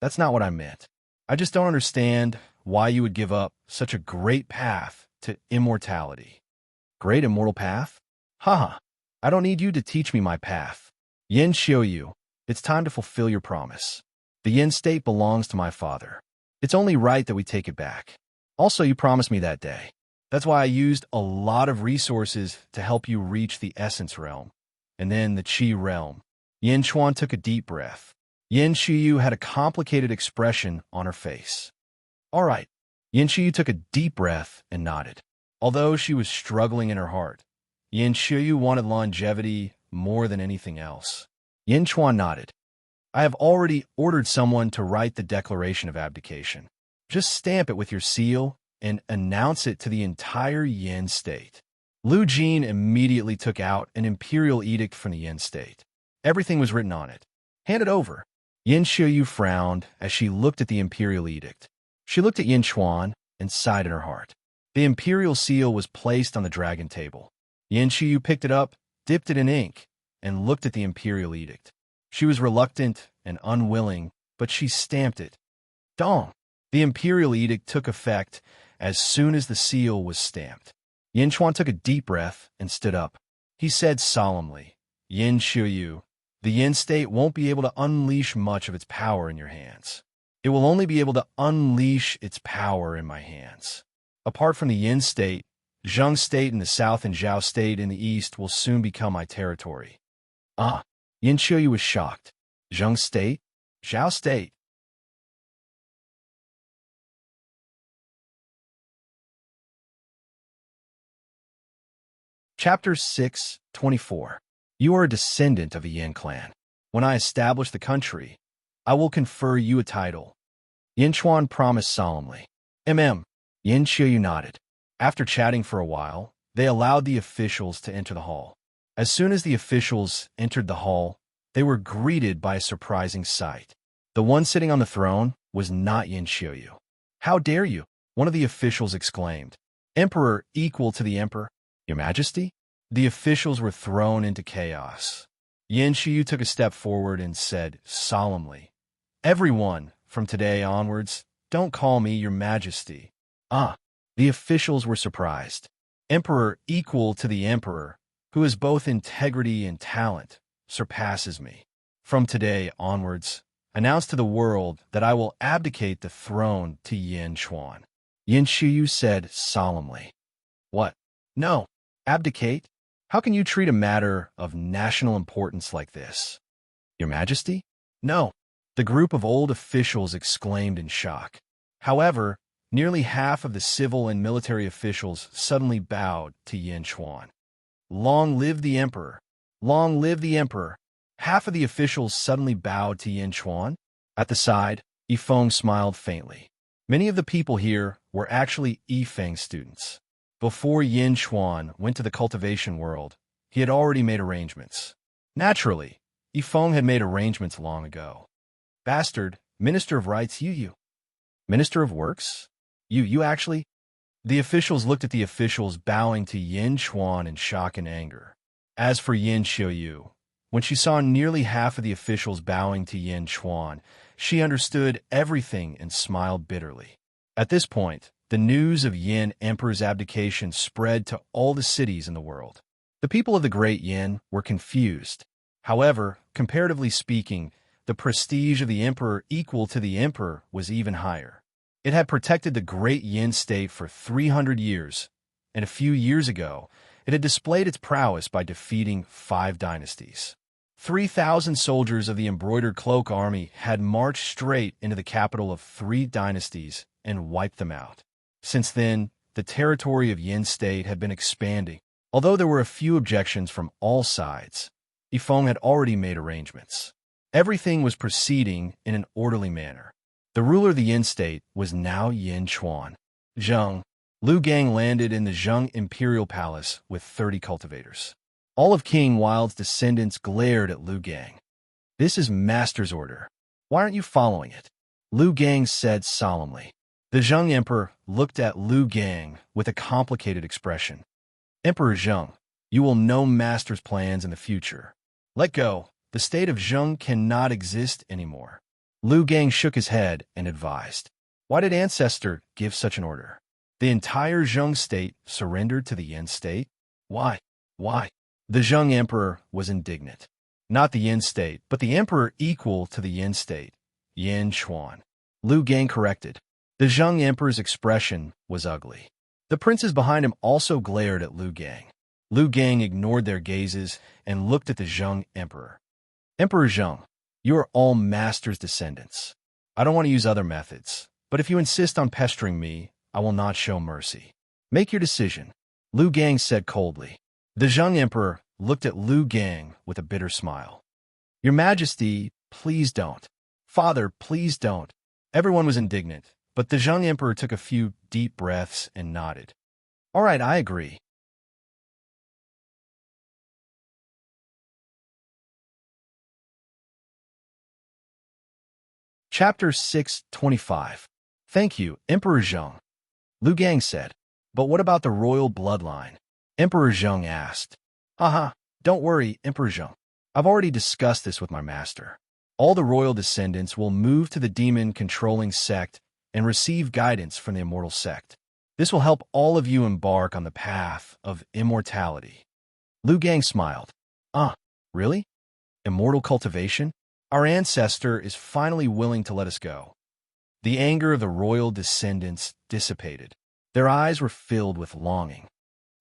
That's not what I meant. I just don't understand why you would give up such a great path to immortality. Great immortal path? Haha, I don't need you to teach me my path. Yin Shuyu, it's time to fulfill your promise. The Yin state belongs to my father. It's only right that we take it back. Also, you promised me that day. That's why I used a lot of resources to help you reach the Essence Realm, and then the Qi Realm. Yin Chuan took a deep breath. Yin Shuyu had a complicated expression on her face. All right. Yin Shuyu took a deep breath and nodded. Although she was struggling in her heart, Yin Shuyu wanted longevity more than anything else. Yin Chuan nodded. I have already ordered someone to write the declaration of abdication. Just stamp it with your seal and announce it to the entire Yin state. Lu Jin immediately took out an imperial edict from the Yin state. Everything was written on it. Hand it over. Yin Shuyu frowned as she looked at the imperial edict. She looked at Yin Chuan and sighed in her heart. The imperial seal was placed on the dragon table. Yin Shuyu picked it up, dipped it in ink, and looked at the imperial edict. She was reluctant and unwilling, but she stamped it. Dong! The imperial edict took effect as soon as the seal was stamped. Yin Chuan took a deep breath and stood up. He said solemnly, Yin Shuyu, the Yin state won't be able to unleash much of its power in your hands. It will only be able to unleash its power in my hands. Apart from the Yin state, Zheng state in the south and Zhao state in the east will soon become my territory. Yin Shuyu was shocked. Zheng state? Zhao state? Chapter 6:24. You are a descendant of a Yin clan. When I establish the country, I will confer you a title. Yin Chuan promised solemnly. Yin Shuyu nodded. After chatting for a while, they allowed the officials to enter the hall. As soon as the officials entered the hall, they were greeted by a surprising sight. The one sitting on the throne was not Yin Shuyu. How dare you? One of the officials exclaimed. Emperor equal to the emperor? Your Majesty? The officials were thrown into chaos. Yin Shuyu took a step forward and said solemnly, Everyone, from today onwards, don't call me Your Majesty. The officials were surprised. Emperor equal to the emperor, who has both integrity and talent, surpasses me. From today onwards, announce to the world that I will abdicate the throne to Yin Chuan. Yin Shuyu said solemnly. What? No. Abdicate? How can you treat a matter of national importance like this? Your Majesty? No. The group of old officials exclaimed in shock. However, nearly half of the civil and military officials suddenly bowed to Yin Chuan. Long live the emperor! Long live the emperor! Half of the officials suddenly bowed to Yin Chuan. At the side, Yifeng smiled faintly. Many of the people here were actually Yifeng students. Before Yin Chuan went to the cultivation world, he had already made arrangements. Naturally, Yifeng had made arrangements long ago. Bastard, Minister of Rights, you. Minister of Works? You actually? The officials looked at the officials bowing to Yin Chuan in shock and anger. As for Yin Xiuyu, when she saw nearly half of the officials bowing to Yin Chuan, she understood everything and smiled bitterly. At this point, the news of Yin Emperor's abdication spread to all the cities in the world. The people of the Great Yin were confused. However, comparatively speaking, the prestige of the emperor equal to the emperor was even higher. It had protected the Great Yin state for 300 years, and a few years ago, it had displayed its prowess by defeating 5 dynasties. 3,000 soldiers of the Embroidered Cloak Army had marched straight into the capital of 3 dynasties and wiped them out. Since then, the territory of Yin state had been expanding. Although there were a few objections from all sides, Yifeng had already made arrangements. Everything was proceeding in an orderly manner. The ruler of the Yin state was now Yin Chuan. Zheng. Lu Gang landed in the Zheng Imperial Palace with 30 cultivators. All of King Wild's descendants glared at Lu Gang. This is Master's order. Why aren't you following it? Lu Gang said solemnly. The Zheng Emperor looked at Lu Gang with a complicated expression. Emperor Zheng, you will know Master's plans in the future. Let go. The state of Zheng cannot exist anymore. Lu Gang shook his head and advised. Why did Ancestor give such an order? The entire Zheng state surrendered to the Yin state? Why? Why? The Zheng Emperor was indignant. Not the Yin state, but the Emperor equal to the Yin state, Yin Chuan. Lu Gang corrected. The Zheng Emperor's expression was ugly. The princes behind him also glared at Lu Gang. Lu Gang ignored their gazes and looked at the Zheng Emperor. Emperor Zheng, you are all Master's descendants. I don't want to use other methods, but if you insist on pestering me, I will not show mercy. Make your decision, Lu Gang said coldly. The Zheng Emperor looked at Lu Gang with a bitter smile. Your Majesty, please don't. Father, please don't. Everyone was indignant, but the Zheng Emperor took a few deep breaths and nodded. All right, I agree. Chapter 625. Thank you, Emperor Zheng. Lu Gang said. But what about the royal bloodline? Emperor Zheng asked. Haha, don't worry, Emperor Zheng. I've already discussed this with my master. All the royal descendants will move to the demon-controlling sect and receive guidance from the immortal sect. This will help all of you embark on the path of immortality. Lu Gang smiled. Really? Immortal cultivation? Our ancestor is finally willing to let us go. The anger of the royal descendants dissipated. Their eyes were filled with longing.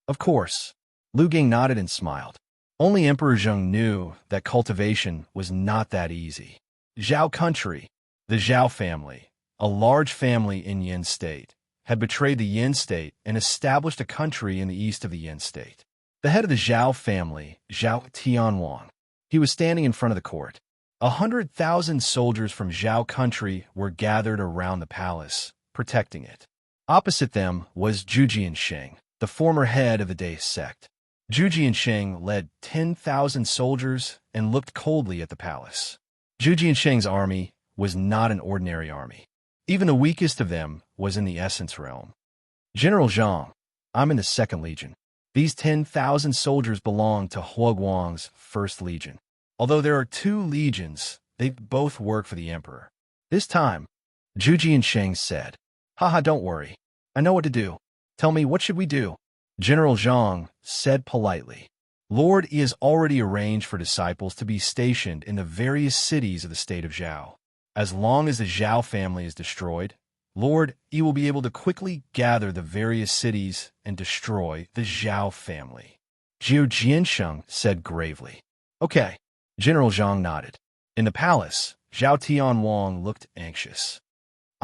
Of course, Lu Gang nodded and smiled. Only Emperor Zheng knew that cultivation was not that easy. Zhao country, the Zhao family, a large family in Yin state, had betrayed the Yin state and established a country in the east of the Yin state. The head of the Zhao family, Zhao Tianwang, he was standing in front of the court. 100,000 soldiers from Zhao country were gathered around the palace, protecting it. Opposite them was Zhu Jiansheng, the former head of the Dai sect. Zhu Jiansheng led 10,000 soldiers and looked coldly at the palace. Zhu Jiansheng's army was not an ordinary army. Even the weakest of them was in the Essence realm. General Zhang, I'm in the 2nd Legion. These 10,000 soldiers belong to Huoguang's 1st Legion. Although there are 2 legions, they both work for the Emperor. This time, Zhu Jiansheng said, Haha, don't worry. I know what to do. Tell me, what should we do? General Zhang said politely, Lord, he has already arranged for disciples to be stationed in the various cities of the state of Zhao. As long as the Zhao family is destroyed, Lord, he will be able to quickly gather the various cities and destroy the Zhao family. Zhu Jiansheng said gravely. Okay. General Zhang nodded. In the palace, Zhao Tianwang looked anxious.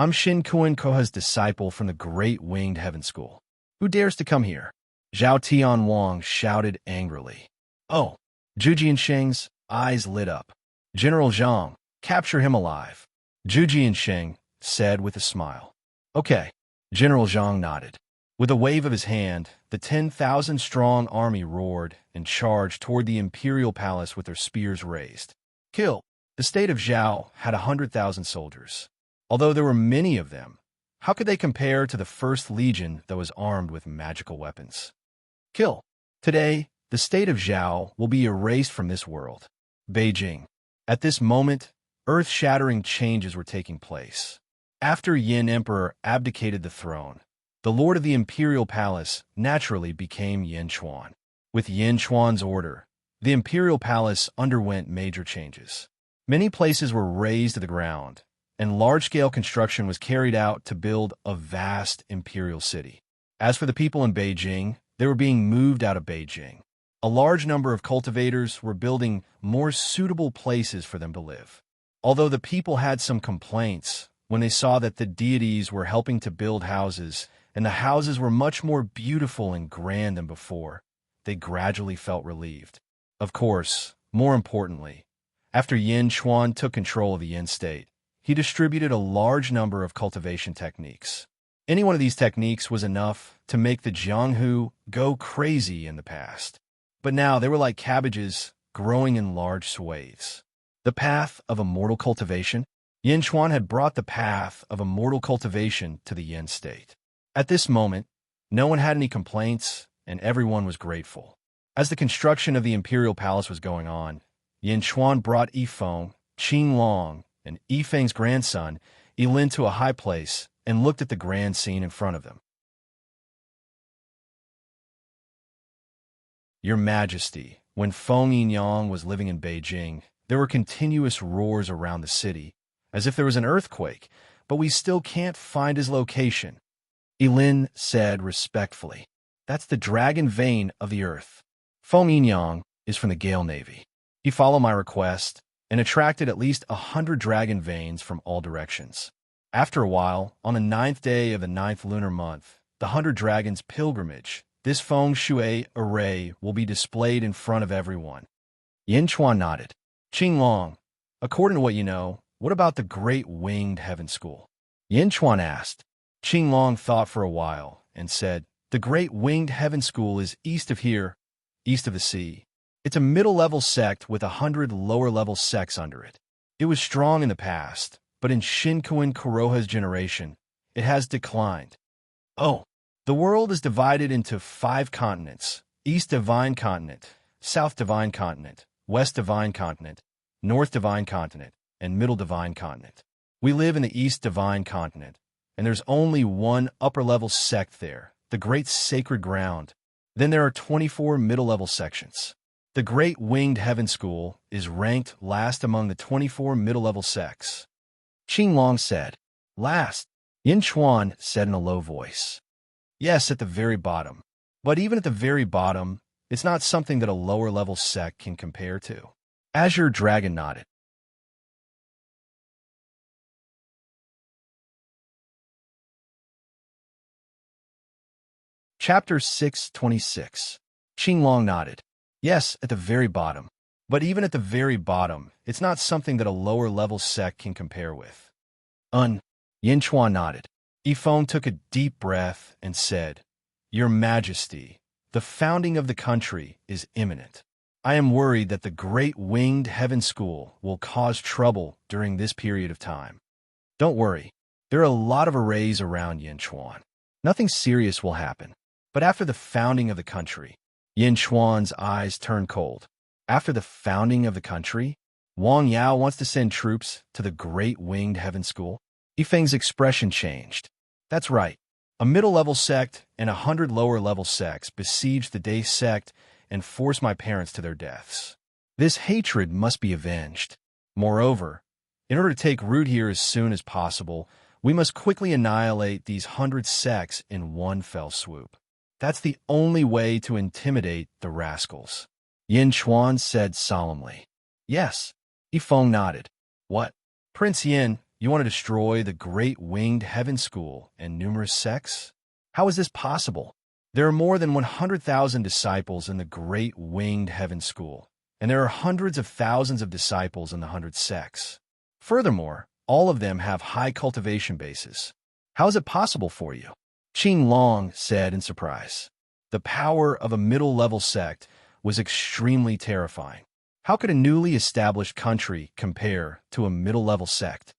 I'm Shin Kuan Koha's disciple from the Great Winged Heaven School. Who dares to come here? Zhao Tian Wang shouted angrily. Oh! Zhu Jiansheng's eyes lit up. General Zhang, capture him alive. Zhu Jiansheng said with a smile. Okay. General Zhang nodded. With a wave of his hand, the 10,000-strong army roared and charged toward the imperial palace with their spears raised. Kill! The state of Zhao had 100,000 soldiers. Although there were many of them, how could they compare to the First Legion that was armed with magical weapons? Kill! Today, the state of Zhao will be erased from this world. Beijing. At this moment, earth-shattering changes were taking place. After Yin Emperor abdicated the throne, the lord of the imperial palace naturally became Yin Chuan. With Yin Chuan's order, the imperial palace underwent major changes. Many places were razed to the ground, and large-scale construction was carried out to build a vast imperial city. As for the people in Beijing, they were being moved out of Beijing. A large number of cultivators were building more suitable places for them to live. Although the people had some complaints when they saw that the deities were helping to build houses, and the houses were much more beautiful and grand than before, they gradually felt relieved. Of course, more importantly, after Yin Chuan took control of the Yin state, he distributed a large number of cultivation techniques. Any one of these techniques was enough to make the Jianghu go crazy in the past. But now they were like cabbages growing in large swathes. The path of immortal cultivation? Yin Chuan had brought the path of immortal cultivation to the Yin state. At this moment, no one had any complaints, and everyone was grateful. As the construction of the imperial palace was going on, Yin Chuan brought Yifeng, Qing Long, and Yifeng's grandson, Yilin, to a high place and looked at the grand scene in front of them. Your Majesty, when Feng Yinyang was living in Beijing, there were continuous roars around the city, as if there was an earthquake, but we still can't find his location. Yilin said respectfully. That's the dragon vein of the earth. Feng Yinyang is from the Gale Navy. He followed my request and attracted at least 100 dragon veins from all directions. After a while, on the 9th day of the 9th lunar month, the 100 Dragons Pilgrimage, this Feng Shui array will be displayed in front of everyone. Yin Chuan nodded. Qing Long, according to what you know, what about the Great Winged Heaven School? Yin Chuan asked. Qing Long thought for a while and said, the Great Winged Heaven School is east of here, east of the sea. It's a middle-level sect with 100 lower-level sects under it. It was strong in the past, but in Shinkuin Kuroha's generation, it has declined. Oh, the world is divided into 5 continents: East Divine Continent, South Divine Continent, West Divine Continent, North Divine Continent, and Middle Divine Continent. We live in the East Divine Continent, and there's only one upper-level sect there, the Great Sacred Ground. Then there are 24 middle-level sections. The Great Winged Heaven School is ranked last among the 24 middle-level sects. Qing Long said. Last? Yin Chuan said in a low voice. Yes, at the very bottom. But even at the very bottom, it's not something that a lower-level sect can compare to. Azure Dragon nodded. Chapter 626. Qing Long nodded. Yes, at the very bottom. But even at the very bottom, it's not something that a lower-level sect can compare with. Yin Chuan nodded. Yifeng took a deep breath and said, Your Majesty, the founding of the country is imminent. I am worried that the Great Winged Heaven School will cause trouble during this period of time. Don't worry. There are a lot of arrays around Yin Chuan. Nothing serious will happen. But after the founding of the country, Yin Chuan's eyes turned cold. After the founding of the country, Wang Yao wants to send troops to the Great Winged Heaven School. Yifeng's expression changed. That's right. A middle-level sect and 100 lower-level sects besieged the Day sect and forced my parents to their deaths. This hatred must be avenged. Moreover, in order to take root here as soon as possible, we must quickly annihilate these 100 sects in one fell swoop. That's the only way to intimidate the rascals. Yin Chuan said solemnly. Yes. Yifeng nodded. What? Prince Yin, You want to destroy the Great Winged Heaven School and numerous sects? How is this possible? There are more than 100,000 disciples in the Great Winged Heaven School, and there are hundreds of thousands of disciples in the 100 sects. Furthermore, all of them have high cultivation bases. How is it possible for you? Qing Long said in surprise. The power of a middle-level sect was extremely terrifying. How could a newly established country compare to a middle-level sect?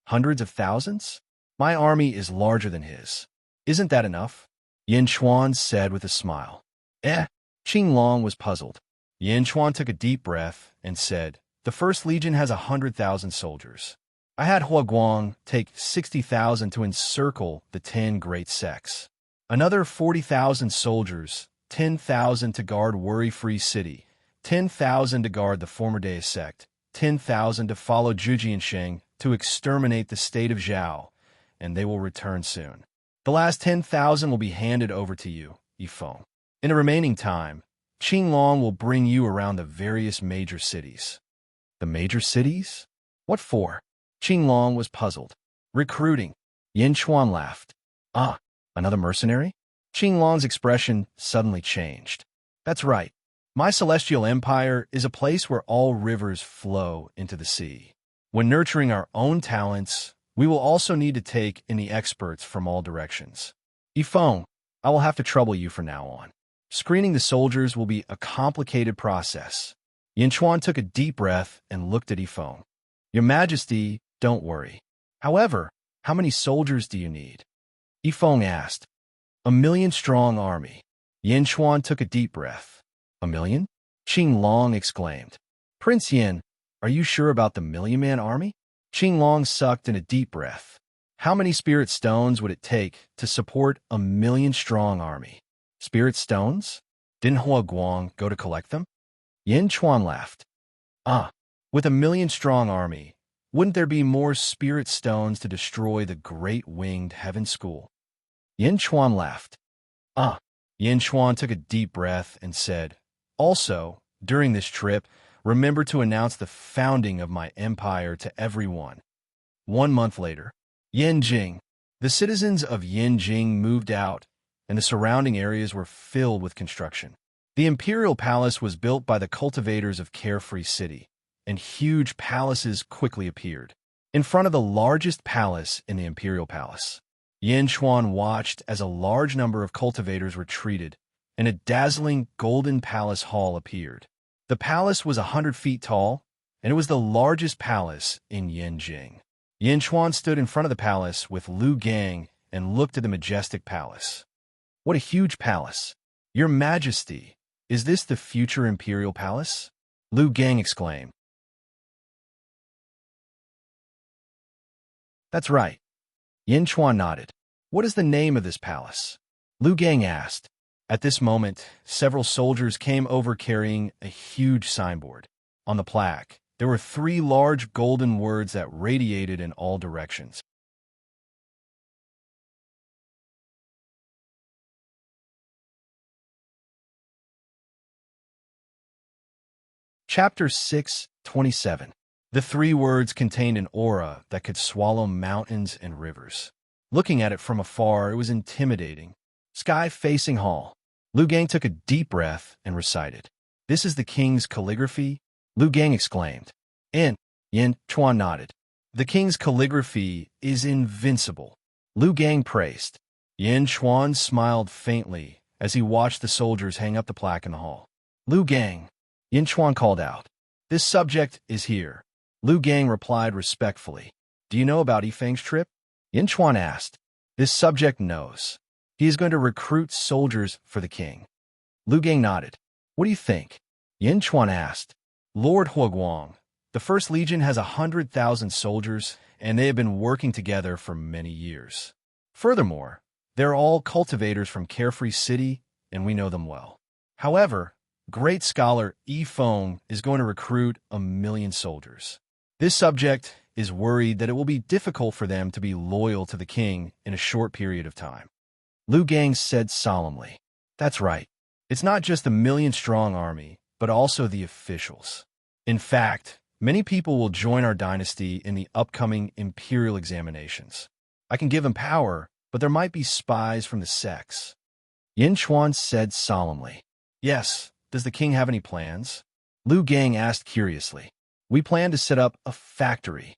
Hundreds of thousands? My army is larger than his. Isn't that enough? Yin Chuan said with a smile. Qing Long was puzzled. Yin Chuan took a deep breath and said, the First Legion has 100,000 soldiers. I had Hua Guang take 60,000 to encircle the 10 great sects. Another 40,000 soldiers, 10,000 to guard Worry-Free City, 10,000 to guard the former Dea sect, 10,000 to follow Zhujiansheng to exterminate the state of Zhao, and they will return soon. The last 10,000 will be handed over to you, Yifeng. In the remaining time, Qing Long will bring you around the various major cities. The major cities? What for? Qing Long was puzzled. Recruiting. Yin Chuan laughed. Another mercenary? Qing Long's expression suddenly changed. That's right. My celestial empire is a place where all rivers flow into the sea. When nurturing our own talents, we will also need to take in the experts from all directions. Yifeng, I will have to trouble you from now on. Screening the soldiers will be a complicated process. Yin Chuan took a deep breath and looked at Yifeng. Your Majesty, don't worry. However, how many soldiers do you need? Yifeng asked. 1,000,000-strong army. Yin Chuan took a deep breath. 1,000,000? Qing Long exclaimed. Prince Yin, are you sure about the 1,000,000-man army? Qing Long sucked in a deep breath. How many spirit stones would it take to support a 1,000,000-strong army? Spirit stones? Didn't Hua Guang go to collect them? Yin Chuan laughed. With a 1,000,000-strong army, wouldn't there be more spirit stones to destroy the Great Winged Heaven School? Yin Chuan laughed. Yin Chuan took a deep breath and said, also, during this trip, remember to announce the founding of my empire to everyone. 1 month later, Yanjing. The citizens of Yanjing moved out, and the surrounding areas were filled with construction. The imperial palace was built by the cultivators of Carefree City, and huge palaces quickly appeared. In front of the largest palace in the imperial palace, Yin Chuan watched as a large number of cultivators retreated, and a dazzling golden palace hall appeared. The palace was 100 feet tall, and it was the largest palace in Yanjing. Yin Chuan stood in front of the palace with Lu Gang and looked at the majestic palace. What a huge palace! Your Majesty, is this the future imperial palace? Lu Gang exclaimed. That's right. Yin Chuan nodded. What is the name of this palace? Lu Gang asked. At this moment, several soldiers came over carrying a huge signboard. On the plaque, there were 3 large golden words that radiated in all directions. Chapter 6:27. The 3 words contained an aura that could swallow mountains and rivers. Looking at it from afar, it was intimidating. Sky-facing hall. Lu Gang took a deep breath and recited. This is the king's calligraphy? Lu Gang exclaimed. And Yin Chuan nodded. The king's calligraphy is invincible. Lu Gang praised. Yin Chuan smiled faintly as he watched the soldiers hang up the plaque in the hall. Lu Gang, Yin Chuan called out. This subject is here. Lu Gang replied respectfully. Do you know about Yifeng's trip? Yin Chuan asked. This subject knows. He is going to recruit soldiers for the king. Lu Gang nodded. What do you think? Yin Chuan asked. Lord Hua Guang, the First Legion has 100,000 soldiers, and they have been working together for many years. Furthermore, they're all cultivators from Carefree City, and we know them well. However, great scholar Yifeng is going to recruit 1,000,000 soldiers. This subject is worried that it will be difficult for them to be loyal to the king in a short period of time. Lu Gang said solemnly. That's right. It's not just the 1,000,000-strong army, but also the officials. In fact, Many people will join our dynasty in the upcoming imperial examinations. I can give him power, but there might be spies from the sects. Yin Chuan said solemnly. Yes, does the king have any plans? Lu Gang asked curiously. We plan to set up a factory.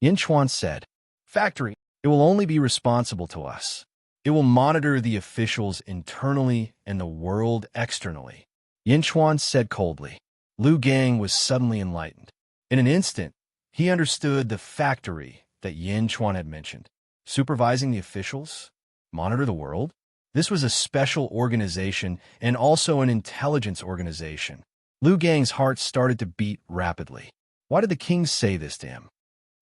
Yin Chuan said. Factory? It will only be responsible to us. It will monitor the officials internally and the world externally. Yin Chuan said coldly. Lu Gang was suddenly enlightened. In an instant, he understood the factory that Yin Chuan had mentioned. Supervising the officials? Monitor the world? This was a special organization and also an intelligence organization. Lu Gang's heart started to beat rapidly. Why did the king say this to him?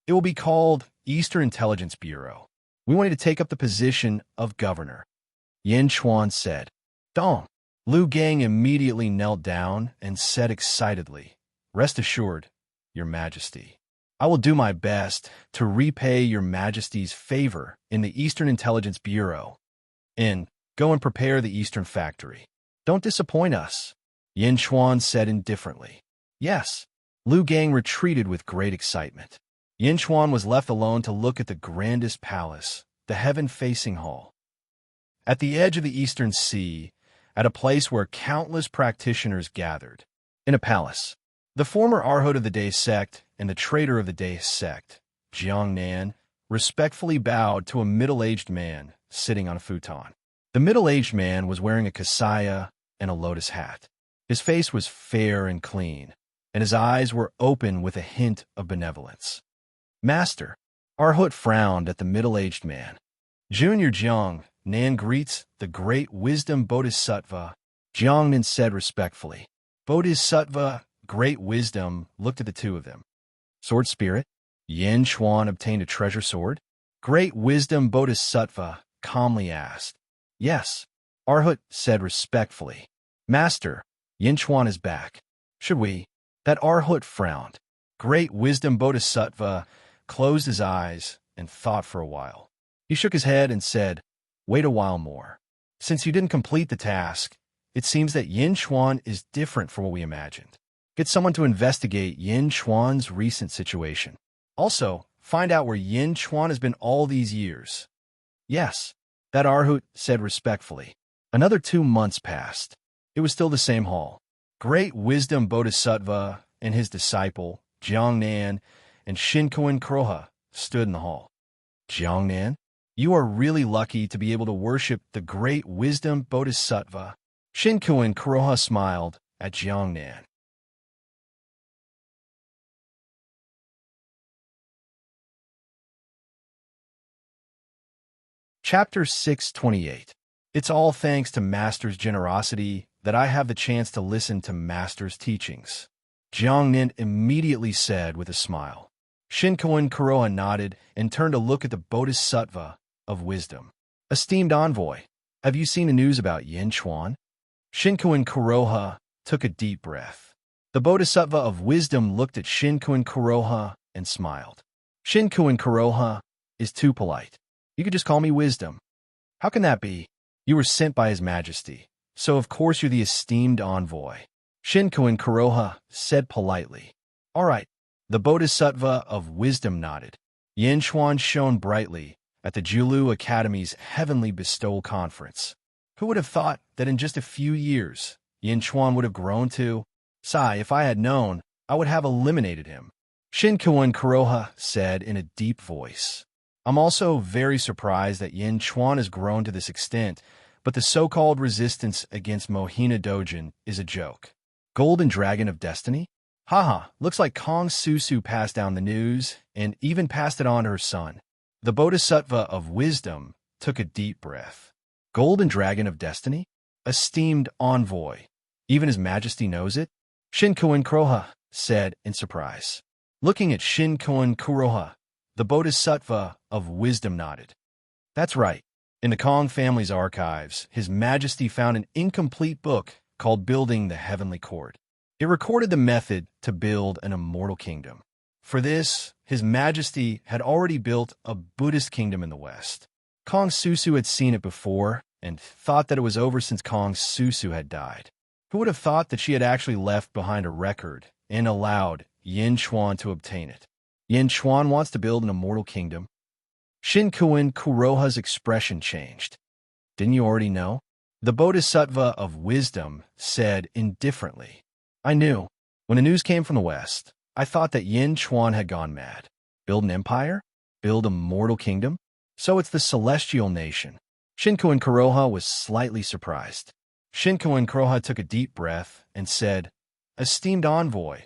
It will be called Eastern Intelligence Bureau. We want you to take up the position of governor. Yin Chuan said. Dong. Lu Gang immediately knelt down and said excitedly, Rest assured, Your Majesty. I will do my best to repay Your Majesty's favor in the Eastern Intelligence Bureau. And go and prepare the Eastern Factory. Don't disappoint us, Yin Chuan said indifferently. Yes. Lu Gang retreated with great excitement. Yin Chuan was left alone to look at the grandest palace, the heaven-facing hall. At the edge of the Eastern Sea, at a place where countless practitioners gathered, in a palace, the former Arhot of the Day sect and the traitor of the Day sect, Jiangnan, respectfully bowed to a middle-aged man sitting on a futon. The middle-aged man was wearing a kasaya and a lotus hat. His face was fair and clean, and his eyes were open with a hint of benevolence. Master, Arhot frowned at the middle-aged man. Junior Jiang Nan greets the great wisdom Bodhisattva, Jiangnan said respectfully. Bodhisattva, great wisdom, looked at the two of them. Sword spirit? Yin Chuan obtained a treasure sword? Great wisdom Bodhisattva calmly asked. Yes, Arhot said respectfully. Master, Yin Chuan is back. Should we? That Arhot frowned. Great wisdom Bodhisattva closed his eyes and thought for a while. He shook his head and said, Wait a while more. Since you didn't complete the task, it seems that Yin Chuan is different from what we imagined. Get someone to investigate Yin Chuan's recent situation. Also, find out where Yin Chuan has been all these years. Yes, that Arhot said respectfully. Another 2 months passed. It was still the same hall. Great wisdom Bodhisattva and his disciple, Jiangnan, and Shinkoin Kroha stood in the hall. Jiangnan, you are really lucky to be able to worship the great wisdom Bodhisattva. Shinkoin Kroha smiled at Jiangnan. Chapter 628. It's all thanks to Master's generosity that I have the chance to listen to Master's teachings, Jiangnan immediately said with a smile. Shinkoin Kuroha nodded and turned to look at the Bodhisattva of wisdom. Esteemed envoy, have you seen the news about Yin Chuan? Shinkoin Kuroha took a deep breath. The Bodhisattva of wisdom looked at Shinkoin Kuroha and smiled. Shinkoin Kuroha is too polite. You could just call me Wisdom. How can that be? You were sent by His Majesty, so of course you're the esteemed envoy. Shinkoin Kuroha said politely. All right. The Bodhisattva of wisdom nodded. Yin Chuan shone brightly at the Julu Academy's Heavenly Bestowal Conference. Who would have thought that in just a few years, Yin Chuan would have grown to? Sigh, if I had known, I would have eliminated him. Shinkoin Kuroha said in a deep voice. I'm also very surprised that Yin Chuan has grown to this extent, but the so-called resistance against Mohina Dojin is a joke. Golden Dragon of Destiny? Haha, looks like Kong Susu passed down the news and even passed it on to her son. The Bodhisattva of wisdom took a deep breath. Golden Dragon of Destiny? Esteemed envoy. Even His Majesty knows it? Shinkoin Kuroha said in surprise. Looking at Shinkoin Kuroha, the Bodhisattva of wisdom nodded. That's right. In the Kong family's archives, His Majesty found an incomplete book called Building the Heavenly Court. It recorded the method to build an immortal kingdom. For this, His Majesty had already built a Buddhist kingdom in the West. Kong Susu had seen it before and thought that it was over since Kong Susu had died. Who would have thought that she had actually left behind a record and allowed Yin Chuan to obtain it. Yin Chuan wants to build an immortal kingdom. Shinkuin Kuroha's expression changed. Didn't you already know? The Bodhisattva of wisdom said indifferently. I knew. When the news came from the west, I thought that Yin Chuan had gone mad. Build an empire? Build a mortal kingdom? So it's the celestial nation. Shinkuin Kuroha was slightly surprised. Shinkuin Kuroha took a deep breath and said, Esteemed envoy,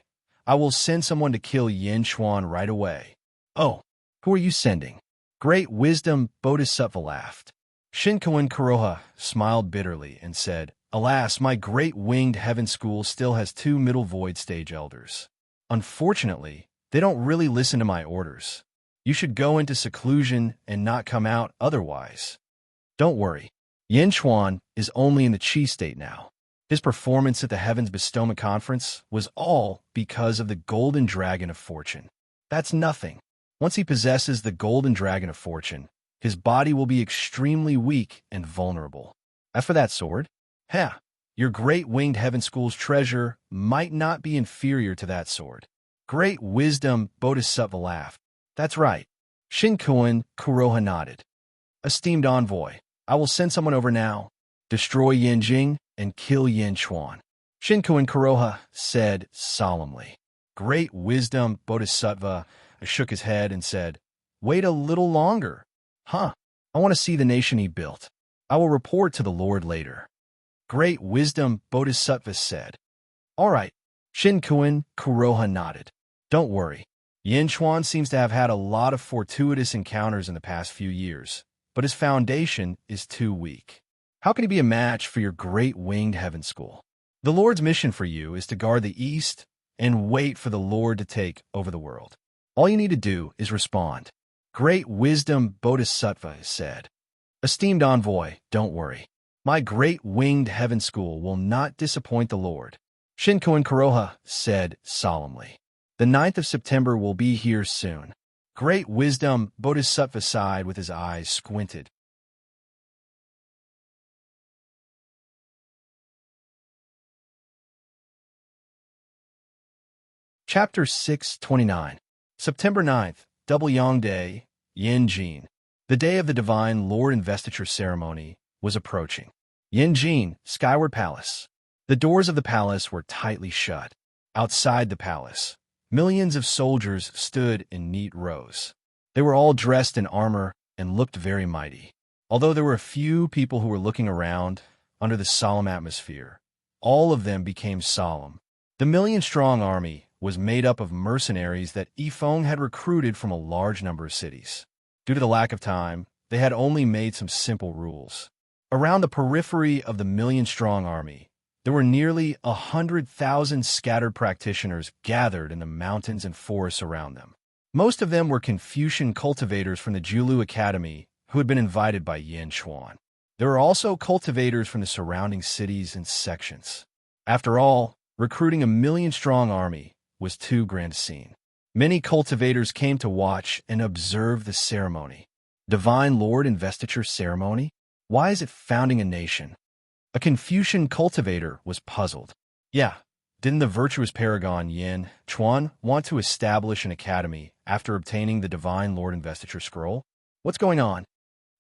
I will send someone to kill Yin Chuan right away. Oh, who are you sending? Great Wisdom Bodhisattva laughed. Shinkuin Kuroha smiled bitterly and said, Alas, my great winged heaven school still has 2 middle void stage elders. Unfortunately, they don't really listen to my orders. You should go into seclusion and not come out otherwise. Don't worry. Yin Chuan is only in the Qi state now. His performance at the Heavens Bestowment Conference was all because of the Golden Dragon of Fortune. That's nothing. Once he possesses the Golden Dragon of Fortune, his body will be extremely weak and vulnerable. As for that sword, your Great Winged Heaven School's treasure might not be inferior to that sword. Great Wisdom Bodhisattva laughed. That's right. Shinkuin Kuroha nodded. Esteemed envoy, I will send someone over now. Destroy Yin Jing and kill Yin Chuan. Shinkuin Kuroha said solemnly. Great Wisdom Bodhisattva shook his head and said, Wait a little longer. I want to see the nation he built. I will report to the Lord later. Great Wisdom Bodhisattva said. All right. Shinkuin Kuroha nodded. Don't worry. Yin Chuan seems to have had a lot of fortuitous encounters in the past few years, but his foundation is too weak. How can he be a match for your Great Winged Heaven School? The Lord's mission for you is to guard the East and wait for the Lord to take over the world. All you need to do is respond. Great Wisdom Bodhisattva said. Esteemed envoy, don't worry. My Great Winged Heaven School will not disappoint the Lord. Shinkuin Kuroha said solemnly. The 9th of September will be here soon. Great Wisdom Bodhisattva sighed with his eyes squinted. Chapter 629. September 9th, Double Yang Day, Yin Jin. The day of the Divine Lord Investiture Ceremony was approaching. Yin Jin, Skyward Palace. The doors of the palace were tightly shut. Outside the palace, millions of soldiers stood in neat rows. They were all dressed in armor and looked very mighty. Although there were a few people who were looking around under the solemn atmosphere, all of them became solemn. The million-strong army was made up of mercenaries that Yifeng had recruited from a large number of cities. Due to the lack of time, they had only made some simple rules. Around the periphery of the million-strong army, there were nearly 100,000 scattered practitioners gathered in the mountains and forests around them. Most of them were Confucian cultivators from the Jiulu Academy who had been invited by Yin Chuan. There were also cultivators from the surrounding cities and sections. After all, recruiting a million-strong army was too grand a scene. Many cultivators came to watch and observe the ceremony. Divine Lord Investiture Ceremony? Why is it founding a nation? A Confucian cultivator was puzzled. Didn't the virtuous paragon Yin Chuan want to establish an academy after obtaining the Divine Lord Investiture Scroll? What's going on?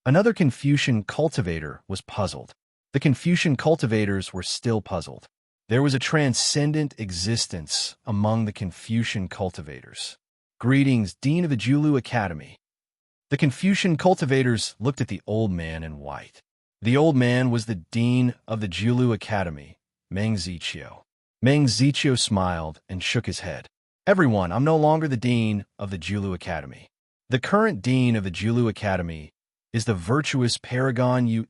Another Confucian cultivator was puzzled. The Confucian cultivators were still puzzled. There was a transcendent existence among the Confucian cultivators. Greetings, Dean of the Jiulu Academy. The Confucian cultivators looked at the old man in white. The old man was the dean of the Jiulu Academy, Meng Ziqiu. Meng Ziqiu smiled and shook his head. Everyone, I'm no longer the dean of the Jiulu Academy. The current dean of the Jiulu Academy is the virtuous paragon Yu.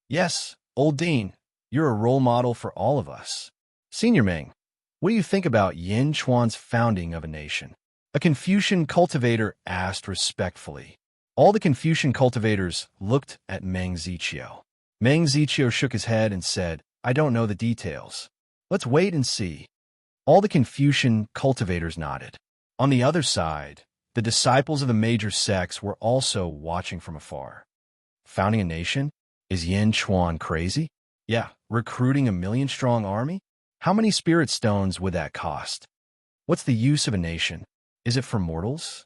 Yes, old dean, you're a role model for all of us. Senior Meng, what do you think about Yin Chuan's founding of a nation? A Confucian cultivator asked respectfully. All the Confucian cultivators looked at Meng Ziqiu. Meng Ziqiu shook his head and said, I don't know the details. Let's wait and see. All the Confucian cultivators nodded. On the other side, the disciples of the major sects were also watching from afar. Founding a nation? Is Yin Chuan crazy? Recruiting a million-strong army? How many spirit stones would that cost? What's the use of a nation? Is it for mortals?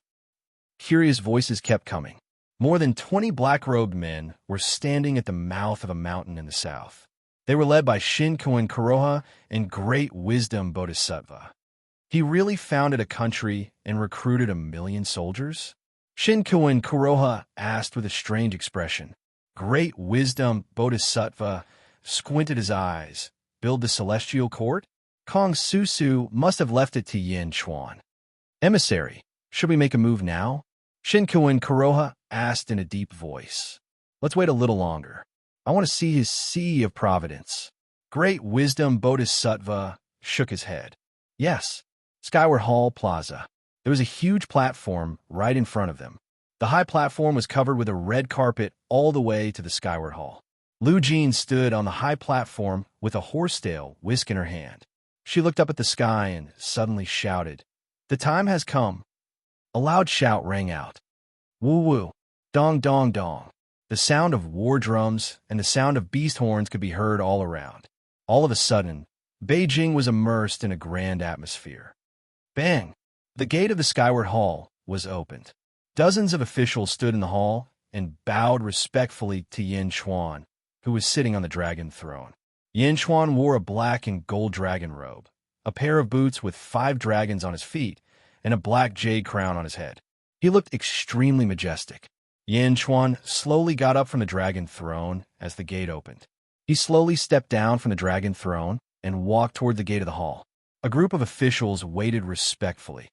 Curious voices kept coming. More than 20 black-robed men were standing at the mouth of a mountain in the south. They were led by Shin Koen Kuroha and Great Wisdom Bodhisattva. He really founded a country and recruited 1,000,000 soldiers? Shin Koen Kuroha asked with a strange expression. Great Wisdom Bodhisattva squinted his eyes. Build the celestial court? Kong Susu must have left it to Yin Chuan. Emissary, should we make a move now? Shin Koen Kuroha asked in a deep voice. Let's wait a little longer. I want to see his sea of providence. Great Wisdom Bodhisattva shook his head. Yes, Skyward Hall Plaza. There was a huge platform right in front of them. The high platform was covered with a red carpet all the way to the Skyward Hall. Lu Jean stood on the high platform with a horsetail whisk in her hand. She looked up at the sky and suddenly shouted, "The time has come." A loud shout rang out. Woo-woo, dong dong dong. The sound of war drums and the sound of beast horns could be heard all around. All of a sudden, Beijing was immersed in a grand atmosphere. Bang! The gate of the Skyward Hall was opened. Dozens of officials stood in the hall and bowed respectfully to Yin Chuan, who was sitting on the dragon throne. Yin Chuan wore a black and gold dragon robe, a pair of boots with 5 dragons on his feet, and a black jade crown on his head. He looked extremely majestic. Yin Chuan slowly got up from the dragon throne as the gate opened. He slowly stepped down from the dragon throne and walked toward the gate of the hall. A group of officials waited respectfully.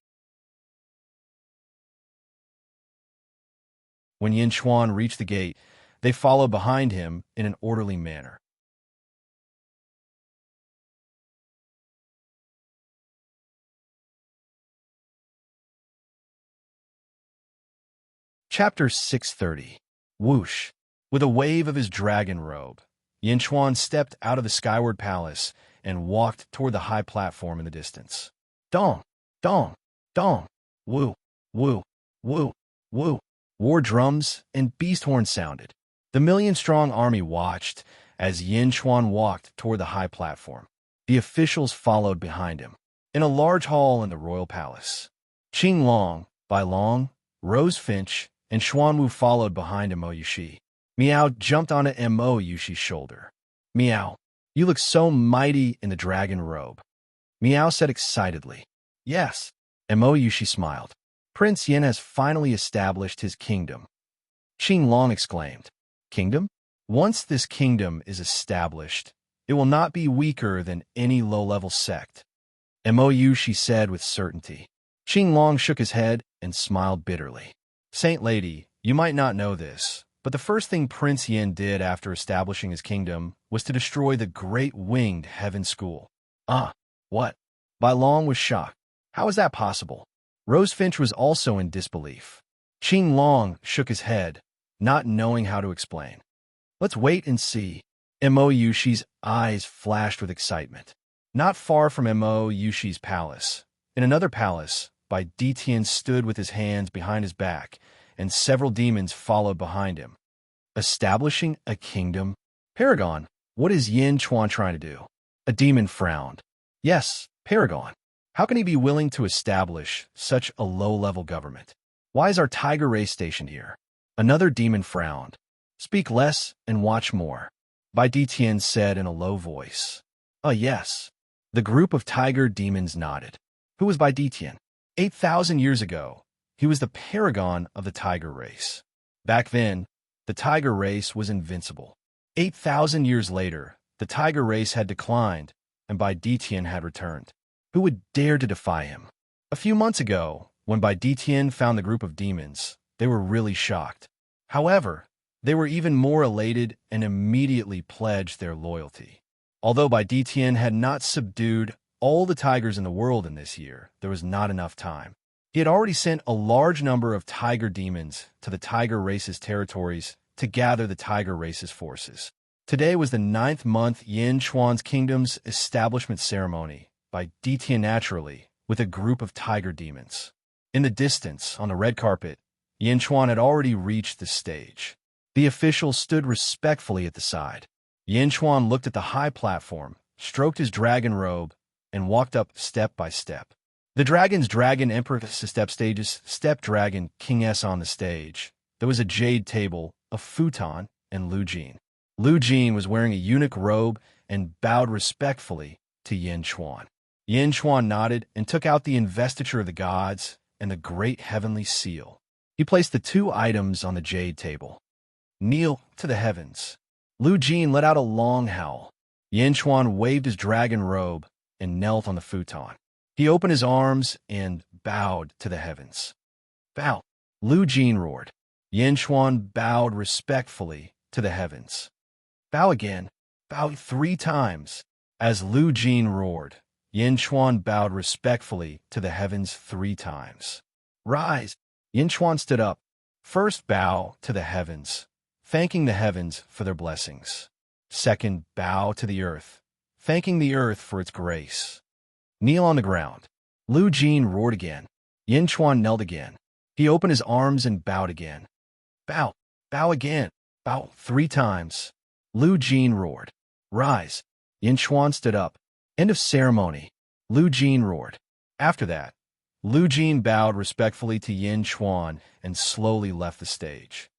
When Yin Chuan reached the gate, they followed behind him in an orderly manner. Chapter 630. Whoosh! With a wave of his dragon robe, Yin Chuan stepped out of the Skyward Palace and walked toward the high platform in the distance. Dong! Dong! Dong! Woo! Woo! Woo! Woo! War drums and beast horns sounded. The 1,000,000-strong army watched as Yin Chuan walked toward the high platform. The officials followed behind him. In a large hall in the royal palace, Qing Long, Bai Long, Rose Finch, and Xuanwu followed behind Mo Yushi. Miao jumped onto Mo Yushi's shoulder. Miao, you look so mighty in the dragon robe. Miao said excitedly. Yes. Mo Yushi smiled. Prince Yin has finally established his kingdom. Qing Long exclaimed. Kingdom? Once this kingdom is established, it will not be weaker than any low-level sect. Mo Yushi said with certainty. Qing Long shook his head and smiled bitterly. Saint Lady, you might not know this, but the first thing Prince Yin did after establishing his kingdom was to destroy the Great Winged Heaven School. What? Bai Long was shocked. How is that possible? Rose Finch was also in disbelief. Qing Long shook his head, not knowing how to explain. Let's wait and see. Mo Yushi's eyes flashed with excitement. Not far from Mo Yushi's palace, in another palace, Bai Detian stood with his hands behind his back, and several demons followed behind him. Establishing a kingdom? Paragon, what is Yin Chuan trying to do? A demon frowned. Yes, Paragon. How can he be willing to establish such a low-level government? Why is our tiger race stationed here? Another demon frowned. Speak less and watch more, Bai Detian said in a low voice. Yes. The group of tiger demons nodded. Who was Bai Detian? 8,000 years ago, he was the paragon of the tiger race. Back then, the tiger race was invincible. 8,000 years later, the tiger race had declined, and Bai Detian had returned. Who would dare to defy him? A few months ago, when Bai Detian found the group of demons, they were really shocked. However, they were even more elated and immediately pledged their loyalty. Although Bai Detian had not subdued all the tigers in the world in this year, there was not enough time. He had already sent a large number of tiger demons to the tiger race's territories to gather the tiger race's forces. Today was the 9th month Yin Chuan's kingdom's establishment ceremony, Bai Detian naturally, with a group of tiger demons. In the distance, on the red carpet, Yin Chuan had already reached the stage. The officials stood respectfully at the side. Yin Chuan looked at the high platform, stroked his dragon robe, and walked up step by step. The dragon's dragon empress step stages, step dragon king S on the stage. There was a jade table, a futon, and Lu Jin. Lu Jin was wearing a eunuch robe and bowed respectfully to Yin Chuan. Yin Chuan nodded and took out the investiture of the gods and the great heavenly seal. He placed the two items on the jade table. Kneel to the heavens. Lu Jin let out a long howl. Yin Chuan waved his dragon robe and knelt on the futon. He opened his arms and bowed to the heavens. Bow. Lu Jin roared. Yin Chuan bowed respectfully to the heavens. Bow again. Bow 3 times. As Lu Jin roared, Yin Chuan bowed respectfully to the heavens 3 times. Rise. Yin Chuan stood up. First bow to the heavens, thanking the heavens for their blessings. Second, bow to the earth, thanking the earth for its grace. Kneel on the ground. Lu Jin roared again. Yin Chuan knelt again. He opened his arms and bowed again. Bow. Bow again. Bow 3 times. Lu Jin roared. Rise. Yin Chuan stood up. End of ceremony. Lu Jin roared. After that, Lu Jin bowed respectfully to Yin Chuan and slowly left the stage.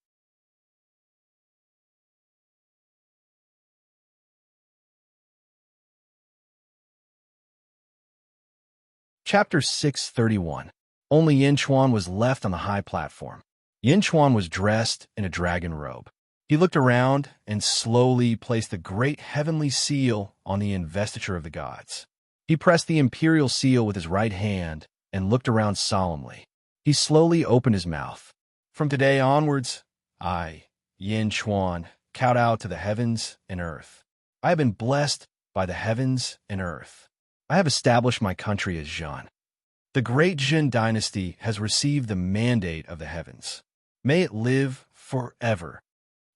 Chapter 631. Only Yin Chuan was left on the high platform. Yin Chuan was dressed in a dragon robe. He looked around and slowly placed the great heavenly seal on the investiture of the gods. He pressed the imperial seal with his right hand and looked around solemnly. He slowly opened his mouth. From today onwards, I, Yin Chuan, kowtow to the heavens and earth. I have been blessed by the heavens and earth. I have established my country as Zhan. The great Zhan dynasty has received the mandate of the heavens. May it live forever.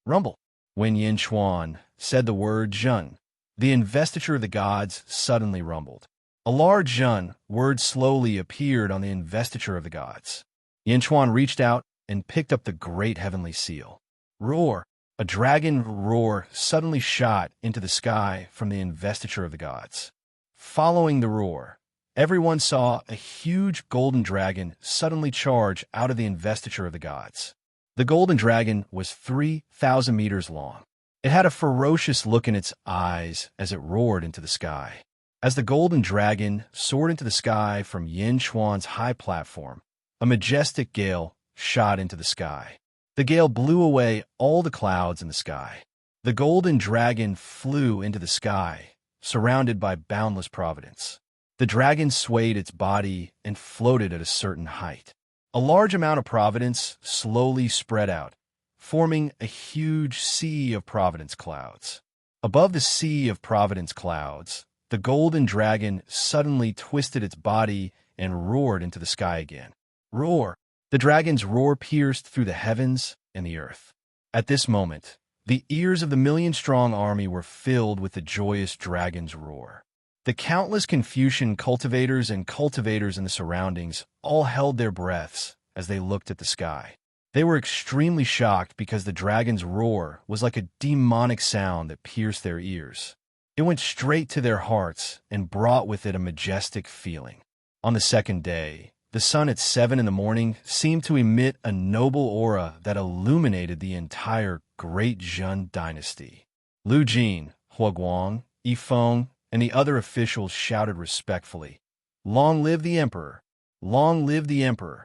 Rumble. When Yin Chuan said the word Zhan, the investiture of the gods suddenly rumbled. A large Zhan word slowly appeared on the investiture of the gods. Yin Chuan reached out and picked up the great heavenly seal. Roar. A dragon roar suddenly shot into the sky from the investiture of the gods. Following the roar, everyone saw a huge golden dragon suddenly charge out of the investiture of the gods. The golden dragon was 3,000 meters long. It had a ferocious look in its eyes as it roared into the sky. As the golden dragon soared into the sky from Yin Chuan's high platform, a majestic gale shot into the sky. The gale blew away all the clouds in the sky. The golden dragon flew into the sky, surrounded by boundless providence. The dragon swayed its body and floated at a certain height. A large amount of providence slowly spread out, forming a huge sea of providence clouds. Above the sea of providence clouds, the golden dragon suddenly twisted its body and roared into the sky again. Roar! The dragon's roar pierced through the heavens and the earth. At this moment, the ears of the million-strong army were filled with the joyous dragon's roar. The countless Confucian cultivators and cultivators in the surroundings all held their breaths as they looked at the sky. They were extremely shocked because the dragon's roar was like a demonic sound that pierced their ears. It went straight to their hearts and brought with it a majestic feeling. On the second day, the sun at 7 in the morning seemed to emit a noble aura that illuminated the entire great Zhan dynasty. Lu Jin, Hua Guang, Yifeng, and the other officials shouted respectfully, "Long live the Emperor! Long live the Emperor!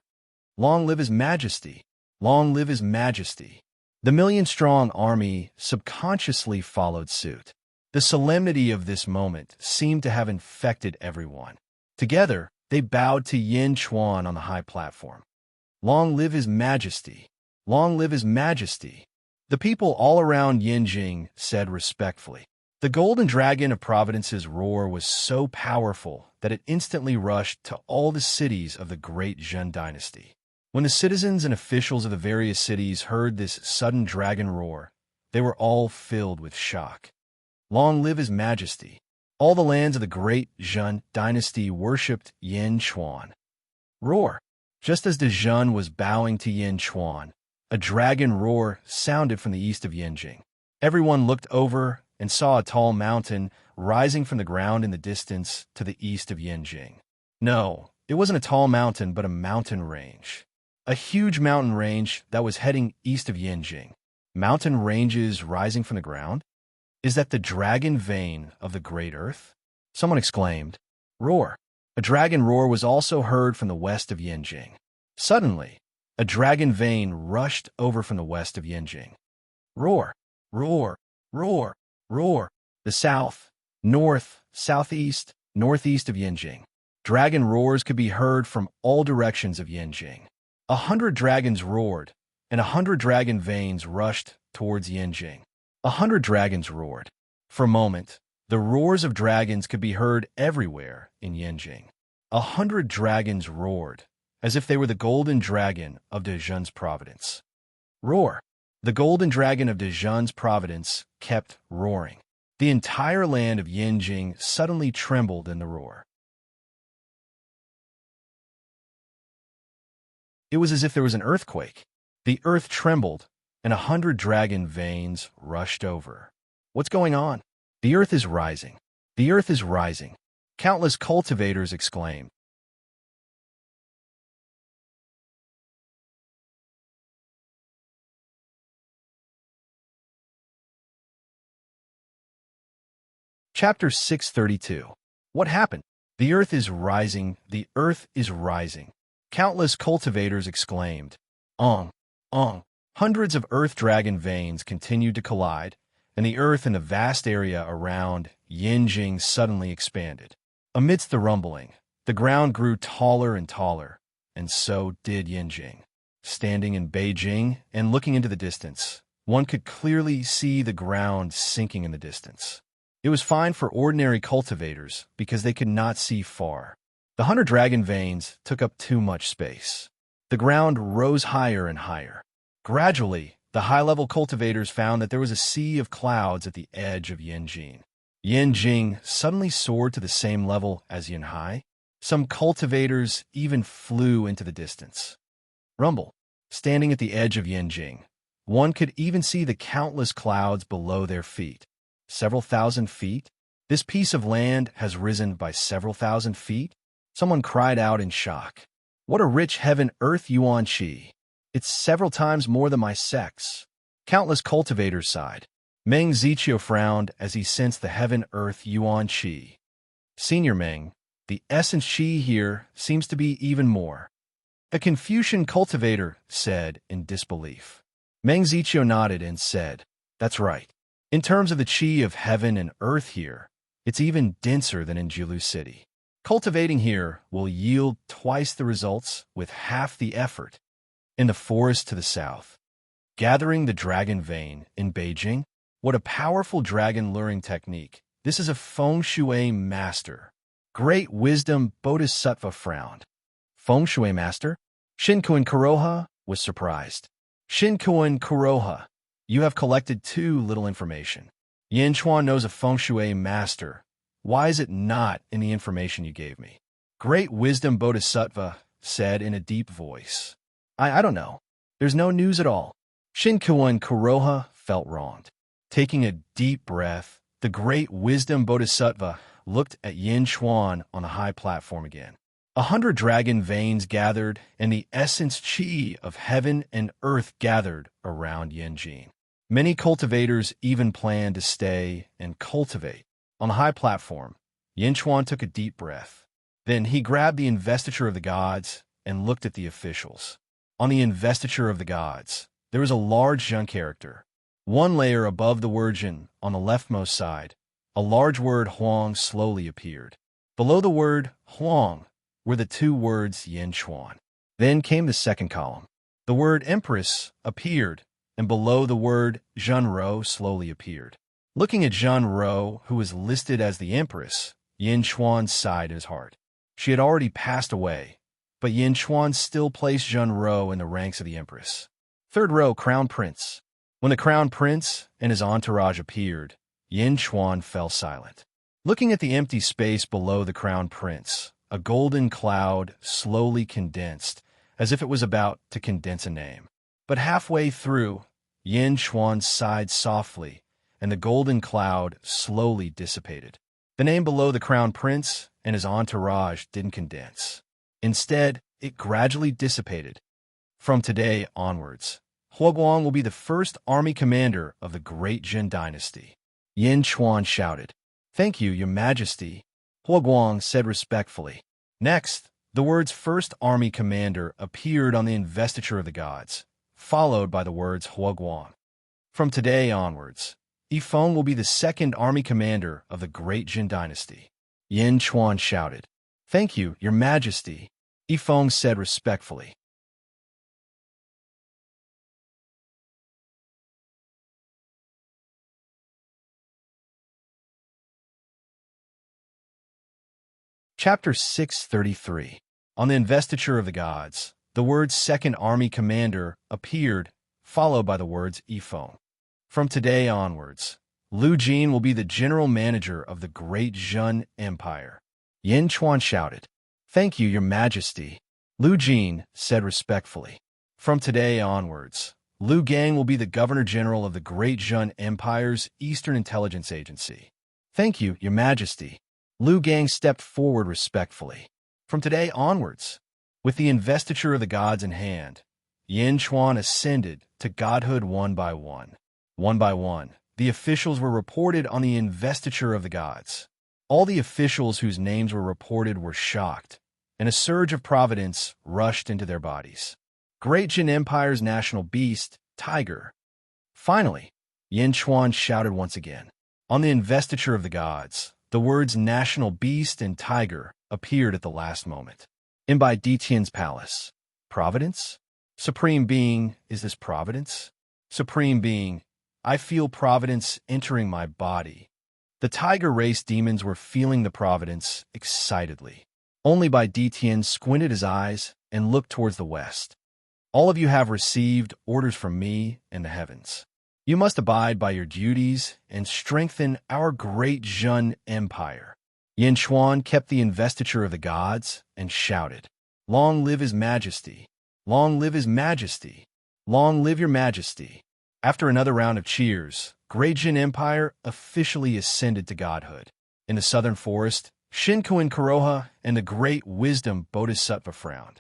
Long live His Majesty! Long live His Majesty!" The million-strong army subconsciously followed suit. The solemnity of this moment seemed to have infected everyone. Together, they bowed to Yin Chuan on the high platform. "Long live His Majesty! Long live His Majesty!" The people all around Yinjing said respectfully. The golden dragon of Providence's roar was so powerful that it instantly rushed to all the cities of the great Zhen dynasty. When the citizens and officials of the various cities heard this sudden dragon roar, they were all filled with shock. Long live His Majesty! All the lands of the great Zhen dynasty worshipped Yin Chuan. Roar! Just as the Zhen was bowing to Yin Chuan, a dragon roar sounded from the east of Yinjing. Everyone looked over and saw a tall mountain rising from the ground in the distance to the east of Yinjing. No, It wasn't a tall mountain, but a mountain range. A huge mountain range that was heading east of Yinjing. Mountain ranges rising from the ground? Is that the dragon vein of the great earth? Someone exclaimed. Roar. A dragon roar was also heard from the west of Yinjing. Suddenly, a dragon vein rushed over from the west of Yinjing. Roar, roar, roar, roar. The south, north, southeast, northeast of Yinjing. Dragon roars could be heard from all directions of Yinjing. 100 dragons roared, and 100 dragon veins rushed towards Yinjing. 100 dragons roared. For a moment, the roars of dragons could be heard everywhere in Yinjing. 100 dragons roared, as if they were the golden dragon of Dezhun's providence. Roar. The golden dragon of Dezhun's providence kept roaring. The entire land of Yinjing suddenly trembled in the roar. It was as if there was an earthquake. The earth trembled, and 100 dragon veins rushed over. What's going on? The earth is rising. The earth is rising. Countless cultivators exclaimed. Chapter 632. What happened? The earth is rising. The earth is rising. Countless cultivators exclaimed. Ong, ong. Hundreds of earth dragon veins continued to collide, and the earth in the vast area around Yinjing suddenly expanded. Amidst the rumbling, the ground grew taller and taller, and so did Yinjing. Standing in Beijing and looking into the distance, one could clearly see the ground sinking in the distance. It was fine for ordinary cultivators because they could not see far. The 100 dragon veins took up too much space. The ground rose higher and higher. Gradually, the high-level cultivators found that there was a sea of clouds at the edge of Yinjing. Yinjing suddenly soared to the same level as Yinhai. Some cultivators even flew into the distance. Rumble. Standing at the edge of Yinjing, one could even see the countless clouds below their feet. Several thousand feet? This piece of land has risen by several thousand feet? Someone cried out in shock. What a rich heaven-earth yuan qi. It's several times more than my sex. Countless cultivators sighed. Meng Ziqiu frowned as he sensed the heaven-earth yuan qi. Senior Meng, the essence qi here seems to be even more. A Confucian cultivator said in disbelief. Meng Ziqiu nodded and said, That's right. In terms of the qi of heaven and earth here, it's even denser than in Jilu City. Cultivating here will yield twice the results with half the effort. In the forest to the south, gathering the dragon vein in Beijing, what a powerful dragon luring technique. This is a feng shui master. Great wisdom Bodhisattva frowned. Feng shui master? Shinkuan Kuroha was surprised. Shinkuan Kuroha, you have collected too little information. Yin Chuan knows a feng shui master. Why is it not in the information you gave me? Great wisdom Bodhisattva said in a deep voice. I don't know. There's no news at all. Shinkuan Kuroha felt wronged. Taking a deep breath, the great wisdom Bodhisattva looked at Yin Chuan on the high platform again. 100 dragon veins gathered, and the essence qi of heaven and earth gathered around Yinjing. Many cultivators even planned to stay and cultivate. On the high platform, Yin Chuan took a deep breath. Then he grabbed the investiture of the gods and looked at the officials. On the investiture of the gods, there was a large Zheng character. One layer above the word Zhen, on the leftmost side, a large word Huang slowly appeared. Below the word Huang were the two words Yin Chuan. Then came the second column. The word Empress appeared, and below the word Zhenro slowly appeared. Looking at Zhenro, who was listed as the Empress, Yin Chuan sighed in his heart. She had already passed away, but Yin Chuan still placed Zhenro in the ranks of the Empress. Third row, Crown Prince. When the Crown Prince and his entourage appeared, Yin Chuan fell silent. Looking at the empty space below the Crown Prince, a golden cloud slowly condensed, as if it was about to condense a name. But halfway through, Yin Chuan sighed softly, and the golden cloud slowly dissipated. The name below the Crown Prince and his entourage didn't condense. Instead, it gradually dissipated. From today onwards, Huoguang will be the first army commander of the Great Jin Dynasty. Yin Chuan shouted. Thank you, Your Majesty, Huoguang said respectfully. Next, the words First Army Commander appeared on the investiture of the gods, followed by the words Huoguang. From today onwards, Yifeng will be the second army commander of the Great Jin Dynasty. Yin Chuan shouted. Thank you, Your Majesty, Yifeng said respectfully. Chapter 633. On the investiture of the gods, the words Second Army Commander appeared, followed by the words Yifeng. From today onwards, Lu Jin will be the general manager of the Great Jin Empire. Yin Chuan shouted. Thank you, Your Majesty, Lu Jin said respectfully. From today onwards, Lu Gang will be the Governor-General of the Great Jin Empire's Eastern Intelligence Agency. Thank you, Your Majesty. Lu Gang stepped forward respectfully. From today onwards, with the investiture of the gods in hand, Yin Chuan ascended to godhood one by one. One by one, the officials were reported on the investiture of the gods. All the officials whose names were reported were shocked, and a surge of providence rushed into their bodies. Great Jin Empire's national beast, Tiger. Finally, Yin Chuan shouted once again. On the investiture of the gods, the words National Beast and Tiger appeared at the last moment. In Bai Ditian's palace. Providence? Supreme Being, is this Providence? Supreme Being, I feel Providence entering my body. The Tiger race demons were feeling the Providence excitedly. Only Bai Ditian squinted his eyes and looked towards the west. All of you have received orders from me in the heavens. You must abide by your duties and strengthen our Great Jin Empire. Yin Chuan kept the investiture of the gods and shouted, Long live His Majesty! Long live His Majesty! Long live Your Majesty! After another round of cheers, Great Jin Empire officially ascended to godhood. In the southern forest, Shinkuin Kuroha and the Great Wisdom Bodhisattva frowned.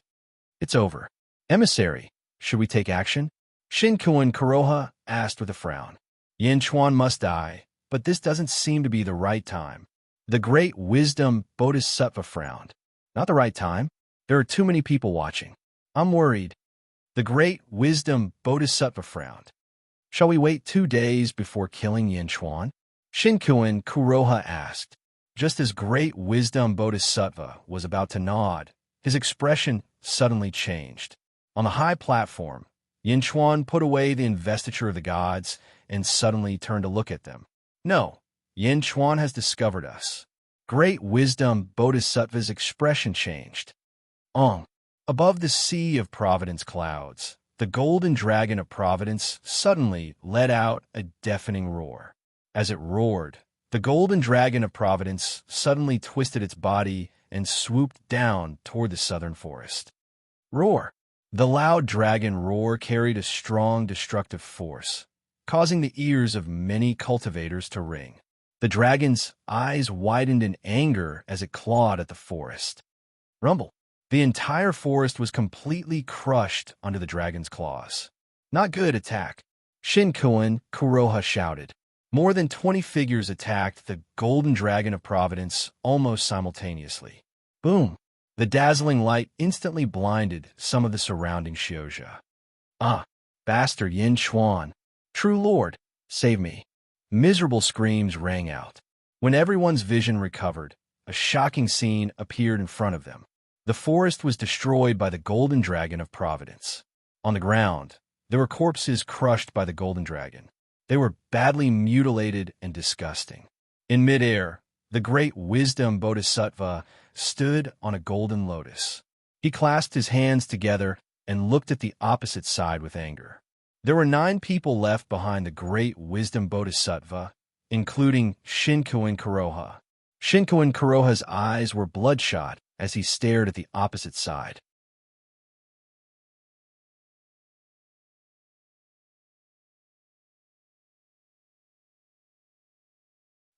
It's over. Emissary, should we take action? Shinkuin Kuroha asked with a frown. Yin Chuan must die, but this doesn't seem to be the right time. The Great Wisdom Bodhisattva frowned. Not the right time. There are too many people watching. I'm worried. The Great Wisdom Bodhisattva frowned. Shall we wait 2 days before killing Yin Chuan? Shinkuin Kuroha asked. Just as Great Wisdom Bodhisattva was about to nod, his expression suddenly changed. On the high platform, Yin Chuan put away the investiture of the gods and suddenly turned to look at them. No, Yin Chuan has discovered us. Great Wisdom Bodhisattva's expression changed. Above the sea of Providence clouds, the golden dragon of Providence suddenly let out a deafening roar. As it roared, the golden dragon of Providence suddenly twisted its body and swooped down toward the southern forest. Roar! The loud dragon roar carried a strong destructive force, causing the ears of many cultivators to ring. The dragon's eyes widened in anger as it clawed at the forest. Rumble! The entire forest was completely crushed under the dragon's claws. Not good attack. Shinkuin Kuroha shouted. More than 20 figures attacked the golden dragon of Providence almost simultaneously. Boom! The dazzling light instantly blinded some of the surrounding Xiozha. Bastard Yin Chuan! True Lord, save me! Miserable screams rang out. When everyone's vision recovered, a shocking scene appeared in front of them. The forest was destroyed by the golden dragon of Providence. On the ground, there were corpses crushed by the golden dragon. They were badly mutilated and disgusting. In midair, the Great Wisdom Bodhisattva stood on a golden lotus. He clasped his hands together and looked at the opposite side with anger. There were 9 people left behind the Great Wisdom Bodhisattva, including Shinkuin Kuroha. Shinkuin Kuroha's eyes were bloodshot as he stared at the opposite side.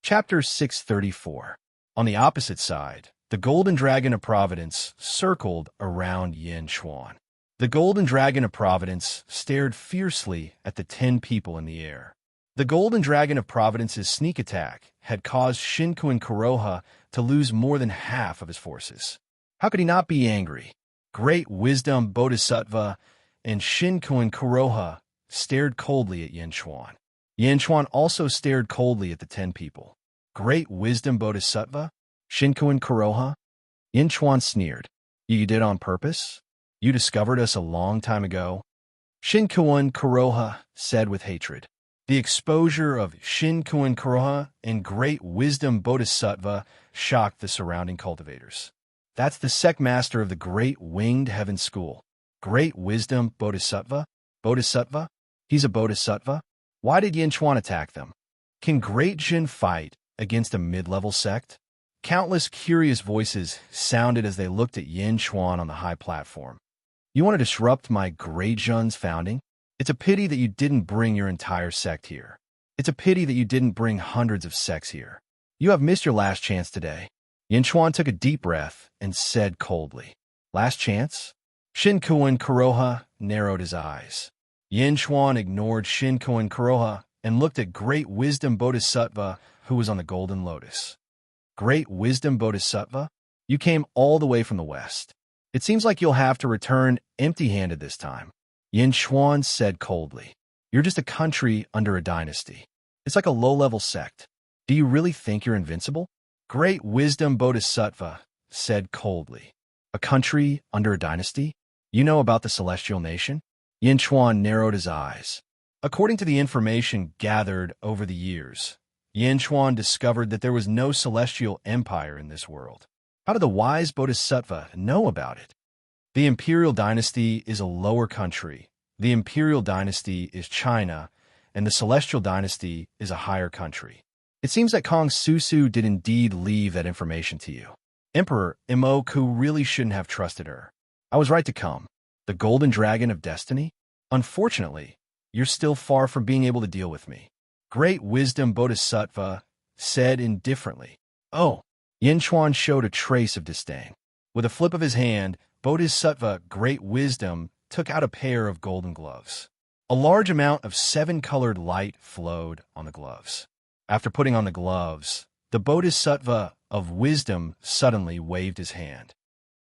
Chapter 634. On the opposite side, The golden dragon of Providence circled around Yin Xuan. The golden dragon of Providence stared fiercely at the 10 people in the air. The golden dragon of Providence's sneak attack had caused Shinkuin Kuroha to lose more than half of his forces. How could he not be angry? Great Wisdom Bodhisattva and Shinkuin Kuroha stared coldly at Yin Xuan. Yin Xuan also stared coldly at the 10 people. Great Wisdom Bodhisattva? Shinkuin Kuroha? Yin Xuan sneered. You did on purpose? You discovered us a long time ago? Shinkuin Kuroha said with hatred. The exposure of Shinkuin Kuroha and Great Wisdom Bodhisattva shocked the surrounding cultivators. That's the sect master of the Great Winged Heaven School. Great Wisdom Bodhisattva? Bodhisattva? He's a bodhisattva? Why did Yin Xuan attack them? Can Great Jin fight against a mid-level sect? Countless curious voices sounded as they looked at Yin Xuan on the high platform. You want to disrupt my Great Jun's founding? It's a pity that you didn't bring your entire sect here. It's a pity that you didn't bring hundreds of sects here. You have missed your last chance today. Yin Xuan took a deep breath and said coldly, Last chance? Shinkuin Kuroha narrowed his eyes. Yin Xuan ignored Shinkuin Kuroha and looked at Great Wisdom Bodhisattva, who was on the Golden Lotus. Great Wisdom Bodhisattva? You came all the way from the west. It seems like you'll have to return empty-handed this time. Yin Xuan said coldly. You're just a country under a dynasty. It's like a low-level sect. Do you really think you're invincible? Great Wisdom Bodhisattva said coldly. A country under a dynasty? You know about the Celestial Nation? Yin Xuan narrowed his eyes. According to the information gathered over the years, Yin Xuan discovered that there was no celestial empire in this world. How did the wise Bodhisattva know about it? The Imperial Dynasty is a lower country. The Imperial Dynasty is China, and the Celestial Dynasty is a higher country. It seems that Kong Susu did indeed leave that information to you. Emperor Imoku really shouldn't have trusted her. I was right to come. The Golden Dragon of Destiny? Unfortunately, you're still far from being able to deal with me. Great Wisdom Bodhisattva said indifferently. Oh, Yin Xuan showed a trace of disdain. With a flip of his hand, Bodhisattva Great Wisdom took out a pair of golden gloves. A large amount of 7-colored light flowed on the gloves. After putting on the gloves, the Bodhisattva of Wisdom suddenly waved his hand.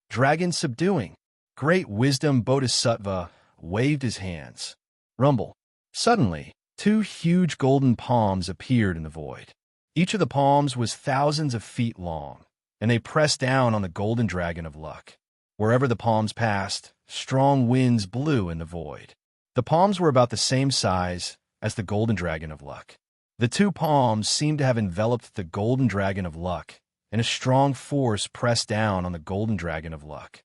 Dragon subduing. Great Wisdom Bodhisattva waved his hands. Rumble. Suddenly, 2 huge golden palms appeared in the void. Each of the palms was thousands of feet long, and they pressed down on the Golden Dragon of Luck. Wherever the palms passed, strong winds blew in the void. The palms were about the same size as the Golden Dragon of Luck. The 2 palms seemed to have enveloped the Golden Dragon of Luck, and a strong force pressed down on the Golden Dragon of Luck.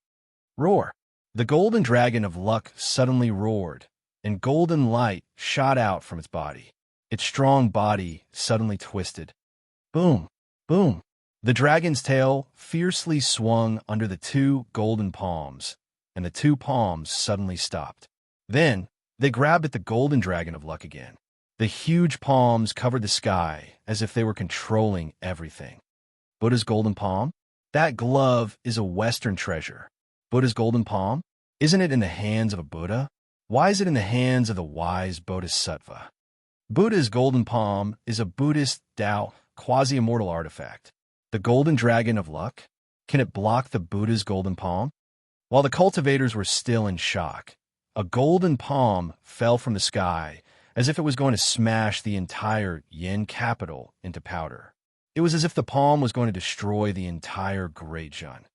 Roar! The Golden Dragon of Luck suddenly roared, and golden light shot out from its body. Its strong body suddenly twisted. Boom! Boom! The dragon's tail fiercely swung under the 2 golden palms, and the 2 palms suddenly stopped. Then, they grabbed at the Golden Dragon of Luck again. The huge palms covered the sky as if they were controlling everything. Buddha's golden palm? That glove is a Western treasure. Buddha's golden palm? Isn't it in the hands of a Buddha? Why is it in the hands of the wise Bodhisattva? Buddha's golden palm is a Buddhist Tao quasi-immortal artifact. The Golden Dragon of Luck? Can it block the Buddha's golden palm? While the cultivators were still in shock, a golden palm fell from the sky as if it was going to smash the entire Yin capital into powder. It was as if the palm was going to destroy the entire Great Jun.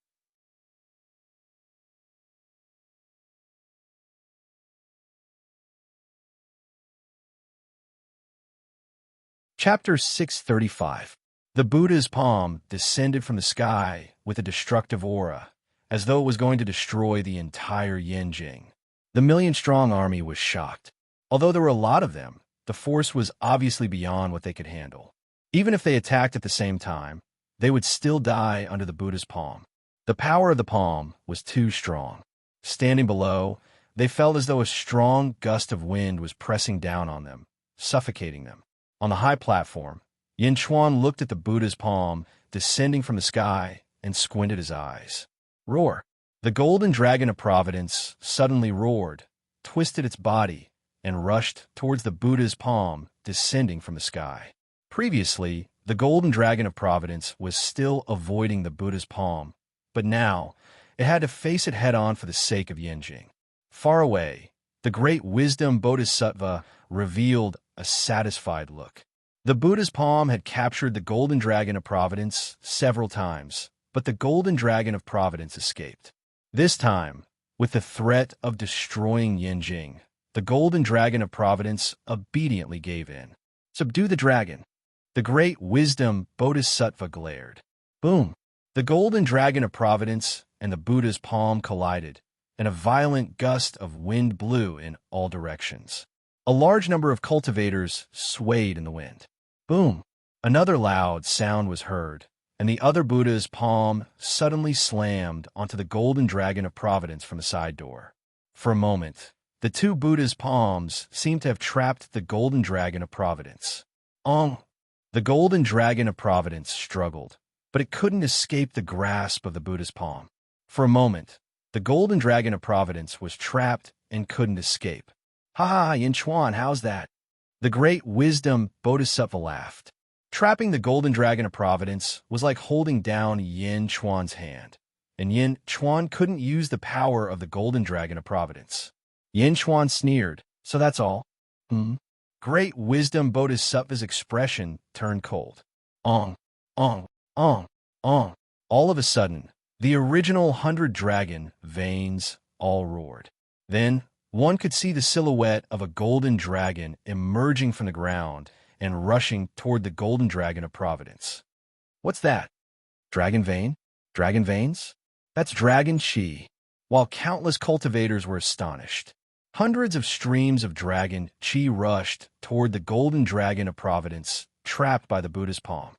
Chapter 635. The Buddha's palm descended from the sky with a destructive aura, as though it was going to destroy the entire Yanjing. The million-strong army was shocked. Although there were a lot of them, the force was obviously beyond what they could handle. Even if they attacked at the same time, they would still die under the Buddha's palm. The power of the palm was too strong. Standing below, they felt as though a strong gust of wind was pressing down on them, suffocating them. On the high platform, Yin Xuan looked at the Buddha's palm descending from the sky and squinted his eyes. Roar! The golden dragon of Providence suddenly roared, twisted its body, and rushed towards the Buddha's palm, descending from the sky. Previously, the golden dragon of Providence was still avoiding the Buddha's palm, but now it had to face it head-on for the sake of Yinjing. Far away, the great wisdom Bodhisattva revealed a satisfied look. The Buddha's palm had captured the golden dragon of Providence several times, but the golden dragon of Providence escaped. This time, with the threat of destroying Yinjing, the golden dragon of Providence obediently gave in. Subdue the dragon. The great wisdom Bodhisattva glared. Boom! The golden dragon of Providence and the Buddha's palm collided, and a violent gust of wind blew in all directions. A large number of cultivators swayed in the wind. Boom! Another loud sound was heard, and the other Buddha's palm suddenly slammed onto the golden dragon of Providence from the side door. For a moment, the two Buddha's palms seemed to have trapped the golden dragon of Providence. The golden dragon of Providence struggled, but it couldn't escape the grasp of the Buddha's palm. For a moment, the golden dragon of Providence was trapped and couldn't escape. Ha ha, Yin Chuan, how's that? The great wisdom Bodhisattva laughed. Trapping the golden dragon of Providence was like holding down Yin Chuan's hand, and Yin Chuan couldn't use the power of the golden dragon of Providence. Yin Chuan sneered, so that's all? Great wisdom Bodhisattva's expression turned cold. All of a sudden, the original 100 dragon veins all roared. Then, one could see the silhouette of a golden dragon emerging from the ground and rushing toward the golden dragon of Providence. What's that? Dragon vein? Dragon veins? That's dragon chi. While countless cultivators were astonished, hundreds of streams of dragon chi rushed toward the golden dragon of Providence, trapped by the Buddha's palm.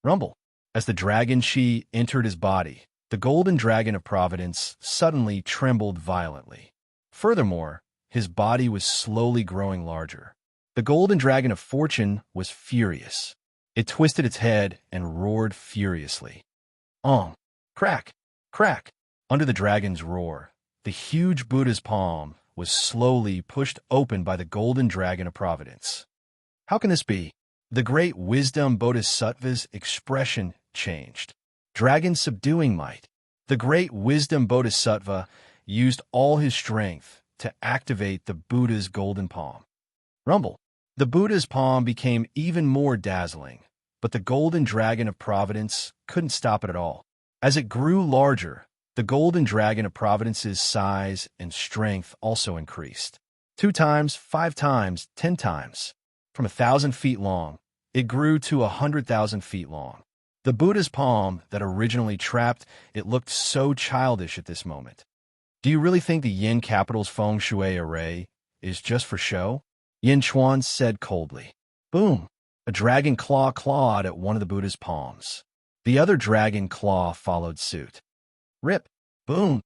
Rumble. As the dragon chi entered his body, the golden dragon of Providence suddenly trembled violently. Furthermore, his body was slowly growing larger. The golden dragon of Fortune was furious. It twisted its head and roared furiously. Crack! Crack! Under the dragon's roar, the huge Buddha's palm was slowly pushed open by the golden dragon of Providence. How can this be? The great wisdom Bodhisattva's expression changed. Dragon subduing might. The great wisdom Bodhisattva used all his strength to activate the Buddha's golden palm. Rumble. The Buddha's palm became even more dazzling, but the golden dragon of Providence couldn't stop it at all. As it grew larger, the golden dragon of Providence's size and strength also increased. 2 times, 5 times, 10 times. From 1,000 feet long, it grew to 100,000 feet long. The Buddha's palm that originally trapped it looked so childish at this moment. Do you really think the Yin capital's feng shui array is just for show? Yin Chuan said coldly. Boom! A dragon claw clawed at one of the Buddha's palms. The other dragon claw followed suit. Rip! Boom!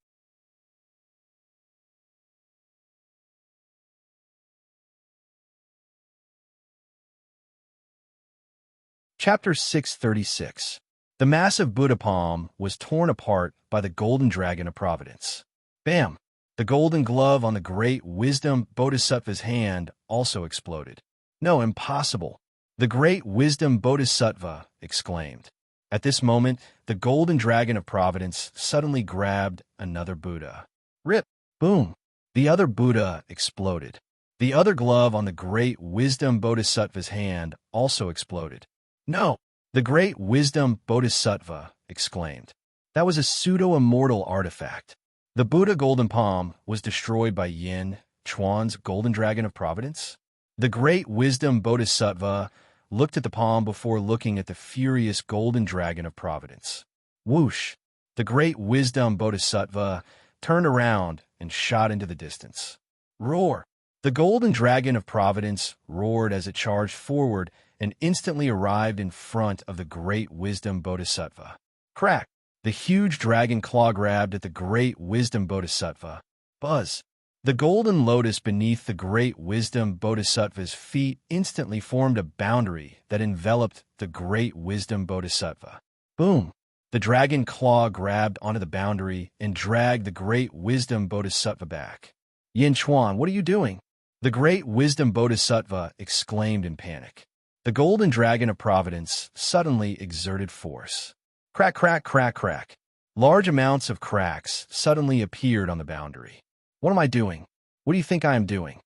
Chapter 636. The massive Buddha palm was torn apart by the golden dragon of Providence. Bam! The golden glove on the great wisdom Bodhisattva's hand also exploded. No, impossible! The great wisdom Bodhisattva exclaimed. At this moment, the golden dragon of Providence suddenly grabbed another Buddha. Rip! Boom! The other Buddha exploded. The other glove on the great wisdom Bodhisattva's hand also exploded. No! The great wisdom Bodhisattva exclaimed. That was a pseudo-immortal artifact. The Buddha golden palm was destroyed by Yin Chuan's golden dragon of Providence. The great wisdom Bodhisattva looked at the palm before looking at the furious golden dragon of Providence. Whoosh! The great wisdom Bodhisattva turned around and shot into the distance. Roar! The golden dragon of Providence roared as it charged forward and instantly arrived in front of the great wisdom Bodhisattva. Crack! The huge dragon claw grabbed at the great wisdom Bodhisattva. Buzz! The golden lotus beneath the great wisdom Bodhisattva's feet instantly formed a boundary that enveloped the great wisdom Bodhisattva. Boom! The dragon claw grabbed onto the boundary and dragged the great wisdom bodhisattva back. Yin Chuan, what are you doing? The great wisdom bodhisattva exclaimed in panic. The golden dragon of providence suddenly exerted force. Crack, crack, crack, crack. Large amounts of cracks suddenly appeared on the boundary. What am I doing? What do you think I am doing?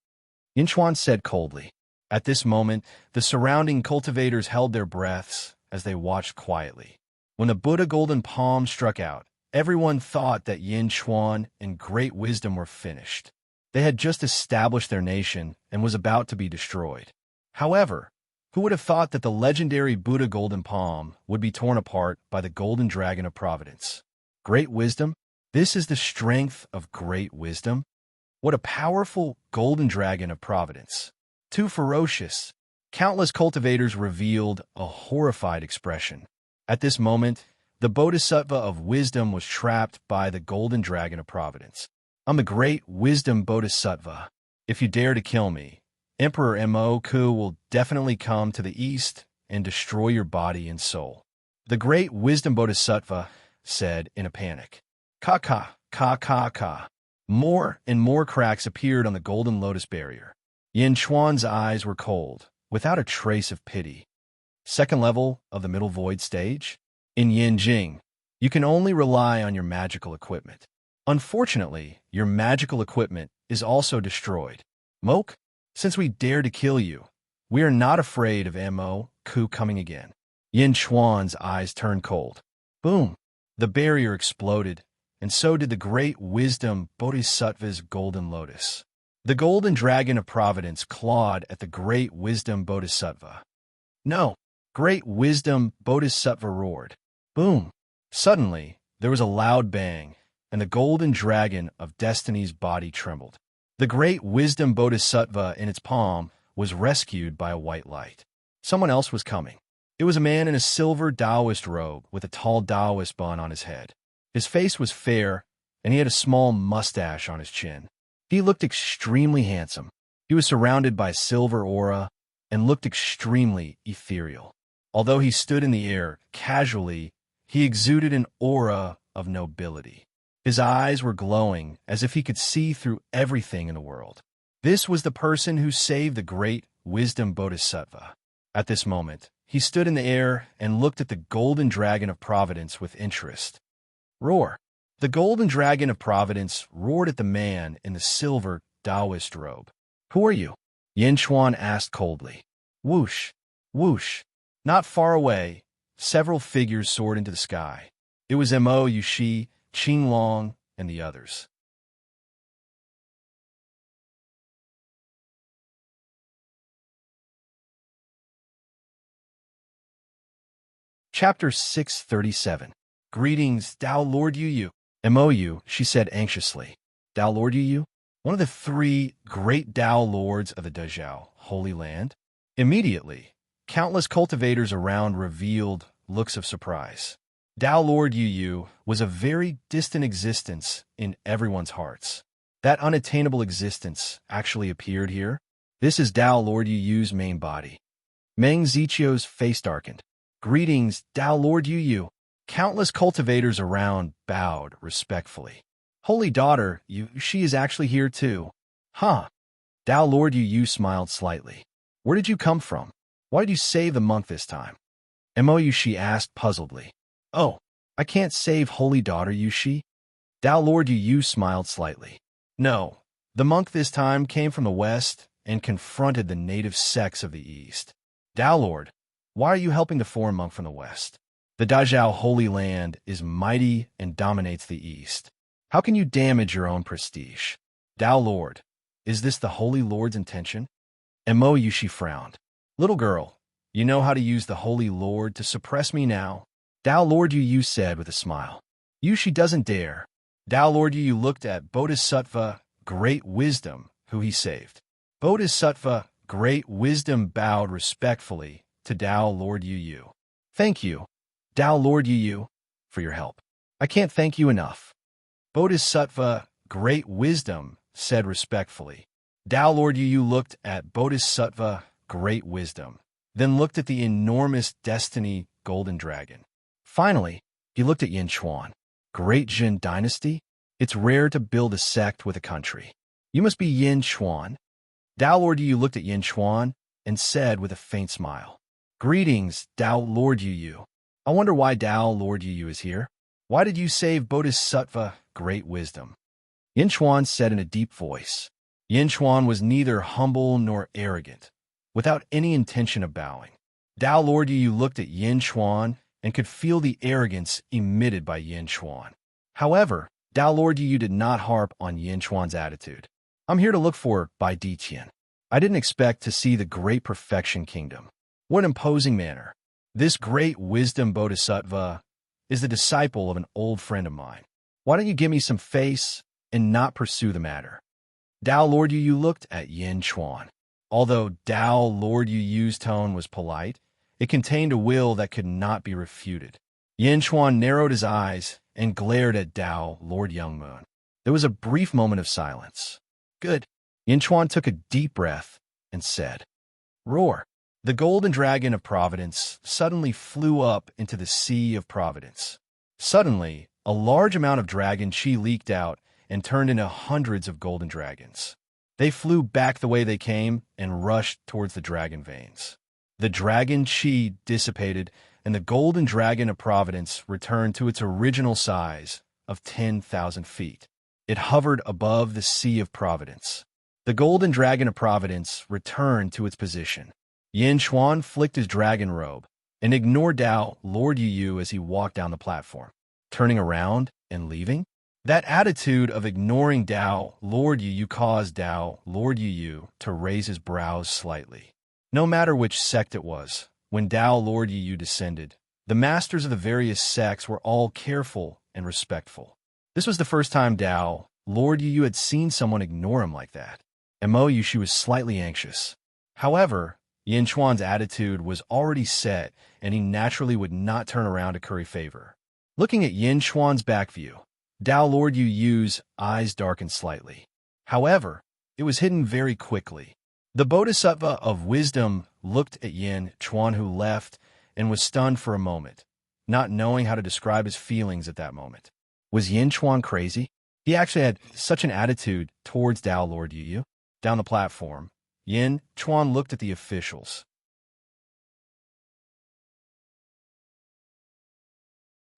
Yin Chuan said coldly. At this moment, the surrounding cultivators held their breaths as they watched quietly. When the Buddha golden palm struck out, everyone thought that Yin Chuan and great wisdom were finished. They had just established their nation and was about to be destroyed. However, who would have thought that the legendary Buddha golden palm would be torn apart by the golden dragon of providence? Great wisdom? This is the strength of great wisdom? What a powerful golden dragon of providence. Too ferocious. Countless cultivators revealed a horrified expression. At this moment, the bodhisattva of wisdom was trapped by the golden dragon of providence. I'm the great wisdom bodhisattva. If you dare to kill me, Emperor Mo Ku will definitely come to the east and destroy your body and soul. The great wisdom bodhisattva said in a panic. Ka ka, ka ka ka. More and more cracks appeared on the golden lotus barrier. Yin Chuan's eyes were cold, without a trace of pity. Second level of the middle void stage? In Yin Jing, you can only rely on your magical equipment. Unfortunately, your magical equipment is also destroyed. Moke, since we dare to kill you, we are not afraid of Mo Ku coming again. Yin Chuan's eyes turned cold. Boom! The barrier exploded, and so did the great wisdom bodhisattva's golden lotus. The golden dragon of providence clawed at the great wisdom bodhisattva. No! Great wisdom bodhisattva roared. Boom! Suddenly, there was a loud bang, and the golden dragon of destiny's body trembled. The great wisdom bodhisattva in its palm was rescued by a white light. Someone else was coming. It was a man in a silver Taoist robe with a tall Taoist bun on his head. His face was fair, and he had a small mustache on his chin. He looked extremely handsome. He was surrounded by a silver aura and looked extremely ethereal. Although he stood in the air casually, he exuded an aura of nobility. His eyes were glowing as if he could see through everything in the world. This was the person who saved the great wisdom bodhisattva. At this moment, he stood in the air and looked at the golden dragon of providence with interest. Roar! The golden dragon of providence roared at the man in the silver Taoist robe. Who are you? Yin Chuan asked coldly. Whoosh! Whoosh! Not far away, several figures soared into the sky. It was Mo Yushi, Qing Long, and the others. Chapter 637. Greetings, Tao Lord Yu. Mo, she said anxiously. Tao Lord Yu? One of the three great Tao lords of the Dazhao, Holy Land? Immediately, countless cultivators around revealed looks of surprise. Tao Lord Yu was a very distant existence in everyone's hearts. That unattainable existence actually appeared here. This is Tao Lord Yu's main body. Meng Zichio's face darkened. Greetings, Tao Lord Yu. Countless cultivators around bowed respectfully. Holy daughter, she is actually here too. Huh? Tao Lord Yu smiled slightly. Where did you come from? Why did you save the monk this time? Mo, she asked puzzledly. Oh, I can't save holy daughter Yushi. Tao Lord Yu smiled slightly. No, the monk this time came from the west and confronted the native sects of the east. Tao Lord, why are you helping the foreign monk from the west? The Dazhao Holy Land is mighty and dominates the east. How can you damage your own prestige? Tao Lord, is this the Holy Lord's intention? Mo Yushi frowned. Little girl, you know how to use the Holy Lord to suppress me now? Tao Lord Yu said with a smile. Yushi doesn't dare. Tao Lord Yu looked at Bodhisattva, great wisdom, who he saved. Bodhisattva, great wisdom bowed respectfully to Tao Lord Yu. Thank you, Tao Lord Yu, for your help. I can't thank you enough. Bodhisattva, great wisdom, said respectfully. Tao Lord Yu looked at Bodhisattva, great wisdom, then looked at the enormous destiny golden dragon. Finally, He looked at Yin Chuan. Great Jin dynasty? It's rare to build a sect with a country. You must be Yin Chuan. Tao Lord Yu looked at Yin Chuan and said with a faint smile, Greetings, Tao Lord Yu. I wonder why Tao Lord Yu is here. Why did you save Bodhisattva, great wisdom? Yin Chuan said in a deep voice. Yin Chuan was neither humble nor arrogant, without any intention of bowing. Tao Lord Yu looked at Yin Chuan and could feel the arrogance emitted by Yin Chuan. However, Tao Lord Yu did not harp on Yin Chuan's attitude. I'm here to look for Bai Di Tian. I didn't expect to see the great perfection kingdom. What an imposing manner. This great wisdom bodhisattva is the disciple of an old friend of mine. Why don't you give me some face and not pursue the matter? Tao Lord Yu looked at Yin Chuan. Although Tao Lord Yu's tone was polite, it contained a will that could not be refuted. Yin Chuan narrowed his eyes and glared at Tao Lord Youngmoon. There was a brief moment of silence. Good. Yin Chuan took a deep breath and said, Roar. The golden dragon of Providence suddenly flew up into the sea of Providence. Suddenly, a large amount of dragon chi leaked out and turned into hundreds of golden dragons. They flew back the way they came and rushed towards the dragon veins. The dragon chi dissipated, and the golden dragon of Providence returned to its original size of 10,000 feet. It hovered above the sea of Providence. The golden dragon of Providence returned to its position. Yin Chuan flicked his dragon robe and ignored Tao Lord Yu as he walked down the platform, turning around and leaving. That attitude of ignoring Tao Lord Yu caused Tao Lord Yu to raise his brows slightly. No matter which sect it was, when Tao Lord Yu descended, the masters of the various sects were all careful and respectful. This was the first time Tao Lord Yu had seen someone ignore him like that. And Mo Yushi was slightly anxious. However, Yin Chuan's attitude was already set, and he naturally would not turn around to curry favor. Looking at Yin Chuan's back view, Tao Lord Yu's eyes darkened slightly. However, it was hidden very quickly. The Bodhisattva of wisdom looked at Yin Chuan, who left, and was stunned for a moment, not knowing how to describe his feelings at that moment. Was Yin Chuan crazy? He actually had such an attitude towards Tao Lord Yu. Down the platform, Yin Chuan looked at the officials.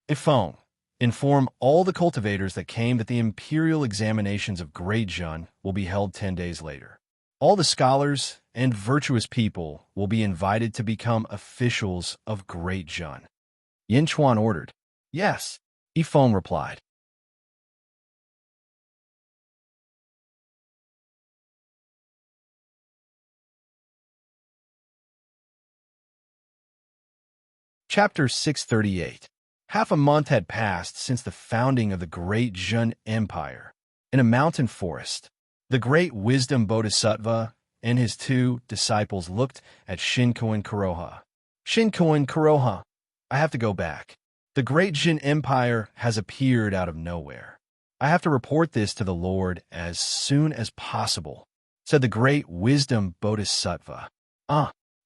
Ifeng, inform all the cultivators that came that the imperial examinations of Great Jun will be held 10 days later. All the scholars and virtuous people will be invited to become officials of Great Jun. Yin Chuan ordered. Yes, Ifeng replied. Chapter 638. Half a month had passed since the founding of the Great Jun Empire. In a mountain forest, the great wisdom bodhisattva and his two disciples looked at Shinkoin Kuroha. Shinkoin Kuroha, I have to go back. The Great Jin Empire has appeared out of nowhere. I have to report this to the Lord as soon as possible, said the great wisdom bodhisattva.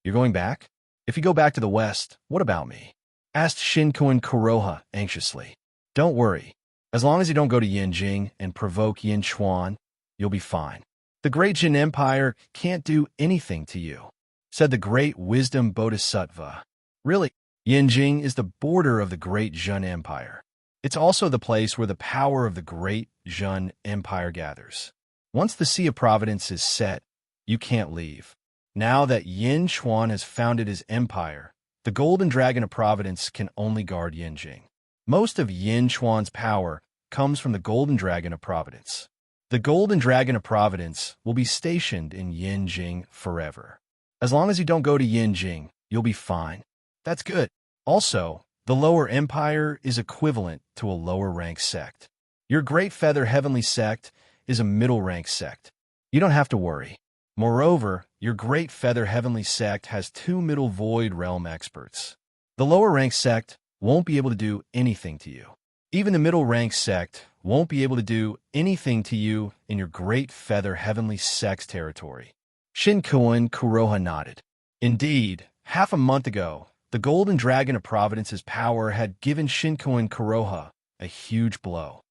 You're going back? If you go back to the west, what about me? Asked Shinkoin Kuroha anxiously. Don't worry. As long as you don't go to Yinjing and provoke Yin Chuan, you'll be fine. The Great Jin Empire can't do anything to you, said the great wisdom bodhisattva. Really, Yinjing is the border of the Great Jun Empire. It's also the place where the power of the Great Jun Empire gathers. Once the Sea of Providence is set, you can't leave. Now that Yin Chuan has founded his empire, the Golden Dragon of Providence can only guard Yinjing. Most of Yin Chuan's power comes from the Golden Dragon of Providence. The Golden Dragon of Providence will be stationed in Yinjing forever. As long as you don't go to Yinjing, you'll be fine. That's good. Also, the lower empire is equivalent to a lower rank sect. Your Great Feather Heavenly Sect is a middle rank sect. You don't have to worry. Moreover, your Great Feather Heavenly Sect has 2 Middle Void Realm experts. The lower rank sect won't be able to do anything to you. Even the middle rank sect won't be able to do anything to you in your Great Feather Heavenly Sect's territory. Shinkoin Kuroha nodded. Indeed, half a month ago, The golden dragon of Providence's power had given Shinkoin Kuroha a huge blow.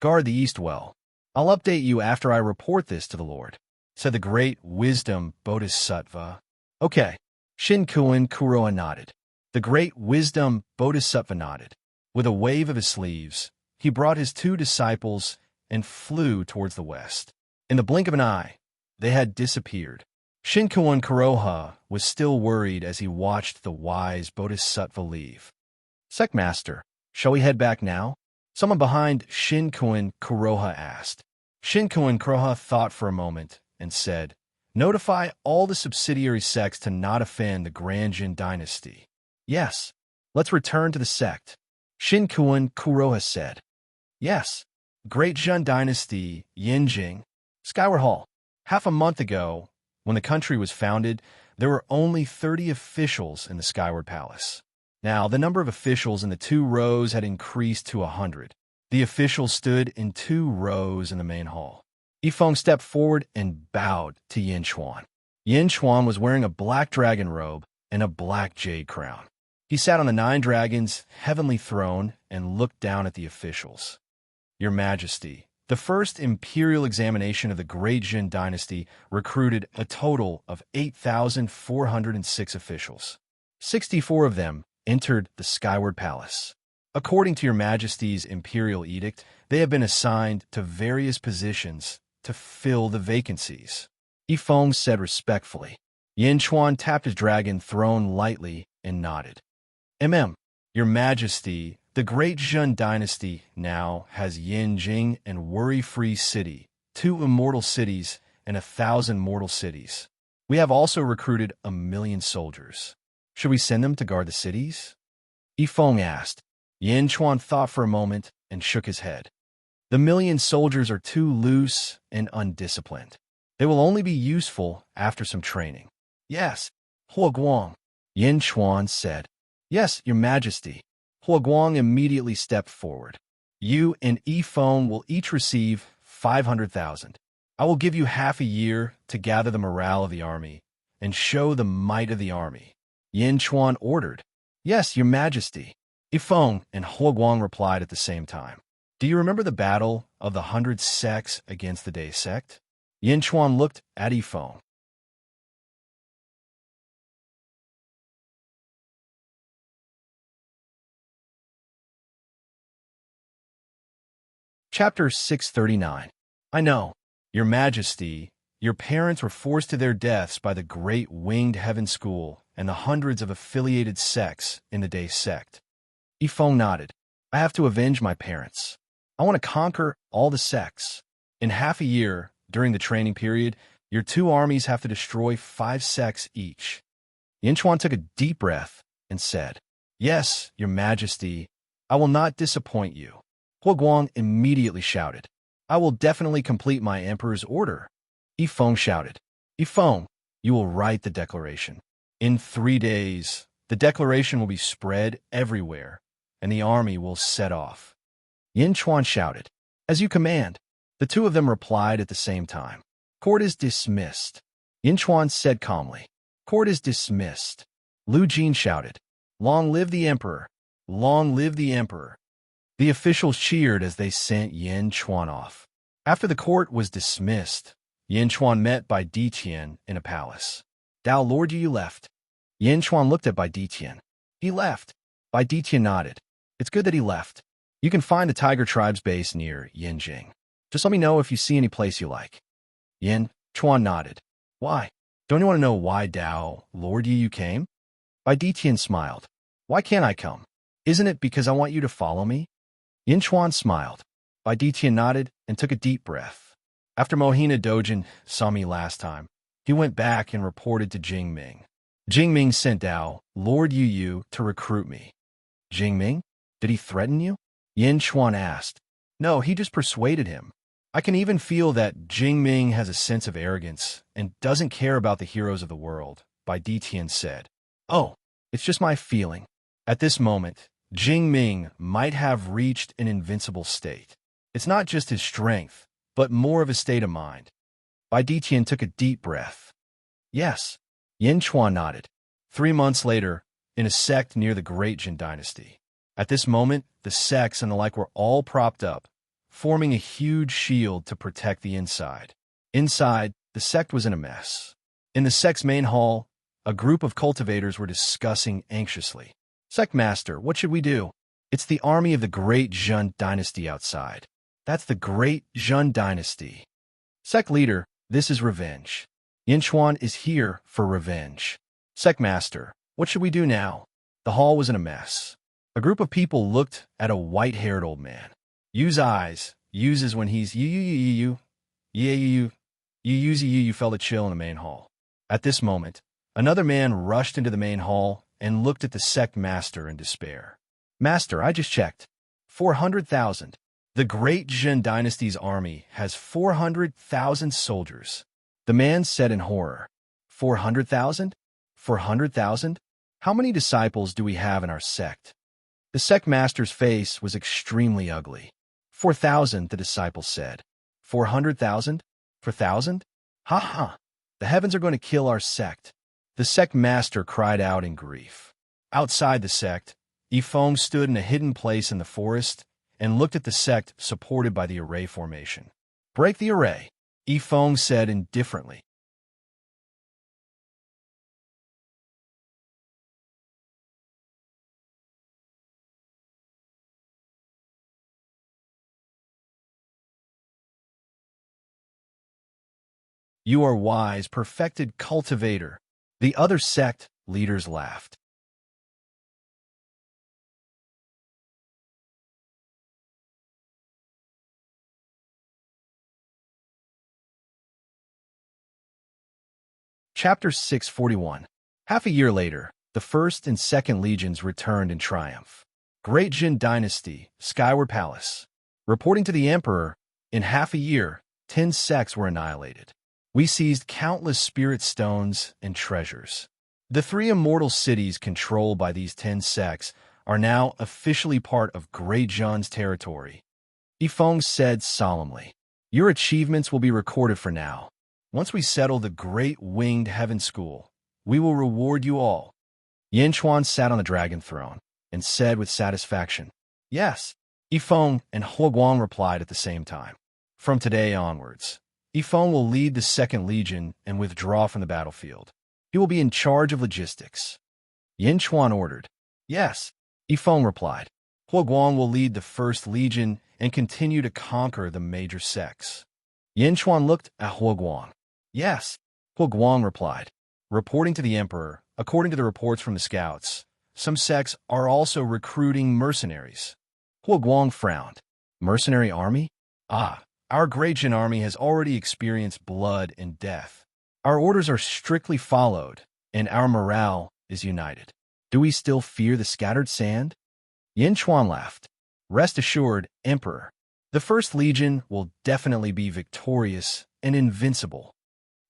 Guard the east well. I'll update you after I report this to the Lord, said the great wisdom Bodhisattva. Okay. Shinkoin Kuroha nodded. The great wisdom Bodhisattva nodded. With a wave of his sleeves, he brought his 2 disciples and flew towards the west. In the blink of an eye, they had disappeared. Shinkoin Kuroha was still worried as he watched the wise Bodhisattva leave. Sectmaster, shall we head back now? Someone behind Shinkoin Kuroha asked. Shinkoin Kuroha thought for a moment and said, Notify all the subsidiary sects to not offend the Grand Jin dynasty. Yes, let's return to the sect. Shinkoin Kuroha said. Yes, Great Jin dynasty, Yinjing. Skyward Hall. Half a month ago, when the country was founded, there were only 30 officials in the Skyward Palace. Now, the number of officials in the 2 rows had increased to 100. The officials stood in 2 rows in the main hall. Yifeng stepped forward and bowed to Yin Chuan. Yin Chuan was wearing a black dragon robe and a black jade crown. He sat on the 9 dragons' heavenly throne and looked down at the officials. Your Majesty, the first imperial examination of the Great Jin dynasty recruited a total of 8,406 officials. 64 of them entered the Skyward Palace. According to Your Majesty's imperial edict, they have been assigned to various positions to fill the vacancies. Yifeng said respectfully. Yin Chuan tapped his dragon throne lightly and nodded. Your Majesty, the Great Jin dynasty now has Yinjing and Worry-Free City, 2 immortal cities, and 1,000 mortal cities. We have also recruited 1,000,000 soldiers. Should we send them to guard the cities? Yifeng asked. Yin Chuan thought for a moment and shook his head. The 1,000,000 soldiers are too loose and undisciplined. They will only be useful after some training. Yes, Huoguang, Yin Chuan said. Yes, Your Majesty. Huoguang immediately stepped forward. You and Yifeng will each receive 500,000. I will give you half a year to gather the morale of the army and show the might of the army. Yin Chuan ordered. Yes, Your Majesty. Yifeng and Huoguang replied at the same time. Do you remember the battle of the 100 sects against the Day sect? Yin Chuan looked at Yifeng. Chapter 639. I know, Your Majesty, your parents were forced to their deaths by the great winged heaven school and the hundreds of affiliated sects in the Day sect. Yifeng nodded. I have to avenge my parents. I want to conquer all the sects. In half a year, during the training period, your 2 armies have to destroy 5 sects each. Yin Chuan took a deep breath and said, Yes, Your Majesty, I will not disappoint you. Huoguang immediately shouted, I will definitely complete my emperor's order. Yifeng shouted, Yifeng, you will write the declaration. In 3 days, the declaration will be spread everywhere, and the army will set off. Yin Chuan shouted, As you command. The 2 of them replied at the same time. Court is dismissed. Yin Chuan said calmly. Court is dismissed. Lu Jin shouted, Long live the emperor! Long live the emperor! The officials cheered as they sent Yin Chuan off. After the court was dismissed, Yin Chuan met Bai Ditian in a palace. Dao Lord you left. Yin Chuan looked at Bai Ditian. He left. Bai Ditian nodded. It's good that he left. You can find the Tiger Tribe's base near Yinjing. Just let me know if you see any place you like. Yin Chuan nodded. Why? Don't you want to know why Dao Lord you came? Bai Ditian smiled. Why can't I come? Isn't it because I want you to follow me? Yin Chuan smiled. Bai Ditian nodded and took a deep breath. After Mohina Dojin saw me last time, he went back and reported to Jingming. Jingming sent Dao, Lord Yu, to recruit me. Jingming? Did he threaten you? Yin Chuan asked. No, he just persuaded him. I can even feel that Jingming has a sense of arrogance and doesn't care about the heroes of the world, Bai Ditian said. Oh, it's just my feeling. At this moment, Jingming might have reached an invincible state. It's not just his strength, but more of a state of mind. Bai Ditian took a deep breath. Yes. Yin Chuan nodded. 3 months later, in a sect near the Great Jin Dynasty. At this moment, the sects and the like were all propped up, forming a huge shield to protect the inside. Inside, the sect was in a mess. In the sect's main hall, a group of cultivators were discussing anxiously. "Sect Master, what should we do?" "It's the army of the Great Jin Dynasty outside." "That's the Great Jin Dynasty." "Sect Leader, this is revenge. Yinchuan is here for revenge." "Sect Master, what should we do now?" The hall was in a mess. A group of people looked at a white-haired old man. "Use eyes. Uses when he's you felt a chill in the main hall. At this moment, another man rushed into the main hall and looked at the sect master in despair. "Master, I just checked. 400,000. The Great Jin Dynasty's army has 400,000 soldiers." The man said in horror. 400,000? 400,000? How many disciples do we have in our sect? The sect master's face was extremely ugly. 4,000, the disciple said. 400,000? 4,000? Ha ha! The heavens are going to kill our sect. The sect master cried out in grief. Outside the sect, Yifeng stood in a hidden place in the forest and looked at the sect supported by the array formation. "Break the array," Yifeng said indifferently. "You are wise, perfected cultivator." The other sect leaders laughed. Chapter 641. Half a year later, the First and Second Legions returned in triumph. Great Jin Dynasty, Skyward Palace. Reporting to the Emperor, in half a year, 10 sects were annihilated. We seized countless spirit stones and treasures. The 3 immortal cities controlled by these 10 sects are now officially part of Great Jin's territory. Yifeng said solemnly. "Your achievements will be recorded for now. Once we settle the Great Winged Heaven School, we will reward you all." Yinchuan sat on the dragon throne and said with satisfaction, "Yes." Yifeng and Huoguang replied at the same time. From today onwards, Yifeng will lead the Second Legion and withdraw from the battlefield. He will be in charge of logistics. Yinchuan ordered. "Yes," Yifeng replied. "Huoguang will lead the First Legion and continue to conquer the major sects." Yinchuan looked at Huoguang. "Yes," Huoguang replied. Reporting to the Emperor, according to the reports from the scouts, some sects are also recruiting mercenaries. Huoguang frowned. "Mercenary army? Ah, our Great Jin army has already experienced blood and death. Our orders are strictly followed, and our morale is united. Do we still fear the scattered sand?" Yinchuan laughed. "Rest assured, Emperor, the First Legion will definitely be victorious and invincible."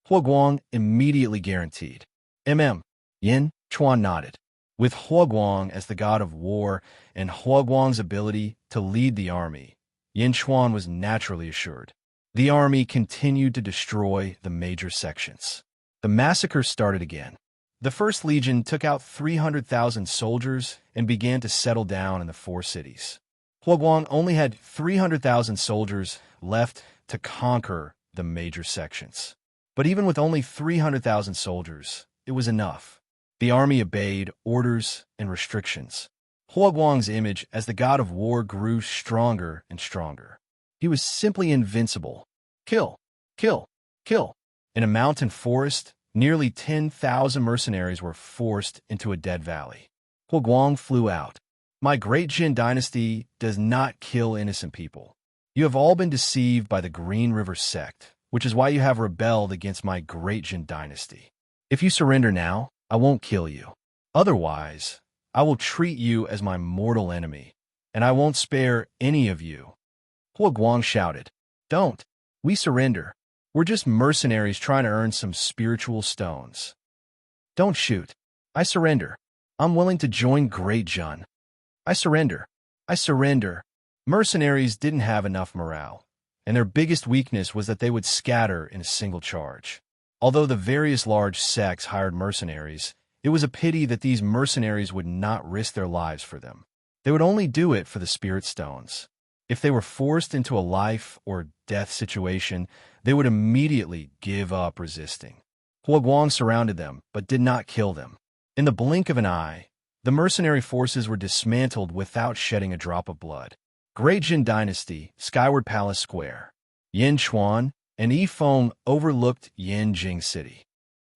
Huoguang immediately guaranteed. Yin Chuan nodded. With Huoguang as the god of war and Huoguang's ability to lead the army, Yin Chuan was naturally assured. The army continued to destroy the major sections. The massacre started again. The First Legion took out 300,000 soldiers and began to settle down in the 4 cities. Huoguang only had 300,000 soldiers left to conquer the major sections. But even with only 300,000 soldiers, it was enough. The army obeyed orders and restrictions. Huoguang's image as the god of war grew stronger and stronger. He was simply invincible. Kill, kill, kill. In a mountain forest, nearly 10,000 mercenaries were forced into a dead valley. Huoguang flew out. "My Great Jin Dynasty does not kill innocent people. You have all been deceived by the Green River sect, which is why you have rebelled against my Great Jin Dynasty. If you surrender now, I won't kill you. Otherwise, I will treat you as my mortal enemy, and I won't spare any of you." Huoguang shouted. "Don't. We surrender. We're just mercenaries trying to earn some spiritual stones. Don't shoot. I surrender. I'm willing to join Great Jin. I surrender. I surrender." Mercenaries didn't have enough morale, and their biggest weakness was that they would scatter in a single charge. Although the various large sects hired mercenaries, It was a pity that these mercenaries would not risk their lives for them. They would only do it for the spirit stones. If they were forced into a life or death situation, they would immediately give up resisting. Huoguang surrounded them, but did not kill them. In the blink of an eye, the mercenary forces were dismantled without shedding a drop of blood. Great Jin Dynasty, Skyward Palace Square. Yinchuan and Yifeng overlooked Yanjing City.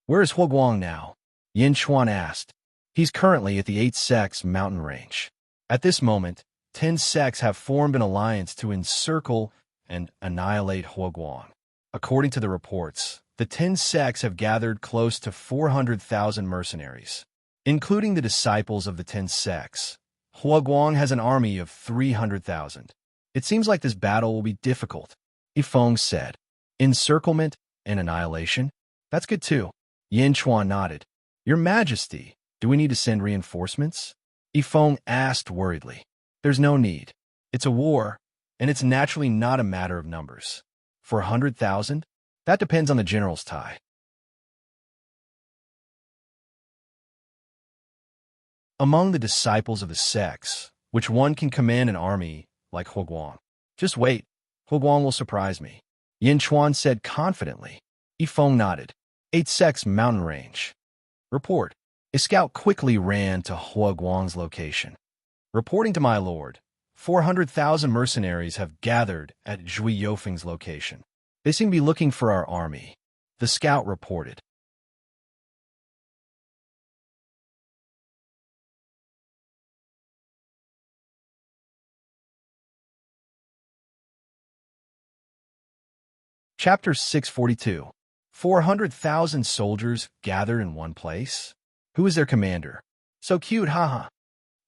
"Where is Huoguang now?" Yinchuan asked. "He's currently at the 8 Sects mountain range." At this moment, 10 sects have formed an alliance to encircle and annihilate Huoguang. According to the reports, the 10 sects have gathered close to 400,000 mercenaries. Including the disciples of the 10 sects, Huoguang has an army of 300,000. "It seems like this battle will be difficult," Yifeng said. "Encirclement and annihilation? That's good too." Yinchuan nodded. "Your Majesty, do we need to send reinforcements?" Yifeng asked worriedly. "There's no need. It's a war, and it's naturally not a matter of numbers. For 100,000? That depends on the general's tie." Among the disciples of the sects, which one can command an army like Huoguang? "Just wait. Huoguang will surprise me," Yinchuan said confidently. Yifeng nodded. 8 sects mountain range. Report. A scout quickly ran to Huoguang's location. "Reporting to my lord, 400,000 mercenaries have gathered at Zhui Yofeng's location. They seem to be looking for our army," the scout reported. Chapter 642. 400,000 soldiers gathered in one place? Who is their commander? So cute, haha.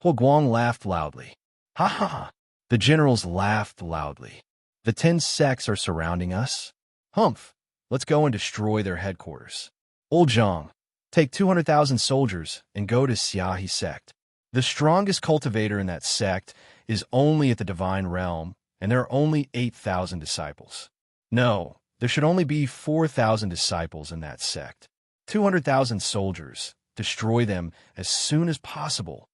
Huoguang laughed loudly. Ha ha ha. The generals laughed loudly. "The 10 sects are surrounding us? Humph. Let's go and destroy their headquarters. Old Zhang, take 200,000 soldiers and go to Xiahe sect. The strongest cultivator in that sect is only at the divine realm, and there are only 8,000 disciples. No, there should only be 4,000 disciples in that sect. 200,000 soldiers. Destroy them as soon as possible."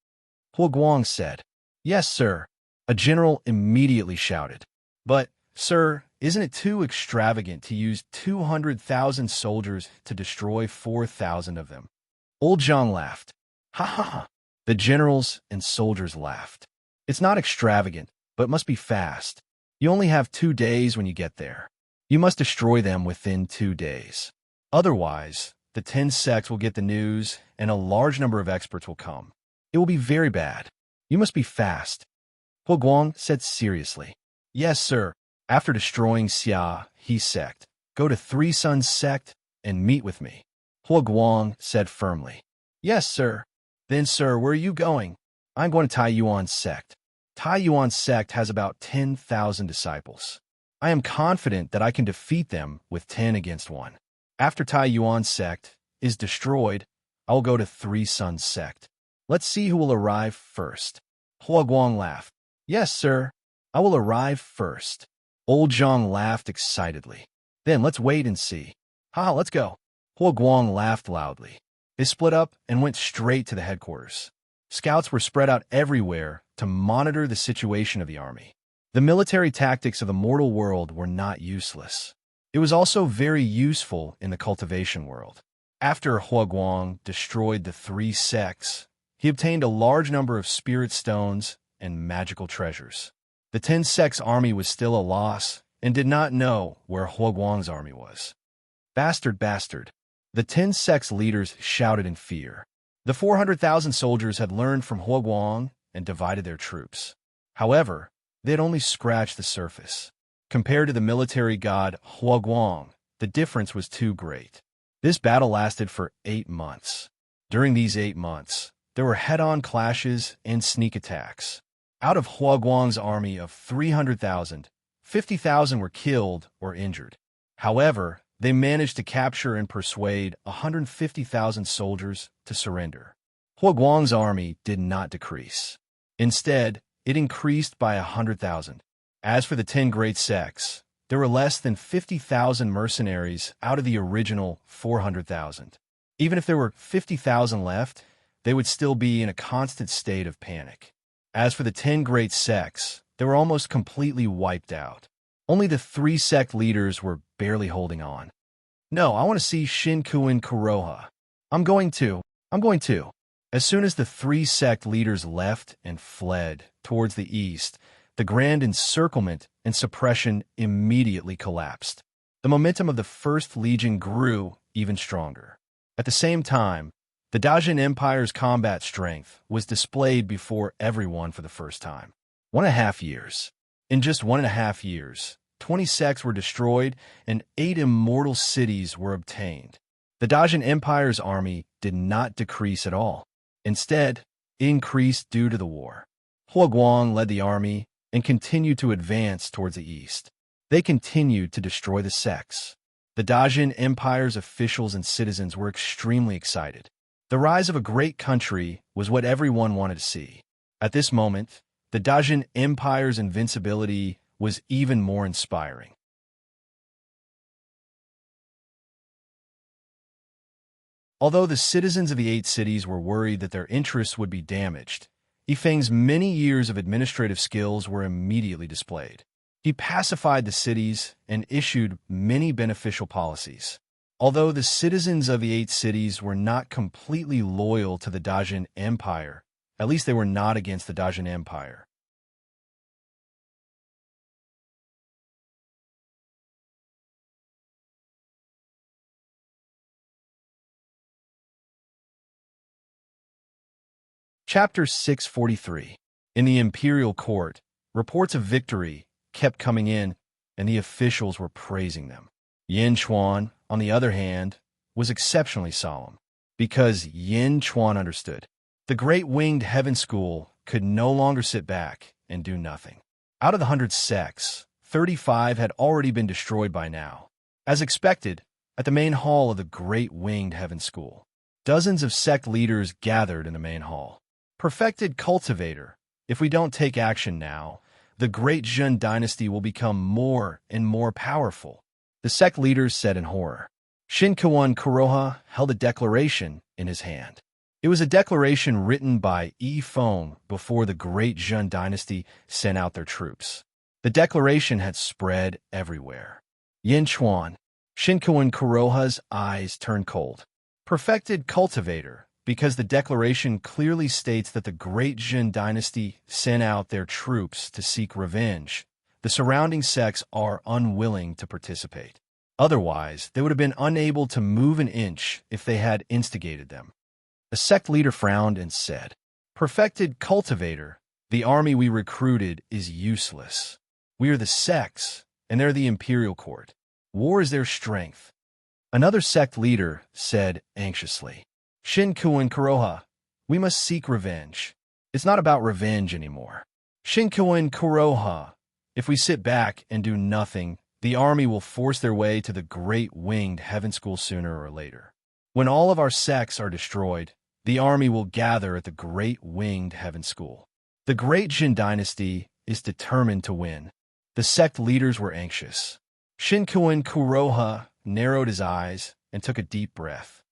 Huoguang said. "Yes, sir," a general immediately shouted. "But, sir, isn't it too extravagant to use 200,000 soldiers to destroy 4,000 of them?" Old Zhang laughed. Ha ha ha. The generals and soldiers laughed. "It's not extravagant, but must be fast. You only have 2 days when you get there. You must destroy them within 2 days. Otherwise, the 10 sects will get the news and a large number of experts will come. It will be very bad. You must be fast," Huoguang said seriously. "Yes, sir. After destroying Xiahe sect, go to 3 Suns sect and meet with me," Huoguang said firmly. "Yes, sir." "Then, sir, where are you going?" "I'm going to Taiyuan sect. Taiyuan sect has about 10,000 disciples. I am confident that I can defeat them with 10 against 1. After Taiyuan sect is destroyed, I will go to 3 Suns sect. Let's see who will arrive first." Huoguang laughed. "Yes, sir. I will arrive first." Old Zhang laughed excitedly. "Then let's wait and see." "Ha, let's go." Huoguang laughed loudly. They split up and went straight to the headquarters. Scouts were spread out everywhere to monitor the situation of the army. The military tactics of the mortal world were not useless. It was also very useful in the cultivation world. After Huoguang destroyed the 3 sects, he obtained a large number of spirit stones and magical treasures. The 10 sects army was still a loss and did not know where Huoguang's army was. "Bastard, bastard." The 10 sects leaders shouted in fear. The 400,000 soldiers had learned from Huoguang and divided their troops. However, they had only scratched the surface. Compared to the military god Huoguang, the difference was too great. This battle lasted for 8 months. During these 8 months, there were head-on clashes and sneak attacks. Out of Huoguang's army of 300,000, 50,000 were killed or injured. However, they managed to capture and persuade 150,000 soldiers to surrender. Huoguang's army did not decrease. Instead, it increased by 100,000. As for the 10 great sects, there were less than 50,000 mercenaries out of the original 400,000. Even if there were 50,000 left, they would still be in a constant state of panic. As for the 10 great sects, they were almost completely wiped out. Only the 3 sect leaders were barely holding on. No, I want to see Shinkuin Kuroha. I'm going to. As soon as the 3 sect leaders left and fled towards the east, the grand encirclement and suppression immediately collapsed. The momentum of the First Legion grew even stronger. At the same time, the Dajin Empire's combat strength was displayed before everyone for the first time. 1.5 years. In just 1.5 years, 20 sects were destroyed and 8 immortal cities were obtained. The Dajin Empire's army did not decrease at all. Instead, it increased due to the war. Huaguang led the army and continued to advance towards the east. They continued to destroy the sects. The Dajin Empire's officials and citizens were extremely excited. The rise of a great country was what everyone wanted to see. At this moment, the Dajin Empire's invincibility was even more inspiring. Although the citizens of the 8 cities were worried that their interests would be damaged, Yifeng's many years of administrative skills were immediately displayed. He pacified the cities and issued many beneficial policies. Although the citizens of the 8 cities were not completely loyal to the Dajin Empire, at least they were not against the Dajin Empire. Chapter 643. In the imperial court, reports of victory kept coming in, and the officials were praising them. Yin Chuan, on the other hand, was exceptionally solemn, because Yin Chuan understood. The Great Winged Heaven School could no longer sit back and do nothing. Out of the 100 sects, 35 had already been destroyed by now. As expected, at the main hall of the Great Winged Heaven School, dozens of sect leaders gathered in the main hall. Perfected cultivator, if we don't take action now, the Great Zhen dynasty will become more and more powerful, the sect leaders said in horror. Shinkuan Kuroha held a declaration in his hand. It was a declaration written by Yi Feng before the Great Zhen dynasty sent out their troops. The declaration had spread everywhere. Yin Chuan, Shinkuan Kuroha's eyes turned cold. Perfected cultivator, because the declaration clearly states that the Great Zhen dynasty sent out their troops to seek revenge. The surrounding sects are unwilling to participate. Otherwise, they would have been unable to move an inch if they had instigated them. A sect leader frowned and said, "Perfected cultivator, the army we recruited is useless. We are the sects, and they're the imperial court. War is their strength." Another sect leader said anxiously, "Shinkuin Kuroha, we must seek revenge. It's not about revenge anymore. Shinkuin Kuroha, if we sit back and do nothing, the army will force their way to the Great Winged Heaven School sooner or later. When all of our sects are destroyed, the army will gather at the Great Winged Heaven School. The Great Jin dynasty is determined to win." The sect leaders were anxious. Shinkuin Kuroha narrowed his eyes and took a deep breath.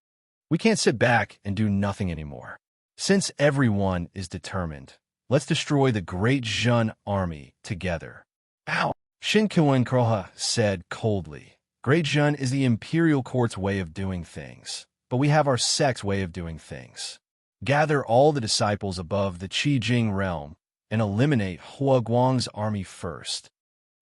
"We can't sit back and do nothing anymore. Since everyone is determined, let's destroy the Great Zhen army together." "Ow!" Shinkuin Kuroha said coldly. "Great Zhen is the imperial court's way of doing things, but we have our sect's way of doing things. Gather all the disciples above the Qijing realm and eliminate Huaguang's army first.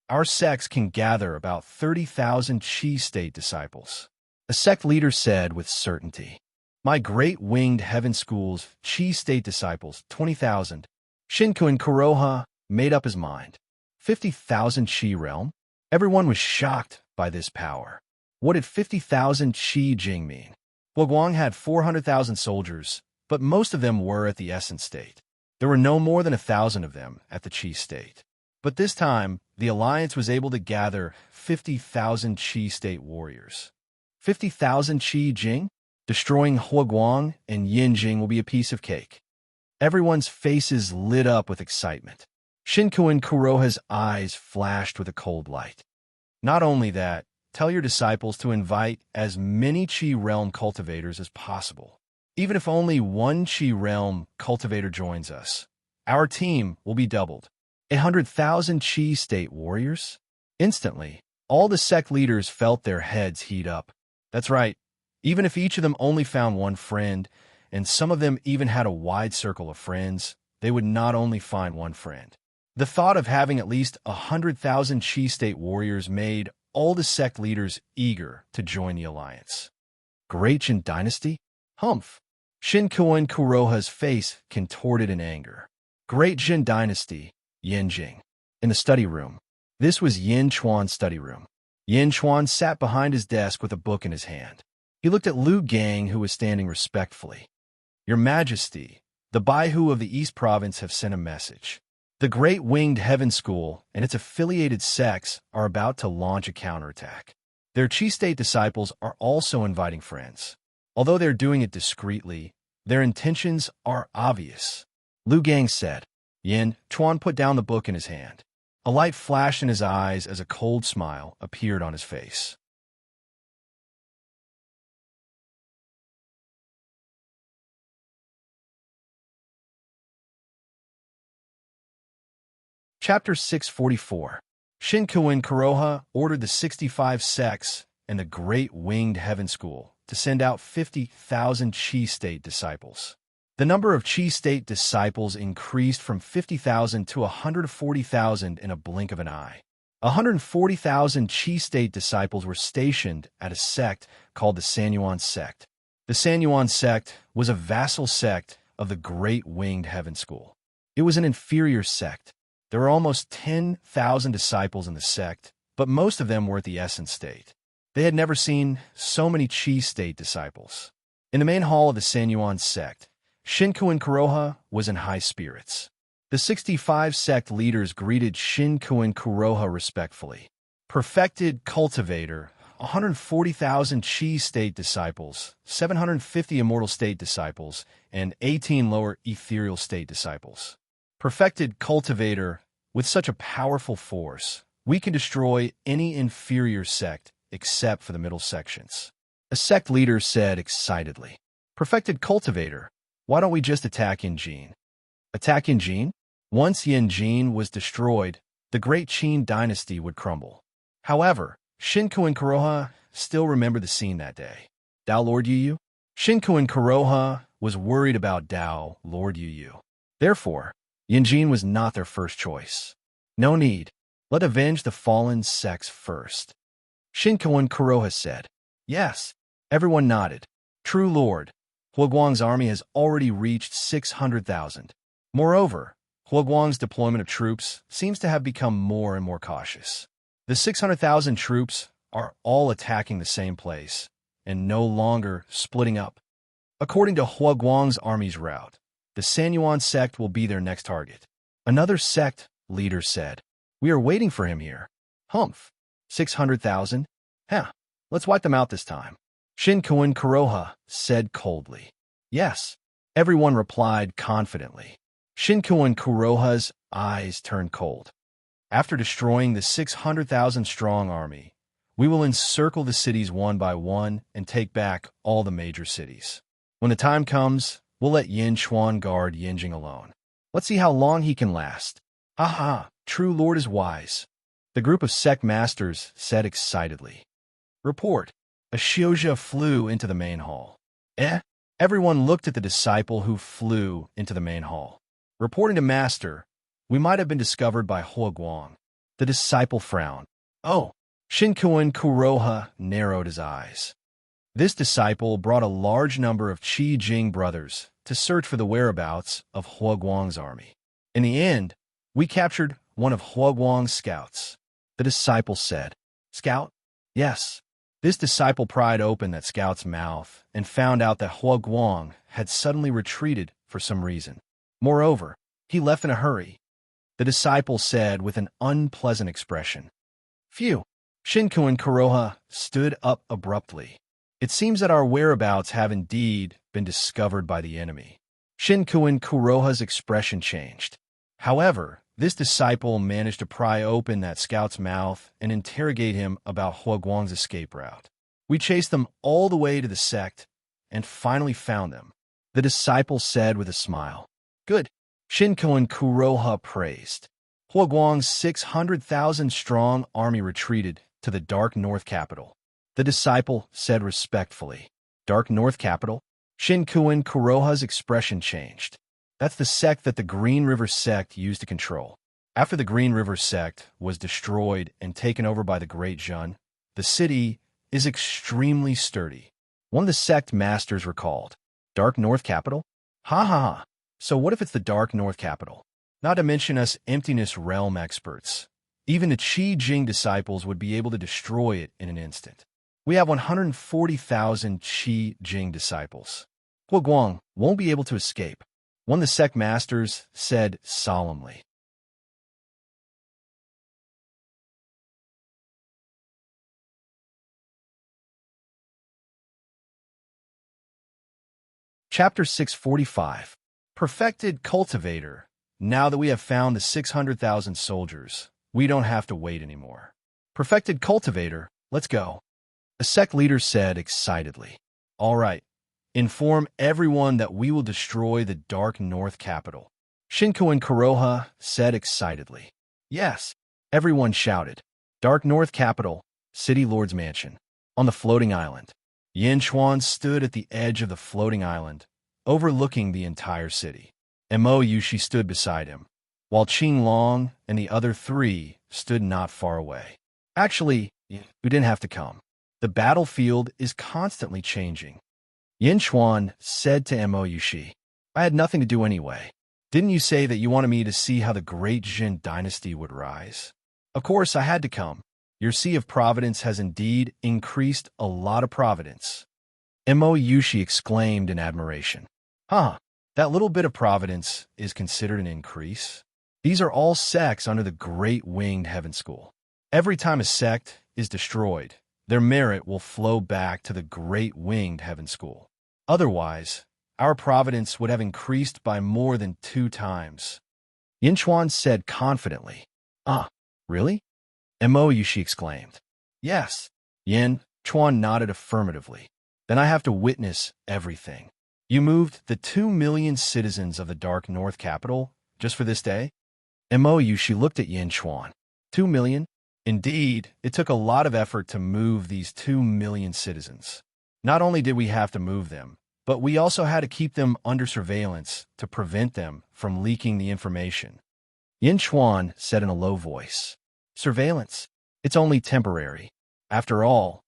Our sects can gather about 30,000 Qi state disciples." A sect leader said with certainty, "My Great Winged Heaven School's Qi state disciples, 20,000. Shinkuin Kuroha made up his mind. 50,000 Qi realm? Everyone was shocked by this power. What did 50,000 Qi Jing mean? Huaguang had 400,000 soldiers, but most of them were at the Essence State. There were no more than 1,000 of them at the Qi State. But this time, the Alliance was able to gather 50,000 Qi State warriors. 50,000 Qi Jing? Destroying Huaguang and Yinjing will be a piece of cake." Everyone's faces lit up with excitement. Shinkuin Kuroha's eyes flashed with a cold light. Not only that, tell your disciples to invite as many Qi realm cultivators as possible. Even if only one Qi realm cultivator joins us, our team will be doubled. 100,000 Qi state warriors? Instantly, all the sect leaders felt their heads heat up. That's right. Even if each of them only found one friend, and some of them even had a wide circle of friends, they would not only find one friend. The thought of having at least 100,000 Qi state warriors made all the sect leaders eager to join the alliance. Great Jin dynasty? Humph! Shin Kuan Kuroha's face contorted in anger. Great Jin dynasty, Yin Jing. In the study room. This was Yin Chuan's study room. Yin Chuan sat behind his desk with a book in his hand. He looked at Lu Gang, who was standing respectfully. Your Majesty, the Baihu of the East Province have sent a message. The Great Winged Heaven School and its affiliated sects are about to launch a counterattack. Their Qi State disciples are also inviting friends. Although they're doing it discreetly, their intentions are obvious. Lu Gang said. Yin Chuan put down the book in his hand. A light flashed in his eyes as a cold smile appeared on his face. Chapter 644. Shinkuin Kuroha ordered the 65 sects and the Great Winged Heaven School to send out 50,000 Qi State disciples. The number of Qi State disciples increased from 50,000 to 140,000 in a blink of an eye. 140,000 Qi State disciples were stationed at a sect called the Sanyuan sect. The Sanyuan sect was a vassal sect of the Great Winged Heaven School. It was an inferior sect. There were almost 10,000 disciples in the sect, but most of them were at the Essence State. They had never seen so many Qi State disciples. In the main hall of the Sanyuan sect, Shinkuin Kuroha was in high spirits. The 65 sect leaders greeted Shinkuin Kuroha respectfully. Perfected cultivator, 140,000 Qi State disciples, 750 Immortal State disciples, and 18 lower Ethereal State disciples. Perfected cultivator, with such a powerful force, we can destroy any inferior sect except for the middle sections. A sect leader said excitedly. Perfected cultivator, why don't we just attack Yanjin? Attack Yanjin? Once Yanjin was destroyed, the Great Qin dynasty would crumble. However, Shinkuin Kuroha still remembered the scene that day. Dao Lord Yu? Shinkuin Kuroha was worried about Dao Lord Yu. Therefore, Yanjin was not their first choice. No need. Let avenge the fallen sects first. Shinkuin Kuroha said. Yes. Everyone nodded. True Lord. Huaguang's army has already reached 600,000. Moreover, Huaguang's deployment of troops seems to have become more and more cautious. The 600,000 troops are all attacking the same place and no longer splitting up. According to Huaguang's army's route, the Sanyuan sect will be their next target. Another sect leader said, we are waiting for him here. Humph. 600,000? Huh. Let's wipe them out this time. Shinkuin Kuroha said coldly. Yes. Everyone replied confidently. Shinkuin Kuroha's eyes turned cold. After destroying the 600,000-strong army, we will encircle the cities one by one and take back all the major cities. When the time comes, we'll let Yin Chuan guard Yinjing alone. Let's see how long he can last. Aha, true Lord is wise. The group of sect masters said excitedly. Report. A Xiozha flew into the main hall. Everyone looked at the disciple who flew into the main hall. Reporting to Master, we might have been discovered by Huaguang. The disciple frowned. Oh, Shinkuin Kuroha narrowed his eyes. This disciple brought a large number of Qi Jing brothers to search for the whereabouts of Huaguang's army. In the end, we captured one of Huaguang's scouts. The disciple said, Scout? Yes. This disciple pried open that scout's mouth and found out that Huaguang had suddenly retreated for some reason. Moreover, he left in a hurry. The disciple said with an unpleasant expression. Phew. Shinkuin Kuroha stood up abruptly. It seems that our whereabouts have indeed been discovered by the enemy. Shinkuin Kuroha's expression changed. However, This disciple managed to pry open that scout's mouth and interrogate him about Hua Guang's escape route. We chased them all the way to the sect and finally found them, the disciple said with a smile. Good, Shinko and Kuroha praised. Hua Guang's 600,000-strong army retreated to the Dark North capital. The disciple said respectfully. Dark North capital? Shinku and Kuroha's expression changed. That's the sect that the Green River sect used to control. After the Green River sect was destroyed and taken over by the Great Jun, the city is extremely sturdy. One of the sect masters recalled. Dark North capital? Ha ha ha. So what if it's the Dark North capital? Not to mention us emptiness realm experts. Even the Qi Jing disciples would be able to destroy it in an instant. We have 140,000 Qi Jing disciples. Hua Guang won't be able to escape. One of the sect masters said solemnly. Chapter 645. Perfected Cultivator. Now that we have found the 600,000 soldiers, we don't have to wait anymore. Perfected Cultivator, let's go. A sect leader said excitedly. All right. Inform everyone that we will destroy the Dark North capital. Shinko and Kuroha said excitedly. Yes. Everyone shouted. Dark North capital, City Lord's mansion. On the floating island. Yin Chuan stood at the edge of the floating island, overlooking the entire city. Mo Yushi stood beside him, while Qing Long and the other three stood not far away. Actually, you didn't have to come. The battlefield is constantly changing. Yin Chuan said to Mo Yushi, I had nothing to do anyway. Didn't you say that you wanted me to see how the great Jin dynasty would rise? Of course, I had to come. Your Sea of Providence has indeed increased a lot of providence. Mo Yushi exclaimed in admiration. Huh, that little bit of providence is considered an increase? These are all sects under the Great Winged Heaven School. Every time a sect is destroyed, their merit will flow back to the Great Winged Heaven School. Otherwise, our providence would have increased by more than 2 times. Yin Chuan said confidently. Ah, really? Mo Yushi exclaimed. Yes. Yin Chuan nodded affirmatively. Then I have to witness everything. You moved the 2 million citizens of the Dark North capital just for this day? Mo Yushi looked at Yin Chuan. 2 million? Indeed, it took a lot of effort to move these 2 million citizens. Not only did we have to move them, but we also had to keep them under surveillance to prevent them from leaking the information. Yin Chuan said in a low voice. Surveillance? It's only temporary. After all,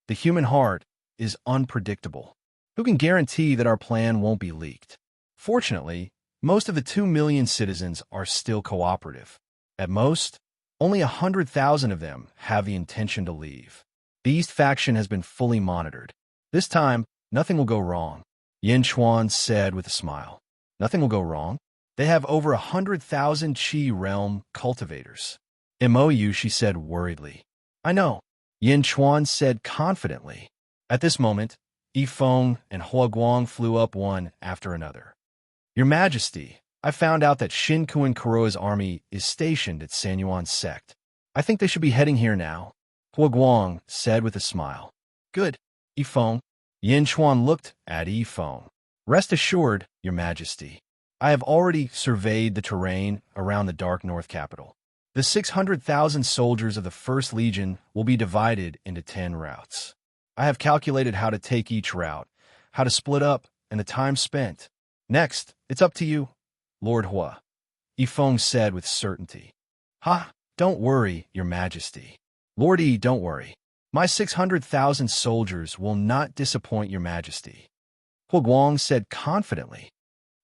the human heart is unpredictable. Who can guarantee that our plan won't be leaked? Fortunately, most of the 2 million citizens are still cooperative. At most, only 100,000 of them have the intention to leave. The East faction has been fully monitored. This time, nothing will go wrong, Yin Chuan said with a smile. Nothing will go wrong? They have over 100,000 Qi realm cultivators. Mo Yushi said worriedly. I know, Yin Chuan said confidently. At this moment, Yifeng and Hua Guang flew up one after another. Your Majesty, I found out that Shinku and Kuroha's army is stationed at Sanyuan's sect. I think they should be heading here now, Hua Guang said with a smile. Good, Yifeng. Yin Chuan looked at Yifeng. Rest assured, Your Majesty, I have already surveyed the terrain around the Dark North capital. The 600,000 soldiers of the First Legion will be divided into 10 routes. I have calculated how to take each route, how to split up, and the time spent. Next, it's up to you, Lord Hua, Yifeng said with certainty. Ha, don't worry, Your Majesty. Lord Yi, don't worry. My 600,000 soldiers will not disappoint Your Majesty. Hua Guang said confidently.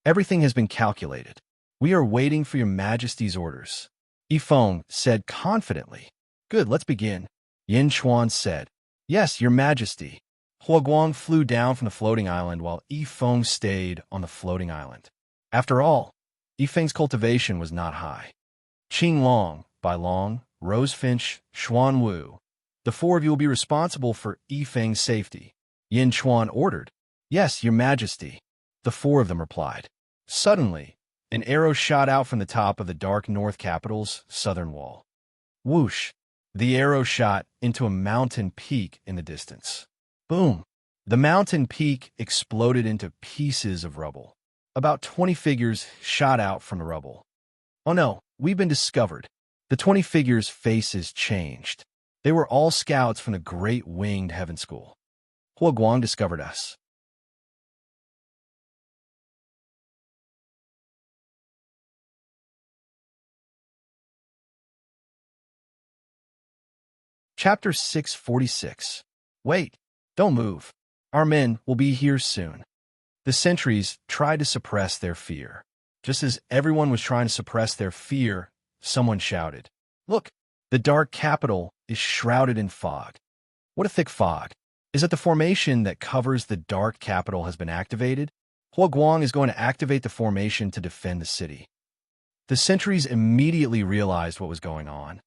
Everything has been calculated. We are waiting for Your Majesty's orders. Yifeng said confidently. Good, let's begin. Yin Chuan said. Yes, Your Majesty. Hua Guang flew down from the floating island while Yifeng stayed on the floating island. After all, Yifeng's cultivation was not high. Qing Long, Bai Long, Rose Finch, Xuan Wu. The 4 of you will be responsible for Yifeng's safety. Yin Chuan ordered. Yes, Your Majesty. The 4 of them replied. Suddenly, An arrow shot out from the top of the dark north capital's southern wall. Whoosh! The arrow shot into a mountain peak in the distance. Boom! The mountain peak exploded into pieces of rubble. About 20 figures shot out from the rubble. Oh no, we've been discovered. The 20 figures' faces changed. They were all scouts from the Great Winged Heaven School. Hua Guang discovered us. Chapter 646. Wait, don't move. Our men will be here soon. The sentries tried to suppress their fear. Just as everyone was trying to suppress their fear, someone shouted, "Look, the dark capital is shrouded in fog." What a thick fog. Is it the formation that covers the dark capital has been activated? Hua Guang is going to activate the formation to defend the city. The sentries immediately realized what was going on.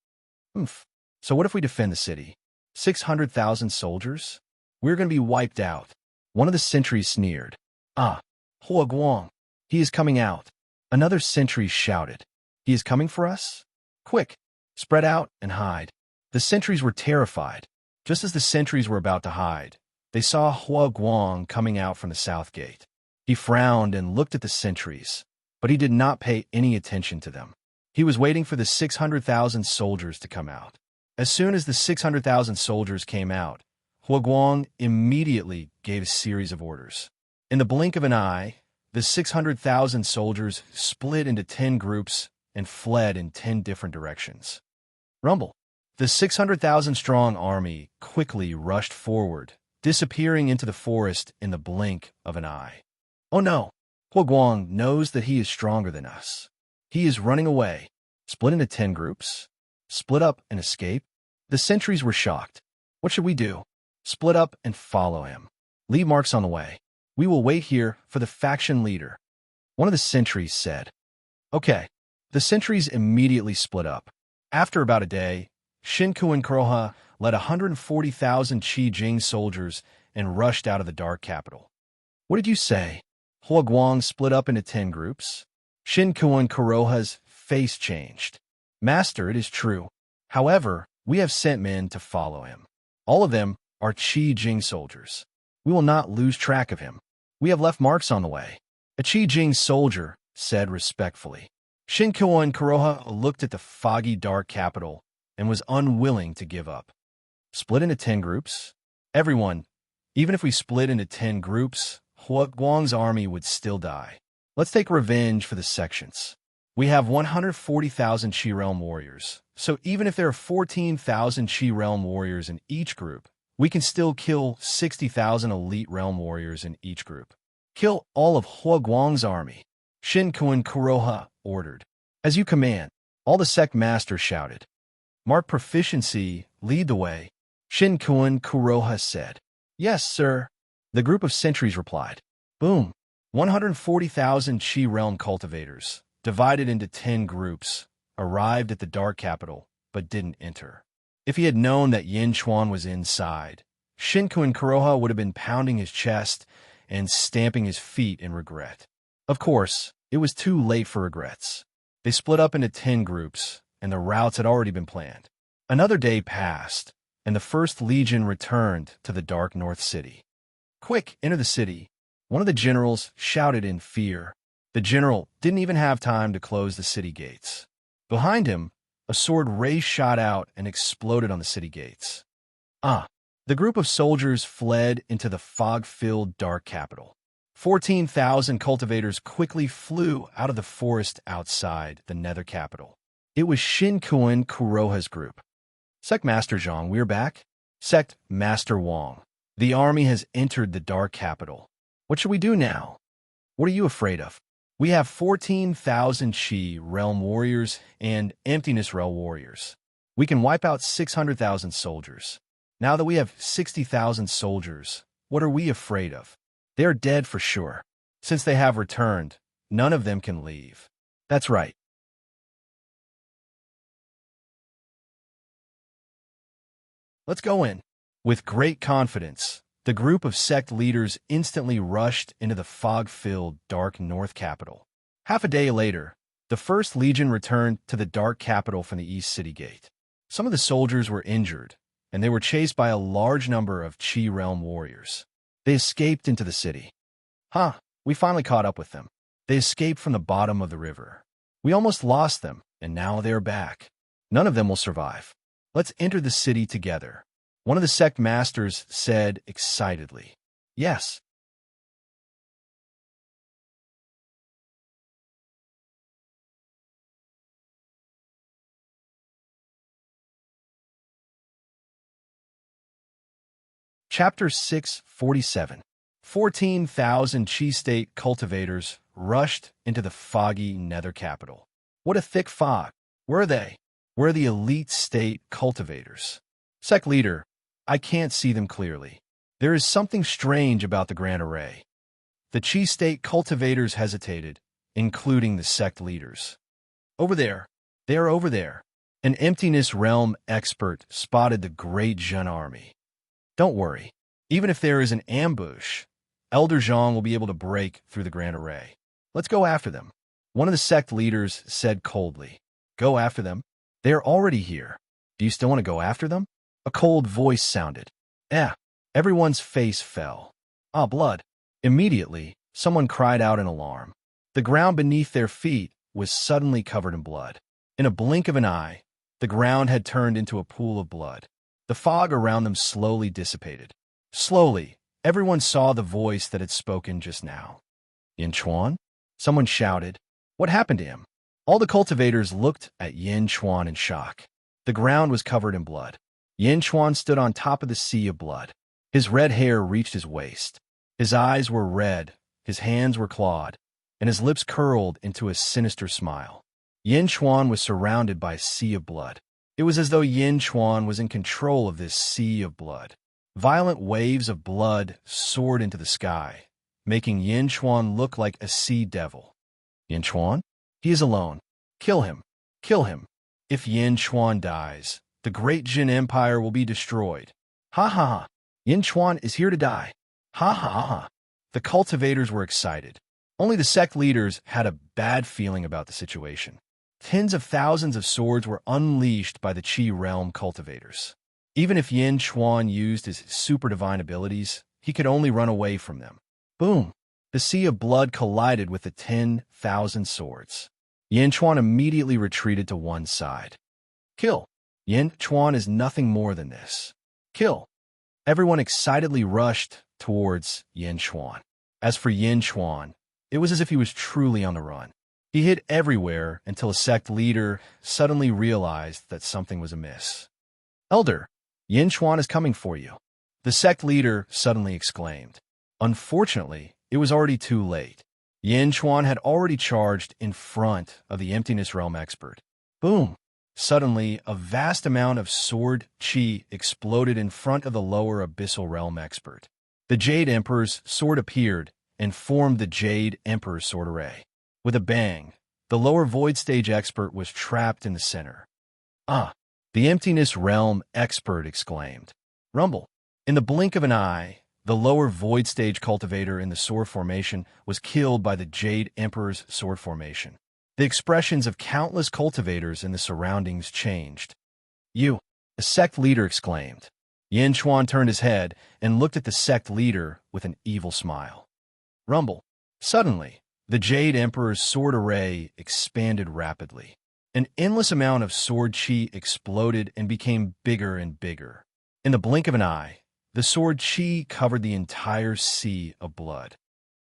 So what if we defend the city? 600,000 soldiers? We're going to be wiped out. One of the sentries sneered. Ah, Hua Guang, he is coming out. Another sentry shouted. He is coming for us? Quick, spread out and hide. The sentries were terrified. Just as the sentries were about to hide, they saw Hua Guang coming out from the south gate. He frowned and looked at the sentries, but he did not pay any attention to them. He was waiting for the 600,000 soldiers to come out. As soon as the 600,000 soldiers came out, Hua Guang immediately gave a series of orders. In the blink of an eye, the 600,000 soldiers split into 10 groups and fled in 10 different directions. Rumble. The 600,000-strong army quickly rushed forward, disappearing into the forest in the blink of an eye. Oh no! Hua Guang knows that he is stronger than us. He is running away. Split into 10 groups? Split up and escape? The sentries were shocked. What should we do? Split up and follow him. Leave marks on the way. We will wait here for the faction leader. One of the sentries said. Okay. The sentries immediately split up. After about a day, Shin Kuan Kuroha led 140,000 Qi Jing soldiers and rushed out of the dark capital. What did you say? Hua Guang split up into 10 groups? Shin Kuan Kuroha's face changed. Master, it is true. However, we have sent men to follow him. All of them are Qi Jing soldiers. We will not lose track of him. We have left marks on the way. A Qi Jing soldier said respectfully. Shin Kuan Kuroha looked at the foggy dark capital and was unwilling to give up. Split into 10 groups? Everyone, even if we split into 10 groups, Hua Guang's army would still die. Let's take revenge for the sections. We have 140,000 Qi Realm warriors, so even if there are 14,000 Qi Realm warriors in each group, we can still kill 60,000 elite realm warriors in each group. Kill all of Hua Guang's army. Shin Kuan Kuroha ordered. As you command, all the sect masters shouted. Mark proficiency, lead the way. Shin Kuan Kuroha said. Yes, sir. The group of sentries replied. Boom. 140,000 Qi realm cultivators, divided into 10 groups, arrived at the dark capital, but didn't enter. If he had known that Yin Chuan was inside, Shin Kuan Kuroha would have been pounding his chest and stamping his feet in regret. Of course, it was too late for regrets. They split up into 10 groups, and the routes had already been planned. Another day passed, and the First Legion returned to the Dark North City. Quick, enter the city. One of the generals shouted in fear. The general didn't even have time to close the city gates. Behind him, a sword ray shot out and exploded on the city gates. The group of soldiers fled into the fog-filled dark capital. 14,000 cultivators quickly flew out of the forest outside the nether capital. It was Shin Kuan Kuroha's group. Sect Master Zhang, we're back. Sect Master Wang, the army has entered the dark capital. What should we do now? What are you afraid of? We have 14,000 Qi realm warriors and emptiness realm warriors. We can wipe out 600,000 soldiers. Now that we have 60,000 soldiers, what are we afraid of? They are dead for sure. Since they have returned, none of them can leave. That's right. Let's go in. With great confidence, the group of sect leaders instantly rushed into the fog-filled dark north capital. Half a day later, the First Legion returned to the dark capital from the East City Gate. Some of the soldiers were injured, and they were chased by a large number of Qi realm warriors. They escaped into the city. We finally caught up with them. They escaped from the bottom of the river. We almost lost them, and now they are back. None of them will survive. Let's enter the city together. One of the sect masters said excitedly. Yes. Chapter 647. 14,000 Qi State cultivators rushed into the foggy nether capital. What a thick fog. Where are they? Where are the elite state cultivators? Sect leader, I can't see them clearly. There is something strange about the grand array. The Qi State cultivators hesitated, including the sect leaders. Over there. They are over there. An emptiness realm expert spotted the great Zhen army. Don't worry. Even if there is an ambush, Elder Zhang will be able to break through the grand array. Let's go after them. One of the sect leaders said coldly. Go after them? They are already here. Do you still want to go after them? A cold voice sounded. Everyone's face fell. Blood. Immediately, someone cried out in alarm. The ground beneath their feet was suddenly covered in blood. In a blink of an eye, the ground had turned into a pool of blood. The fog around them slowly dissipated. Slowly, everyone saw the voice that had spoken just now. Yin Chuan? Someone shouted. What happened to him? All the cultivators looked at Yin Chuan in shock. The ground was covered in blood. Yin Chuan stood on top of the sea of blood. His red hair reached his waist. His eyes were red, his hands were clawed, and his lips curled into a sinister smile. Yin Chuan was surrounded by a sea of blood. It was as though Yin Chuan was in control of this sea of blood. Violent waves of blood soared into the sky, making Yin Chuan look like a sea devil. Yin Chuan? He is alone. Kill him. Kill him. If Yin Chuan dies, the great Jin Empire will be destroyed. Ha ha ha. Yin Chuan is here to die. Ha ha ha. The cultivators were excited. Only the sect leaders had a bad feeling about the situation. Tens of thousands of swords were unleashed by the Qi realm cultivators. Even if Yin Chuan used his super divine abilities, he could only run away from them. Boom! The sea of blood collided with the 10,000 swords. Yin Chuan immediately retreated to one side. Kill! Yin Chuan is nothing more than this. Kill! Everyone excitedly rushed towards Yin Chuan. As for Yin Chuan, it was as if he was truly on the run. He hid everywhere until a sect leader suddenly realized that something was amiss. Elder, Yin Chuan is coming for you. The sect leader suddenly exclaimed. Unfortunately, it was already too late. Yin Chuan had already charged in front of the Emptiness Realm expert. Boom! Suddenly, a vast amount of sword chi exploded in front of the lower Abyssal Realm expert. The Jade Emperor's sword appeared and formed the Jade Emperor's sword array. With a bang, the lower Void Stage expert was trapped in the center. The Emptiness Realm expert exclaimed. Rumble. In the blink of an eye, the lower Void Stage cultivator in the sword formation was killed by the Jade Emperor's sword formation. The expressions of countless cultivators in the surroundings changed. You, a sect leader exclaimed. Yin Chuan turned his head and looked at the sect leader with an evil smile. Rumble. Suddenly, the Jade Emperor's sword array expanded rapidly. An endless amount of sword chi exploded and became bigger and bigger. In the blink of an eye, the sword chi covered the entire sea of blood.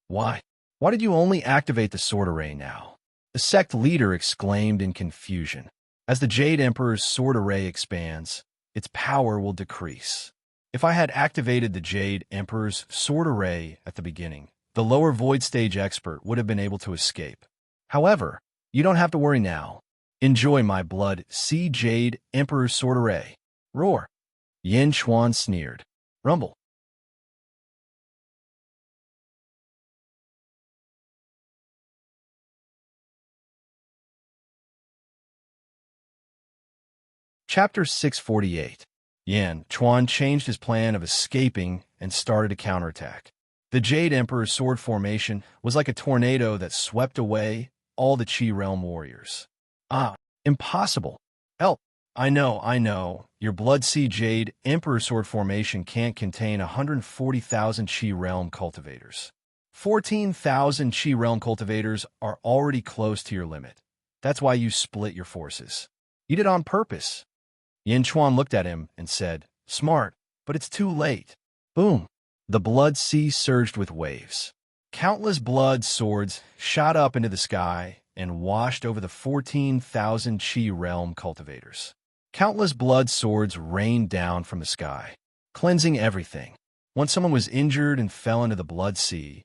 Why? Why did you only activate the sword array now? The sect leader exclaimed in confusion. As the Jade Emperor's sword array expands, its power will decrease. If I had activated the Jade Emperor's sword array at the beginning, the lower Void Stage expert would have been able to escape. However, you don't have to worry now. Enjoy my blood, see Jade Emperor's sword array. Roar. Yin Chuan sneered. Rumble. Chapter 648. Yin Chuan changed his plan of escaping and started a counterattack. The Jade Emperor's sword formation was like a tornado that swept away all the Qi realm warriors. Ah, impossible. Help. I know. Your Blood Sea Jade Emperor Sword formation can't contain 140,000 Qi realm cultivators. 14,000 Qi realm cultivators are already close to your limit. That's why you split your forces. You did it on purpose. Yin Chuan looked at him and said, "Smart, but it's too late." Boom. The blood sea surged with waves. Countless blood swords shot up into the sky and washed over the 14,000 Qi realm cultivators. Countless blood swords rained down from the sky, cleansing everything. Once someone was injured and fell into the blood sea,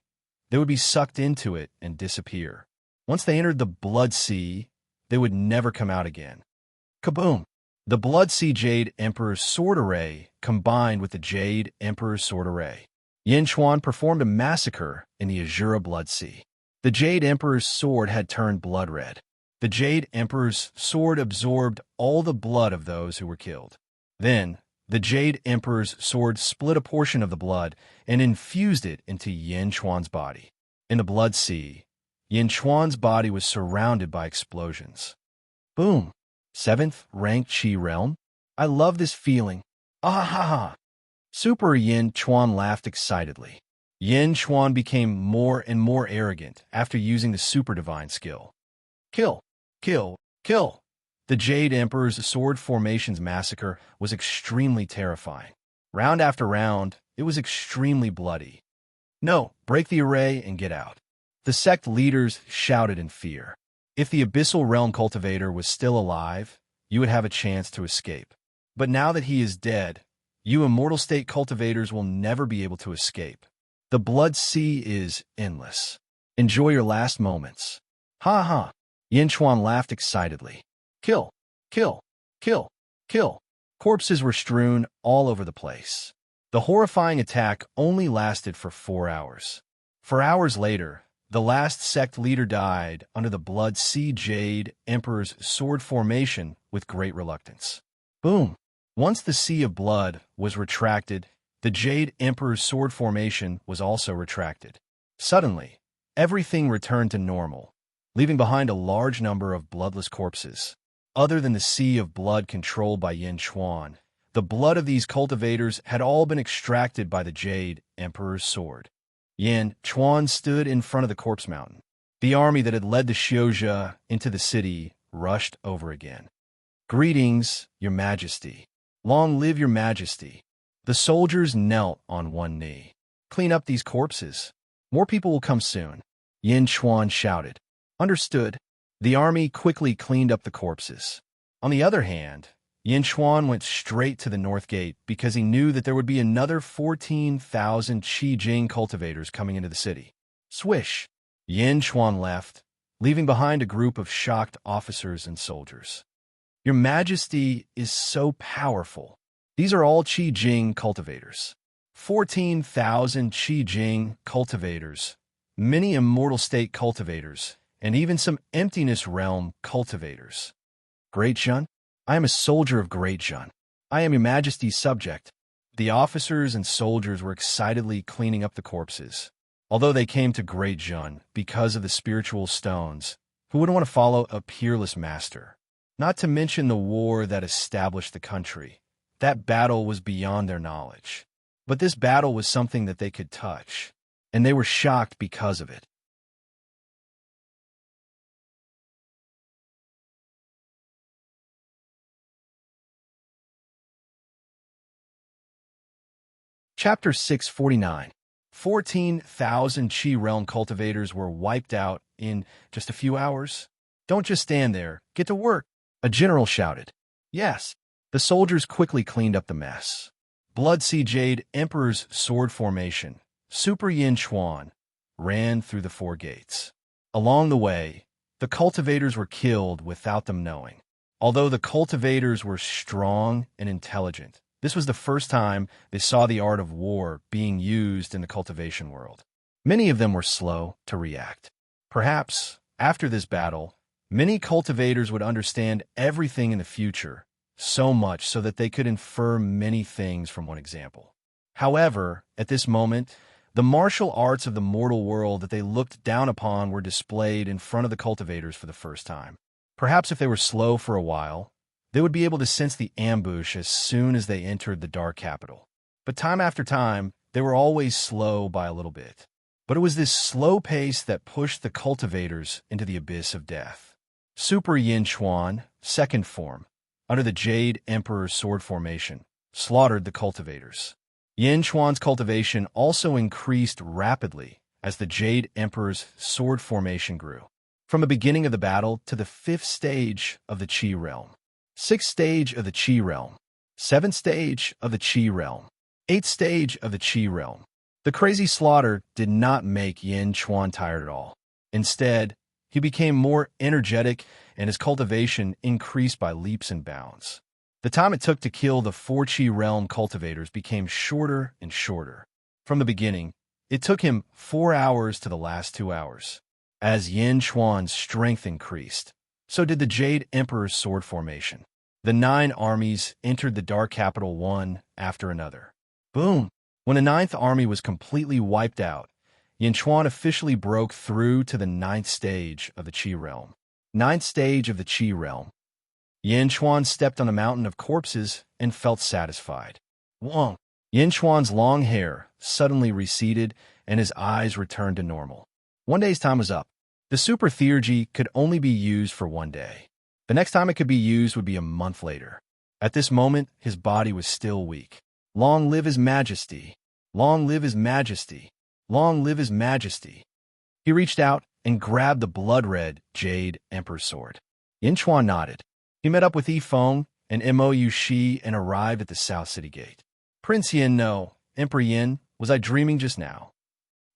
they would be sucked into it and disappear. Once they entered the blood sea, they would never come out again. Kaboom! The Blood Sea Jade Emperor's Sword Array combined with the Jade Emperor's Sword Array. Yin Chuan performed a massacre in the Azura Blood Sea. The Jade Emperor's sword had turned blood red. The Jade Emperor's sword absorbed all the blood of those who were killed. Then, the Jade Emperor's sword split a portion of the blood and infused it into Yin Chuan's body. In the Blood Sea, Yin Chuan's body was surrounded by explosions. Boom! 7th ranked Qi realm? I love this feeling. Ah ha ha! Super Yin Chuan laughed excitedly. Yin Chuan became more and more arrogant after using the Super Divine skill. Kill! Kill! Kill! The Jade Emperor's sword formations massacre was extremely terrifying. Round after round, it was extremely bloody. No, break the array and get out. The sect leaders shouted in fear. If the Abyssal Realm Cultivator was still alive, you would have a chance to escape. But now that he is dead, you Immortal State cultivators will never be able to escape. The Blood Sea is endless. Enjoy your last moments. Ha ha! Yin Chuan laughed excitedly. Kill! Kill! Kill! Kill! Corpses were strewn all over the place. The horrifying attack only lasted for 4 hours. 4 hours later, the last sect leader died under the Blood Sea Jade Emperor's sword formation with great reluctance. Boom! Once the Sea of Blood was retracted, the Jade Emperor's sword formation was also retracted. Suddenly, everything returned to normal, leaving behind a large number of bloodless corpses. Other than the Sea of Blood controlled by Yin Chuan, the blood of these cultivators had all been extracted by the Jade Emperor's sword. Yin Chuan stood in front of the corpse mountain. The army that had led the Xiuzhe into the city rushed over again. Greetings, Your Majesty. Long live Your Majesty. The soldiers knelt on one knee. Clean up these corpses. More people will come soon. Yin Chuan shouted. Understood. The army quickly cleaned up the corpses. On the other hand, Yin Chuan went straight to the north gate because he knew that there would be another 14,000 Qi Jing cultivators coming into the city. Swish! Yin Chuan left, leaving behind a group of shocked officers and soldiers. Your Majesty is so powerful. These are all Qi Jing cultivators. 14,000 Qi Jing cultivators, many Immortal State cultivators, and even some Emptiness Realm cultivators. Great Jun? I am a soldier of Great Jun. I am Your Majesty's subject. The officers and soldiers were excitedly cleaning up the corpses. Although they came to Great Jun because of the spiritual stones, who wouldn't want to follow a peerless master? Not to mention the war that established the country. That battle was beyond their knowledge. But this battle was something that they could touch, and they were shocked because of it. Chapter 649. 14,000 Qi Realm cultivators were wiped out in just a few hours. Don't just stand there. Get to work, a general shouted. Yes. The soldiers quickly cleaned up the mess. Blood Sea Jade Emperor's sword formation, Super Yin Chuan, ran through the 4 gates. Along the way, the cultivators were killed without them knowing. Although the cultivators were strong and intelligent, this was the first time they saw the art of war being used in the cultivation world. Many of them were slow to react. Perhaps, after this battle, many cultivators would understand everything in the future, so much so that they could infer many things from one example. However, at this moment, The martial arts of the mortal world that they looked down upon were displayed in front of the cultivators for the first time. Perhaps if they were slow for a while, they would be able to sense the ambush as soon as they entered the dark capital. But time after time, they were always slow by a little bit. But it was this slow pace that pushed the cultivators into the abyss of death. Super Yin Chuan, second form, under the Jade Emperor's sword formation, slaughtered the cultivators. Yin Chuan's cultivation also increased rapidly as the Jade Emperor's sword formation grew, from the beginning of the battle to the 5th stage of the Qi realm, 6th stage of the Qi realm, 7th stage of the Qi realm, 8th stage of the Qi realm. The crazy slaughter did not make Yin Chuan tired at all. Instead, he became more energetic and his cultivation increased by leaps and bounds. The time it took to kill the 4 Qi realm cultivators became shorter and shorter. From the beginning, it took him 4 hours to the last 2 hours. As Yin Chuan's strength increased, so did the Jade Emperor's sword formation. The 9 armies entered the dark capital one after another. Boom! When the 9th army was completely wiped out, Yin Chuan officially broke through to the 9th stage of the Qi realm. 9th stage of the Qi realm. Yin Chuan stepped on a mountain of corpses and felt satisfied. Whoa! Yin Chuan's long hair suddenly receded and his eyes returned to normal. One day's time was up. The super theurgy could only be used for one day. The next time it could be used would be a month later. At this moment, his body was still weak. Long live his majesty! Long live his majesty! Long live his majesty! He reached out and grabbed the blood-red Jade Emperor's sword. Yin Chuan nodded. He met up with Yi Feng and Mou Shi and arrived at the South City Gate. Prince Yin, no, Emperor Yin, was I dreaming just now?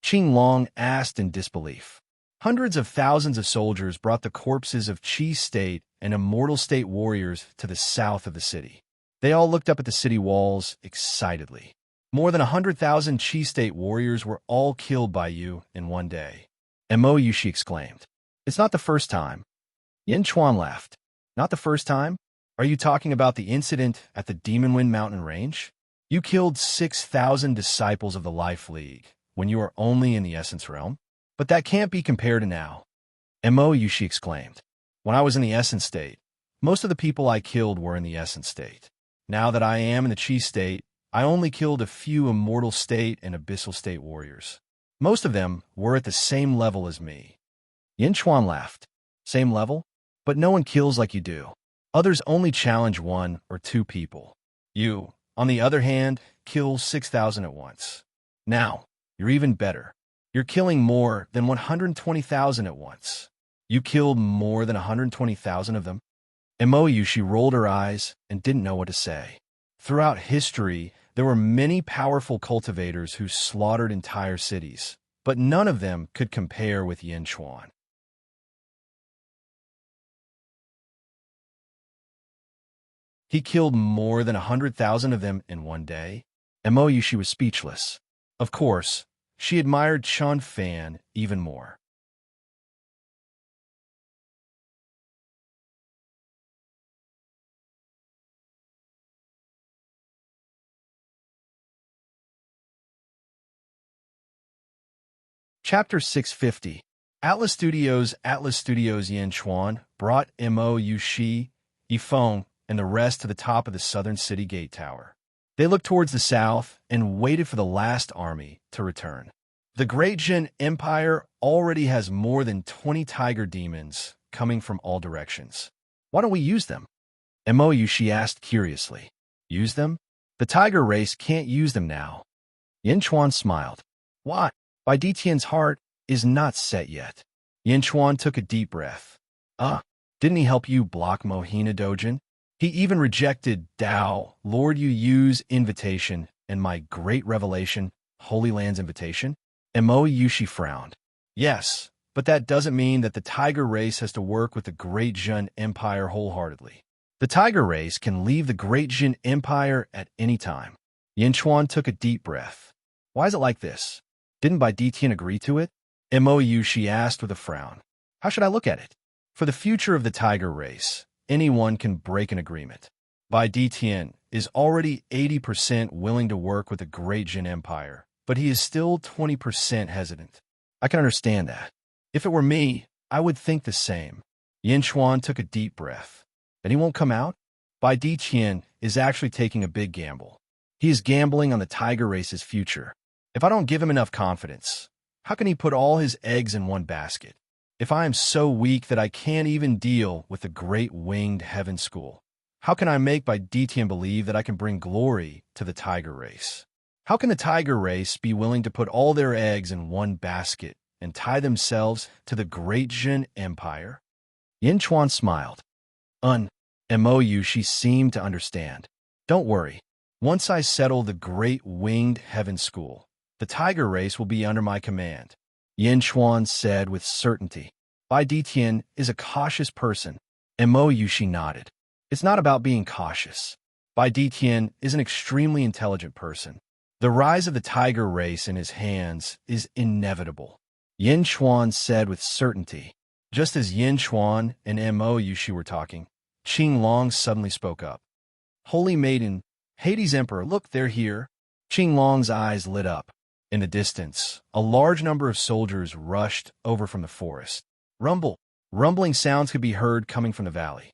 Qing Long asked in disbelief. Hundreds of thousands of soldiers brought the corpses of Qi State and Immortal State warriors to the south of the city. They all looked up at the city walls excitedly. More than 100,000 Qi State warriors were all killed by you in one day. Mou Yushi exclaimed. It's not the first time. Yin Chuan laughed. Not the first time? Are you talking about the incident at the Demon Wind Mountain Range? You killed 6,000 disciples of the Life League when you were only in the Essence Realm? But that can't be compared to now. Mou Yushi exclaimed. When I was in the Essence State, most of the people I killed were in the Essence State. Now that I am in the Qi State, I only killed a few Immortal State and Abyssal State warriors. Most of them were at the same level as me. Yin Chuan laughed. Same level? But no one kills like you do. Others only challenge 1 or 2 people. You, on the other hand, kill 6,000 at once. Now, you're even better. You're killing more than 120,000 at once. You killed more than 120,000 of them? Mou Yushi rolled her eyes and didn't know what to say. Throughout history, there were many powerful cultivators who slaughtered entire cities, but none of them could compare with Yin Chuan. He killed more than 100,000 of them in one day. Mou Yushi was speechless. Of course, she admired Chun Fan even more. Chapter 650. Atlas Studios Yin Chuan brought Mou Yushi, Yi Feng, and the rest to the top of the southern city gate tower. They looked towards the south and waited for the last army to return. The Great Jin Empire already has more than 20 tiger demons coming from all directions. Why don't we use them? Mou Yushi asked curiously. Use them? The tiger race can't use them now. Yin Chuan smiled. Why? Bai Ditian's heart is not set yet. Yin Chuan took a deep breath. Didn't he help you block Mohina Dojin? He even rejected Dao, Lord Yu Yu's invitation, and my great revelation, Holy Land's invitation? Mou Yushi frowned. Yes, but that doesn't mean that the tiger race has to work with the Great Jin Empire wholeheartedly. The tiger race can leave the Great Jin Empire at any time. Yin Chuan took a deep breath. Why is it like this? Didn't Bai Ditian agree to it? Mou Yushi asked with a frown. How should I look at it? For the future of the tiger race, anyone can break an agreement. Bai Ditian is already 80% willing to work with the Great Jin Empire, but he is still 20% hesitant. I can understand that. If it were me, I would think the same. Yin Chuan took a deep breath. Then he won't come out? Bai Diqian is actually taking a big gamble. He is gambling on the tiger race's future. If I don't give him enough confidence, how can he put all his eggs in one basket? If I am so weak that I can't even deal with the great winged heaven school, how can I make Bai Diqian believe that I can bring glory to the tiger race? How can the tiger race be willing to put all their eggs in one basket and tie themselves to the great Jin Empire? Yin Chuan smiled. Mou, she seemed to understand. Don't worry. Once I settle the great winged heaven school, the tiger race will be under my command, Yin Chuan said with certainty. Bai Diqian is a cautious person. Mou, she nodded. It's not about being cautious. Bai Diqian is an extremely intelligent person. The rise of the tiger race in his hands is inevitable, Yin Chuan said with certainty. Just as Yin Chuan and Mou she were talking, Qing Long suddenly spoke up. Holy Maiden, Hades Emperor, look, they're here. Qing Long's eyes lit up. In the distance, a large number of soldiers rushed over from the forest. Rumbling sounds could be heard coming from the valley.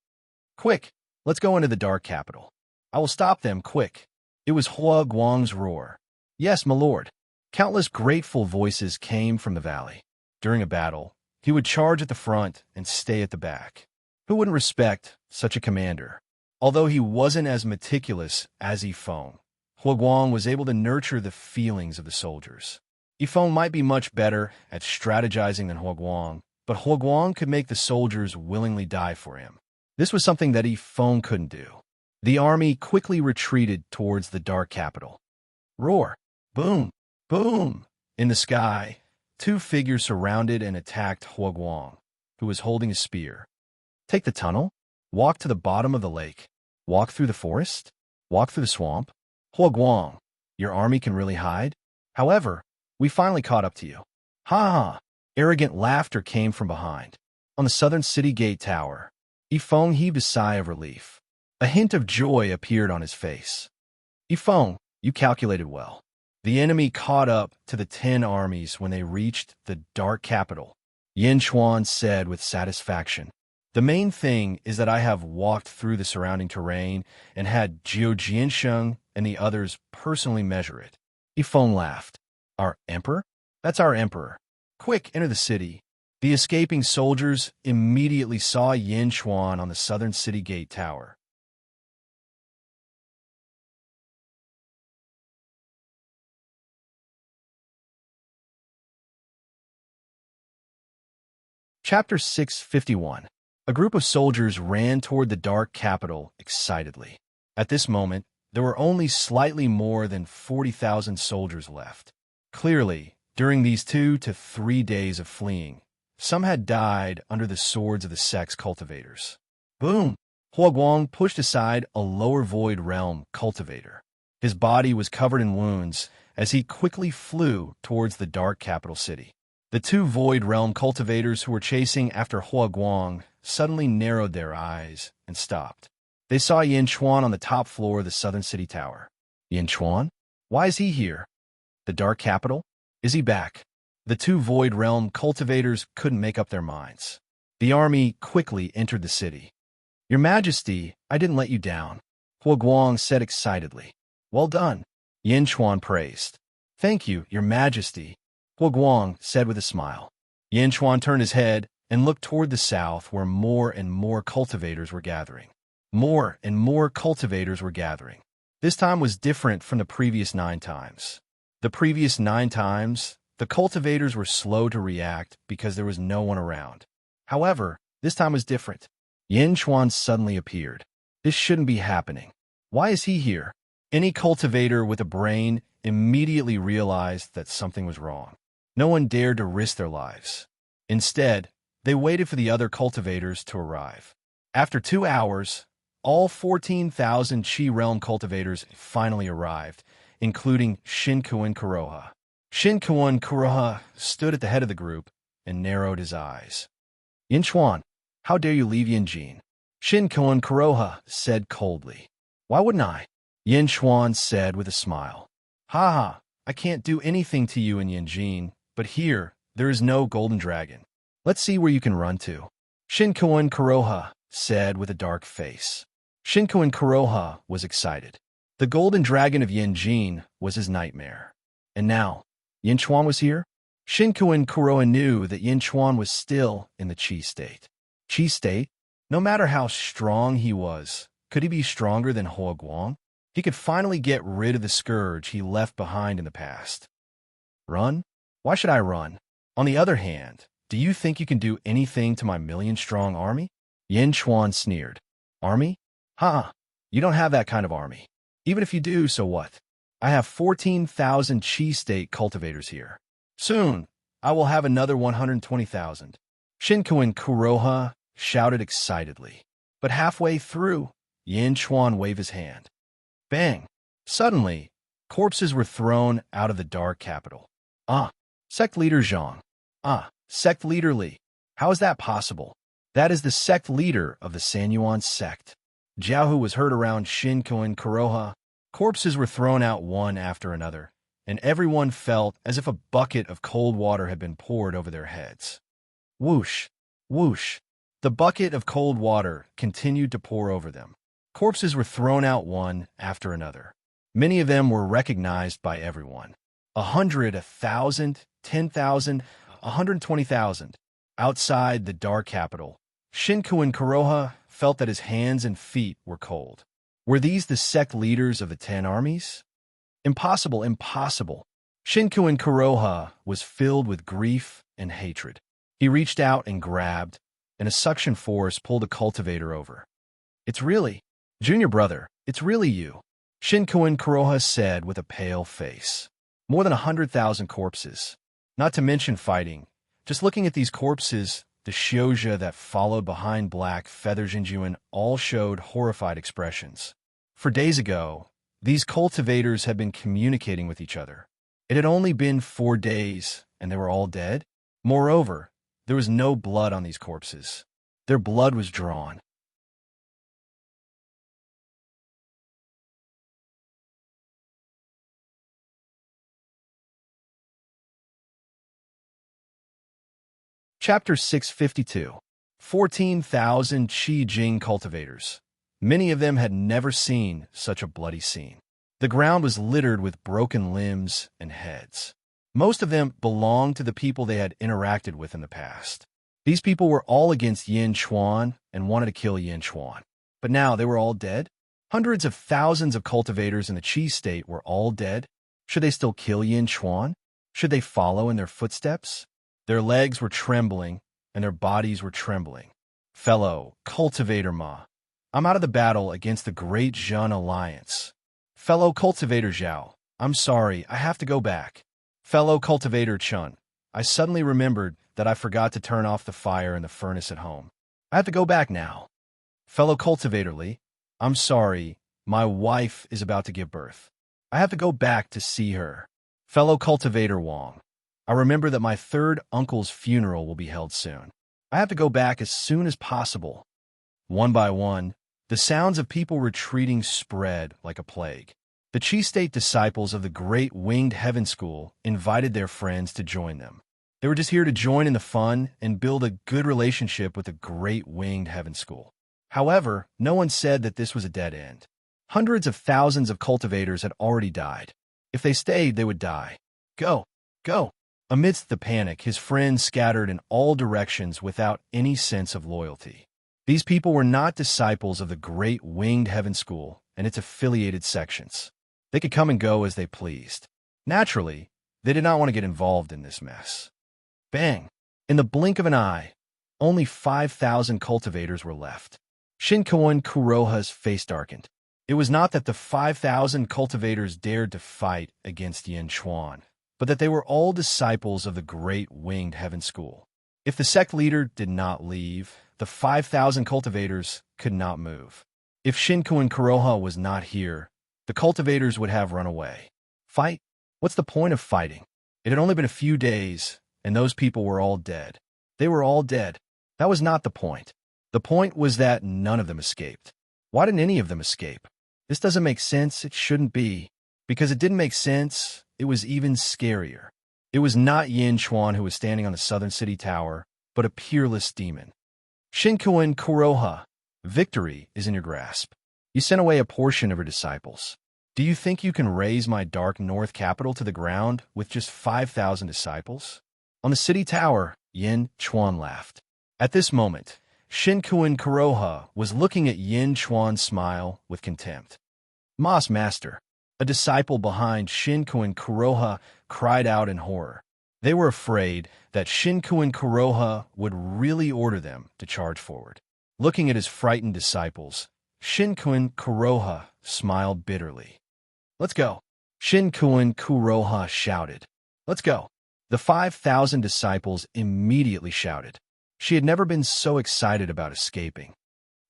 Quick, let's go into the dark capital. I will stop them, quick. It was Hua Guang's roar. Yes, my lord. Countless grateful voices came from the valley. During a battle, he would charge at the front and stay at the back. Who wouldn't respect such a commander? Although he wasn't as meticulous as Yifeng, Hua Guang was able to nurture the feelings of the soldiers. Yifeng might be much better at strategizing than Hua Guang, but Hua Guang could make the soldiers willingly die for him. This was something that Yifeng couldn't do. The army quickly retreated towards the dark capital. Roar! Boom! Boom! In the sky, two figures surrounded and attacked Hua Guang, who was holding a spear. Take the tunnel, walk to the bottom of the lake, walk through the forest, walk through the swamp. Hua Guang, your army can really hide? However, we finally caught up to you. Ha ha! Arrogant laughter came from behind. On the southern city gate tower, Yifeng heaved a sigh of relief. A hint of joy appeared on his face. Yifeng, you calculated well. The enemy caught up to the 10 armies when they reached the dark capital, Yin Chuan said with satisfaction. The main thing is that I have walked through the surrounding terrain and had Jiu Jiansheng and the others personally measure it. Yifeng laughed. Our emperor? That's our emperor. Quick, enter the city. The escaping soldiers immediately saw Yin Chuan on the southern city gate tower. Chapter 651. A group of soldiers ran toward the dark capital excitedly. At this moment, there were only slightly more than 40,000 soldiers left. Clearly, during these 2 to 3 days of fleeing, some had died under the swords of the sex cultivators. Boom! Hua Guang pushed aside a lower void realm cultivator. His body was covered in wounds as he quickly flew towards the dark capital city. The 2 void realm cultivators who were chasing after Hua Guang suddenly narrowed their eyes and stopped. They saw Yin Chuan on the top floor of the southern city tower. Yin Chuan? Why is he here? The dark capital? Is he back? The 2 void realm cultivators couldn't make up their minds. The army quickly entered the city. Your Majesty, I didn't let you down, Hua Guang said excitedly. Well done, Yin Chuan praised. Thank you, Your Majesty, Hua Guang said with a smile. Yin Chuan turned his head and looked toward the south where more and more cultivators were gathering. More and more cultivators were gathering. This time was different from the previous 9 times. The previous 9 times, the cultivators were slow to react because there was no one around. However, this time was different. Yin Chuan suddenly appeared. This shouldn't be happening. Why is he here? Any cultivator with a brain immediately realized that something was wrong. No one dared to risk their lives. Instead, they waited for the other cultivators to arrive. After 2 hours, all 14,000 Qi Realm cultivators finally arrived, including Shin Kuan Kuroha. Shin Kuan Kuroha stood at the head of the group and narrowed his eyes. Yin Chuan, how dare you leave Yinjin? Shin Kuan Kuroha said coldly. Why wouldn't I? Yin Chuan said with a smile. Ha ha, I can't do anything to you in Yanjin, but here, there is no golden dragon. Let's see where you can run to. Shinkoin Kuroha said with a dark face. Shinkoin Kuroha was excited. The golden dragon of Yanjin was his nightmare. And now, Yin Chuan was here? Shinkoin Kuroha knew that Yin Chuan was still in the Qi state. Qi state? No matter how strong he was, could he be stronger than Hua Guang? He could finally get rid of the scourge he left behind in the past. Run? Why should I run? On the other hand, do you think you can do anything to my million-strong army? Yin Chuan sneered. Army? Ha! You don't have that kind of army. Even if you do, so what? I have 14,000 Qi state cultivators here. Soon, I will have another 120,000. Shinkoin Kuroha shouted excitedly. But halfway through, Yin Chuan waved his hand. Bang! Suddenly, corpses were thrown out of the dark capital. Ah! Sect leader Zhang. Ah! Sect leader Li. How is that possible? That is the sect leader of the Sanyuan sect. Jiaohu was heard around Shinkoin Kuroha. Corpses were thrown out one after another, and everyone felt as if a bucket of cold water had been poured over their heads. Whoosh! Whoosh! The bucket of cold water continued to pour over them. Corpses were thrown out one after another. Many of them were recognized by everyone. 100, 1,000, 10,000, 120,000. Outside the dark capital, Shinkoin Kuroha felt that his hands and feet were cold. Were these the sect leaders of the 10 armies? Impossible, impossible. Shinkoin Kuroha was filled with grief and hatred. He reached out and grabbed, and a suction force pulled a cultivator over. It's really, junior brother, it's really you, Shinkoin Kuroha said with a pale face. More than 100,000 corpses. Not to mention fighting. Just looking at these corpses, the Xiozha that followed behind Black Feather Jinjuan all showed horrified expressions. For days ago, these cultivators had been communicating with each other. It had only been 4 days, and they were all dead. Moreover, there was no blood on these corpses. Their blood was drawn. Chapter 652. 14,000 Qi Jing cultivators. Many of them had never seen such a bloody scene. The ground was littered with broken limbs and heads. Most of them belonged to the people they had interacted with in the past. These people were all against Yin Chuan and wanted to kill Yin Chuan. But now they were all dead? Hundreds of thousands of cultivators in the Qi state were all dead? Should they still kill Yin Chuan? Should they follow in their footsteps? Their legs were trembling, and their bodies were trembling. Fellow cultivator Ma, I'm out of the battle against the Great Zhen Alliance. Fellow cultivator Zhao, I'm sorry, I have to go back. Fellow cultivator Chun, I suddenly remembered that I forgot to turn off the fire in the furnace at home. I have to go back now. Fellow cultivator Li, I'm sorry, my wife is about to give birth. I have to go back to see her. Fellow cultivator Wang, I remember that my third uncle's funeral will be held soon. I have to go back as soon as possible. One by one, the sounds of people retreating spread like a plague. The Qi State disciples of the Great Winged Heaven School invited their friends to join them. They were just here to join in the fun and build a good relationship with the Great Winged Heaven School. However, no one said that this was a dead end. Hundreds of thousands of cultivators had already died. If they stayed, they would die. Go, go. Amidst the panic, his friends scattered in all directions without any sense of loyalty. These people were not disciples of the Great Winged Heaven School and its affiliated sections. They could come and go as they pleased. Naturally, they did not want to get involved in this mess. Bang! In the blink of an eye, only 5,000 cultivators were left. Shinkoin Kuroha's face darkened. It was not that the 5,000 cultivators dared to fight against Yin Chuan, but that they were all disciples of the Great Winged Heaven School. If the sect leader did not leave, the 5,000 cultivators could not move. If Shinkoin Kuroha was not here, the cultivators would have run away. Fight? What's the point of fighting? It had only been a few days, and those people were all dead. They were all dead. That was not the point. The point was that none of them escaped. Why didn't any of them escape? This doesn't make sense. It shouldn't be. Because it didn't make sense, it was even scarier. It was not Yin Chuan who was standing on the southern city tower, but a peerless demon. Shinkuin Kuroha, victory is in your grasp. You sent away a portion of your disciples. Do you think you can raise my dark north capital to the ground with just 5,000 disciples? On the city tower, Yin Chuan laughed. At this moment, Shinkuin Kuroha was looking at Yin Chuan's smile with contempt. Mas Master, a disciple behind Shinkuin Kuroha, cried out in horror. They were afraid that Shinkuin Kuroha would really order them to charge forward. Looking at his frightened disciples, Shinkuin Kuroha smiled bitterly. Let's go. Shinkuin Kuroha shouted. Let's go. The 5,000 disciples immediately shouted. She had never been so excited about escaping.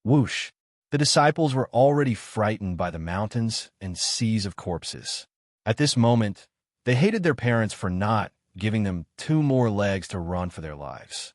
Whoosh! The disciples were already frightened by the mountains and seas of corpses. At this moment, they hated their parents for not giving them 2 more legs to run for their lives.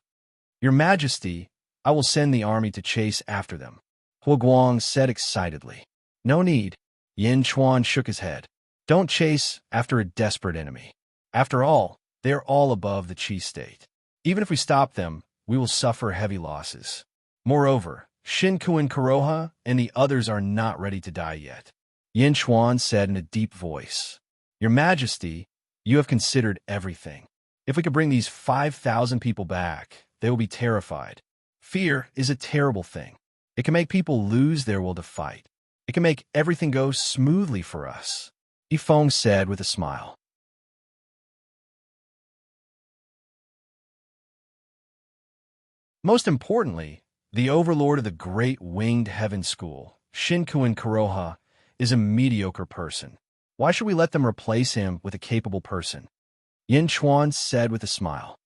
Your Majesty, I will send the army to chase after them, Huoguang said excitedly. No need. Yin Chuan shook his head. Don't chase after a desperate enemy. After all, they are all above the Qi state. Even if we stop them, we will suffer heavy losses. Moreover, Shinkuin Kuroha and the others are not ready to die yet. Yin Chuan said in a deep voice. Your Majesty, you have considered everything. If we could bring these 5,000 people back, they will be terrified. Fear is a terrible thing. It can make people lose their will to fight. It can make everything go smoothly for us, Yifeng said with a smile. Most importantly, the overlord of the Great Winged Heaven School, Shinkuin Kuroha, is a mediocre person. Why should we let them replace him with a capable person? Yin Chuan said with a smile.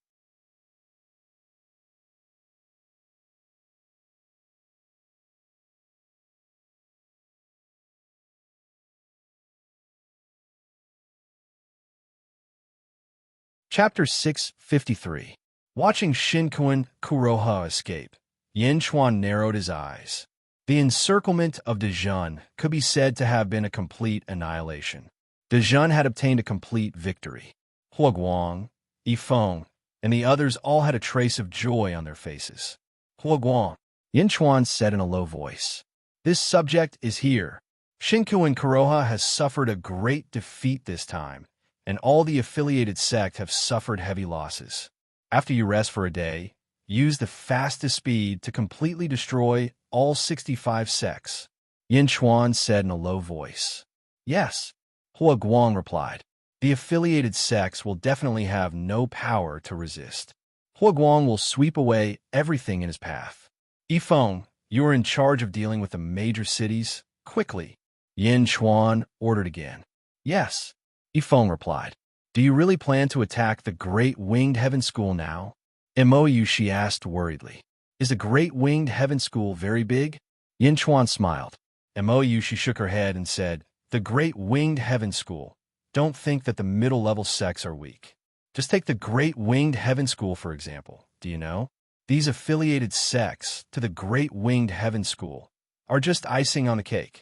Chapter 653. Watching Shinkuin Kuroha escape, Yin Chuan narrowed his eyes. The encirclement of Dezhun could be said to have been a complete annihilation. Dezhun had obtained a complete victory. Huoguang, Yifeng, and the others all had a trace of joy on their faces. Huoguang, Yin Chuan said in a low voice. This subject is here. Shinkuin Kuroha has suffered a great defeat this time, and all the affiliated sect have suffered heavy losses. After you rest for a day, use the fastest speed to completely destroy all 65 sects. Yin Chuan said in a low voice. Yes, Huoguang replied. The affiliated sects will definitely have no power to resist. Huoguang will sweep away everything in his path. Yifeng, you are in charge of dealing with the major cities. Quickly. Yin Chuan ordered again. Yes, Yifeng replied. Do you really plan to attack the Great Winged Heaven School now? Mou, she asked worriedly. Is the Great Winged Heaven School very big? Yin Chuan smiled. Mou, she shook her head and said, the Great Winged Heaven School. Don't think that the middle-level sects are weak. Just take the Great Winged Heaven School, for example. Do you know? These affiliated sects to the Great Winged Heaven School are just icing on the cake.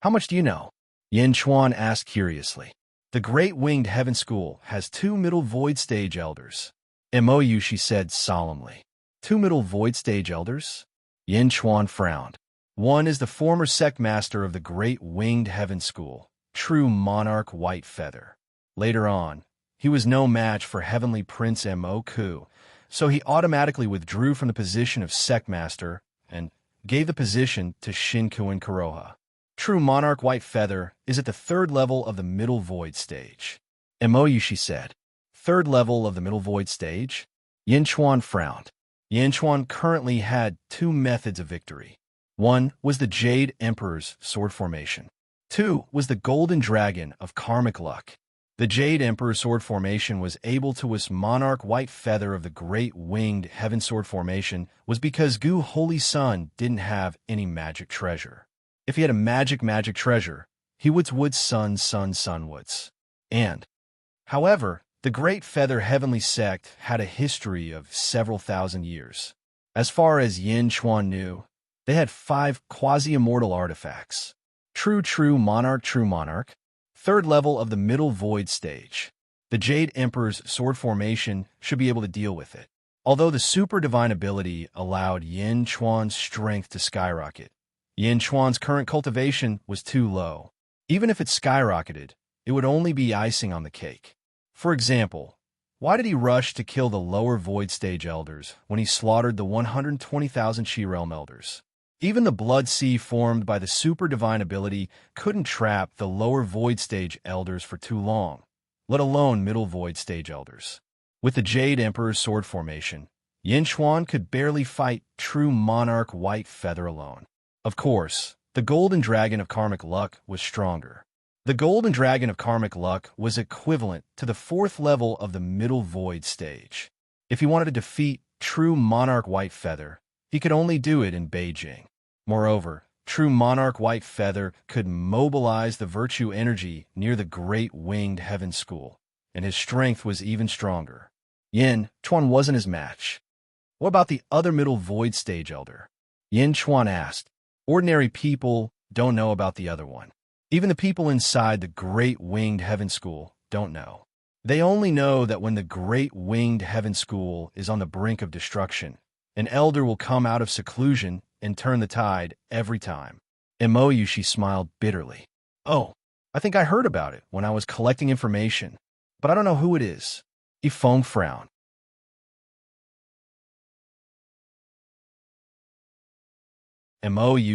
How much do you know? Yin Chuan asked curiously. The Great Winged Heaven School has 2 middle void stage elders. Mou, she said solemnly. 2 middle void stage elders? Yin Chuan frowned. One is the former sect master of the Great Winged Heaven School, true monarch White Feather. Later on, he was no match for Heavenly Prince Mo Ku, so he automatically withdrew from the position of sect master and gave the position to Shinkuin Kuroha. True monarch White Feather is at the 3rd level of the middle void stage. Mou, she said. 3rd level of the middle void stage? Yin Chuan frowned. Yin Chuan currently had 2 methods of victory. 1 was the Jade Emperor's sword formation. 2 was the Golden Dragon of karmic luck. The Jade Emperor's sword formation was able to withstand monarch White Feather of the Great Winged Heaven sword formation was because Gu Holy Sun didn't have any magic treasure. If he had a magic treasure, he would Sun woods. And, however, the Great Feather Heavenly Sect had a history of several thousand years. As far as Yin Chuan knew, they had 5 quasi-immortal artifacts. True monarch, Third level of the middle void stage. The Jade Emperor's sword formation should be able to deal with it. Although the super divine ability allowed Yin Chuan's strength to skyrocket, Yin Chuan's current cultivation was too low. Even if it skyrocketed, it would only be icing on the cake. For example, why did he rush to kill the lower void stage elders when he slaughtered the 120,000 Chi realm elders? Even the blood sea formed by the super divine ability couldn't trap the lower void stage elders for too long, let alone middle void stage elders. With the Jade Emperor's sword formation, Yin Chuan could barely fight true monarch White Feather alone. Of course, the Golden Dragon of Karmic Luck was stronger. The Golden Dragon of Karmic Luck was equivalent to the fourth level of the middle void stage. If he wanted to defeat true monarch White Feather, he could only do it in Beijing. Moreover, true monarch White Feather could mobilize the virtue energy near the Great Winged Heaven School, and his strength was even stronger. Yin Chuan wasn't his match. What about the other middle void stage elder? Yin Chuan asked. Ordinary people don't know about the other one. Even the people inside the Great Winged Heaven School don't know. They only know that when the Great Winged Heaven School is on the brink of destruction, an elder will come out of seclusion and turn the tide every time. She smiled bitterly. Oh, I think I heard about it when I was collecting information, but I don't know who it is. Yifeng frowned.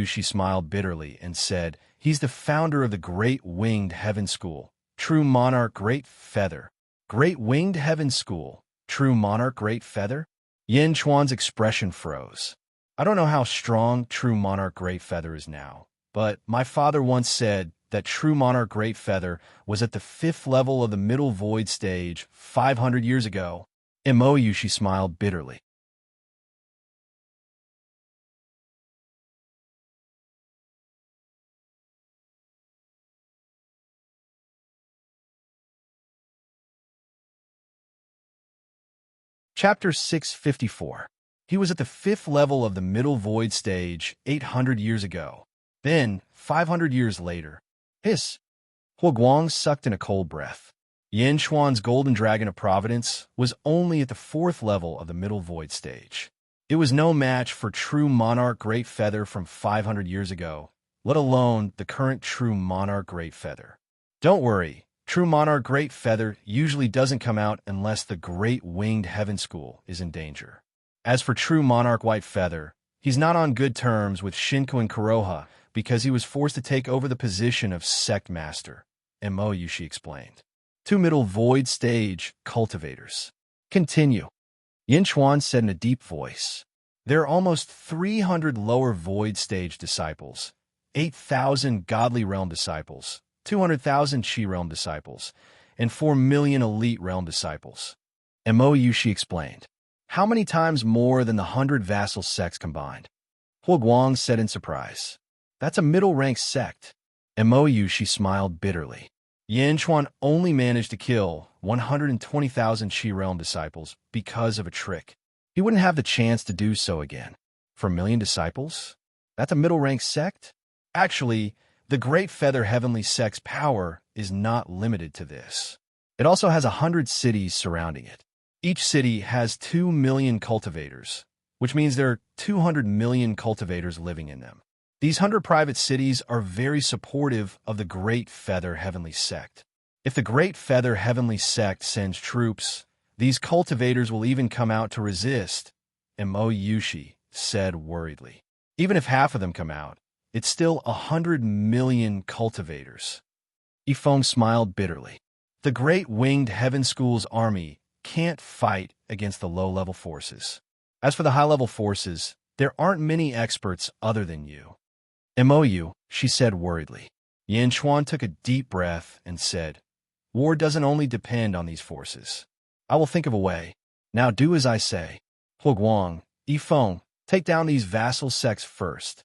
She smiled bitterly and said, he's the founder of the Great Winged Heaven School, True Monarch Great Feather. Great Winged Heaven School, True Monarch Great Feather? Yin Chuan's expression froze. I don't know how strong True Monarch Great Feather is now, but my father once said that True Monarch Great Feather was at the fifth level of the middle void stage 500 years ago. She smiled bitterly. Chapter 654. He was at the fifth level of the middle void stage 800 years ago. Then, 500 years later, hiss. Huoguang sucked in a cold breath. Yin Chuan's Golden Dragon of Providence was only at the fourth level of the middle void stage. It was no match for True Monarch Great Feather from 500 years ago, let alone the current True Monarch Great Feather. Don't worry. True Monarch Great Feather usually doesn't come out unless the Great Winged Heaven School is in danger. As for True Monarch White Feather, he's not on good terms with Shinku and Kuroha because he was forced to take over the position of Sect Master, she explained. Two middle void stage cultivators. Continue. Yin Chuan said in a deep voice. There are almost 300 lower void stage disciples, 8,000 godly realm disciples, 200,000 Chi realm disciples, and 4 million elite realm disciples. She explained. How many times more than the 100 vassal sects combined? Huoguang said in surprise. That's a middle-rank sect. She smiled bitterly. Yin Chuan only managed to kill 120,000 Chi realm disciples because of a trick. He wouldn't have the chance to do so again. For a million disciples? That's a middle-rank sect? Actually, the Great Feather Heavenly Sect's power is not limited to this. It also has 100 cities surrounding it. Each city has 2 million cultivators, which means there are 200 million cultivators living in them. These 100 private cities are very supportive of the Great Feather Heavenly Sect. If the Great Feather Heavenly Sect sends troops, these cultivators will even come out to resist, Yushi said worriedly. Even if half of them come out, it's still 100 million cultivators. Yifeng smiled bitterly. The Great Winged Heaven School's army can't fight against the low-level forces. As for the high-level forces, there aren't many experts other than you. She said worriedly. Yin Chuan took a deep breath and said, War doesn't only depend on these forces. I will think of a way. Now do as I say. Huoguang, Yifeng, take down these vassal sects first.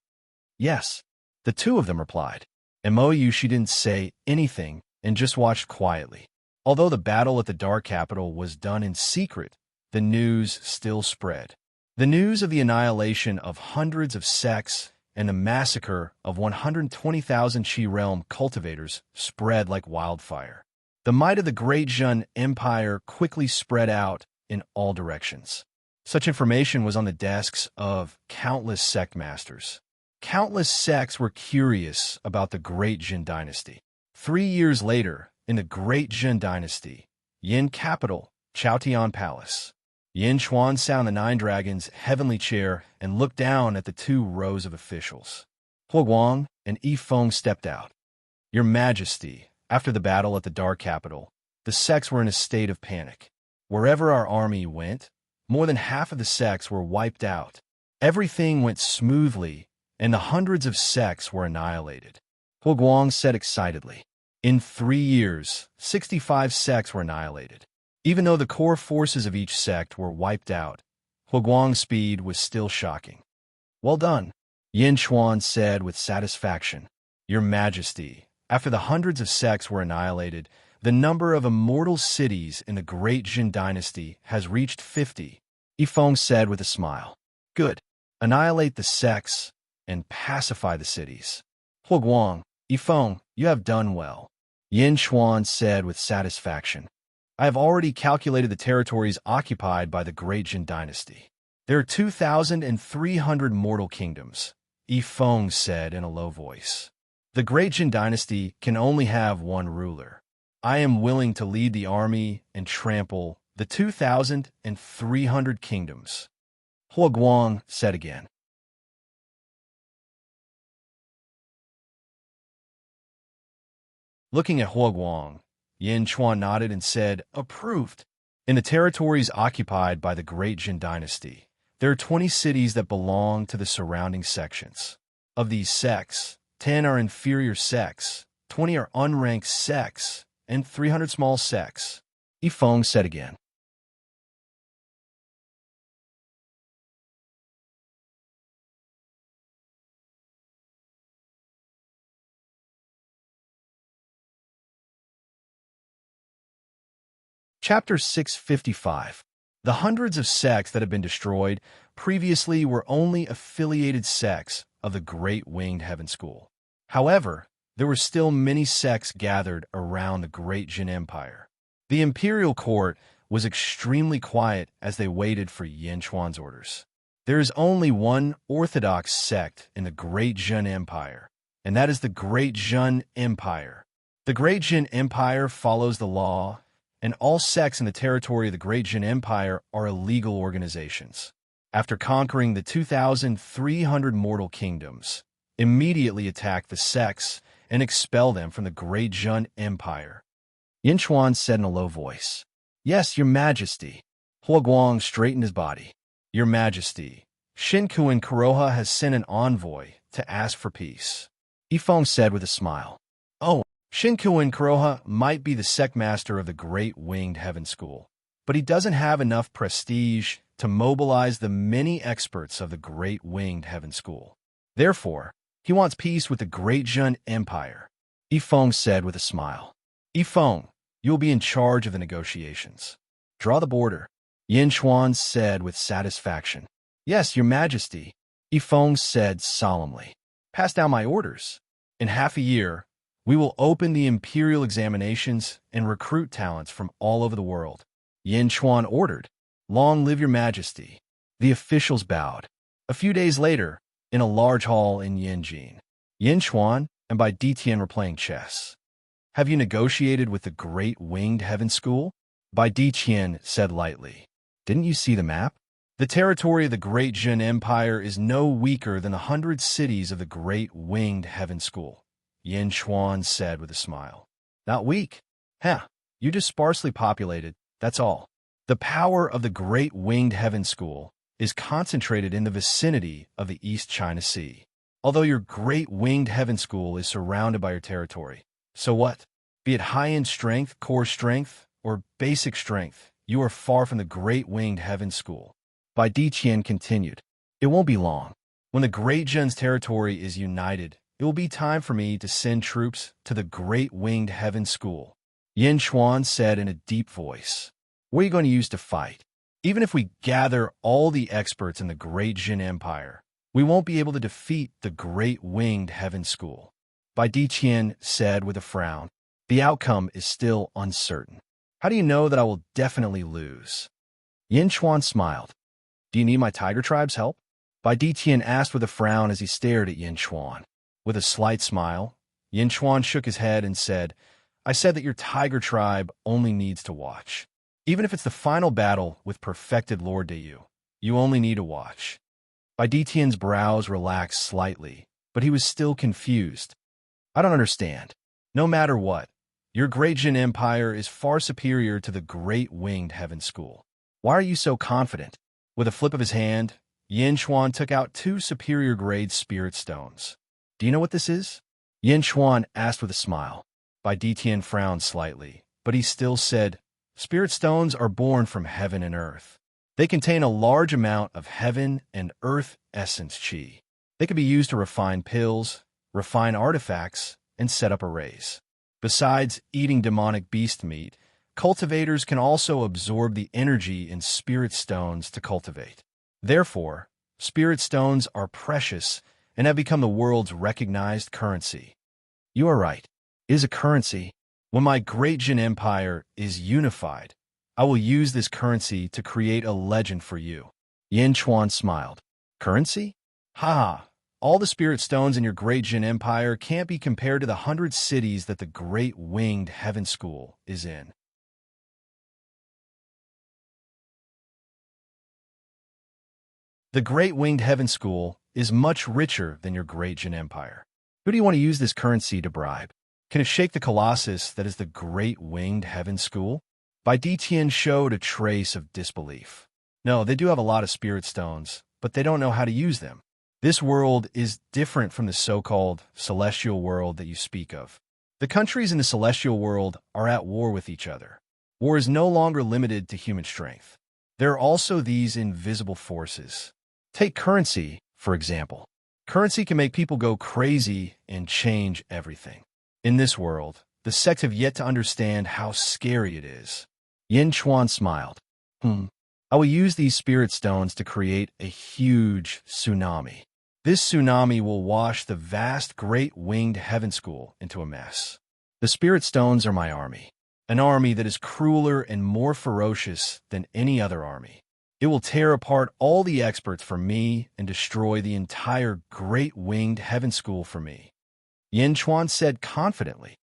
Yes, the two of them replied. She didn't say anything and just watched quietly. Although the battle at the Dark Capital was done in secret, the news still spread. The news of the annihilation of hundreds of sects and the massacre of 120,000 Qi realm cultivators spread like wildfire. The might of the Great Jun Empire quickly spread out in all directions. Such information was on the desks of countless sect masters. Countless sects were curious about the Great Jin dynasty. 3 years later, in the Great Jin dynasty, Yin capital, Chaotian Palace, Yin Chuan sat on the Nine Dragons' heavenly chair and looked down at the 2 rows of officials. Huo Guang and Yi Feng stepped out. Your Majesty, after the battle at the Dark Capital, the sects were in a state of panic. Wherever our army went, more than half of the sects were wiped out. Everything went smoothly, and the hundreds of sects were annihilated. Huo Guang said excitedly. In 3 years, 65 sects were annihilated. Even though the core forces of each sect were wiped out, Huo Guang's speed was still shocking. Well done, Yin Chuan said with satisfaction. Your Majesty, after the hundreds of sects were annihilated, the number of immortal cities in the Great Jin dynasty has reached 50, Yi Feng said with a smile. Good. Annihilate the sects and pacify the cities. Huo Guang, Yi Feng, you have done well, Yin Chuan said with satisfaction. I have already calculated the territories occupied by the Great Jin dynasty. There are 2,300 mortal kingdoms, Yi Feng said in a low voice. The Great Jin dynasty can only have one ruler. I am willing to lead the army and trample the 2,300 kingdoms, Huo Guang said again. Looking at Huo Guang, Yin Chuan nodded and said, Approved. In the territories occupied by the Great Jin dynasty, there are 20 cities that belong to the surrounding sections. Of these sects, 10 are inferior sects, 20 are unranked sects, and 300 small sects, Yi Feng said again. Chapter 655. The hundreds of sects that have been destroyed previously were only affiliated sects of the Great Winged Heaven School. However, there were still many sects gathered around the Great Jin Empire. The imperial court was extremely quiet as they waited for Yin Chuan's orders. There is only one orthodox sect in the Great Jin Empire, and that is the Great Jin Empire. The Great Jin Empire follows the law, and all sects in the territory of the Great Jin Empire are illegal organizations. After conquering the 2,300 mortal kingdoms, immediately attack the sects and expel them from the Great Jin Empire. Yin Chuan said in a low voice. Yes, Your Majesty. Huo Guang straightened his body. Your Majesty, Shinkuan Kuroha has sent an envoy to ask for peace, Yi Feng said with a smile. Oh, Shinkuan Kuroha might be the sect master of the Great Winged Heaven School, but he doesn't have enough prestige to mobilize the many experts of the Great Winged Heaven School. Therefore, he wants peace with the Great Jin Empire, Yi Feng said with a smile. Yi Feng, you will be in charge of the negotiations. Draw the border, Yin Chuan said with satisfaction. Yes, Your Majesty, Yi Feng said solemnly. Pass down my orders. In half a year, we will open the imperial examinations and recruit talents from all over the world, Yin Chuan ordered. Long live Your Majesty. The officials bowed. A few days later, in a large hall in Yanjin, Yin Chuan and Bai Ditian were playing chess. Have you negotiated with the Great Winged Heaven School? Bai Ditian said lightly. Didn't you see the map? The territory of the Great Jin Empire is no weaker than the 100 cities of the Great Winged Heaven School, Yin Chuan said with a smile. Not weak. You just sparsely populated, that's all. The power of the Great Winged Heaven School is concentrated in the vicinity of the East China Sea. Although your Great Winged Heaven School is surrounded by your territory, so what? Be it high-end strength, core strength, or basic strength, you are far from the Great Winged Heaven School. Bai Ditian continued. It won't be long. When the Great Jin's territory is united, it will be time for me to send troops to the Great Winged Heaven School, Yin Chuan said in a deep voice. What are you going to use to fight? Even if we gather all the experts in the Great Jin Empire, we won't be able to defeat the Great Winged Heaven School. Bai Diqian said with a frown, the outcome is still uncertain. How do you know that I will definitely lose? Yin Chuan smiled. Do you need my tiger tribe's help? Bai Diqian asked with a frown as he stared at Yin Chuan. With a slight smile, Yin Chuan shook his head and said, I said that your tiger tribe only needs to watch. Even if it's the final battle with perfected Lord Dayu, you only need to watch. Bai Diqian's brows relaxed slightly, but he was still confused. I don't understand. No matter what, your Great Jin Empire is far superior to the Great Winged Heaven School. Why are you so confident? With a flip of his hand, Yin Chuan took out 2 superior-grade spirit stones. Do you know what this is? Yin Chuan asked with a smile. Bai Diqian frowned slightly, but he still said, Spirit stones are born from heaven and earth. They contain a large amount of heaven and earth essence qi. They can be used to refine pills, refine artifacts, and set up arrays. Besides eating demonic beast meat, cultivators can also absorb the energy in spirit stones to cultivate. Therefore, spirit stones are precious and have become the world's recognized currency. You are right. It is a currency. When my Great Jin Empire is unified, I will use this currency to create a legend for you. Yin Chuan smiled. Currency? Ha! All the spirit stones in your Great Jin Empire can't be compared to the 100 cities that the Great Winged Heaven School is in. The Great Winged Heaven School is much richer than your Great Jin Empire. Who do you want to use this currency to bribe? Can it shake the colossus that is the Great Winged Heaven School? Bai Diqian showed a trace of disbelief. No, they do have a lot of spirit stones, but they don't know how to use them. This world is different from the so-called celestial world that you speak of. The countries in the celestial world are at war with each other. War is no longer limited to human strength. There are also these invisible forces. Take currency, for example. Currency can make people go crazy and change everything. In this world, the sects have yet to understand how scary it is. Yin Chuan smiled. I will use these spirit stones to create a huge tsunami. This tsunami will wash the vast Great Winged Heaven School into a mess. The spirit stones are my army, an army that is crueler and more ferocious than any other army. It will tear apart all the experts for me and destroy the entire Great Winged Heaven School for me. Yin Chuan said confidently.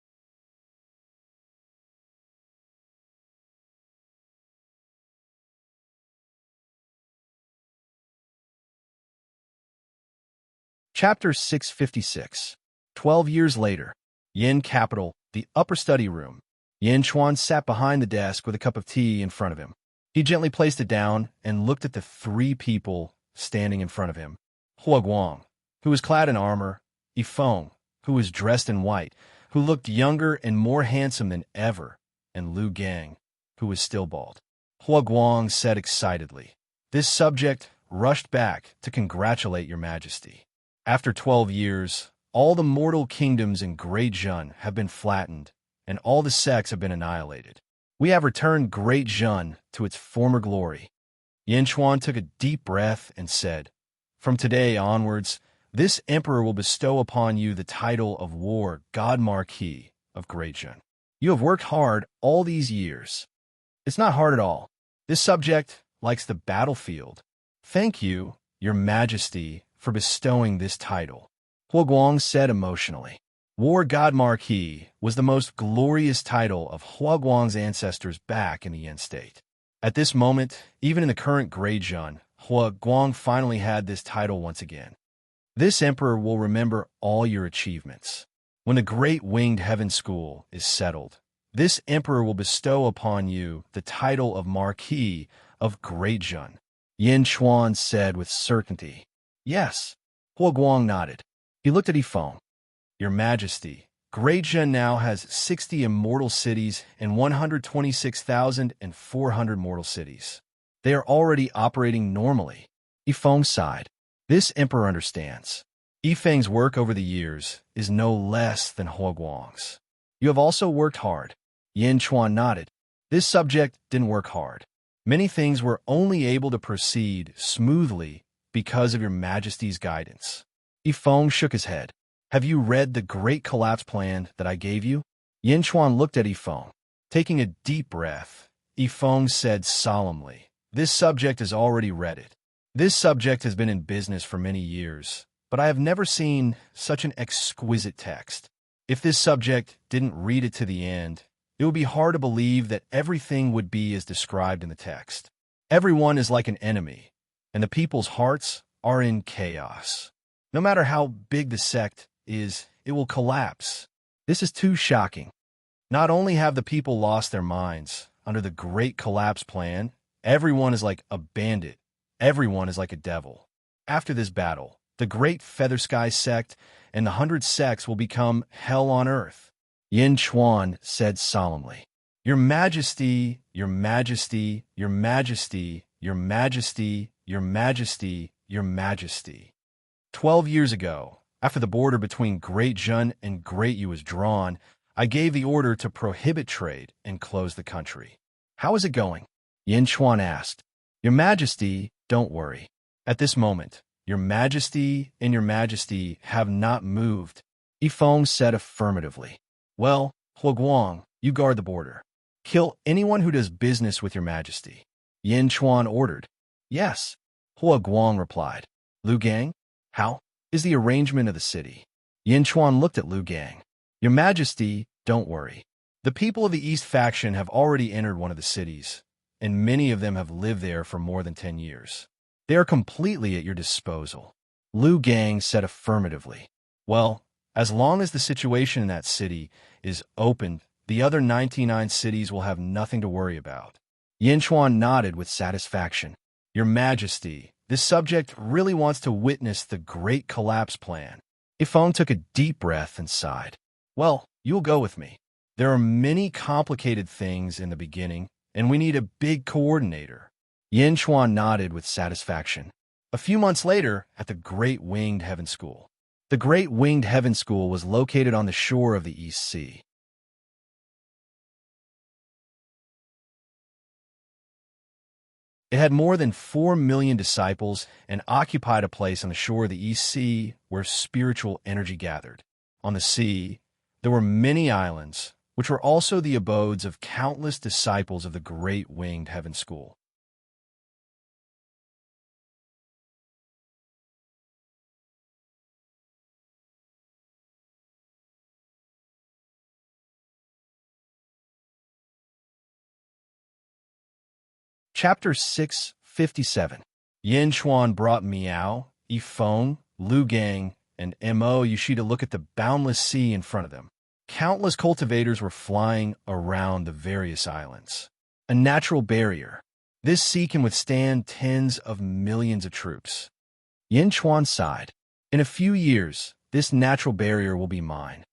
Chapter 656. 12 years later. Yin Capital, the upper study room. Yin Chuan sat behind the desk with a cup of tea in front of him. He gently placed it down and looked at the 3 people standing in front of him. Hua Guang, who was clad in armor, Yifeng, who was dressed in white, who looked younger and more handsome than ever, and Lu Gang, who was still bald. Hua Guang said excitedly, This subject rushed back to congratulate your majesty. After 12 years, all the mortal kingdoms in Great Jun have been flattened, and all the sects have been annihilated. We have returned Great Jun to its former glory. Yin Chuan took a deep breath and said, From today onwards, this emperor will bestow upon you the title of War God Marquis of Great Jun. You have worked hard all these years. It's not hard at all. This subject likes the battlefield. Thank you, your majesty, for bestowing this title. Hua Guang said emotionally. War God Marquis was the most glorious title of Hua Guang's ancestors back in the Yin state. At this moment, even in the current Great Jun, Hua Guang finally had this title once again. This emperor will remember all your achievements. When the Great Winged Heaven School is settled, this emperor will bestow upon you the title of Marquis of Great Jun. Yin Chuan said with certainty. Yes. Hua Guang nodded. He looked at Yifeng. Your Majesty, Great Jun now has 60 immortal cities and 126,400 mortal cities. They are already operating normally. Yifeng sighed. This emperor understands. Yifeng's work over the years is no less than Hua Guang's. You have also worked hard. Yin Chuan nodded. This subject didn't work hard. Many things were only able to proceed smoothly because of your majesty's guidance. Yifeng shook his head. Have you read the great collapse plan that I gave you? Yin Chuan looked at Yifeng. Taking a deep breath, Yifeng said solemnly, this subject has already read it. This subject has been in business for many years, but I have never seen such an exquisite text. If this subject didn't read it to the end, it would be hard to believe that everything would be as described in the text. Everyone is like an enemy, and the people's hearts are in chaos. No matter how big the sect is, it will collapse. This is too shocking. Not only have the people lost their minds under the Great Collapse Plan, everyone is like a bandit. Everyone is like a devil. After this battle, the Great Feather Sky Sect and the 100 sects will become hell on earth. Yin Chuan said solemnly, Your Majesty, Your Majesty, Your Majesty, Your Majesty, Your Majesty, Your Majesty. 12 years ago, after the border between Great Jun and Great Yu was drawn, I gave the order to prohibit trade and close the country. How is it going? Yin Chuan asked. Your Majesty, don't worry. At this moment, Your Majesty and Your Majesty have not moved. Yifeng said affirmatively. Well, Huoguang, you guard the border. Kill anyone who does business with Your Majesty. Yin Chuan ordered. Yes, Huoguang replied. Lu Gang, how is the arrangement of the city? Yin Chuan looked at Lu Gang. Your Majesty, don't worry. The people of the East faction have already entered one of the cities, and many of them have lived there for more than 10 years. They are completely at your disposal. Lu Gang said affirmatively. Well, as long as the situation in that city is opened, the other 99 cities will have nothing to worry about. Yin Chuan nodded with satisfaction. Your Majesty, this subject really wants to witness the Great Collapse Plan. Yifeng took a deep breath and sighed. Well, you'll go with me. There are many complicated things in the beginning, and we need a big coordinator. Yin Chuan nodded with satisfaction. A few months later, at the Great Winged Heaven School. The Great Winged Heaven School was located on the shore of the East Sea. It had more than 4 million disciples and occupied a place on the shore of the East Sea where spiritual energy gathered. On the sea, there were many islands, which were also the abodes of countless disciples of the Great Winged Heaven School. Chapter 657. Yin Chuan brought Miao, Yifeng, Lu Gang, and Mo Yoshi to look at the boundless sea in front of them. Countless cultivators were flying around the various islands. A natural barrier. This sea can withstand tens of millions of troops. Yin Chuan sighed. In a few years, this natural barrier will be mine.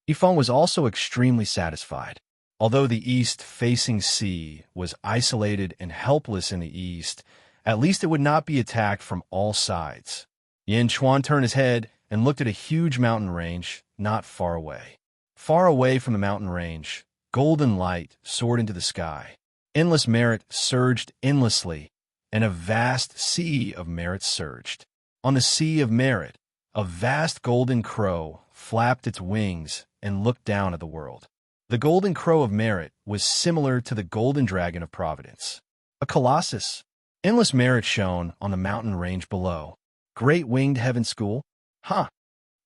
Yifeng was also extremely satisfied. Although the east-facing sea was isolated and helpless in the east, at least it would not be attacked from all sides. Yin Chuan turned his head and looked at a huge mountain range not far away. Far away from the mountain range, golden light soared into the sky. Endless merit surged endlessly, and a vast sea of merit surged. On the sea of merit, a vast golden crow flapped its wings and looked down at the world. The golden crow of merit was similar to the golden dragon of providence. A colossus. Endless merit shone on the mountain range below. Great Winged Heaven School? Huh.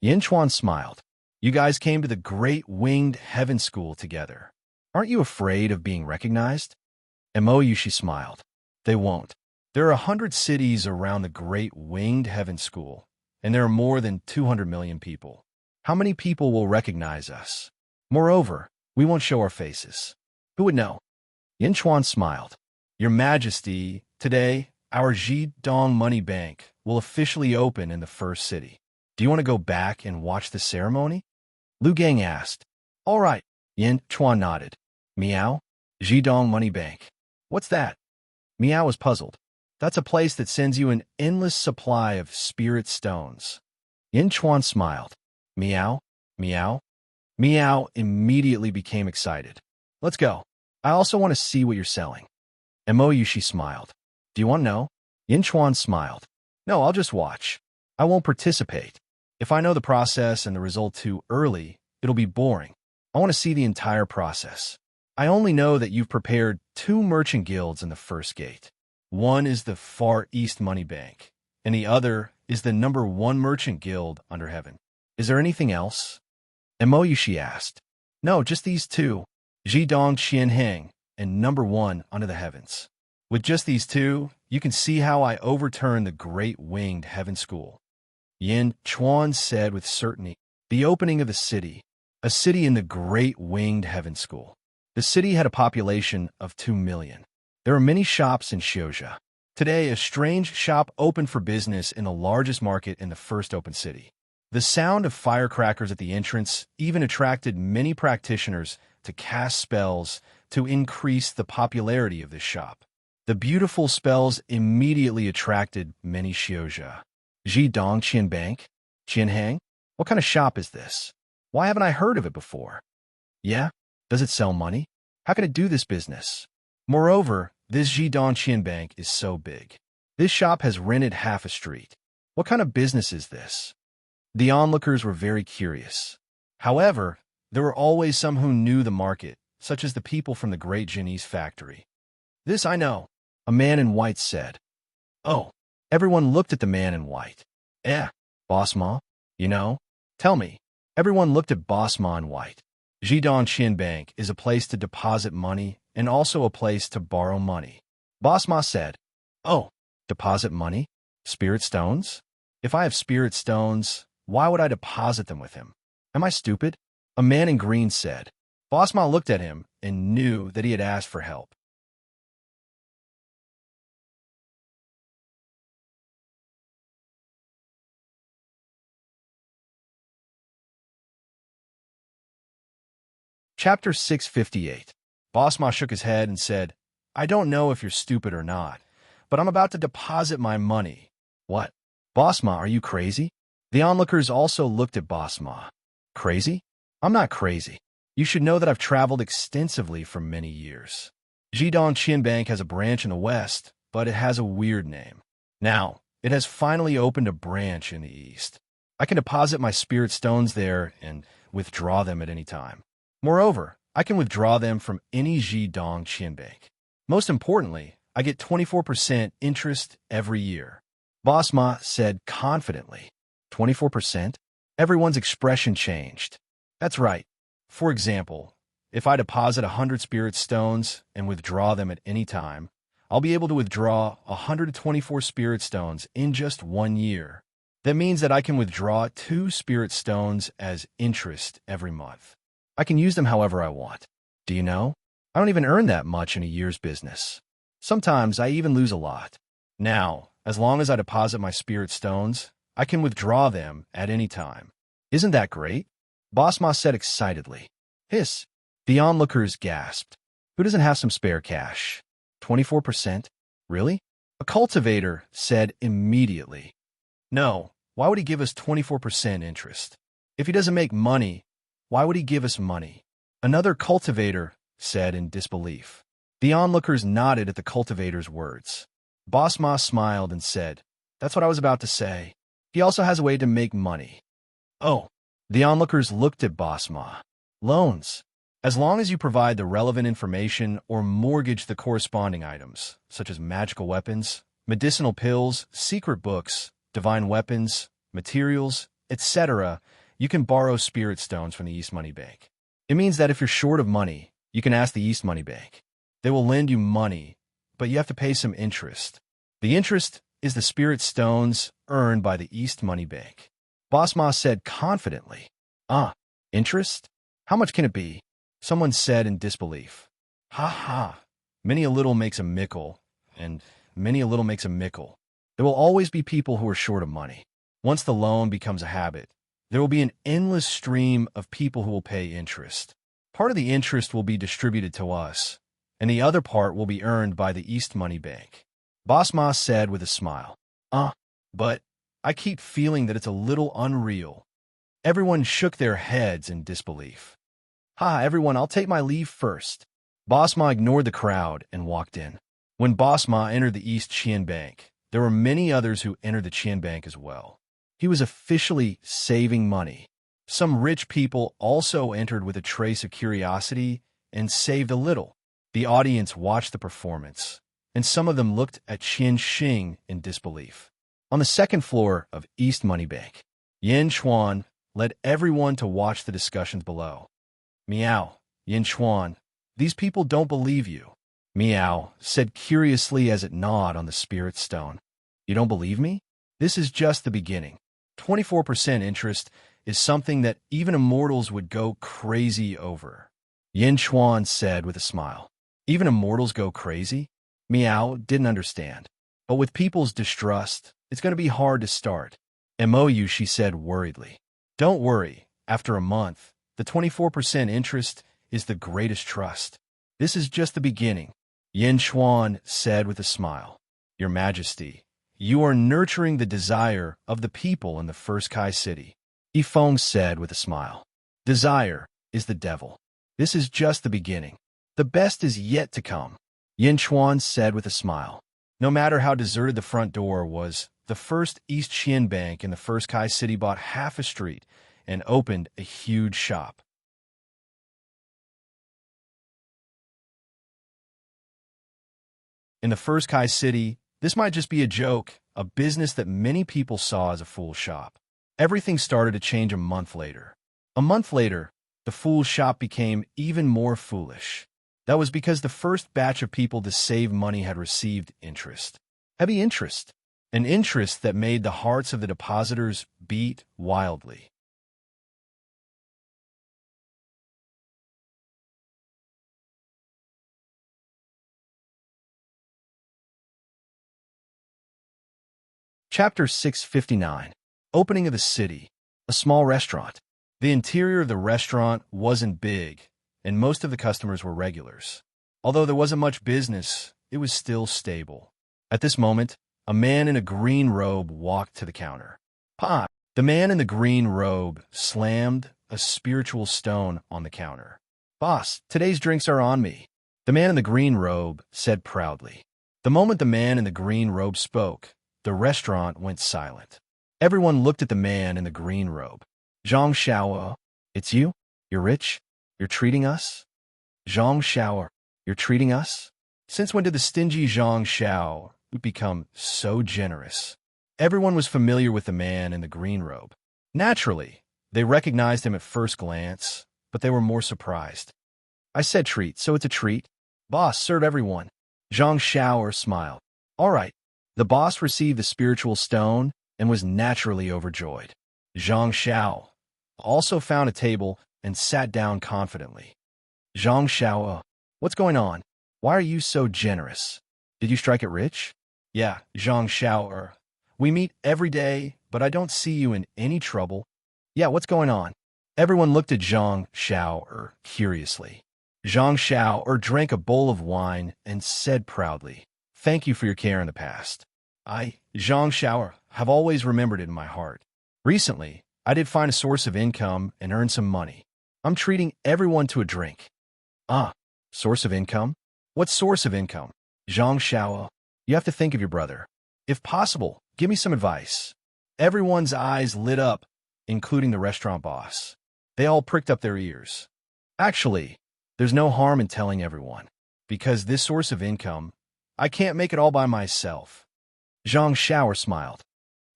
Yin Chuan smiled. You guys came to the Great Winged Heaven School together. Aren't you afraid of being recognized? Mo Yushi smiled. They won't. There are 100 cities around the Great Winged Heaven School, and there are more than 200 million people. How many people will recognize us? Moreover, we won't show our faces. Who would know? Yin Chuan smiled. Your Majesty, today, our Jidong Money Bank will officially open in the first city. Do you want to go back and watch the ceremony? Lu Gang asked. All right. Yin Chuan nodded. Miao? Jidong Money Bank. What's that? Miao was puzzled. That's a place that sends you an endless supply of spirit stones. Yin Chuan smiled. Miao? Miao? Miao immediately became excited. Let's go. I also want to see what you're selling. Mo Yushi smiled. Do you want to know? Yin Chuan smiled. No, I'll just watch. I won't participate. If I know the process and the result too early, it'll be boring. I want to see the entire process. I only know that you've prepared 2 merchant guilds in the first gate. One is the Far East Money Bank, and the other is the #1 merchant guild under heaven. Is there anything else? Emoyushi asked. No, just these 2, Jidong Qianheng and #1 under the heavens. With just these 2, you can see how I overturned the Great Winged Heaven School. Yin Chuan said with certainty. The opening of the city, a city in the Great Winged Heaven School. The city had a population of 2 million. There are many shops in Xiuzha. Today, a strange shop opened for business in the largest market in the first open city. The sound of firecrackers at the entrance even attracted many practitioners to cast spells to increase the popularity of this shop. The beautiful spells immediately attracted many Xiuzha. Jidong Qianbank? Qianhang? What kind of shop is this? Why haven't I heard of it before? Yeah? Does it sell money? How can it do this business? Moreover, this Jidong Qianbank is so big. This shop has rented half a street. What kind of business is this? The onlookers were very curious. However, there were always some who knew the market, such as the people from the Great Jinese factory. This I know, a man in white said. Oh, everyone looked at the man in white. Boss Ma, you know? Tell me. Everyone looked at Boss Ma in white. Jidong Qianbank is a place to deposit money and also a place to borrow money. Boss Ma said, Oh, deposit money? Spirit stones? If I have spirit stones, why would I deposit them with him? Am I stupid? A man in green said. Boss Ma looked at him and knew that he had asked for help. Chapter 658. Boss Ma shook his head and said, I don't know if you're stupid or not, but I'm about to deposit my money. What? Boss Ma, are you crazy? The onlookers also looked at Boss Ma. Crazy? I'm not crazy. You should know that I've traveled extensively for many years. Jidong Qianbank has a branch in the west, but it has a weird name. Now, it has finally opened a branch in the east. I can deposit my spirit stones there and withdraw them at any time. Moreover, I can withdraw them from any Jidong Qianbank. Most importantly, I get 24% interest every year. Boss Ma said confidently. 24%? Everyone's expression changed. That's right. For example, if I deposit 100 spirit stones and withdraw them at any time, I'll be able to withdraw 124 spirit stones in just 1 year. That means that I can withdraw 2 spirit stones as interest every month. I can use them however I want. Do you know? I don't even earn that much in a year's business. Sometimes I even lose a lot. Now, as long as I deposit my spirit stones, I can withdraw them at any time. Isn't that great? Boss Ma said excitedly. Hiss. The onlookers gasped. Who doesn't have some spare cash? 24%? Really? A cultivator said immediately. No, why would he give us 24% interest? If he doesn't make money, why would he give us money? Another cultivator said in disbelief. The onlookers nodded at the cultivator's words. Boss Ma smiled and said, That's what I was about to say. He also has a way to make money. Oh, the onlookers looked at Boss Ma. Loans. As long as you provide the relevant information or mortgage the corresponding items, such as magical weapons, medicinal pills, secret books, divine weapons, materials, etc., you can borrow spirit stones from the East Money Bank. It means that if you're short of money, you can ask the East Money Bank. They will lend you money, but you have to pay some interest. The interest is the spirit stones earned by the East Money Bank. Boss Ma said confidently. Interest? How much can it be? Someone said in disbelief. Ha ha. Many a little makes a mickle, and many a little makes a mickle. There will always be people who are short of money. Once the loan becomes a habit, there will be an endless stream of people who will pay interest. Part of the interest will be distributed to us, and the other part will be earned by the East Money Bank. Boss Ma said with a smile. But I keep feeling that it's a little unreal. Everyone shook their heads in disbelief. Everyone, I'll take my leave first. Boss Ma ignored the crowd and walked in. When Boss Ma entered the East Qian Bank, There were many others who entered the Qian Bank as well. He was officially saving money. Some rich people also entered with a trace of curiosity and saved a little. The audience watched the performance, and some of them looked at Qian Xing in disbelief. On the second floor of East Money Bank, Yin Chuan led everyone to watch the discussions below. Meow, Yin Chuan, these people don't believe you. Meow said curiously as it gnawed on the spirit stone. You don't believe me? This is just the beginning. 24% interest is something that even immortals would go crazy over. Yin Chuan said with a smile. Even immortals go crazy? Meow didn't understand. But with people's distrust, it's going to be hard to start. MOU, she said worriedly. Don't worry. After a month, the 24% interest is the greatest trust. This is just the beginning. Yin Chuan said with a smile. Your Majesty, you are nurturing the desire of the people in the First Kai City. Yifeng said with a smile. Desire is the devil. This is just the beginning. The best is yet to come. Yin Chuan said with a smile. No matter how deserted the front door was, the First East Qian Bank in the First Kai City bought half a street and opened a huge shop. In the First Kai City, this might just be a joke, a business that many people saw as a fool shop. Everything started to change a month later. A month later, the fool shop became even more foolish. That was because the first batch of people to save money had received interest. Heavy interest. An interest that made the hearts of the depositors beat wildly. Chapter 659. Opening of the City. A small restaurant. The interior of the restaurant wasn't big, and most of the customers were regulars. Although there wasn't much business, it was still stable. At this moment, a man in a green robe walked to the counter. Pa! The man in the green robe slammed a spiritual stone on the counter. Boss, today's drinks are on me. The man in the green robe said proudly. The moment the man in the green robe spoke, the restaurant went silent. Everyone looked at the man in the green robe. Zhang Xiao, it's you? You're rich? You're treating us? Zhang Xiao, you're treating us? Since when did the stingy Zhang Xiao become so generous? Everyone was familiar with the man in the green robe. Naturally, they recognized him at first glance, but they were more surprised. I said treat, so it's a treat. Boss, serve everyone. Zhang Xiao smiled. All right. The boss received the spiritual stone and was naturally overjoyed. Zhang Xiao also found a table and sat down confidently. Zhang Xiao, what's going on? Why are you so generous? Did you strike it rich? Yeah, Zhang Xiao. We meet every day, but I don't see you in any trouble. Yeah, what's going on? Everyone looked at Zhang Xiao curiously. Zhang Xiao drank a bowl of wine and said proudly, thank you for your care in the past. I, Zhang Xiao, have always remembered it in my heart. Recently, I did find a source of income and earn some money. I'm treating everyone to a drink. Ah, source of income? What source of income? Zhang Xiao, you have to think of your brother. If possible, give me some advice. Everyone's eyes lit up, including the restaurant boss. They all pricked up their ears. Actually, there's no harm in telling everyone, because this source of income, I can't make it all by myself. Zhang Xiao smiled.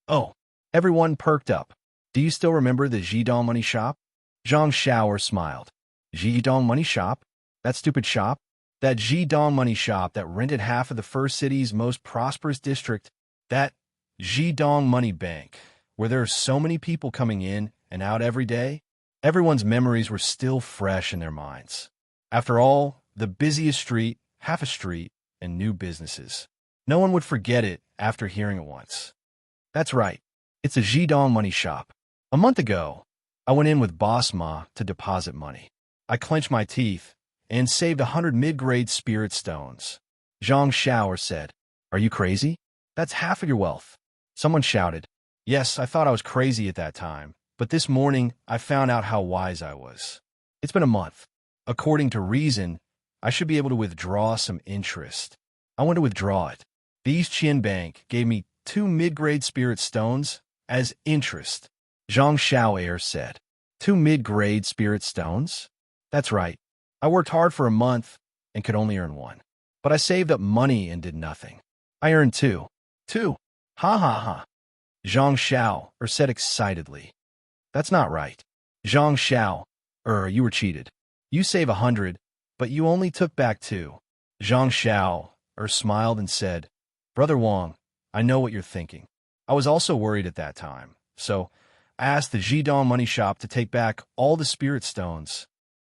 Oh, everyone perked up. Do you still remember the Jidong money shop? Zhang Xiao smiled. Jidong money shop? That stupid shop? That Jidong money shop that rented half of the first city's most prosperous district? That Jidong money bank, where there are so many people coming in and out every day? Everyone's memories were still fresh in their minds. After all, the busiest street, half a street, and new businesses. No one would forget it after hearing it once. That's right. It's a Jidong money shop. A month ago, I went in with Boss Ma to deposit money. I clenched my teeth and saved 100 mid-grade spirit stones. Zhang Xiao said, are you crazy? That's half of your wealth. Someone shouted. Yes, I thought I was crazy at that time, but this morning I found out how wise I was. It's been a month. According to reason, I should be able to withdraw some interest. I want to withdraw it. These Qian Bank gave me 2 mid-grade spirit stones as interest. Zhang Xiao'er said. 2 mid-grade spirit stones? That's right. I worked hard for a month and could only earn 1. But I saved up money and did nothing. I earned 2. 2? Ha ha ha. Zhang Xiao'er said excitedly. That's not right. Zhang Xiao'er, you were cheated. You save 100, but you only took back 2. Zhang Xiao'er smiled and said, Brother Wang, I know what you're thinking. I was also worried at that time, so I asked the Jidong money shop to take back all the spirit stones.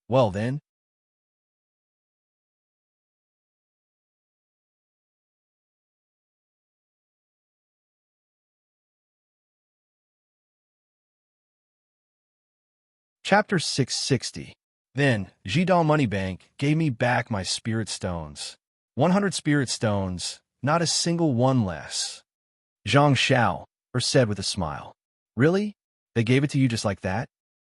Well then, Chapter 660. Then Jidong Money Bank gave me back my spirit stones. 100 spirit stones, not a single one less. Zhang Xiao'er said with a smile. Really? They gave it to you just like that?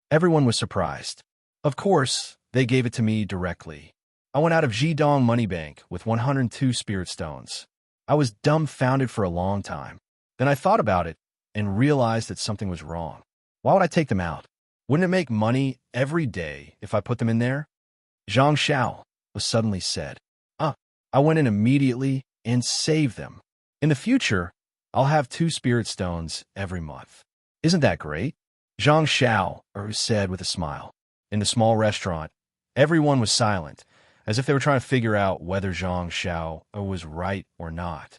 Everyone was surprised. Of course, they gave it to me directly. I went out of Jidong Money Bank with 102 spirit stones. I was dumbfounded for a long time. Then I thought about it and realized that something was wrong. Why would I take them out? Wouldn't it make money every day if I put them in there? Zhang Xiao was suddenly said. I went in immediately and saved them. In the future, I'll have 2 spirit stones every month. Isn't that great? Zhang Xiao said with a smile. In the small restaurant, everyone was silent, as if they were trying to figure out whether Zhang Xiao was right or not.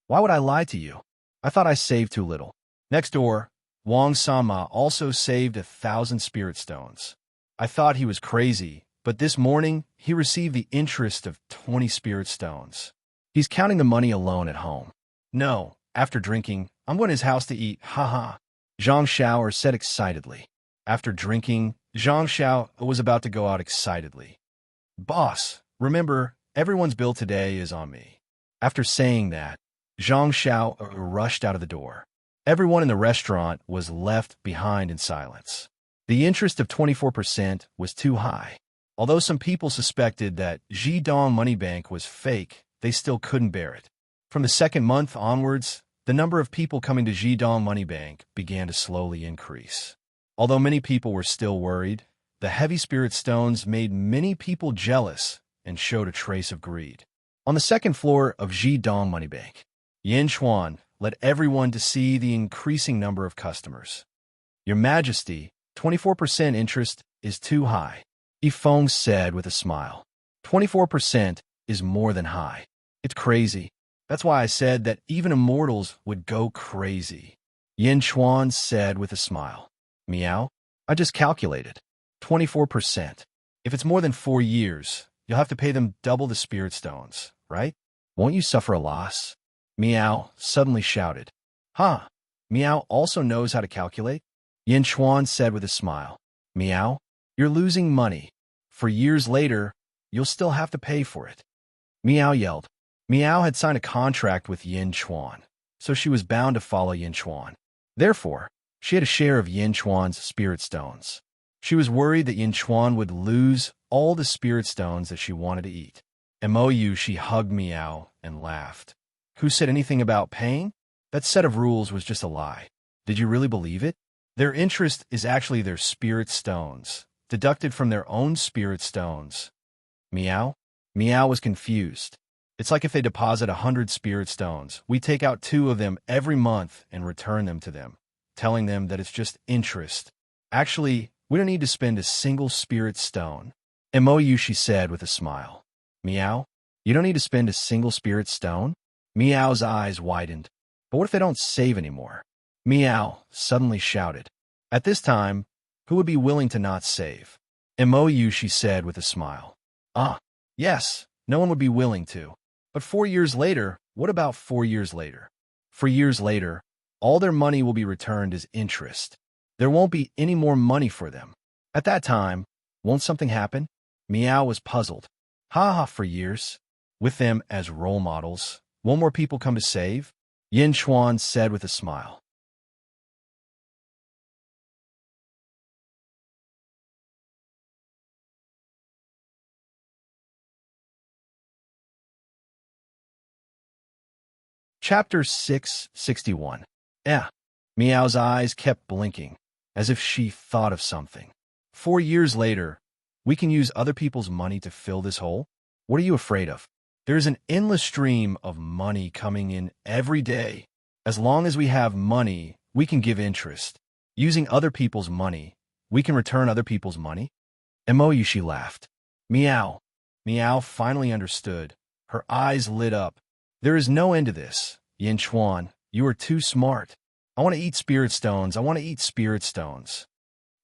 Why would I lie to you? I thought I saved too little. Next door, Wang Sama also saved 1,000 spirit stones. I thought he was crazy, but this morning he received the interest of 20 spirit stones. He's counting the money alone at home. No, after drinking, I'm going to his house to eat, haha. Zhang Xiao said excitedly. After drinking, Zhang Xiao was about to go out excitedly. Boss, remember, everyone's bill today is on me. After saying that, Zhang Xiao rushed out of the door. Everyone in the restaurant was left behind in silence. The interest of 24% was too high. Although some people suspected that Jidong Money Bank was fake, they still couldn't bear it. From the second month onwards, the number of people coming to Jidong Money Bank began to slowly increase. Although many people were still worried, the heavy spirit stones made many people jealous and showed a trace of greed. On the second floor of Jidong Money Bank, Yin Chuan led everyone to see the increasing number of customers. Your Majesty, 24% interest is too high, Yifeng said with a smile. 24% is more than high. It's crazy. That's why I said that even immortals would go crazy. Yin Chuan said with a smile. Meow, I just calculated. 24%. If it's more than 4 years, you'll have to pay them double the spirit stones, right? Won't you suffer a loss? Meow suddenly shouted. Huh, Meow also knows how to calculate? Yin Chuan said with a smile. Meow, you're losing money. For years later, you'll still have to pay for it. Meow yelled. Meow had signed a contract with Yin Chuan, so she was bound to follow Yin Chuan. Therefore, she had a share of Yin Chuan's spirit stones. She was worried that Yin Chuan would lose all the spirit stones that she wanted to eat. MOU, she hugged Meow and laughed. Who said anything about paying? That set of rules was just a lie. Did you really believe it? Their interest is actually their spirit stones, deducted from their own spirit stones. Meow? Meow was confused. It's like if they deposit 100 spirit stones, we take out 2 of them every month and return them to them, telling them that it's just interest. Actually, we don't need to spend a single spirit stone. MOU, she said with a smile. Meow? You don't need to spend a single spirit stone? Meow's eyes widened. But what if they don't save anymore? Meow suddenly shouted. At this time, who would be willing to not save? MOU, she said with a smile. Yes, no one would be willing to. But 4 years later, what about 4 years later? 4 years later, all their money will be returned as interest. There won't be any more money for them. At that time, won't something happen? Meow was puzzled. Ha ha, for years. With them as role models, won't more people come to save? Yin Chuan said with a smile. Chapter 661. Meow's eyes kept blinking, as if she thought of something. 4 years later, we can use other people's money to fill this hole? What are you afraid of? There is an endless stream of money coming in every day. As long as we have money, we can give interest. Using other people's money, we can return other people's money? She laughed. Meow. Meow finally understood. Her eyes lit up. There is no end to this. Yin Chuan, you are too smart. I want to eat spirit stones. I want to eat spirit stones.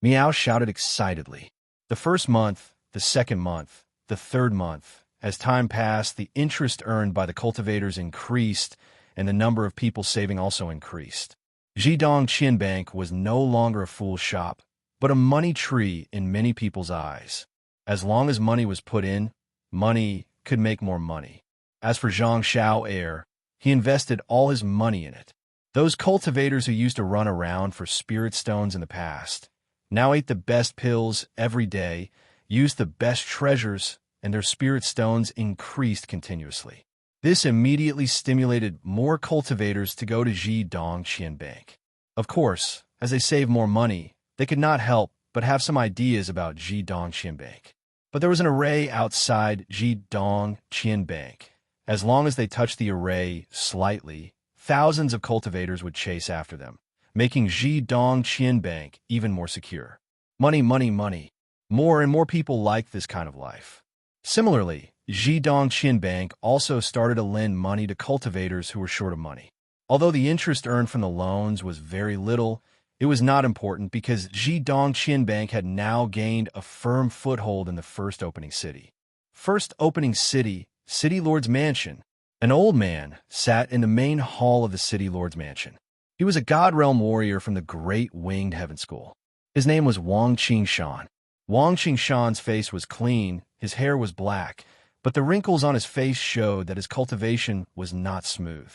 Meow shouted excitedly. The first month, the second month, the third month. As time passed, the interest earned by the cultivators increased, and the number of people saving also increased. Jidong Qianbank was no longer a fool's shop, but a money tree in many people's eyes. As long as money was put in, money could make more money. As for Zhang Xiao Air, he invested all his money in it. Those cultivators who used to run around for spirit stones in the past now ate the best pills every day, used the best treasures, and their spirit stones increased continuously. This immediately stimulated more cultivators to go to Jidong Qianbank. Of course, as they saved more money, they could not help but have some ideas about Jidong Qianbank. But there was an array outside Jidong Qianbank. As long as they touched the array slightly, thousands of cultivators would chase after them, making Jidong Qianbank even more secure. Money, money, money. More and more people liked this kind of life. Similarly, Jidong Qianbank also started to lend money to cultivators who were short of money. Although the interest earned from the loans was very little, it was not important because Jidong Qianbank had now gained a firm foothold in the first opening city. First opening city, City Lord's Mansion. An old man sat in the main hall of the City Lord's Mansion. He was a God Realm warrior from the Great Winged Heaven School. His name was Wang Qingshan. Wang Qingshan's face was clean, his hair was black, but the wrinkles on his face showed that his cultivation was not smooth.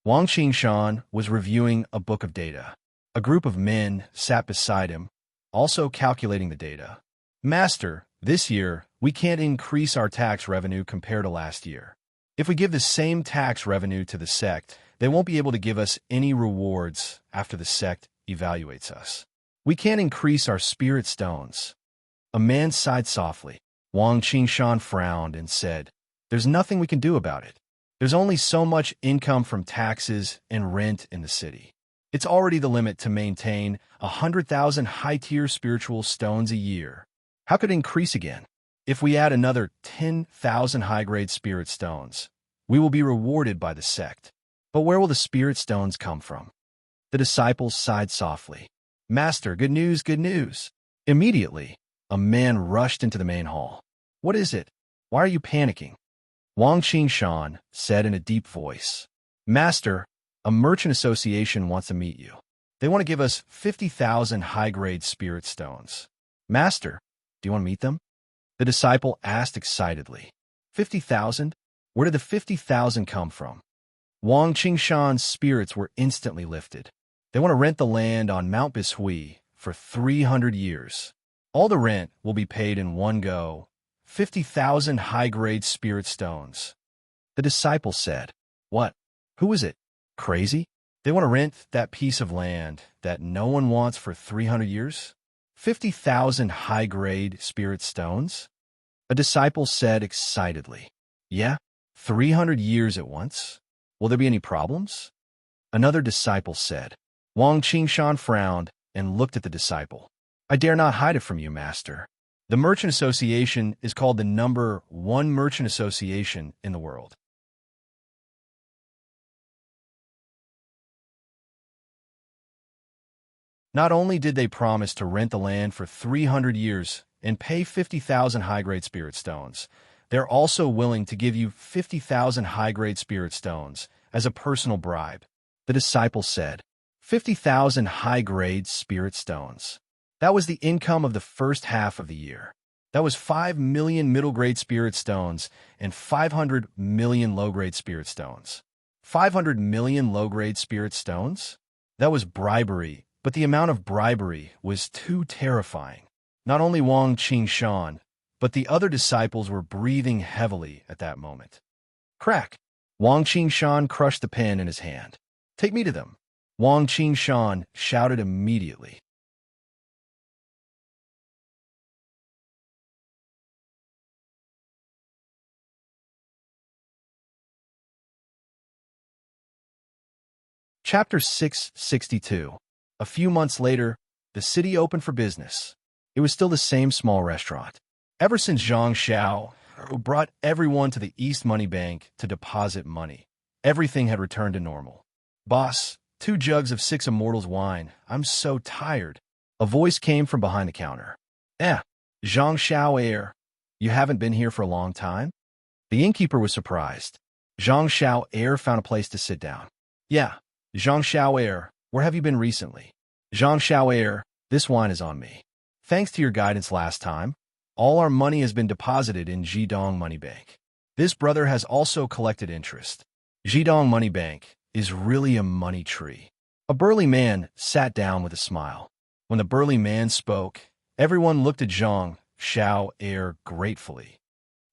Wang Qingshan was reviewing a book of data. A group of men sat beside him, also calculating the data. Master, this year, we can't increase our tax revenue compared to last year. If we give the same tax revenue to the sect, they won't be able to give us any rewards after the sect evaluates us. We can't increase our spirit stones. A man sighed softly. Wang Qingshan frowned and said, "There's nothing we can do about it. There's only so much income from taxes and rent in the city. It's already the limit to maintain 100,000 high-tier spiritual stones a year. How could it increase again? If we add another 10,000 high-grade spirit stones, we will be rewarded by the sect. But where will the spirit stones come from?" The disciples sighed softly. "Master, good news, good news." Immediately, a man rushed into the main hall. "What is it? Why are you panicking?" Wang Qingshan said in a deep voice, "Master, a merchant association wants to meet you. They want to give us 50,000 high-grade spirit stones." "Master, do you want to meet them?" The disciple asked excitedly. 50,000? Where did the 50,000 come from? Wang Qingshan's spirits were instantly lifted. They want to rent the land on Mount Bishui for 300 years. All the rent will be paid in one go. 50,000 high-grade spirit stones. The disciple said, "What? Who is it? Crazy? They want to rent that piece of land that no one wants for 300 years? 50,000 high-grade spirit stones?" A disciple said excitedly, "Yeah, 300 years at once. Will there be any problems?" Another disciple said. Wang Qingshan frowned and looked at the disciple. "I dare not hide it from you, Master. The Merchant Association is called the #1 merchant association in the world. Not only did they promise to rent the land for 300 years and pay 50,000 high-grade spirit stones, they're also willing to give you 50,000 high-grade spirit stones as a personal bribe." The disciple said, 50,000 high-grade spirit stones. That was the income of the first half of the year. That was 5 million middle-grade spirit stones and 500 million low-grade spirit stones. 500 million low-grade spirit stones? That was bribery, but the amount of bribery was too terrifying. Not only Wang Qingshan, but the other disciples were breathing heavily at that moment. Crack! Wang Qingshan crushed the pen in his hand. Take me to them. Wang Qingshan shouted immediately. Chapter 662. A few months later, the city opened for business. It was still the same small restaurant. Ever since Zhang Xiao brought everyone to the East Money Bank to deposit money, everything had returned to normal. Boss, 2 jugs of 6 Immortals wine. I'm so tired. A voice came from behind the counter. Zhang Xiao Air, you haven't been here for a long time? The innkeeper was surprised. Zhang Xiao Air found a place to sit down. Yeah, Zhang Xiao Air, where have you been recently? Zhang Xiao Air, this wine is on me. Thanks to your guidance last time, all our money has been deposited in Jidong Money Bank. This brother has also collected interest. Jidong Money Bank is really a money tree. A burly man sat down with a smile. When the burly man spoke, everyone looked at Zhang Xiao Air gratefully.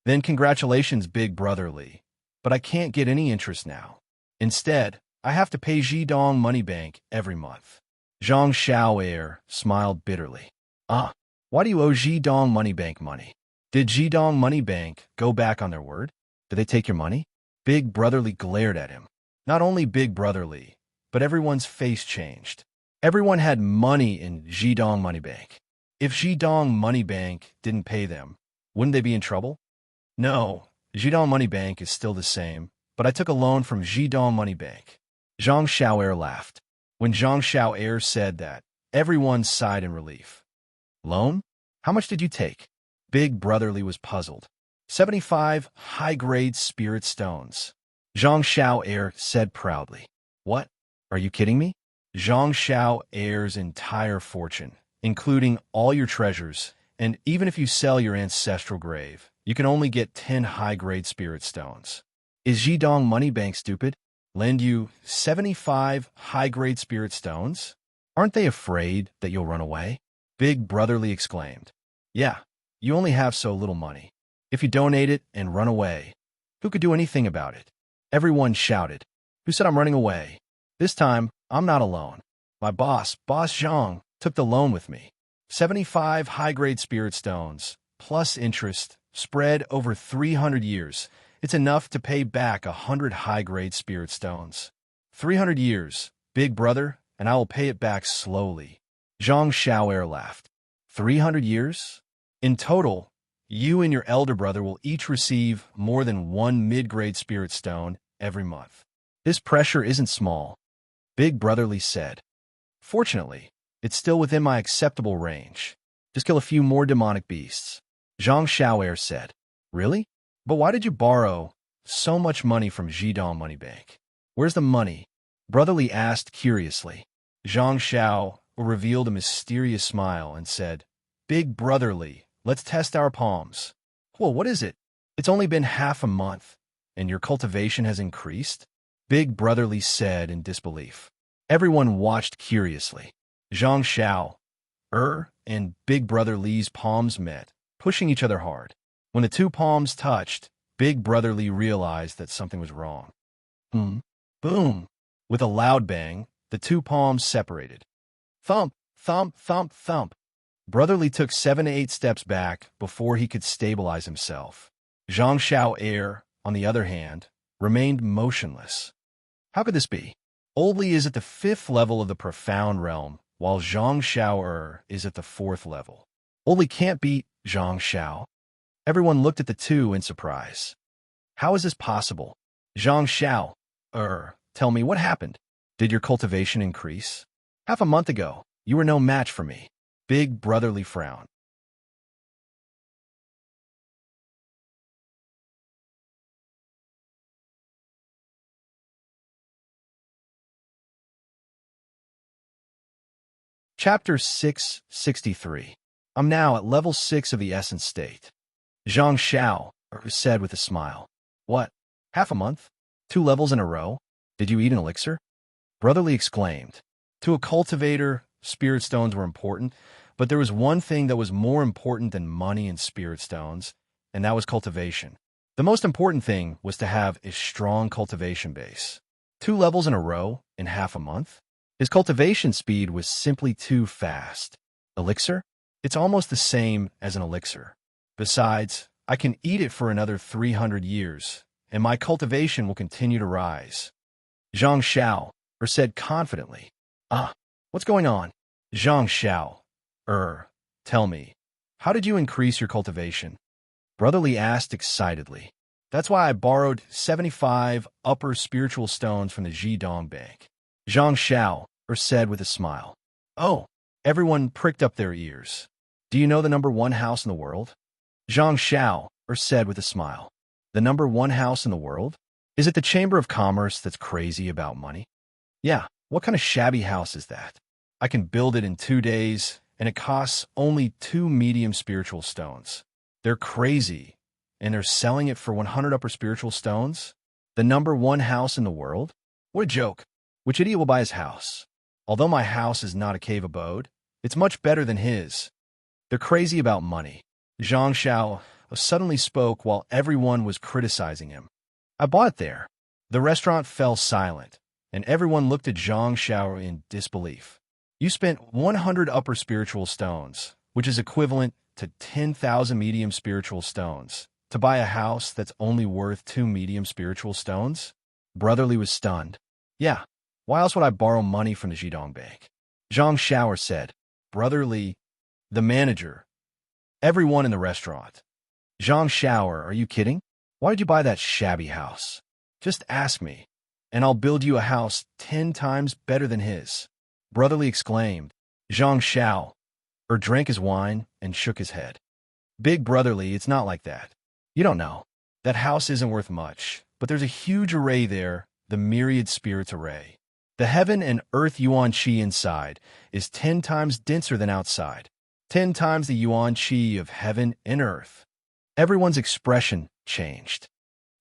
Then congratulations, big brotherly, but I can't get any interest now. Instead, I have to pay Jidong Money Bank every month. Zhang Xiao Air smiled bitterly. Why do you owe Jidong Money Bank money? Did Jidong Money Bank go back on their word? Did they take your money? Big Brotherly glared at him. Not only Big Brotherly, but everyone's face changed. Everyone had money in Jidong Money Bank. If Jidong Money Bank didn't pay them, wouldn't they be in trouble? No, Jidong Money Bank is still the same, but I took a loan from Jidong Money Bank. Zhang Xiao'er laughed. When Zhang Xiao'er said that, everyone sighed in relief. Loan? How much did you take? Big Brotherly was puzzled. 75 high-grade spirit stones. Zhang Xiao'er said proudly. What? Are you kidding me? Zhang Xiao'er's entire fortune, including all your treasures, and even if you sell your ancestral grave, you can only get 10 high-grade spirit stones. Is Jidong Money Bank stupid? Lend you 75 high-grade spirit stones? Aren't they afraid that you'll run away? Big Brotherly exclaimed. Yeah, you only have so little money. If you donate it and run away, who could do anything about it? Everyone shouted. Who said I'm running away? This time, I'm not alone. My boss, Boss Zhang, took the loan with me. 75 high-grade spirit stones, plus interest, spread over 300 years. It's enough to pay back 100 high-grade spirit stones. 300 years, big brother, and I will pay it back slowly. Zhang Xiao'er laughed. 300 years? In total, you and your elder brother will each receive more than 1 mid-grade spirit stone every month. This pressure isn't small, Big Brotherly said. Fortunately, it's still within my acceptable range. Just kill a few more demonic beasts. Zhang Xiao'er said. Really? But why did you borrow so much money from Jidong Money Bank? Where's the money? Brotherly asked curiously. Zhang Xiao revealed a mysterious smile and said, Big Brotherly, let's test our palms. Whoa, what is it? It's only been half a month, and your cultivation has increased? Big Brotherly said in disbelief. Everyone watched curiously. Zhang Xiao, and Big Brotherly's palms met, pushing each other hard. When the two palms touched, Big Brotherly realized that something was wrong. Boom! With a loud bang, the two palms separated. Thump, thump, thump, thump. Brotherly took 7 to 8 steps back before he could stabilize himself. Zhang Xiao'er, on the other hand, remained motionless. How could this be? Oldly is at the 5th level of the profound realm, while Zhang Xiao'er is at the 4th level. Oldly can't beat Zhang Xiao. Everyone looked at the two in surprise. How is this possible? Zhang Xiao, tell me what happened. Did your cultivation increase? Half a month ago, you were no match for me. Big Brotherly frowned. Chapter 663. I'm now at level 6 of the Essence State. Zhang Xiao said with a smile. What? Half a month? 2 levels in a row? Did you eat an elixir? Brotherly exclaimed. To a cultivator, spirit stones were important, but there was one thing that was more important than money and spirit stones, and that was cultivation. The most important thing was to have a strong cultivation base. 2 levels in a row in half a month? His cultivation speed was simply too fast. Elixir? It's almost the same as an elixir. Besides, I can eat it for another 300 years, and my cultivation will continue to rise. Zhang Xiao said confidently. What's going on? Zhang Xiao, tell me, how did you increase your cultivation? Brotherly asked excitedly. That's why I borrowed 75 upper spiritual stones from the Jidong Bank. Zhang Xiao said with a smile. Oh, everyone pricked up their ears. Do you know the number 1 house in the world? Zhang Xiao said with a smile. The number 1 house in the world? Is it the Chamber of Commerce that's crazy about money? Yeah, what kind of shabby house is that? I can build it in 2 days, and it costs only 2 medium spiritual stones. They're crazy, and they're selling it for 100 upper spiritual stones? The number 1 house in the world? What a joke. Which idiot will buy his house? Although my house is not a cave abode, it's much better than his. They're crazy about money. Zhang Xiao suddenly spoke while everyone was criticizing him. I bought it there. The restaurant fell silent, and everyone looked at Zhang Xiao in disbelief. You spent 100 upper spiritual stones, which is equivalent to 10,000 medium spiritual stones, to buy a house that's only worth 2 medium spiritual stones? Brotherly was stunned. Yeah, why else would I borrow money from the Jidong Bank? Zhang Xiao said. Brotherly, the manager, everyone in the restaurant. Zhang Xiao, are you kidding? Why did you buy that shabby house? Just ask me, and I'll build you a house 10 times better than his. Brotherly exclaimed. Zhang Xiao drank his wine and shook his head. Big Brotherly, it's not like that. You don't know. That house isn't worth much, but there's a huge array there, the Myriad Spirits Array. The heaven and earth yuan qi inside is 10 times denser than outside. 10 times the yuan qi of heaven and earth. Everyone's expression changed.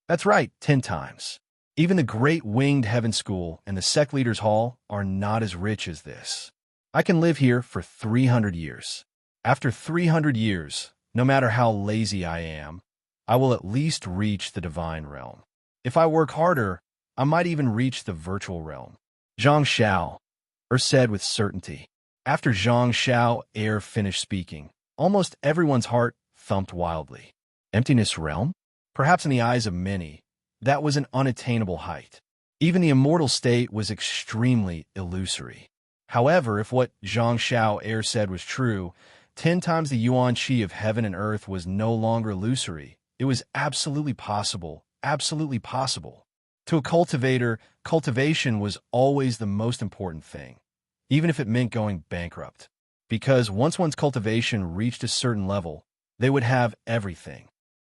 That's right, 10 times. Even the Great Winged Heaven School and the Sect Leaders Hall are not as rich as this. I can live here for 300 years. After 300 years, no matter how lazy I am, I will at least reach the divine realm. If I work harder, I might even reach the virtual realm. Zhang Xiao said with certainty. After Zhang Xiao finished speaking, almost everyone's heart thumped wildly. Emptiness realm? Perhaps in the eyes of many, that was an unattainable height. Even the immortal state was extremely illusory. However, if what Zhang Xiao said was true, 10 times the yuan qi of heaven and earth was no longer illusory. It was absolutely possible, absolutely possible. To a cultivator, cultivation was always the most important thing, even if it meant going bankrupt. Because once one's cultivation reached a certain level, they would have everything.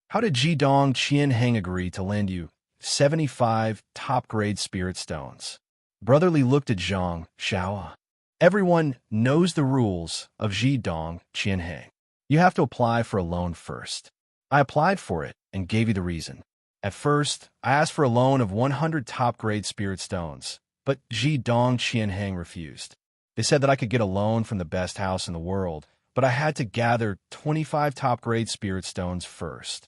How did Jidong Qianheng agree to lend you 75 top-grade spirit stones? Brotherly looked at Zhang Xiao. Everyone knows the rules of Jidong Qianheng. You have to apply for a loan first. I applied for it and gave you the reason. At first, I asked for a loan of 100 top-grade spirit stones, but Jidong Qianheng refused. They said that I could get a loan from the best house in the world, but I had to gather 25 top-grade spirit stones first.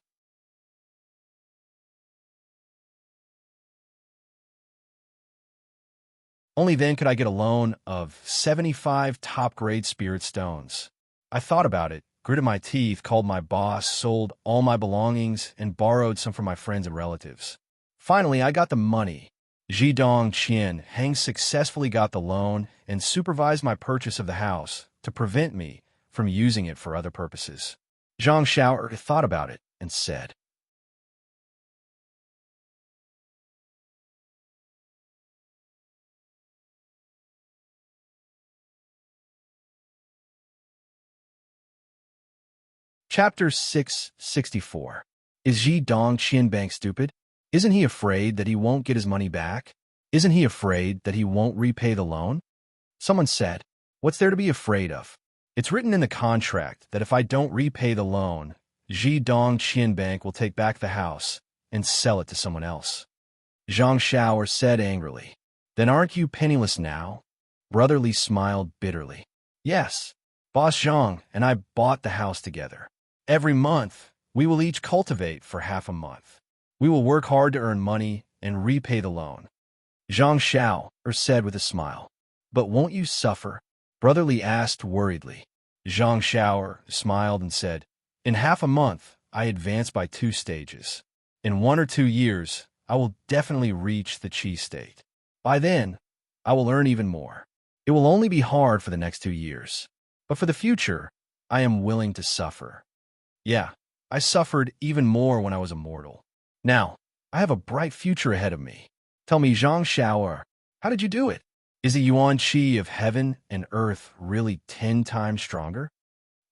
Only then could I get a loan of 75 top-grade spirit stones. I thought about it, gritted my teeth, called my boss, sold all my belongings, and borrowed some from my friends and relatives. Finally, I got the money. Jidong Qianheng successfully got the loan and supervised my purchase of the house to prevent me from using it for other purposes. Zhang Xiao thought about it and said, Chapter 664. Is Jidong Qianbank stupid? Isn't he afraid that he won't get his money back? Isn't he afraid that he won't repay the loan? Someone said, what's there to be afraid of? It's written in the contract that if I don't repay the loan, Jidong Qianbank will take back the house and sell it to someone else. Zhang Xiao said angrily, then aren't you penniless now? Brotherly smiled bitterly. Yes, Boss Zhang and I bought the house together. Every month, We will each cultivate for half a month. We will work hard to earn money and repay the loan. Zhang Xiao said with a smile. But won't you suffer? Brother Li asked worriedly. Zhang Xiao smiled and said, in half a month, I advance by 2 stages. In 1 or 2 years, I will definitely reach the Qi state. By then, I will earn even more. It will only be hard for the next 2 years. But for the future, I am willing to suffer. Yeah, I suffered even more when I was a mortal. Now, I have a bright future ahead of me. Tell me, Zhang Xiao, how did you do it? Is the Yuan Qi of heaven and earth really 10 times stronger?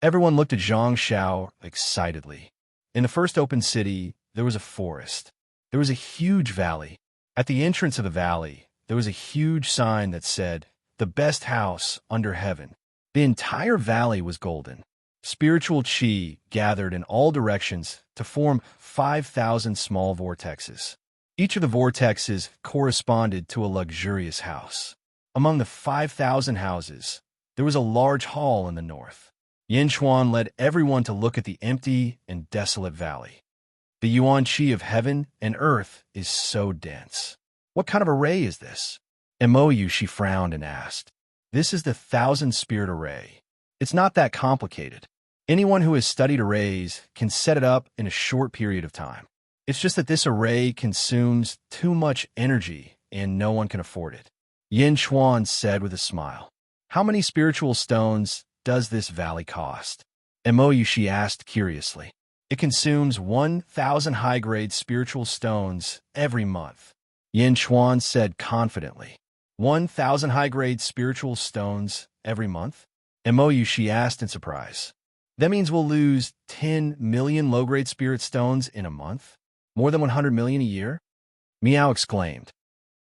Everyone looked at Zhang Xiao excitedly. In the first open city, there was a forest. There was a huge valley. At the entrance of the valley, there was a huge sign that said, the best house under heaven. The entire valley was golden. Spiritual Qi gathered in all directions to form 5,000 small vortexes. Each of the vortexes corresponded to a luxurious house. Among the 5,000 houses, there was a large hall in the north. Yin Xuan led everyone to look at the empty and desolate valley. The Yuan Qi of heaven and earth is so dense. What kind of array is this? Mou, she frowned and asked. This is the 1,000-spirit array. It's not that complicated. Anyone who has studied arrays can set it up in a short period of time. It's just that this array consumes too much energy and no one can afford it. Yin Xuan said with a smile. How many spiritual stones does this valley cost? Mou, she asked curiously. It consumes 1,000 high-grade spiritual stones every month. Yin Xuan said confidently. 1,000 high-grade spiritual stones every month? Mou, she asked in surprise. That means we'll lose 10 million low-grade spirit stones in a month? More than 100 million a year? Miao exclaimed.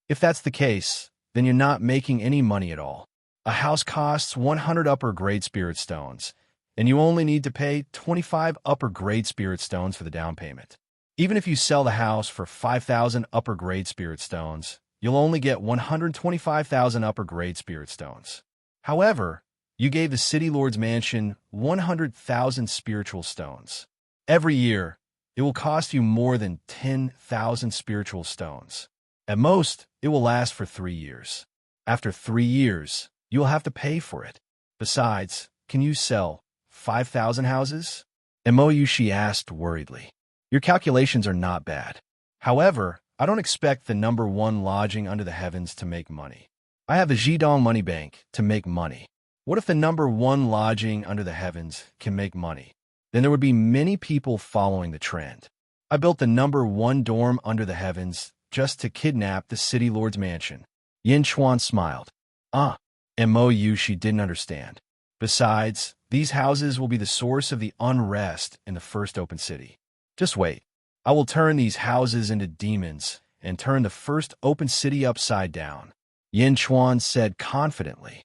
If that's the case, then you're not making any money at all. A house costs 100 upper-grade spirit stones, and you only need to pay 25 upper-grade spirit stones for the down payment. Even if you sell the house for 5,000 upper-grade spirit stones, you'll only get 125,000 upper-grade spirit stones. However, you gave the city lord's mansion 100,000 spiritual stones. Every year, it will cost you more than 10,000 spiritual stones. At most, it will last for 3 years. After 3 years, you will have to pay for it. Besides, can you sell 5,000 houses? Mou, she asked worriedly. Your calculations are not bad. However, I don't expect the number 1 lodging under the heavens to make money. I have the Zhidong Money Bank to make money. What if the number 1 lodging under the heavens can make money? Then there would be many people following the trend. I built the number 1 dorm under the heavens just to kidnap the city lord's mansion. Yin Xuan smiled. Mou, she didn't understand. Besides, these houses will be the source of the unrest in the first open city. Just wait. I will turn these houses into demons and turn the first open city upside down. Yin Xuan said confidently.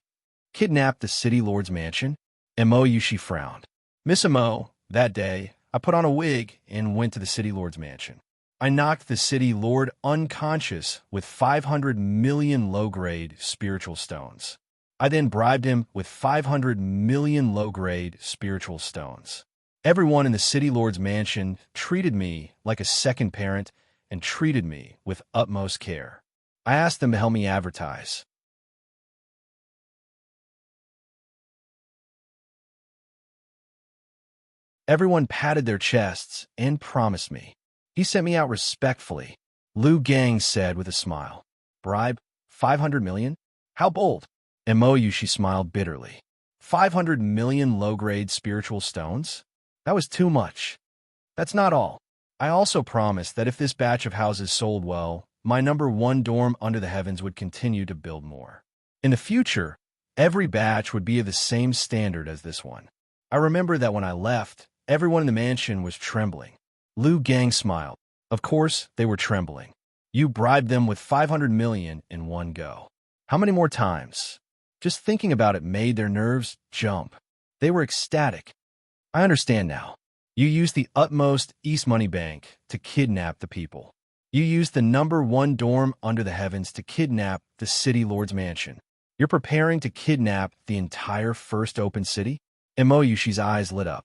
Kidnap the city lord's mansion? Mou, she frowned. Miss Mo, that day, I put on a wig and went to the city lord's mansion. I knocked the city lord unconscious with 500 million low-grade spiritual stones. I then bribed him with 500 million low-grade spiritual stones. Everyone in the city lord's mansion treated me like a second parent and treated me with utmost care. I asked them to help me advertise. Everyone patted their chests and promised me. He sent me out respectfully. Lu Gang said with a smile. Bribe? 500 million? How bold? Mou, she smiled bitterly. 500 million low-grade spiritual stones? That was too much. That's not all. I also promised that if this batch of houses sold well, my number 1 dorm under the heavens would continue to build more. In the future, every batch would be of the same standard as this one. I remember that when I left, everyone in the mansion was trembling. Lu Gang smiled. Of course, they were trembling. You bribed them with 500 million in one go. How many more times? Just thinking about it made their nerves jump. They were ecstatic. I understand now. You used the utmost East Money Bank to kidnap the people. You used the number 1 dorm under the heavens to kidnap the city lord's mansion. You're preparing to kidnap the entire first open city? Mou, she's eyes lit up.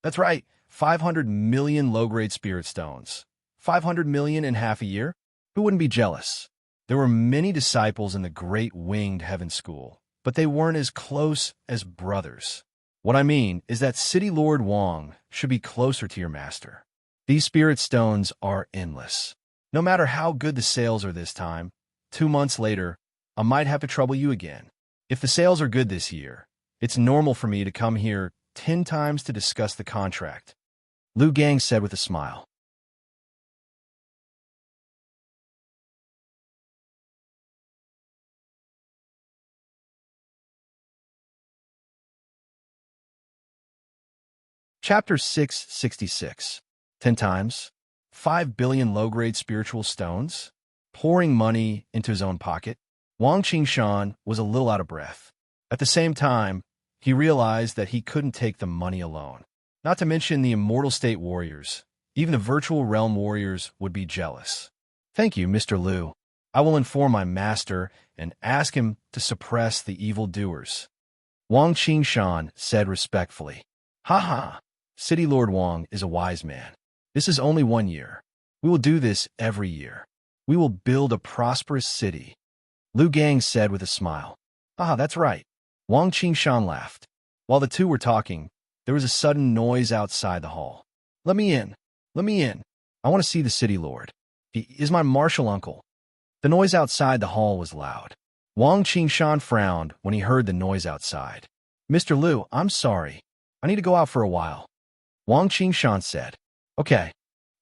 That's right, 500 million low-grade spirit stones. 500 million in half a year? Who wouldn't be jealous? There were many disciples in the great winged heaven school, but they weren't as close as brothers. What I mean is that City Lord Wang should be closer to your master. These spirit stones are endless. No matter how good the sales are this time, 2 months later, I might have to trouble you again. If the sales are good this year, it's normal for me to come here 10 times to discuss the contract, Lu Gang said with a smile. Chapter 666. 10 times. 5 billion low-grade spiritual stones. Pouring money into his own pocket. Wang Qingshan was a little out of breath. At the same time, he realized that he couldn't take the money alone. Not to mention the immortal state warriors. Even the virtual realm warriors would be jealous. Thank you, Mr. Liu. I will inform my master and ask him to suppress the evildoers. Wang Qingshan said respectfully. Ha ha! City Lord Wang is a wise man. This is only 1 year. We will do this every year. We will build a prosperous city. Lu Gang said with a smile. Ah, that's right. Wang Qingshan laughed. While the two were talking, there was a sudden noise outside the hall. Let me in. Let me in. I want to see the city lord. He is my martial uncle. The noise outside the hall was loud. Wang Qingshan frowned when he heard the noise outside. Mr. Liu, I'm sorry. I need to go out for a while. Wang Qingshan said. Okay.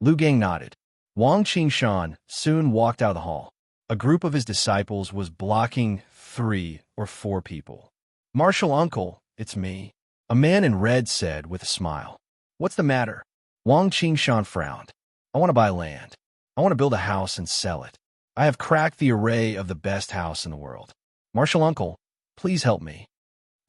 Lu Gang nodded. Wang Qingshan soon walked out of the hall. A group of his disciples was blocking 3 or 4 people. Martial uncle, it's me. A man in red said with a smile. What's the matter? Wang Qingshan frowned. I want to buy land. I want to build a house and sell it. I have cracked the array of the best house in the world. Martial uncle, please help me.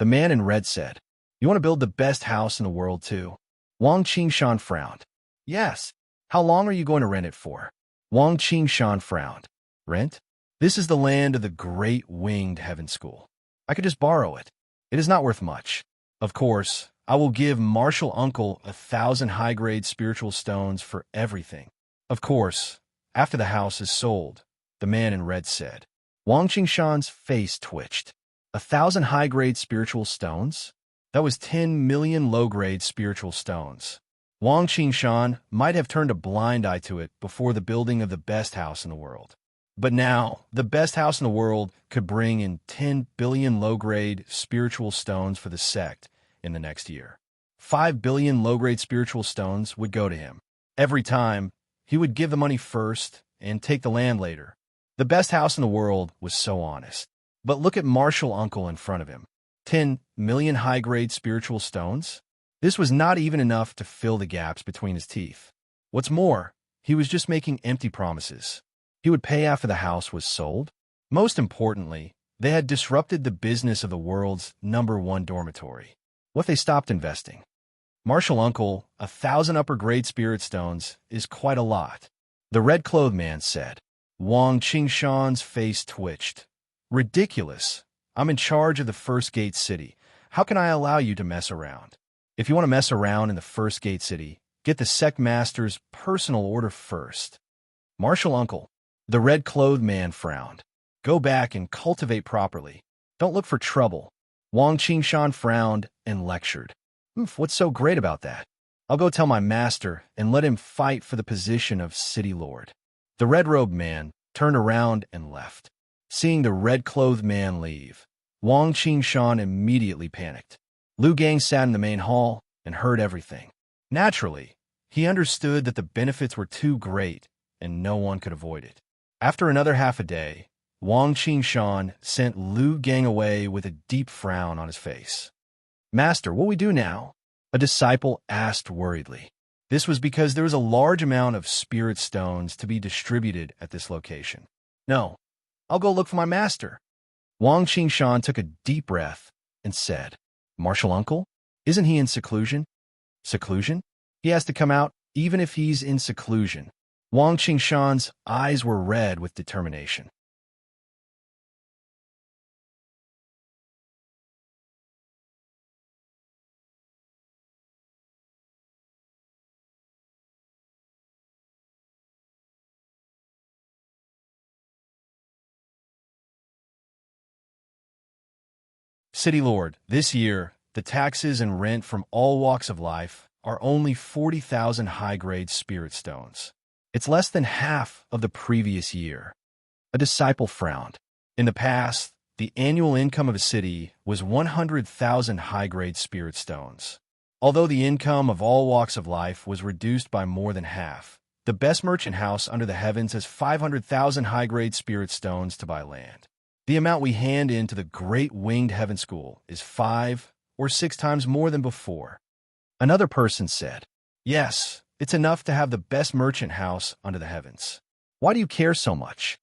The man in red said. You want to build the best house in the world too? Wang Qingshan frowned. Yes. How long are you going to rent it for? Wang Qingshan frowned. Rent? This is the land of the great winged heaven school. I could just borrow it. It is not worth much. Of course, I will give martial uncle 1,000 high-grade spiritual stones for everything. Of course, after the house is sold, the man in red said. Wang Qingshan's face twitched. 1,000 high-grade spiritual stones? That was 10 million low-grade spiritual stones. Wang Qingshan might have turned a blind eye to it before the building of the best house in the world. But now, the best house in the world could bring in 10 billion low-grade spiritual stones for the sect in the next year. 5 billion low-grade spiritual stones would go to him. Every time, he would give the money first and take the land later. The best house in the world was so honest. But look at martial uncle in front of him. 10 million high-grade spiritual stones? This was not even enough to fill the gaps between his teeth. What's more, he was just making empty promises. He would pay after the house was sold. Most importantly, they had disrupted the business of the world's #1 dormitory. What they stopped investing. Martial uncle, 1,000 upper-grade spirit stones is quite a lot. The red-clothed man said. Wang Qingshan's face twitched. Ridiculous. I'm in charge of the first gate city. How can I allow you to mess around? If you want to mess around in the first gate city, get the sect master's personal order first. Martial uncle. The red-clothed man frowned. Go back and cultivate properly. Don't look for trouble. Wang Qingshan frowned and lectured. What's so great about that? I'll go tell my master and let him fight for the position of city lord. The red-robed man turned around and left. Seeing the red-clothed man leave, Wang Qingshan immediately panicked. Lu Gang sat in the main hall and heard everything. Naturally, he understood that the benefits were too great and no one could avoid it. After another half a day, Wang Qingshan sent Lu Gang away with a deep frown on his face. Master, what will we do now? A disciple asked worriedly. This was because there was a large amount of spirit stones to be distributed at this location. No, I'll go look for my master. Wang Qingshan took a deep breath and said, Martial uncle? Isn't he in seclusion? Seclusion? He has to come out even if he's in seclusion. Wang Qingshan's eyes were red with determination. City Lord, this year, the taxes and rent from all walks of life are only 40,000 high-grade spirit stones. It's less than half of the previous year. A disciple frowned. In the past, the annual income of a city was 100,000 high-grade spirit stones. Although the income of all walks of life was reduced by more than half, the best merchant house under the heavens has 500,000 high-grade spirit stones to buy land. The amount we hand in to the Great Winged Heaven School is 5 or 6 times more than before. Another person said, "Yes, it's enough to have the best merchant house under the heavens. Why do you care so much?"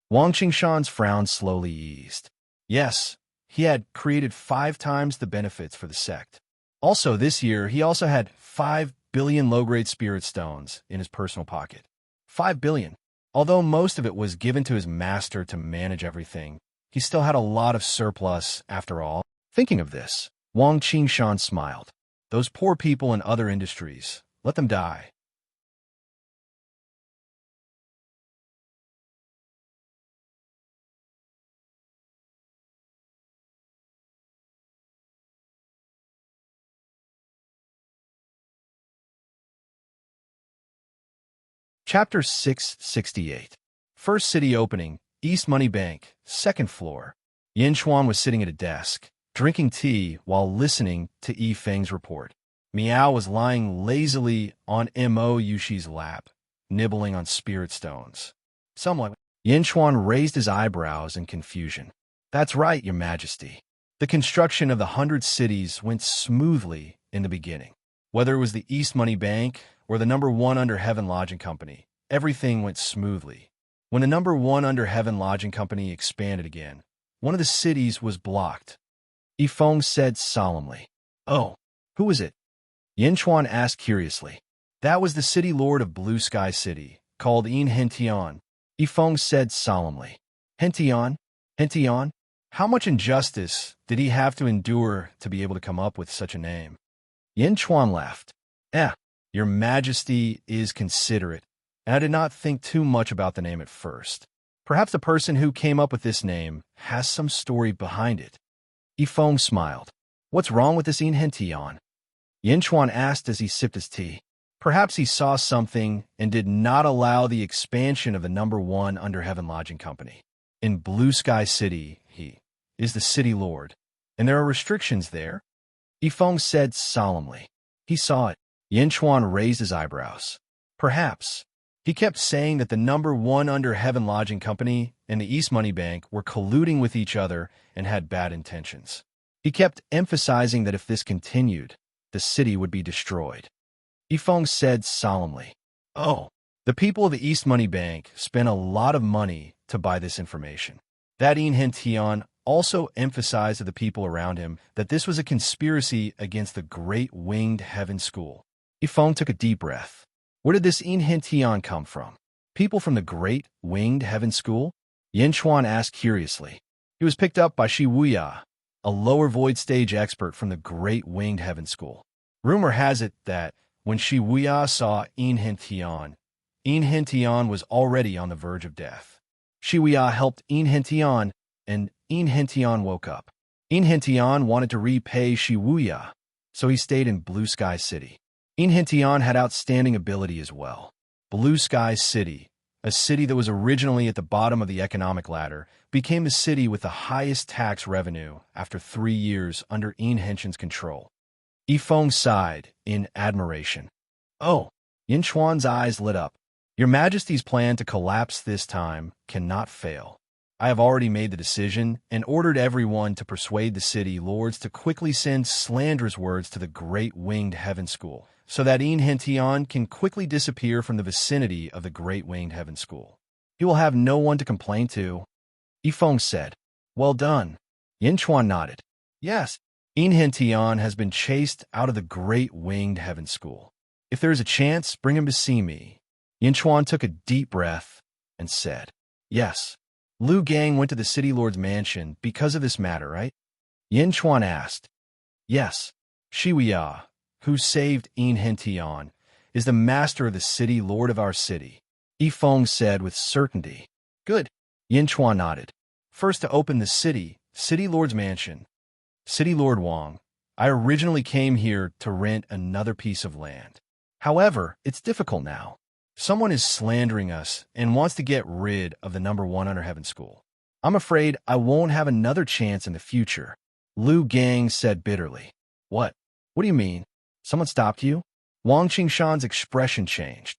Wang Qingshan's frown slowly eased. Yes, he had created 5 times the benefits for the sect. Also, this year, he also had 5 billion low-grade spirit stones in his personal pocket. 5 billion. Although most of it was given to his master to manage everything, he still had a lot of surplus after all. Thinking of this, Wang Qingshan smiled. Those poor people in other industries, let them die. Chapter 668. First city opening, East Money Bank, second floor. Yin Chuan was sitting at a desk, drinking tea while listening to Yi Feng's report. Miao was lying lazily on Mo Yushi's lap, nibbling on spirit stones. Someone. Yin Chuan raised his eyebrows in confusion. That's right, Your Majesty. The construction of the 100 cities went smoothly in the beginning. Whether it was the East Money Bank or the number 1 Under Heaven Lodging Company, everything went smoothly. When the number 1 Under Heaven Lodging Company expanded again, one of the cities was blocked. Yifeng said solemnly. "Oh, who was it?" Yin Chuan asked curiously. "That was the city lord of Blue Sky City, called Yin Hentian," Yifeng said solemnly. Hentian? Hentian? How much injustice did he have to endure to be able to come up with such a name? Yin Chuan laughed. Your Majesty is considerate, and I did not think too much about the name at first. Perhaps the person who came up with this name has some story behind it." Yifeng smiled. "What's wrong with this Yin Hentian?" Yin Chuan asked as he sipped his tea. Perhaps he saw something and did not allow the expansion of the number 1 Under Heaven Lodging Company. In Blue Sky City, he is the city lord, and there are restrictions there. Yifeng said solemnly. He saw it. Yin Chuan raised his eyebrows. Perhaps. He kept saying that the number 1 Under Heaven Lodging Company and the East Money Bank were colluding with each other and had bad intentions. He kept emphasizing that if this continued, the city would be destroyed. Yifeng said solemnly. "Oh, the people of the East Money Bank spent a lot of money to buy this information." That Yin Hentian also emphasized to the people around him that this was a conspiracy against the Great Winged Heaven School. Yifeng took a deep breath. Where did this Yin Hentian come from? People from the Great Winged Heaven School? Yin Chuan asked curiously. He was picked up by Shi Wuya, a lower void stage expert from the Great Winged Heaven School. Rumor has it that when Shi Wuya saw Yin Hentian was already on the verge of death. Shi Wuya helped Yin Hentian, and Yin Hentian woke up. Yin Hentian wanted to repay Shi Wuya, so he stayed in Blue Sky City. Yin Hentian had outstanding ability as well. Blue Sky City, a city that was originally at the bottom of the economic ladder, became the city with the highest tax revenue after 3 years under Yin Hentian's control. Yifeng sighed in admiration. "Oh," Yin Chuan's eyes lit up. "Your Majesty's plan to collapse this time cannot fail. I have already made the decision and ordered everyone to persuade the city lords to quickly send slanderous words to the Great Winged Heaven School, so that Yin Hentian can quickly disappear from the vicinity of the Great Winged Heaven School. He will have no one to complain to." Yifeng said. "Well done." Yin Chuan nodded. "Yes, Yin Hentian has been chased out of the Great Winged Heaven School. If there is a chance, bring him to see me." Yin Chuan took a deep breath and said, "Yes." Lu Gang went to the city lord's mansion because of this matter, right? Yin Chuan asked. "Yes. Shi Wuya, who saved Yin Hentian, is the master of the city lord of our city," Yifeng said with certainty. "Good." Yin Chuan nodded. "First to open the city lord's mansion. City Lord Wang, I originally came here to rent another piece of land. However, it's difficult now. Someone is slandering us and wants to get rid of the number one under heaven school. I'm afraid I won't have another chance in the future, Liu Gang said bitterly. What? What do you mean? Someone stopped you? Wang Qingshan's expression changed.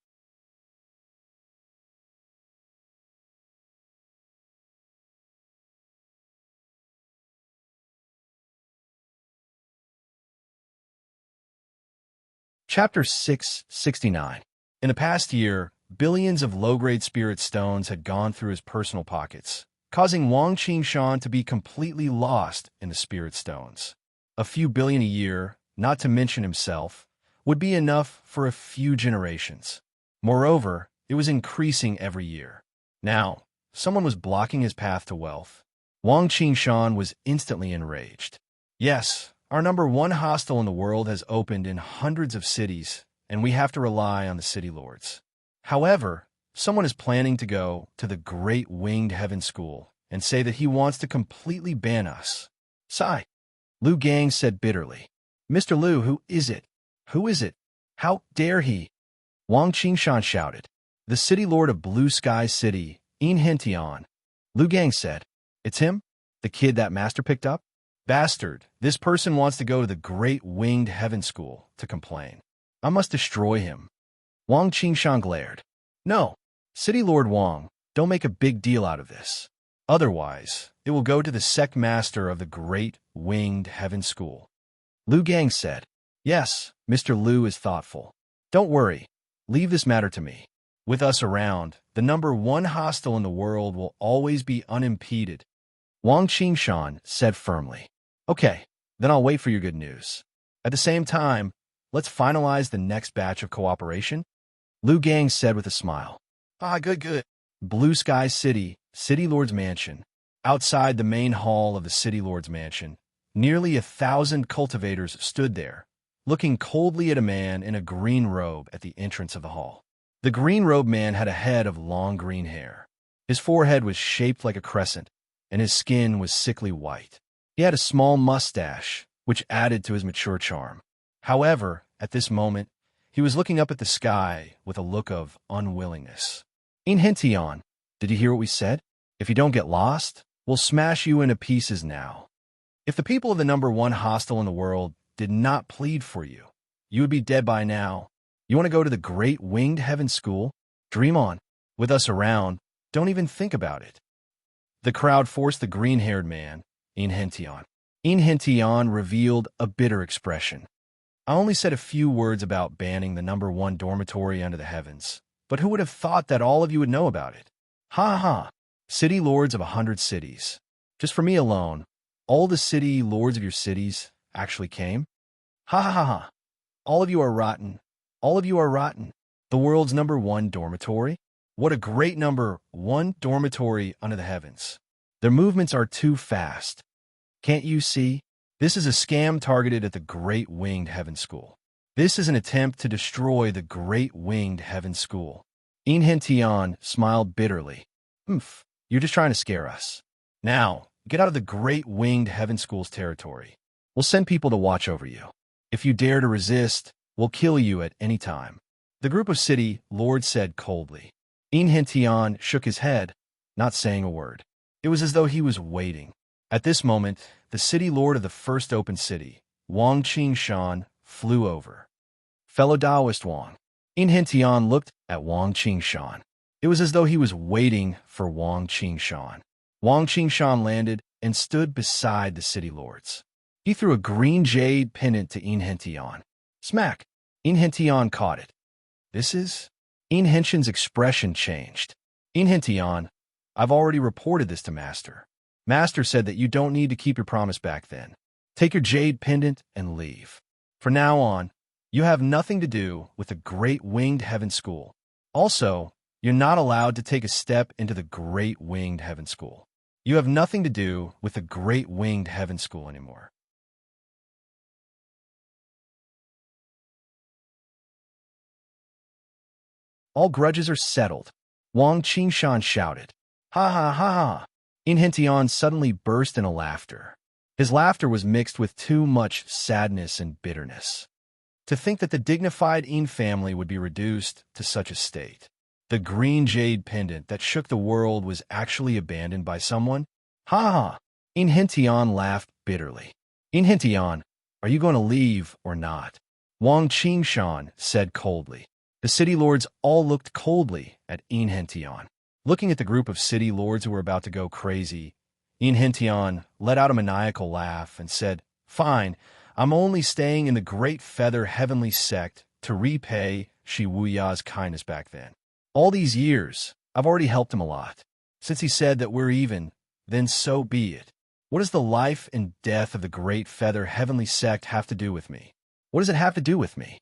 Chapter 669. In the past year, billions of low-grade spirit stones had gone through his personal pockets, causing Wang Qingshan to be completely lost in the spirit stones. A few billion a year, not to mention himself, would be enough for a few generations. Moreover, it was increasing every year. Now, someone was blocking his path to wealth. Wang Qingshan was instantly enraged. Yes, our number one hostel in the world has opened in hundreds of cities, and we have to rely on the city lords. However, someone is planning to go to the Great Winged Heaven School and say that he wants to completely ban us. Sigh. Liu Gang said bitterly. Mr. Liu, who is it? Who is it? How dare he? Wang Qingshan shouted. The city lord of Blue Sky City, Hentian. Liu Gang said. It's him? The kid that master picked up? Bastard, this person wants to go to the Great Winged Heaven School to complain. I must destroy him. Wang Qingshan glared. No, City Lord Wang, don't make a big deal out of this. Otherwise, it will go to the sect master of the Great Winged Heaven School. Liu Gang said. Yes, Mr. Liu is thoughtful. Don't worry, leave this matter to me. With us around, the number one hostel in the world will always be unimpeded. Wang Qingshan said firmly. Okay, then I'll wait for your good news. At the same time, let's finalize the next batch of cooperation, Liu Gang said with a smile. Good. Blue Sky City, City Lord's Mansion. Outside the main hall of the City Lord's Mansion, nearly 1,000 cultivators stood there, looking coldly at a man in a green robe at the entrance of the hall. The green-robed man had a head of long green hair. His forehead was shaped like a crescent, and his skin was sickly white. He had a small mustache, which added to his mature charm. However, at this moment, he was looking up at the sky with a look of unwillingness. Hentian, did you hear what we said? If you don't get lost, we'll smash you into pieces now. If the people of the number one hostel in the world did not plead for you, you would be dead by now. You want to go to the Great Winged Heaven School? Dream on. With us around, don't even think about it. The crowd forced the green-haired man, Hentian. Hentian revealed a bitter expression. I only said a few words about banning the number one dormitory under the heavens, but who would have thought that all of you would know about it? Ha ha! City lords of 100 cities. Just for me alone, all the city lords of your cities actually came? Ha ha ha ha! All of you are rotten. All of you are rotten. The world's number one dormitory? What a great number one dormitory under the heavens. Their movements are too fast. Can't you see? This is a scam targeted at the Great Winged Heaven School. This is an attempt to destroy the Great Winged Heaven School. Hentian smiled bitterly. You're just trying to scare us. Now, get out of the Great Winged Heaven School's territory. We'll send people to watch over you. If you dare to resist, we'll kill you at any time. The group of city lords said coldly. Hentian shook his head, not saying a word. It was as though he was waiting. At this moment, the city lord of the first open city, Wang Qingshan, flew over. Fellow Taoist Wang. Hentian looked at Wang Qingshan. It was as though he was waiting for Wang Qingshan. Wang Qingshan landed and stood beside the city lords. He threw a green jade pendant to Hentian. Smack! Hentian caught it. This is? Hentian's expression changed. Hentian, I've already reported this to Master. Master said that you don't need to keep your promise back then. Take your jade pendant and leave. From now on, you have nothing to do with the Great Winged Heaven School. Also, you're not allowed to take a step into the Great Winged Heaven School. You have nothing to do with the Great Winged Heaven School anymore. All grudges are settled. Wang Qingshan shouted. Ha ha ha ha! Hentian suddenly burst into laughter. His laughter was mixed with too much sadness and bitterness. To think that the dignified Een family would be reduced to such a state. The green jade pendant that shook the world was actually abandoned by someone? Ha ha! Een Hintion laughed bitterly. Een Hintion, are you going to leave or not? Wang Qingshan said coldly. The city lords all looked coldly at Een Hintion. Looking at the group of city lords who were about to go crazy, Een Hintion let out a maniacal laugh and said, "Fine, I'm only staying in the Great Feather Heavenly Sect to repay Shi Wuya's kindness back then. All these years, I've already helped him a lot. Since he said that we're even, then so be it. What does the life and death of the Great Feather Heavenly Sect have to do with me? What does it have to do with me?"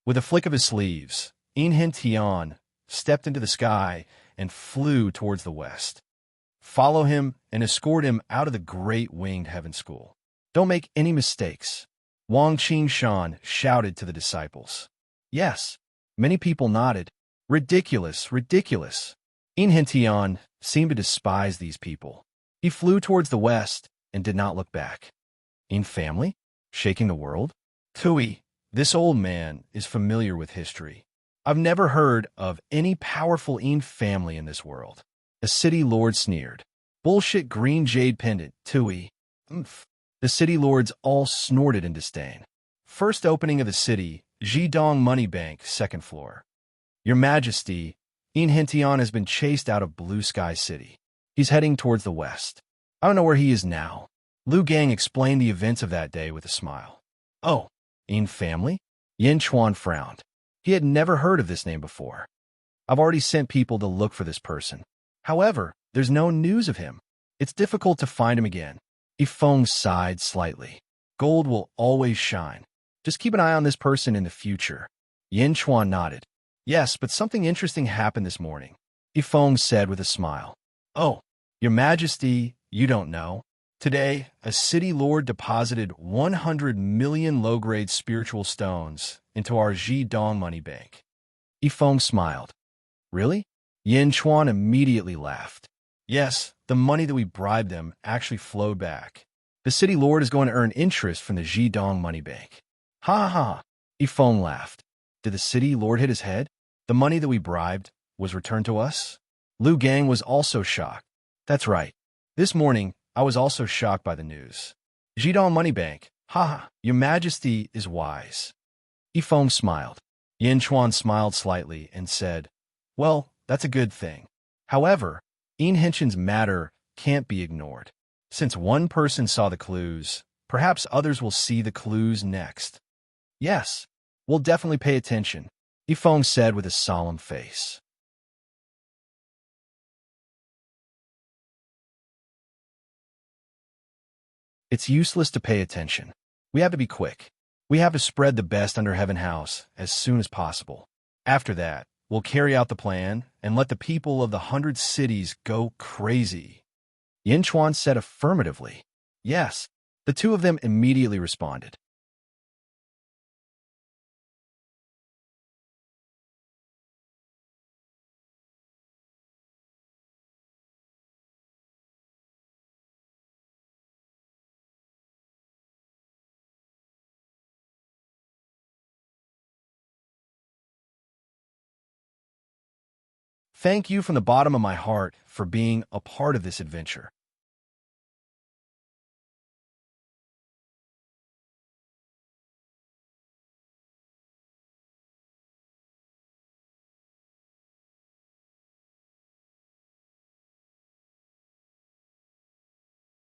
With a flick of his sleeves, Een Hintion stepped into the sky and flew towards the west. Follow him and escort him out of the Great Winged Heaven School. Don't make any mistakes. Wang Qingshan shouted to the disciples. Yes, many people nodded. Ridiculous, ridiculous. Een Hintion seemed to despise these people. He flew towards the west and did not look back. Een family? Shaking the world? Tui, this old man is familiar with history. I've never heard of any powerful Een family in this world. A city lord sneered. Bullshit green jade pendant, Tui. Oomph. The city lords all snorted in disdain. First opening of the city, Jidong Money Bank, second floor. Your Majesty, Een Hintion has been chased out of Blue Sky City. He's heading towards the west. I don't know where he is now. Lu Gang explained the events of that day with a smile. Oh, Een family? Yin Chuan frowned. He had never heard of this name before. I've already sent people to look for this person. However, there's no news of him. It's difficult to find him again. Yifeng sighed slightly. Gold will always shine. Just keep an eye on this person in the future. Yin Chuan nodded. Yes, but something interesting happened this morning, Yifeng said with a smile. Oh, Your Majesty, you don't know. Today, a city lord deposited 100 million low-grade spiritual stones into our Jidong money bank. Yifeng smiled. Really? Yin Chuan immediately laughed. Yes, the money that we bribed them actually flowed back. The city lord is going to earn interest from the Jidong money bank. Ha ha! Yifeng laughed. Did the city lord hit his head? The money that we bribed was returned to us? Lu Gang was also shocked. That's right. This morning, I was also shocked by the news. Jidong money bank. Ha ha! Your Majesty is wise. Yifeng smiled. Yin Chuan smiled slightly and said, Well, that's a good thing. However, Een Hintion's matter can't be ignored. Since one person saw the clues, perhaps others will see the clues next. Yes, we'll definitely pay attention, Yifeng said with a solemn face. It's useless to pay attention. We have to be quick. We have to spread the best under Heaven House as soon as possible. After that, we'll carry out the plan and let the people of the 100 cities go crazy. Yin Chuan said affirmatively. Yes, the two of them immediately responded. Thank you from the bottom of my heart for being a part of this adventure.